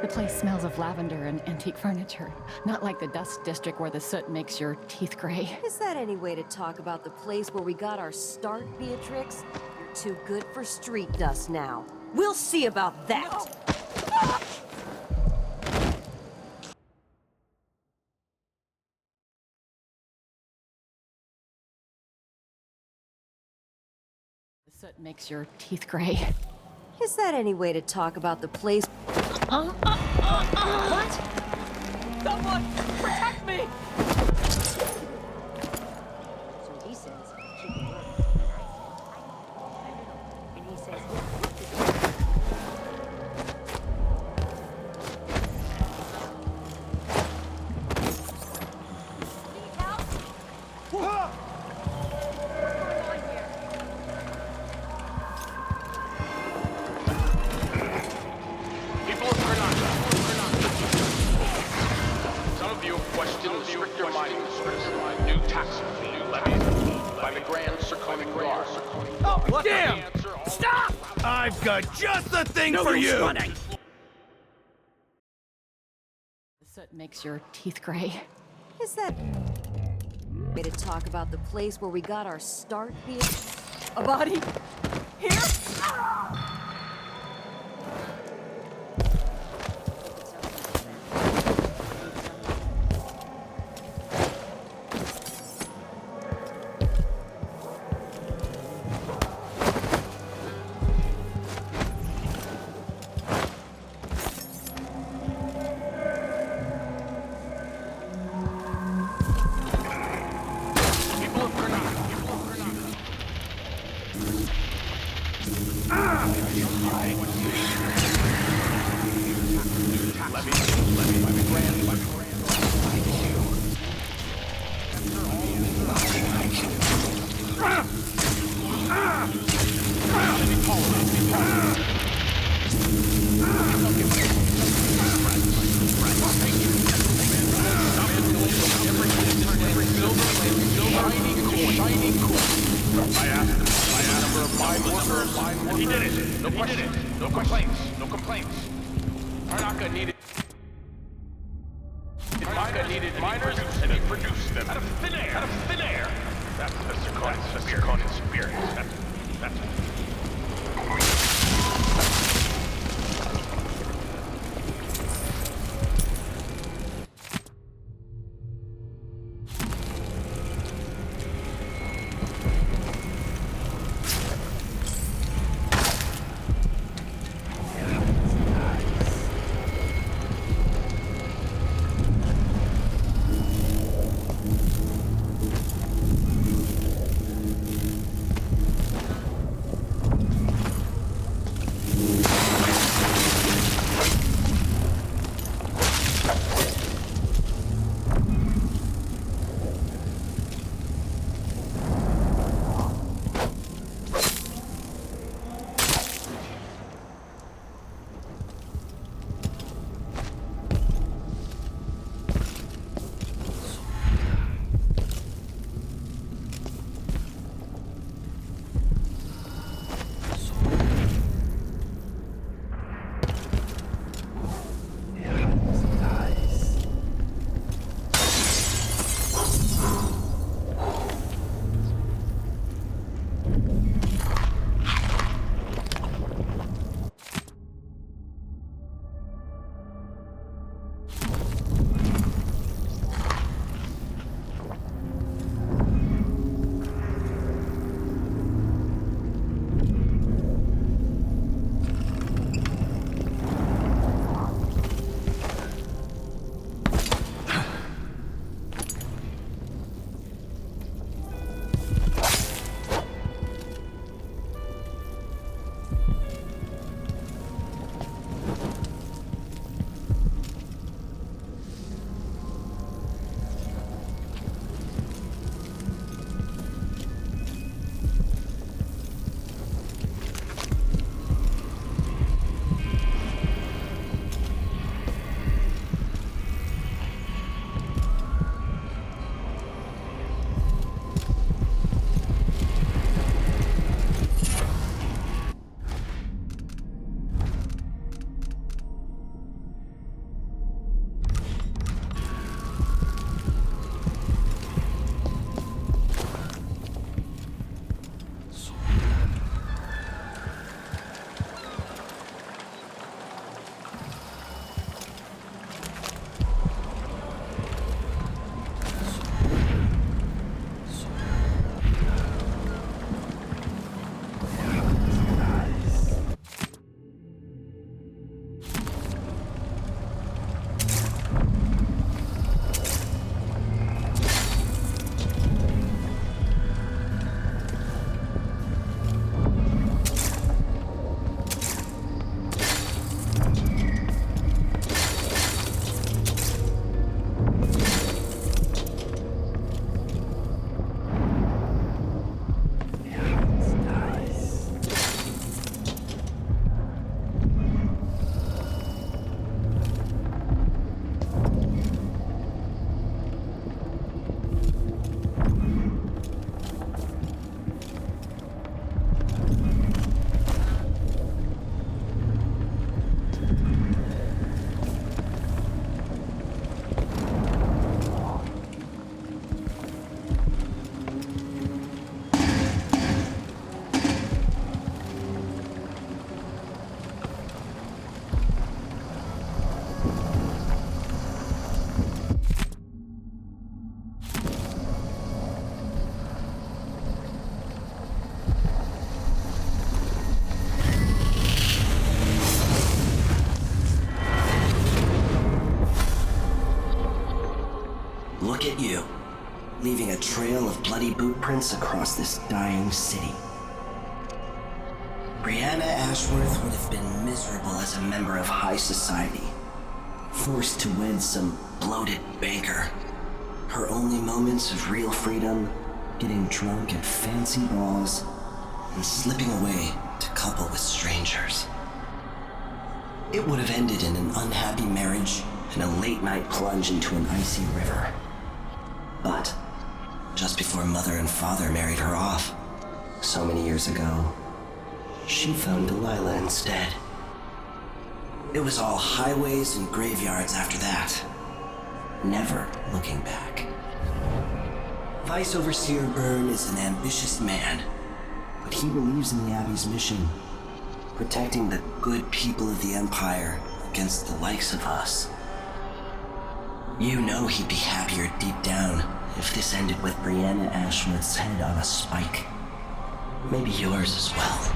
The place smells of lavender and antique furniture. Not like the dust district where the soot makes your teeth gray. Is that any way to talk about the place where we got our start, Beatrix? You're too good for street dust now. We'll see about that! No. The soot makes your teeth gray. Is that any way to talk about the place? What? Someone protect me! So he says, keep it up. And he says, Damn! Stop! I've got just the thing for you! Running. The soot makes your teeth gray. Is that way to talk about the place where we got our start, Beatrix? A body? Here? hit you, leaving a trail of bloody boot prints across this dying city. Brianna Ashworth would have been miserable as a member of high society, forced to wed some bloated banker. Her only moments of real freedom, getting drunk at fancy balls, and slipping away to couple with strangers. It would have ended in an unhappy marriage and a late-night plunge into an icy river. But just before Mother and Father married her off, so many years ago, she found Delilah instead. It was all highways and graveyards after that, never looking back. Vice Overseer Byrne is an ambitious man, but he believes in the Abbey's mission, protecting the good people of the Empire against the likes of us. You know he'd be happier deep down if this ended with Brianna Ashworth's head on a spike. Maybe yours as well.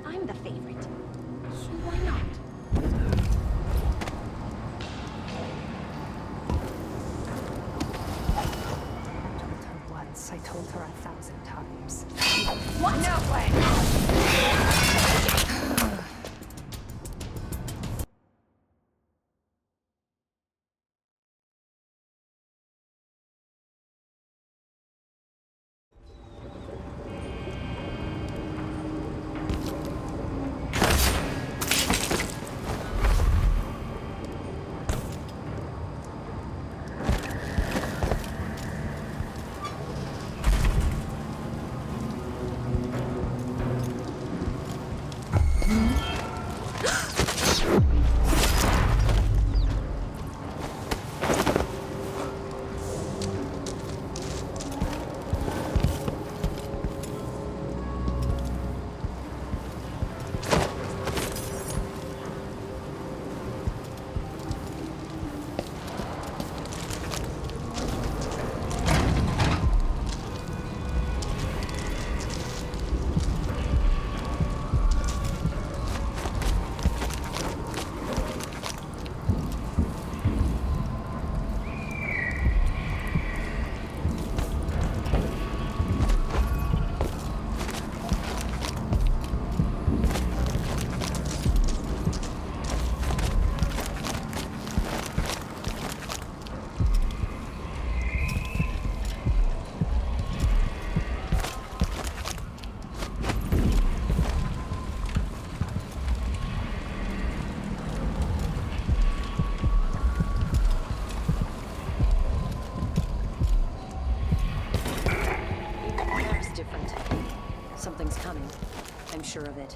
I'm the favorite. So why not? I told her once, I told her 1,000 times. What? No way! Something's coming. I'm sure of it.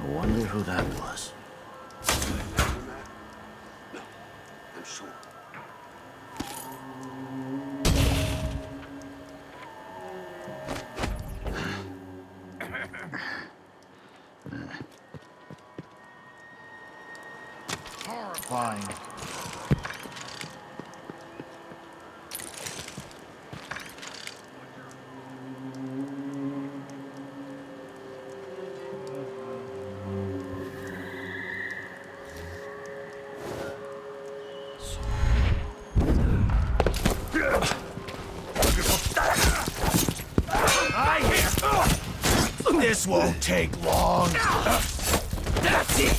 I wonder who that was. I'm sure. Horrifying. This won't take long. That's it!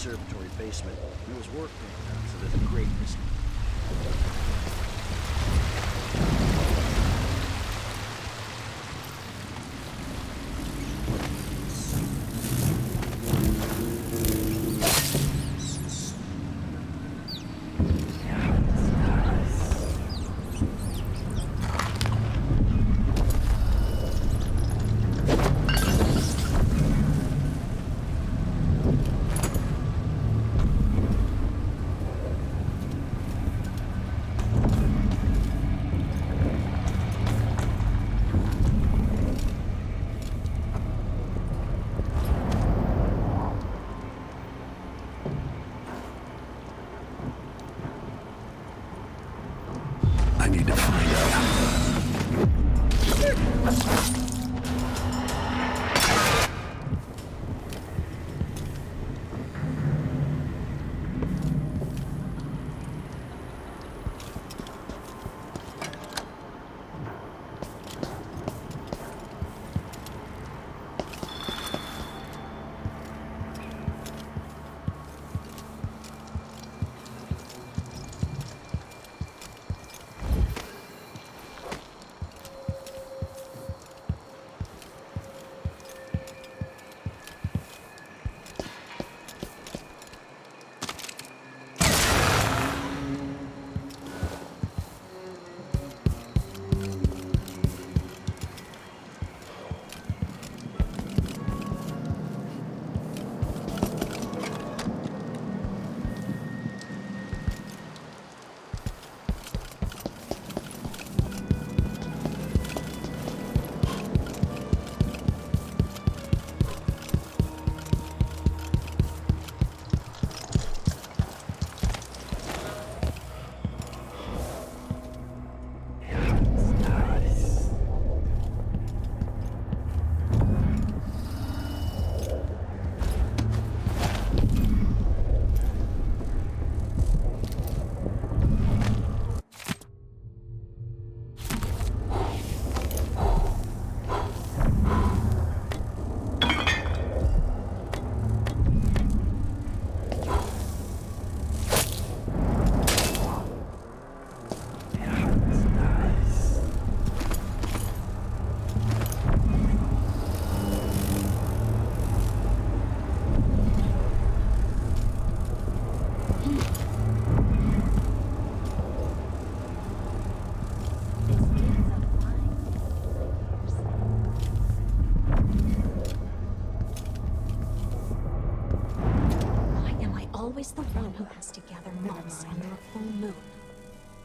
Conservatory basement. There was work being done, so there's a great mistake. I need to find out.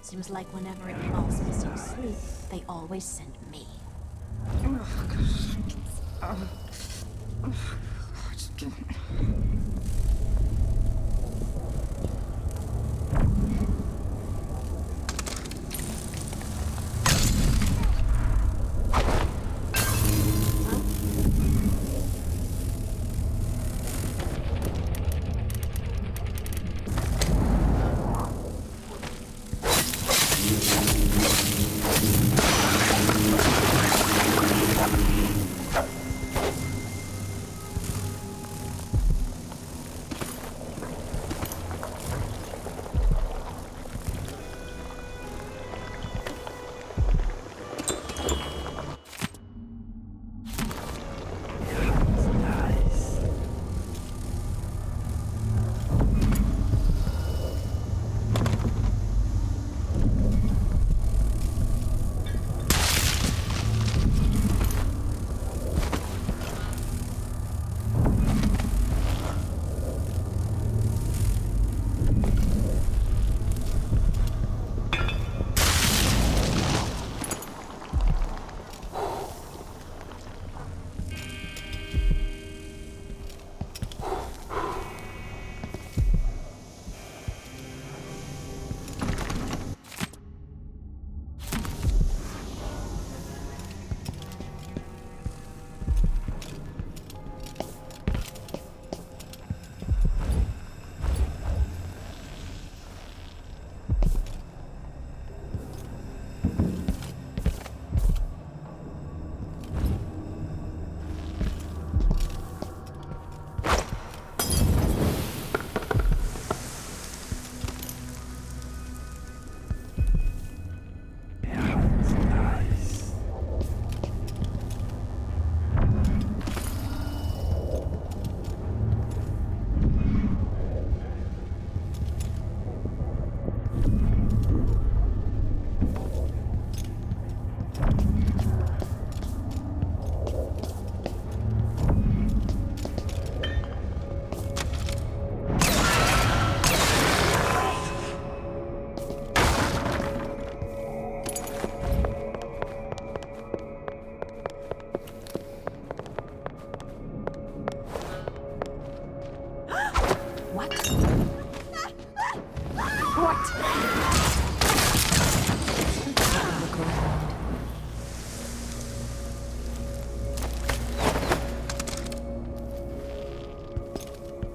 Seems like whenever it involves missing sleep, they always send me.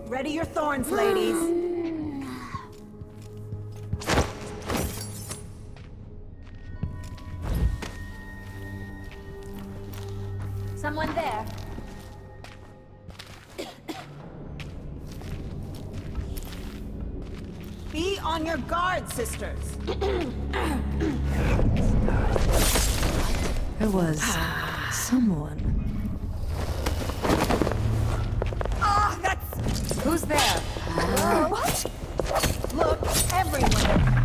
Ready your thorns, ladies. Someone there. Be on your guard, sisters. There was someone. Ah, that's... Who's there? What? Look, everywhere.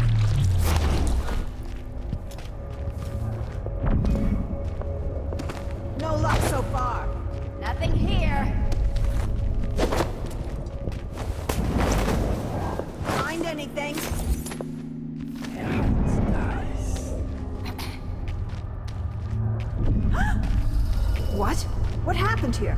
No luck so far. Nothing here. Find anything? What? What happened here?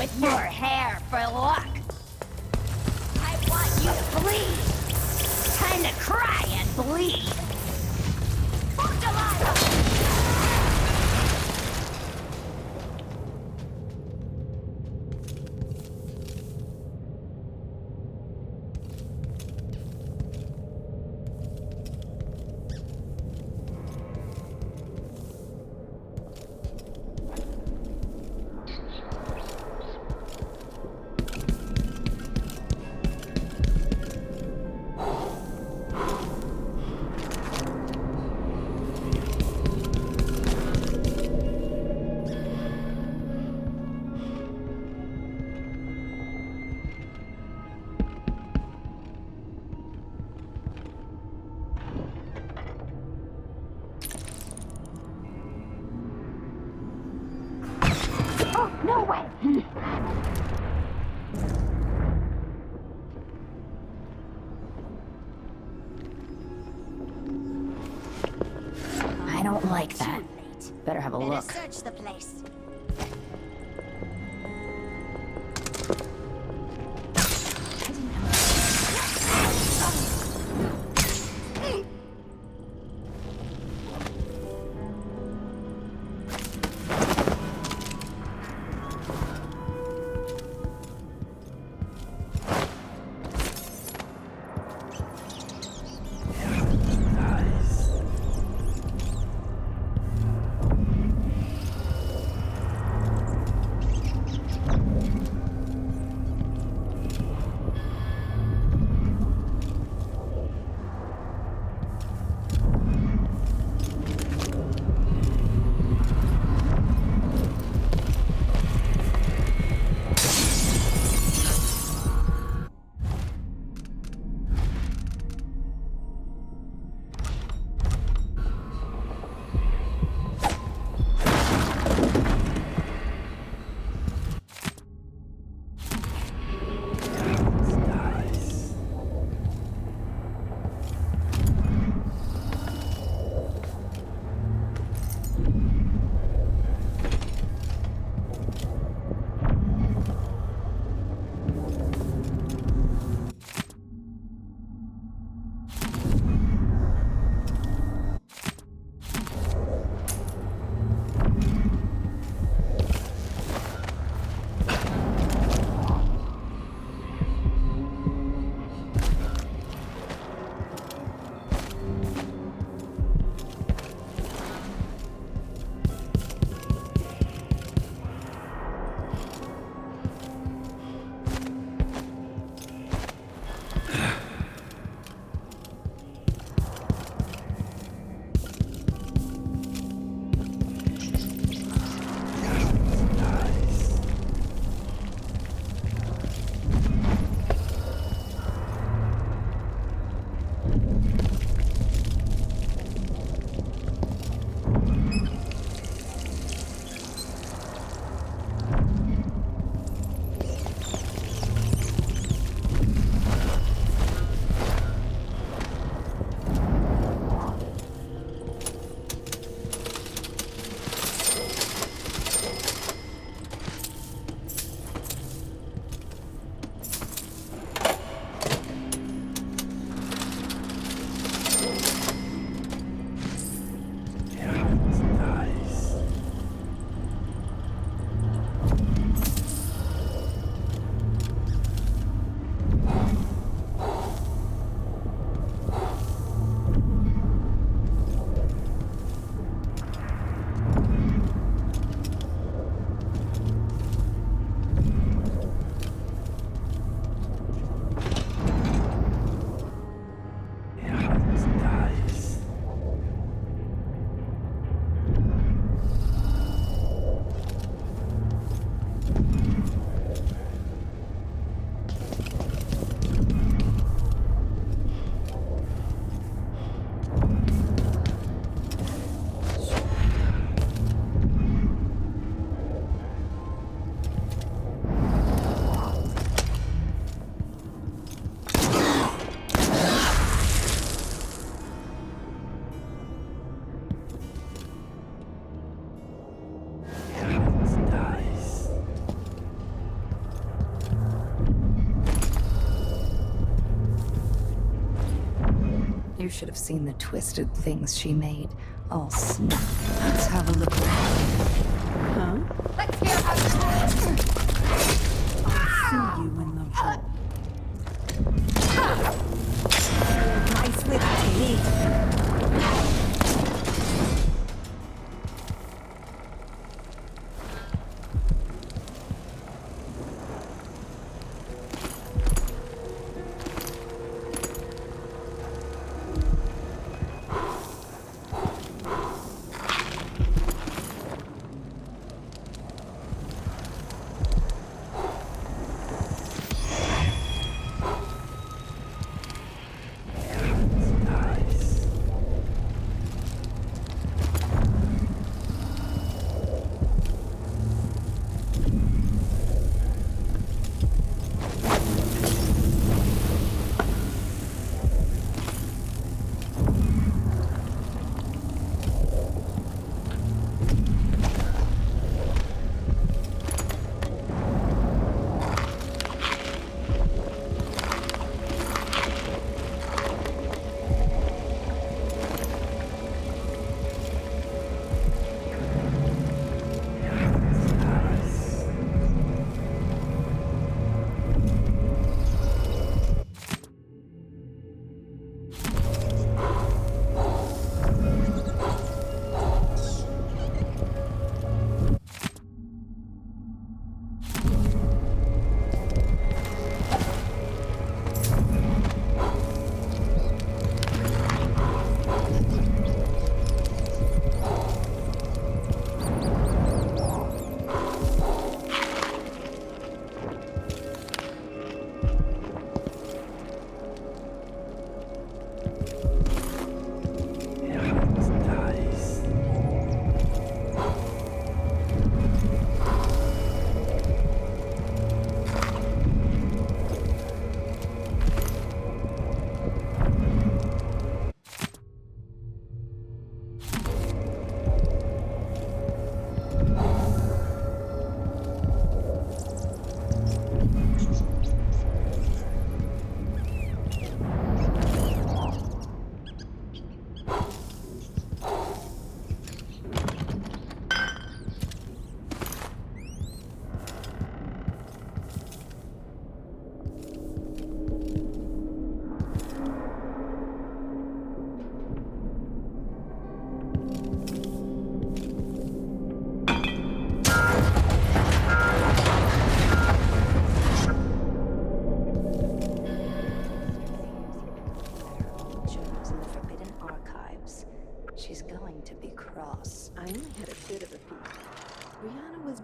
with your hair for luck. I want you to bleed. Time to cry and bleed. For Delilah! No way! I don't like that. Better have a look. Search the place. You should have seen the twisted things she made. All snap. Let's have a look around. Huh? Let's hear how you I'll see you in the vault. Nice with teeth.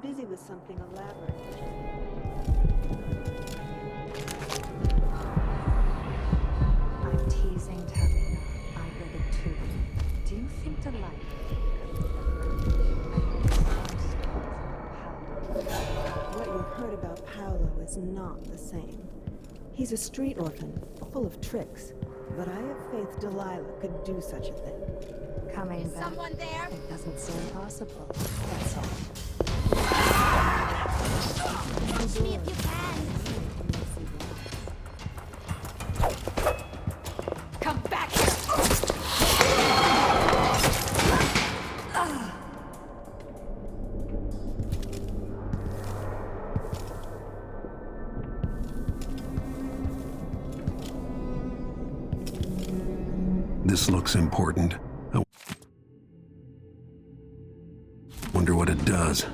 Busy with something elaborate. I'm teasing, Tamina. I read it too. Do you think Delilah? What you heard about Paolo is not the same. He's a street orphan, full of tricks. But I have faith Delilah could do such a thing. Coming back. Someone there? It doesn't seem possible. That's all. Catch me if you can. Come back here. This looks important. I wonder what it does.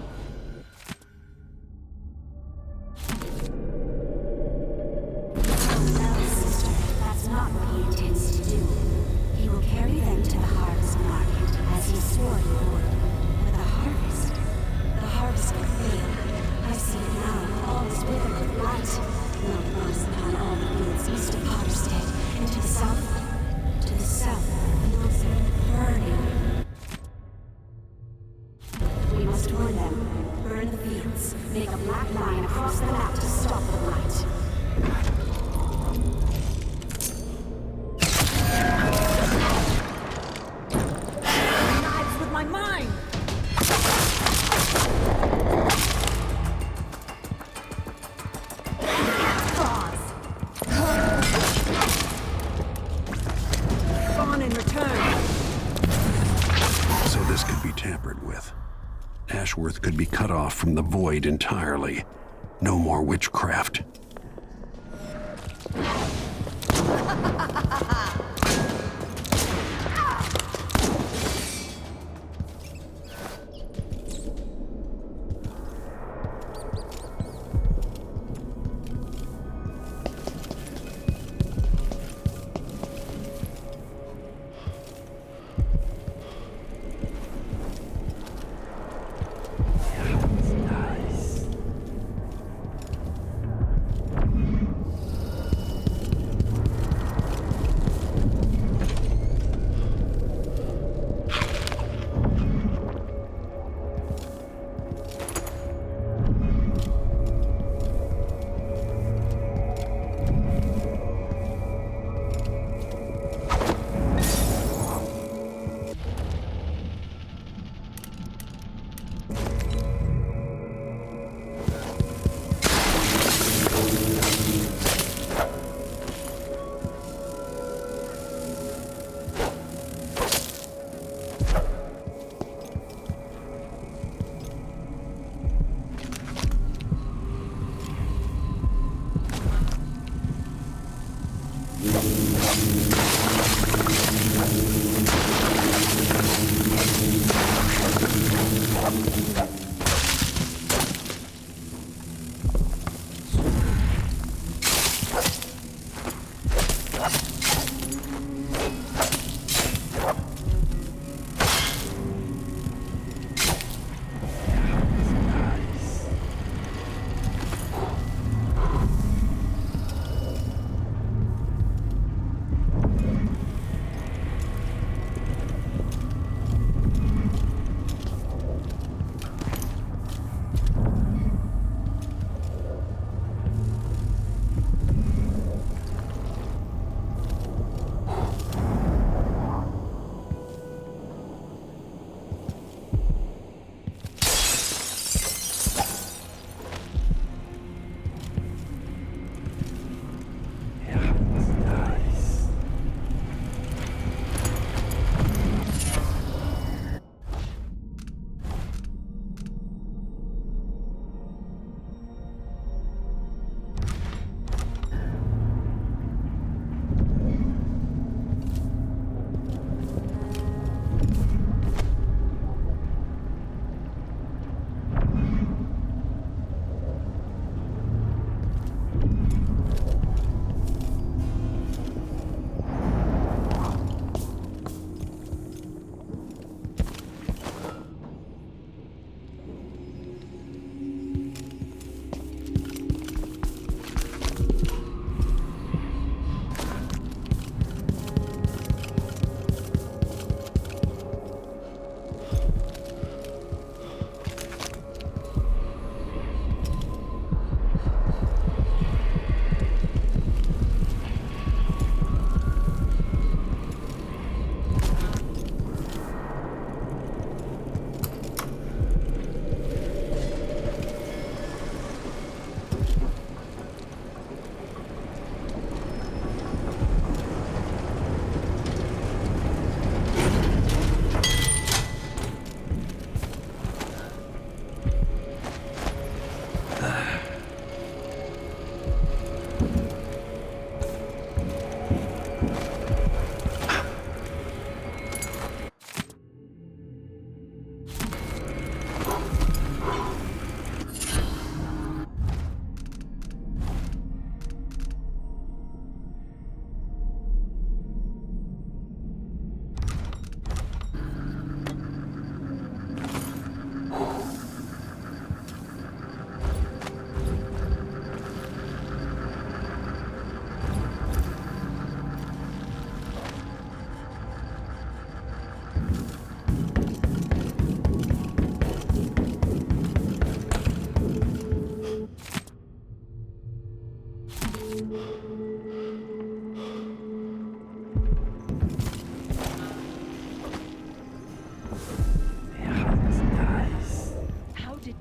Ashworth could be cut off from the void entirely. No more witchcraft.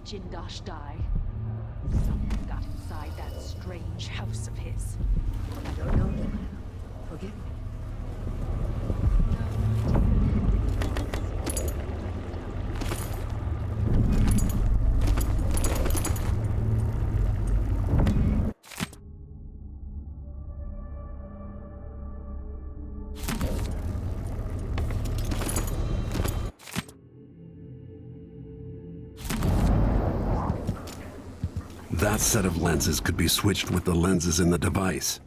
Jindosh die? Something got inside that strange house of his. I don't know, Delilah. Forgive me. That set of lenses could be switched with the lenses in the device.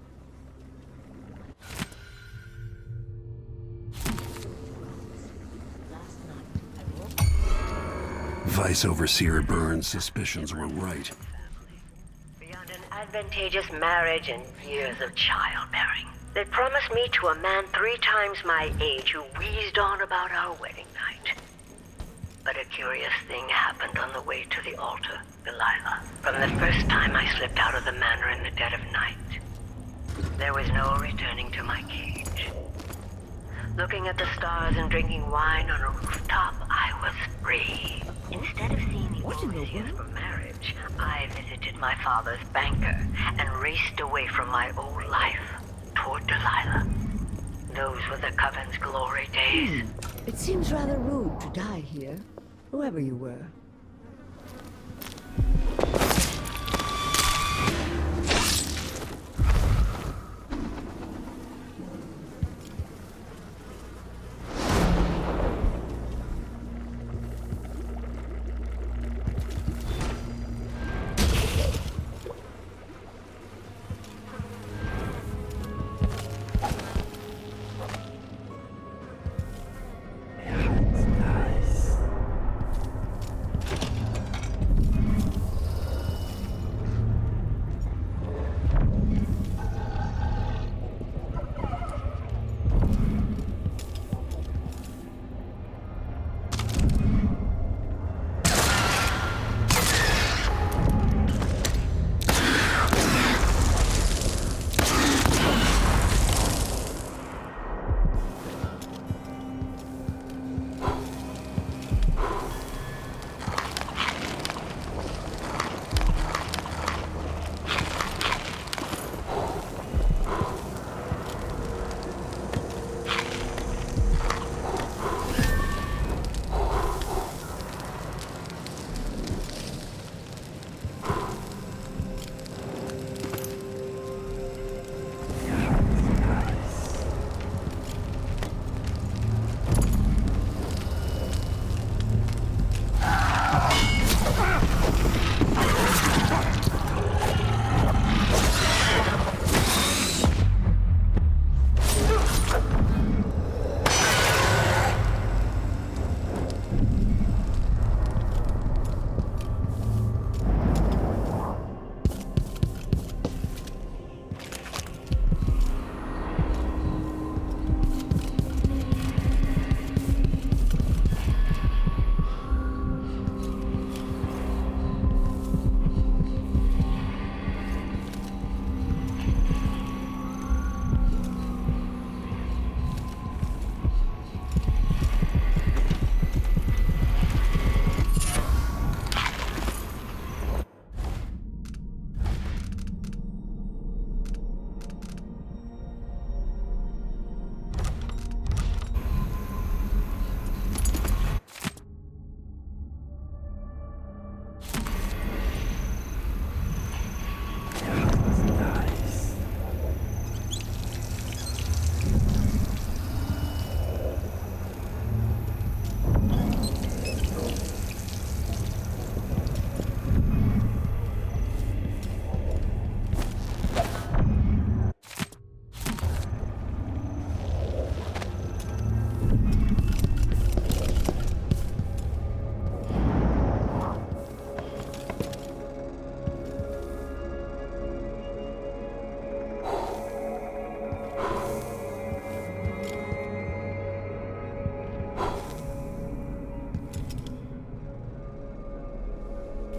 Vice Overseer Burns' suspicions were right. Beyond an advantageous marriage and years of childbearing, they promised me to a man 3 times my age who wheezed on about our wedding night. But a curious thing happened on the way to the altar, Delilah. From the first time I slipped out of the manor in the dead of night, there was no returning to my cage. Looking at the stars and drinking wine on a rooftop, I was free. Instead of seeing the overseers for marriage, I visited my father's banker and raced away from my old life toward Delilah. Those were the Coven's glory days. It seems rather rude to die here, whoever you were.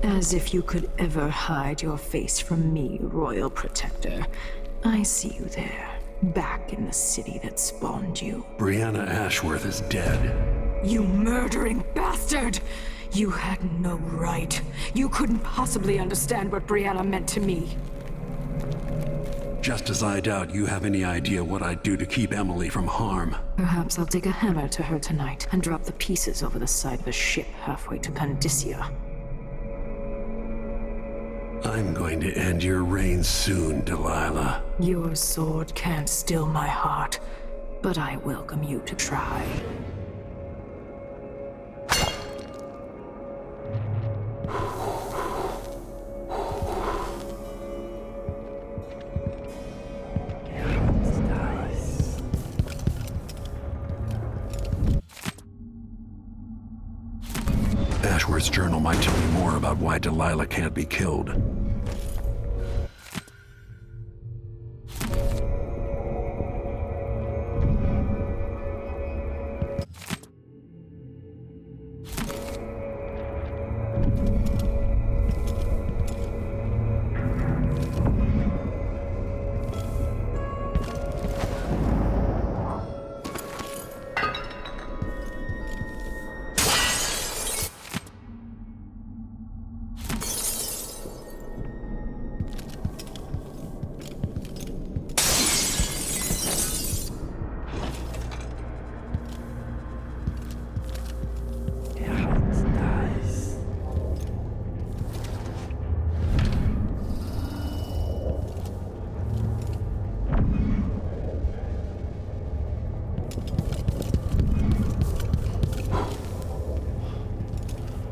As if you could ever hide your face from me, Royal Protector. I see you there, back in the city that spawned you. Brianna Ashworth is dead. You murdering bastard! You had no right. You couldn't possibly understand what Brianna meant to me. Just as I doubt you have any idea what I'd do to keep Emily from harm. Perhaps I'll take a hammer to her tonight and drop the pieces over the side of a ship halfway to Pandysia. I'm going to end your reign soon, Delilah. Your sword can't still my heart, but I welcome you to try. Empress journal might tell me more about why Delilah can't be killed.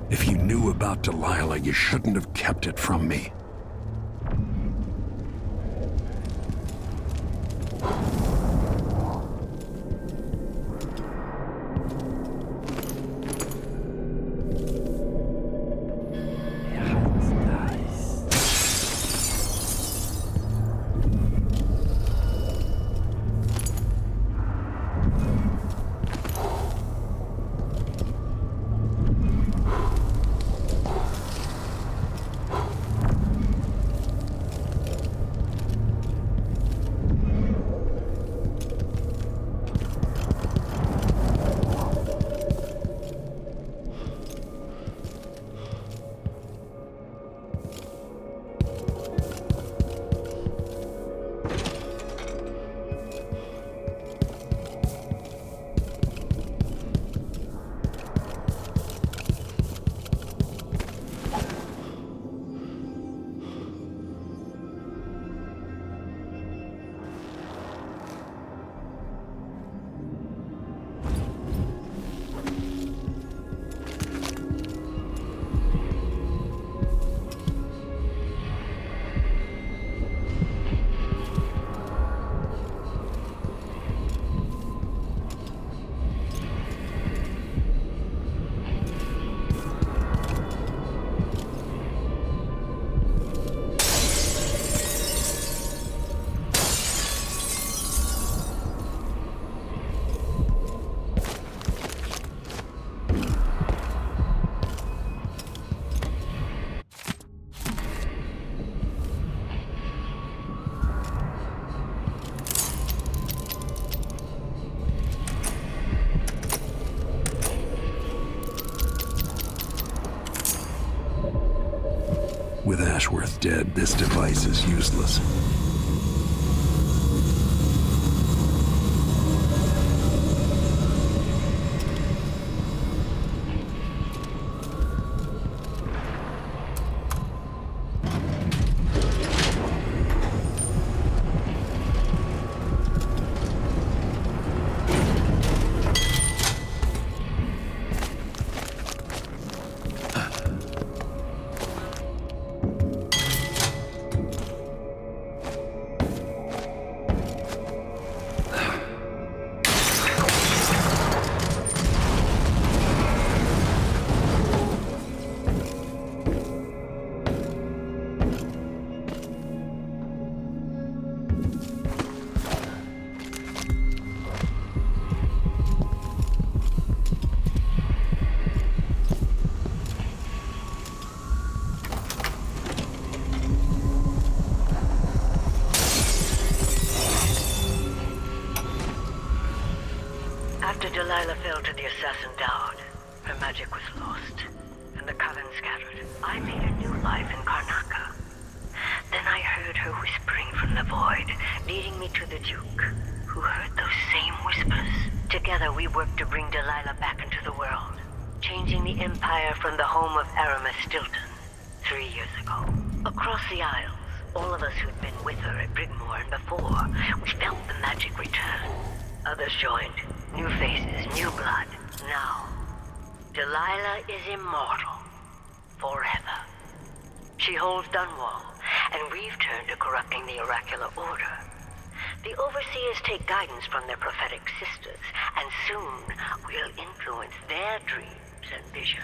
If you knew about Delilah, you shouldn't have kept it from me. With Ashworth dead, this device is useless. After Delilah fell to the assassin Dowd, her magic was lost, and the coven scattered. I made a new life in Karnaca. Then I heard her whispering from the void, leading me to the Duke, who heard those same whispers. Together we worked to bring Delilah back into the world, changing the Empire from the home of Aramis Stilton 3 years ago. Across the Isles, all of us who'd been with her at Brigmore and before, we felt the magic return. Others joined. New faces, new blood. Now, Delilah is immortal. Forever. She holds Dunwall, and we've turned to corrupting the oracular order. The Overseers take guidance from their prophetic sisters, and soon we'll influence their dreams and visions.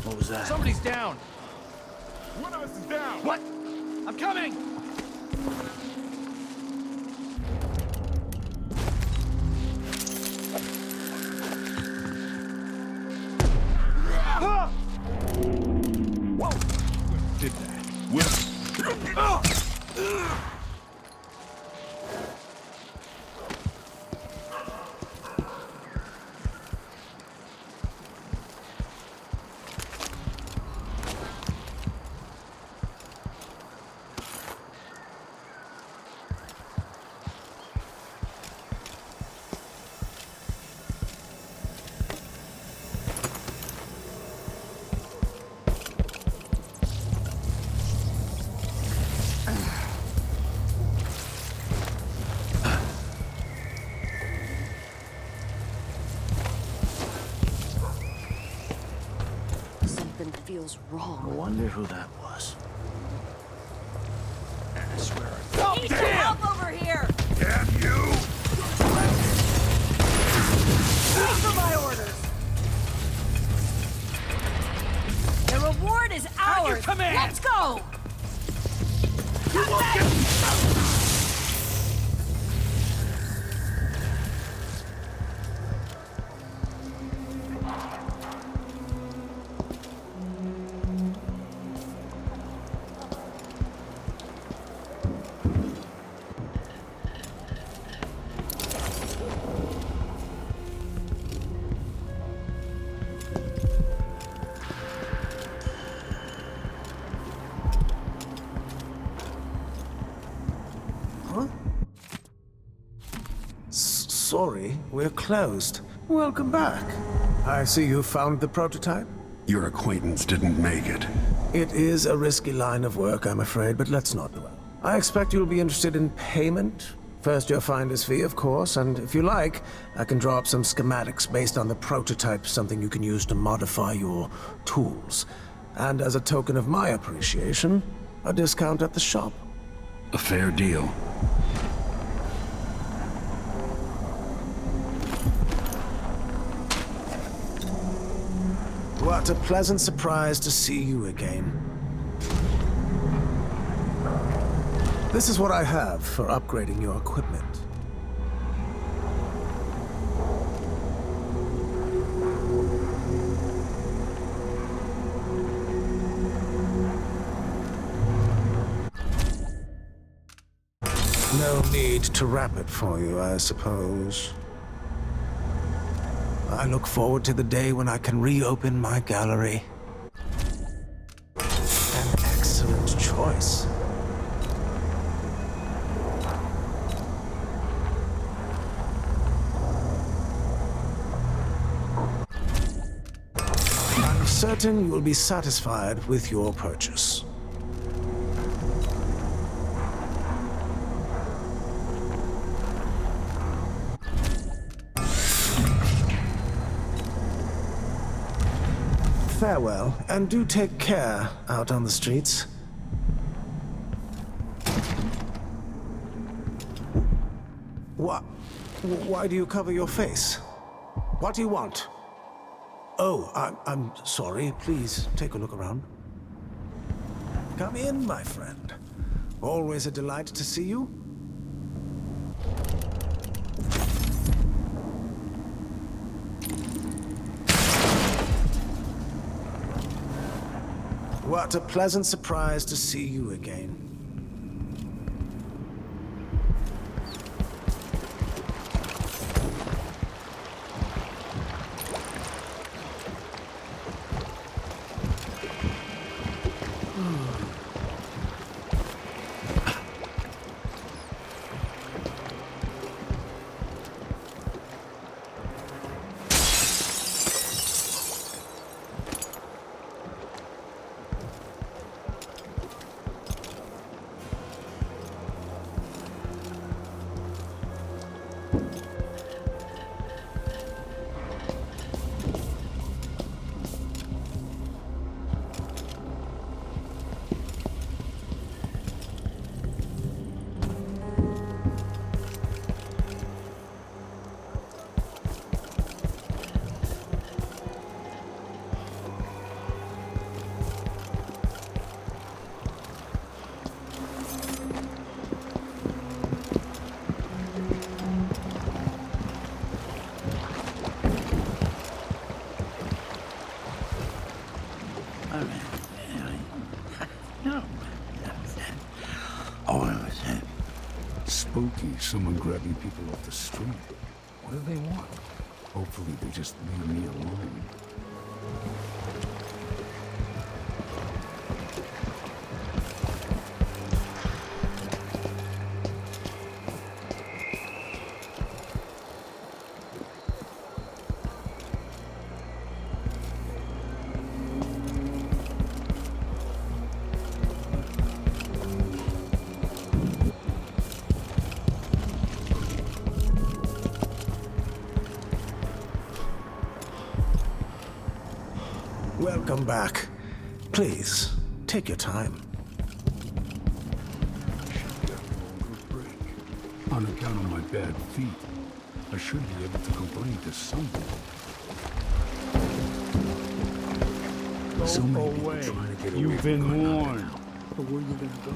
What was that? Somebody's down. One of us is down! What? I'm coming! Whoa! Did that? Something feels wrong. I wonder who that was. I swear I need some help over here! Damn you! Wait for my orders! The reward is ours! your command! Let's go! You won't get... Sorry, we're closed. Welcome back. I see you found the prototype. Your acquaintance didn't make it. It is a risky line of work, I'm afraid, but let's not dwell. I expect you'll be interested in payment. First your finder's fee, of course, and if you like, I can draw up some schematics based on the prototype, something you can use to modify your tools. And as a token of my appreciation, a discount at the shop. A fair deal. What a pleasant surprise to see you again. This is what I have for upgrading your equipment. No need to wrap it for you, I suppose. I look forward to the day when I can reopen my gallery. An excellent choice. I'm certain you will be satisfied with your purchase. Farewell, and do take care out on the streets. Why do you cover your face? What do you want? Oh, I'm sorry. Please, take a look around. Come in, my friend. Always a delight to see you. What a pleasant surprise to see you again. spooky, someone grabbing people off the street. What do they want? Hopefully they just leave me alone. Welcome back. Please, take your time. On account of my bad feet, I should be able to complain to someone. So many people trying to get away. You've been warned. But where are you gonna go?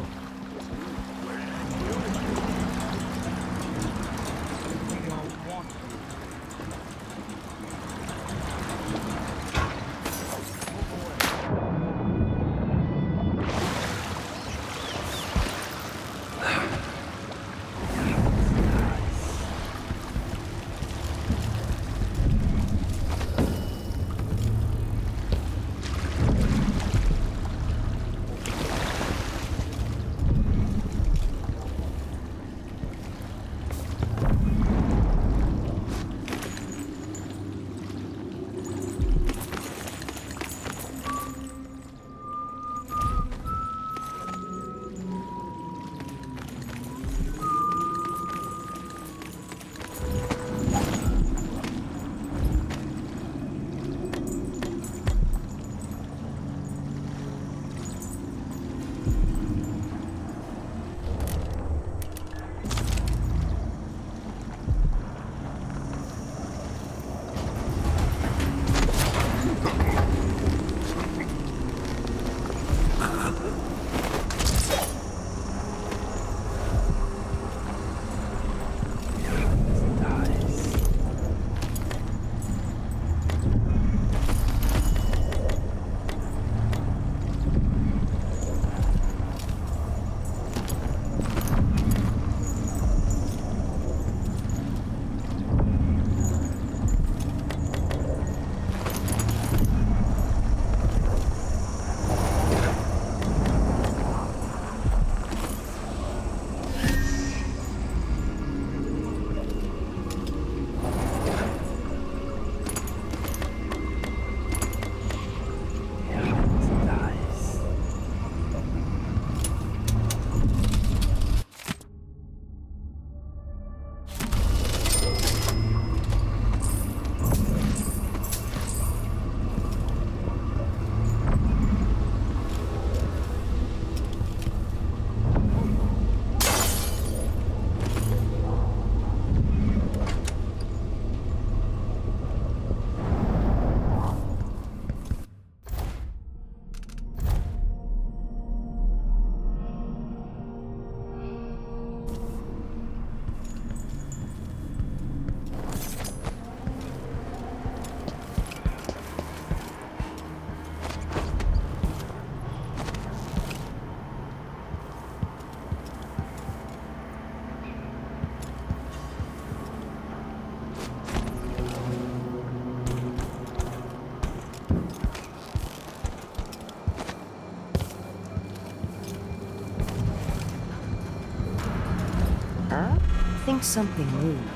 I think something moved.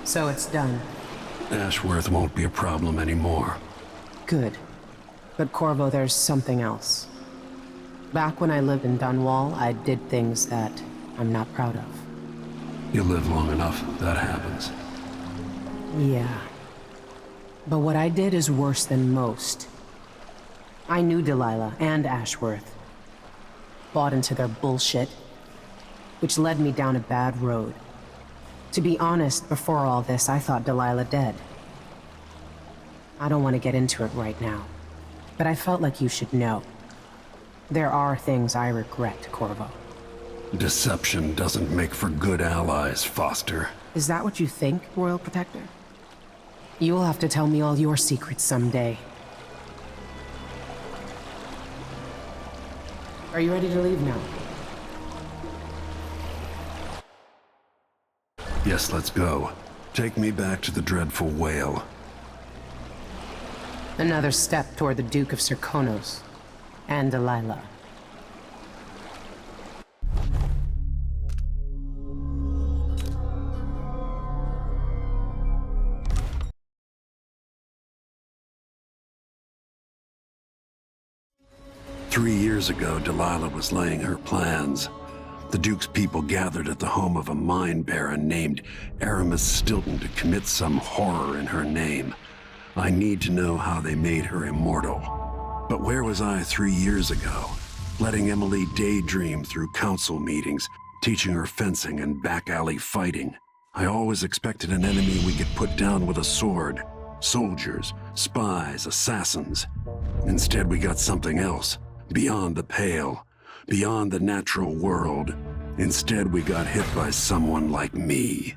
So it's done. Ashworth won't be a problem anymore. Good. But Corvo, there's something else. Back when I lived in Dunwall, I did things that I'm not proud of. You live long enough, that happens. Yeah. But what I did is worse than most. I knew Delilah and Ashworth. Bought into their bullshit, which led me down a bad road. To be honest, before all this, I thought Delilah dead. I don't want to get into it right now, but I felt like you should know. There are things I regret, Corvo. Deception doesn't make for good allies, Foster. Is that what you think, Royal Protector? You'll have to tell me all your secrets someday. Are you ready to leave now? Yes, let's go. Take me back to the dreadful Wale. Another step toward the Duke of Serkonos and Delilah. Three years ago, Delilah was laying her plans. The Duke's people gathered at the home of a mine baron named Aramis Stilton to commit some horror in her name. I need to know how they made her immortal. But where was I 3 years ago? Letting Emily daydream through council meetings, teaching her fencing and back-alley fighting. I always expected an enemy we could put down with a sword. Soldiers, spies, assassins. Instead, we got something else. Beyond the pale. Beyond the natural world. Instead, we got hit by someone like me.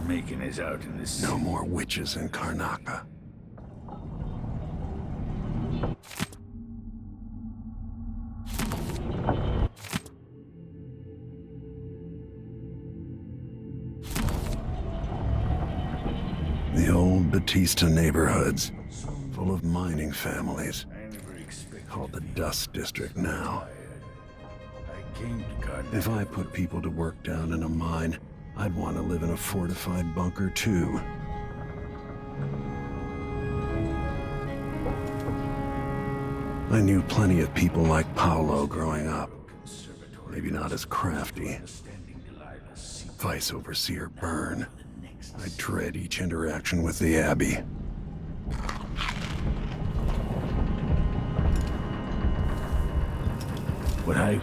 Meagan is out in this. No more witches in Karnaca. The old Batista neighborhoods, full of mining families, called the Dust District now. If I put people to work down in a mine, I'd want to live in a fortified bunker too. I knew plenty of people like Paolo growing up. Maybe not as crafty. Vice Overseer Byrne. I dread each interaction with the Abbey. What I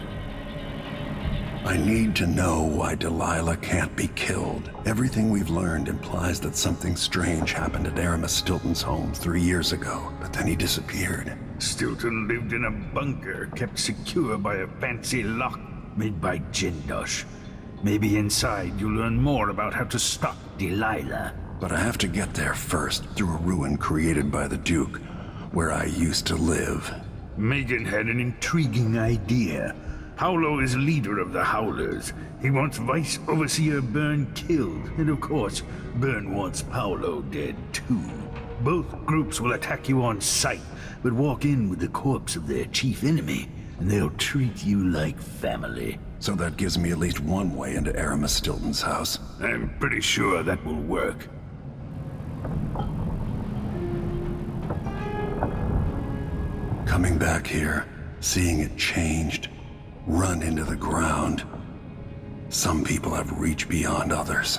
need to know why Delilah can't be killed. Everything we've learned implies that something strange happened at Aramis Stilton's home 3 years ago, but then he disappeared. Stilton lived in a bunker, kept secure by a fancy lock made by Jindosh. Maybe inside you'll learn more about how to stop Delilah. But I have to get there first, through a ruin created by the Duke, where I used to live. Meagan had an intriguing idea. Paolo is leader of the Howlers. He wants Vice Overseer Byrne killed, and of course, Byrne wants Paolo dead too. Both groups will attack you on sight, but walk in with the corpse of their chief enemy, and they'll treat you like family. So that gives me at least one way into Aramis Stilton's house. I'm pretty sure that will work. Coming back here, seeing it changed, run into the ground. Some people have reached beyond others.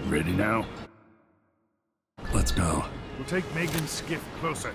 Ready now? Let's go. We'll take Meagan's skiff closer.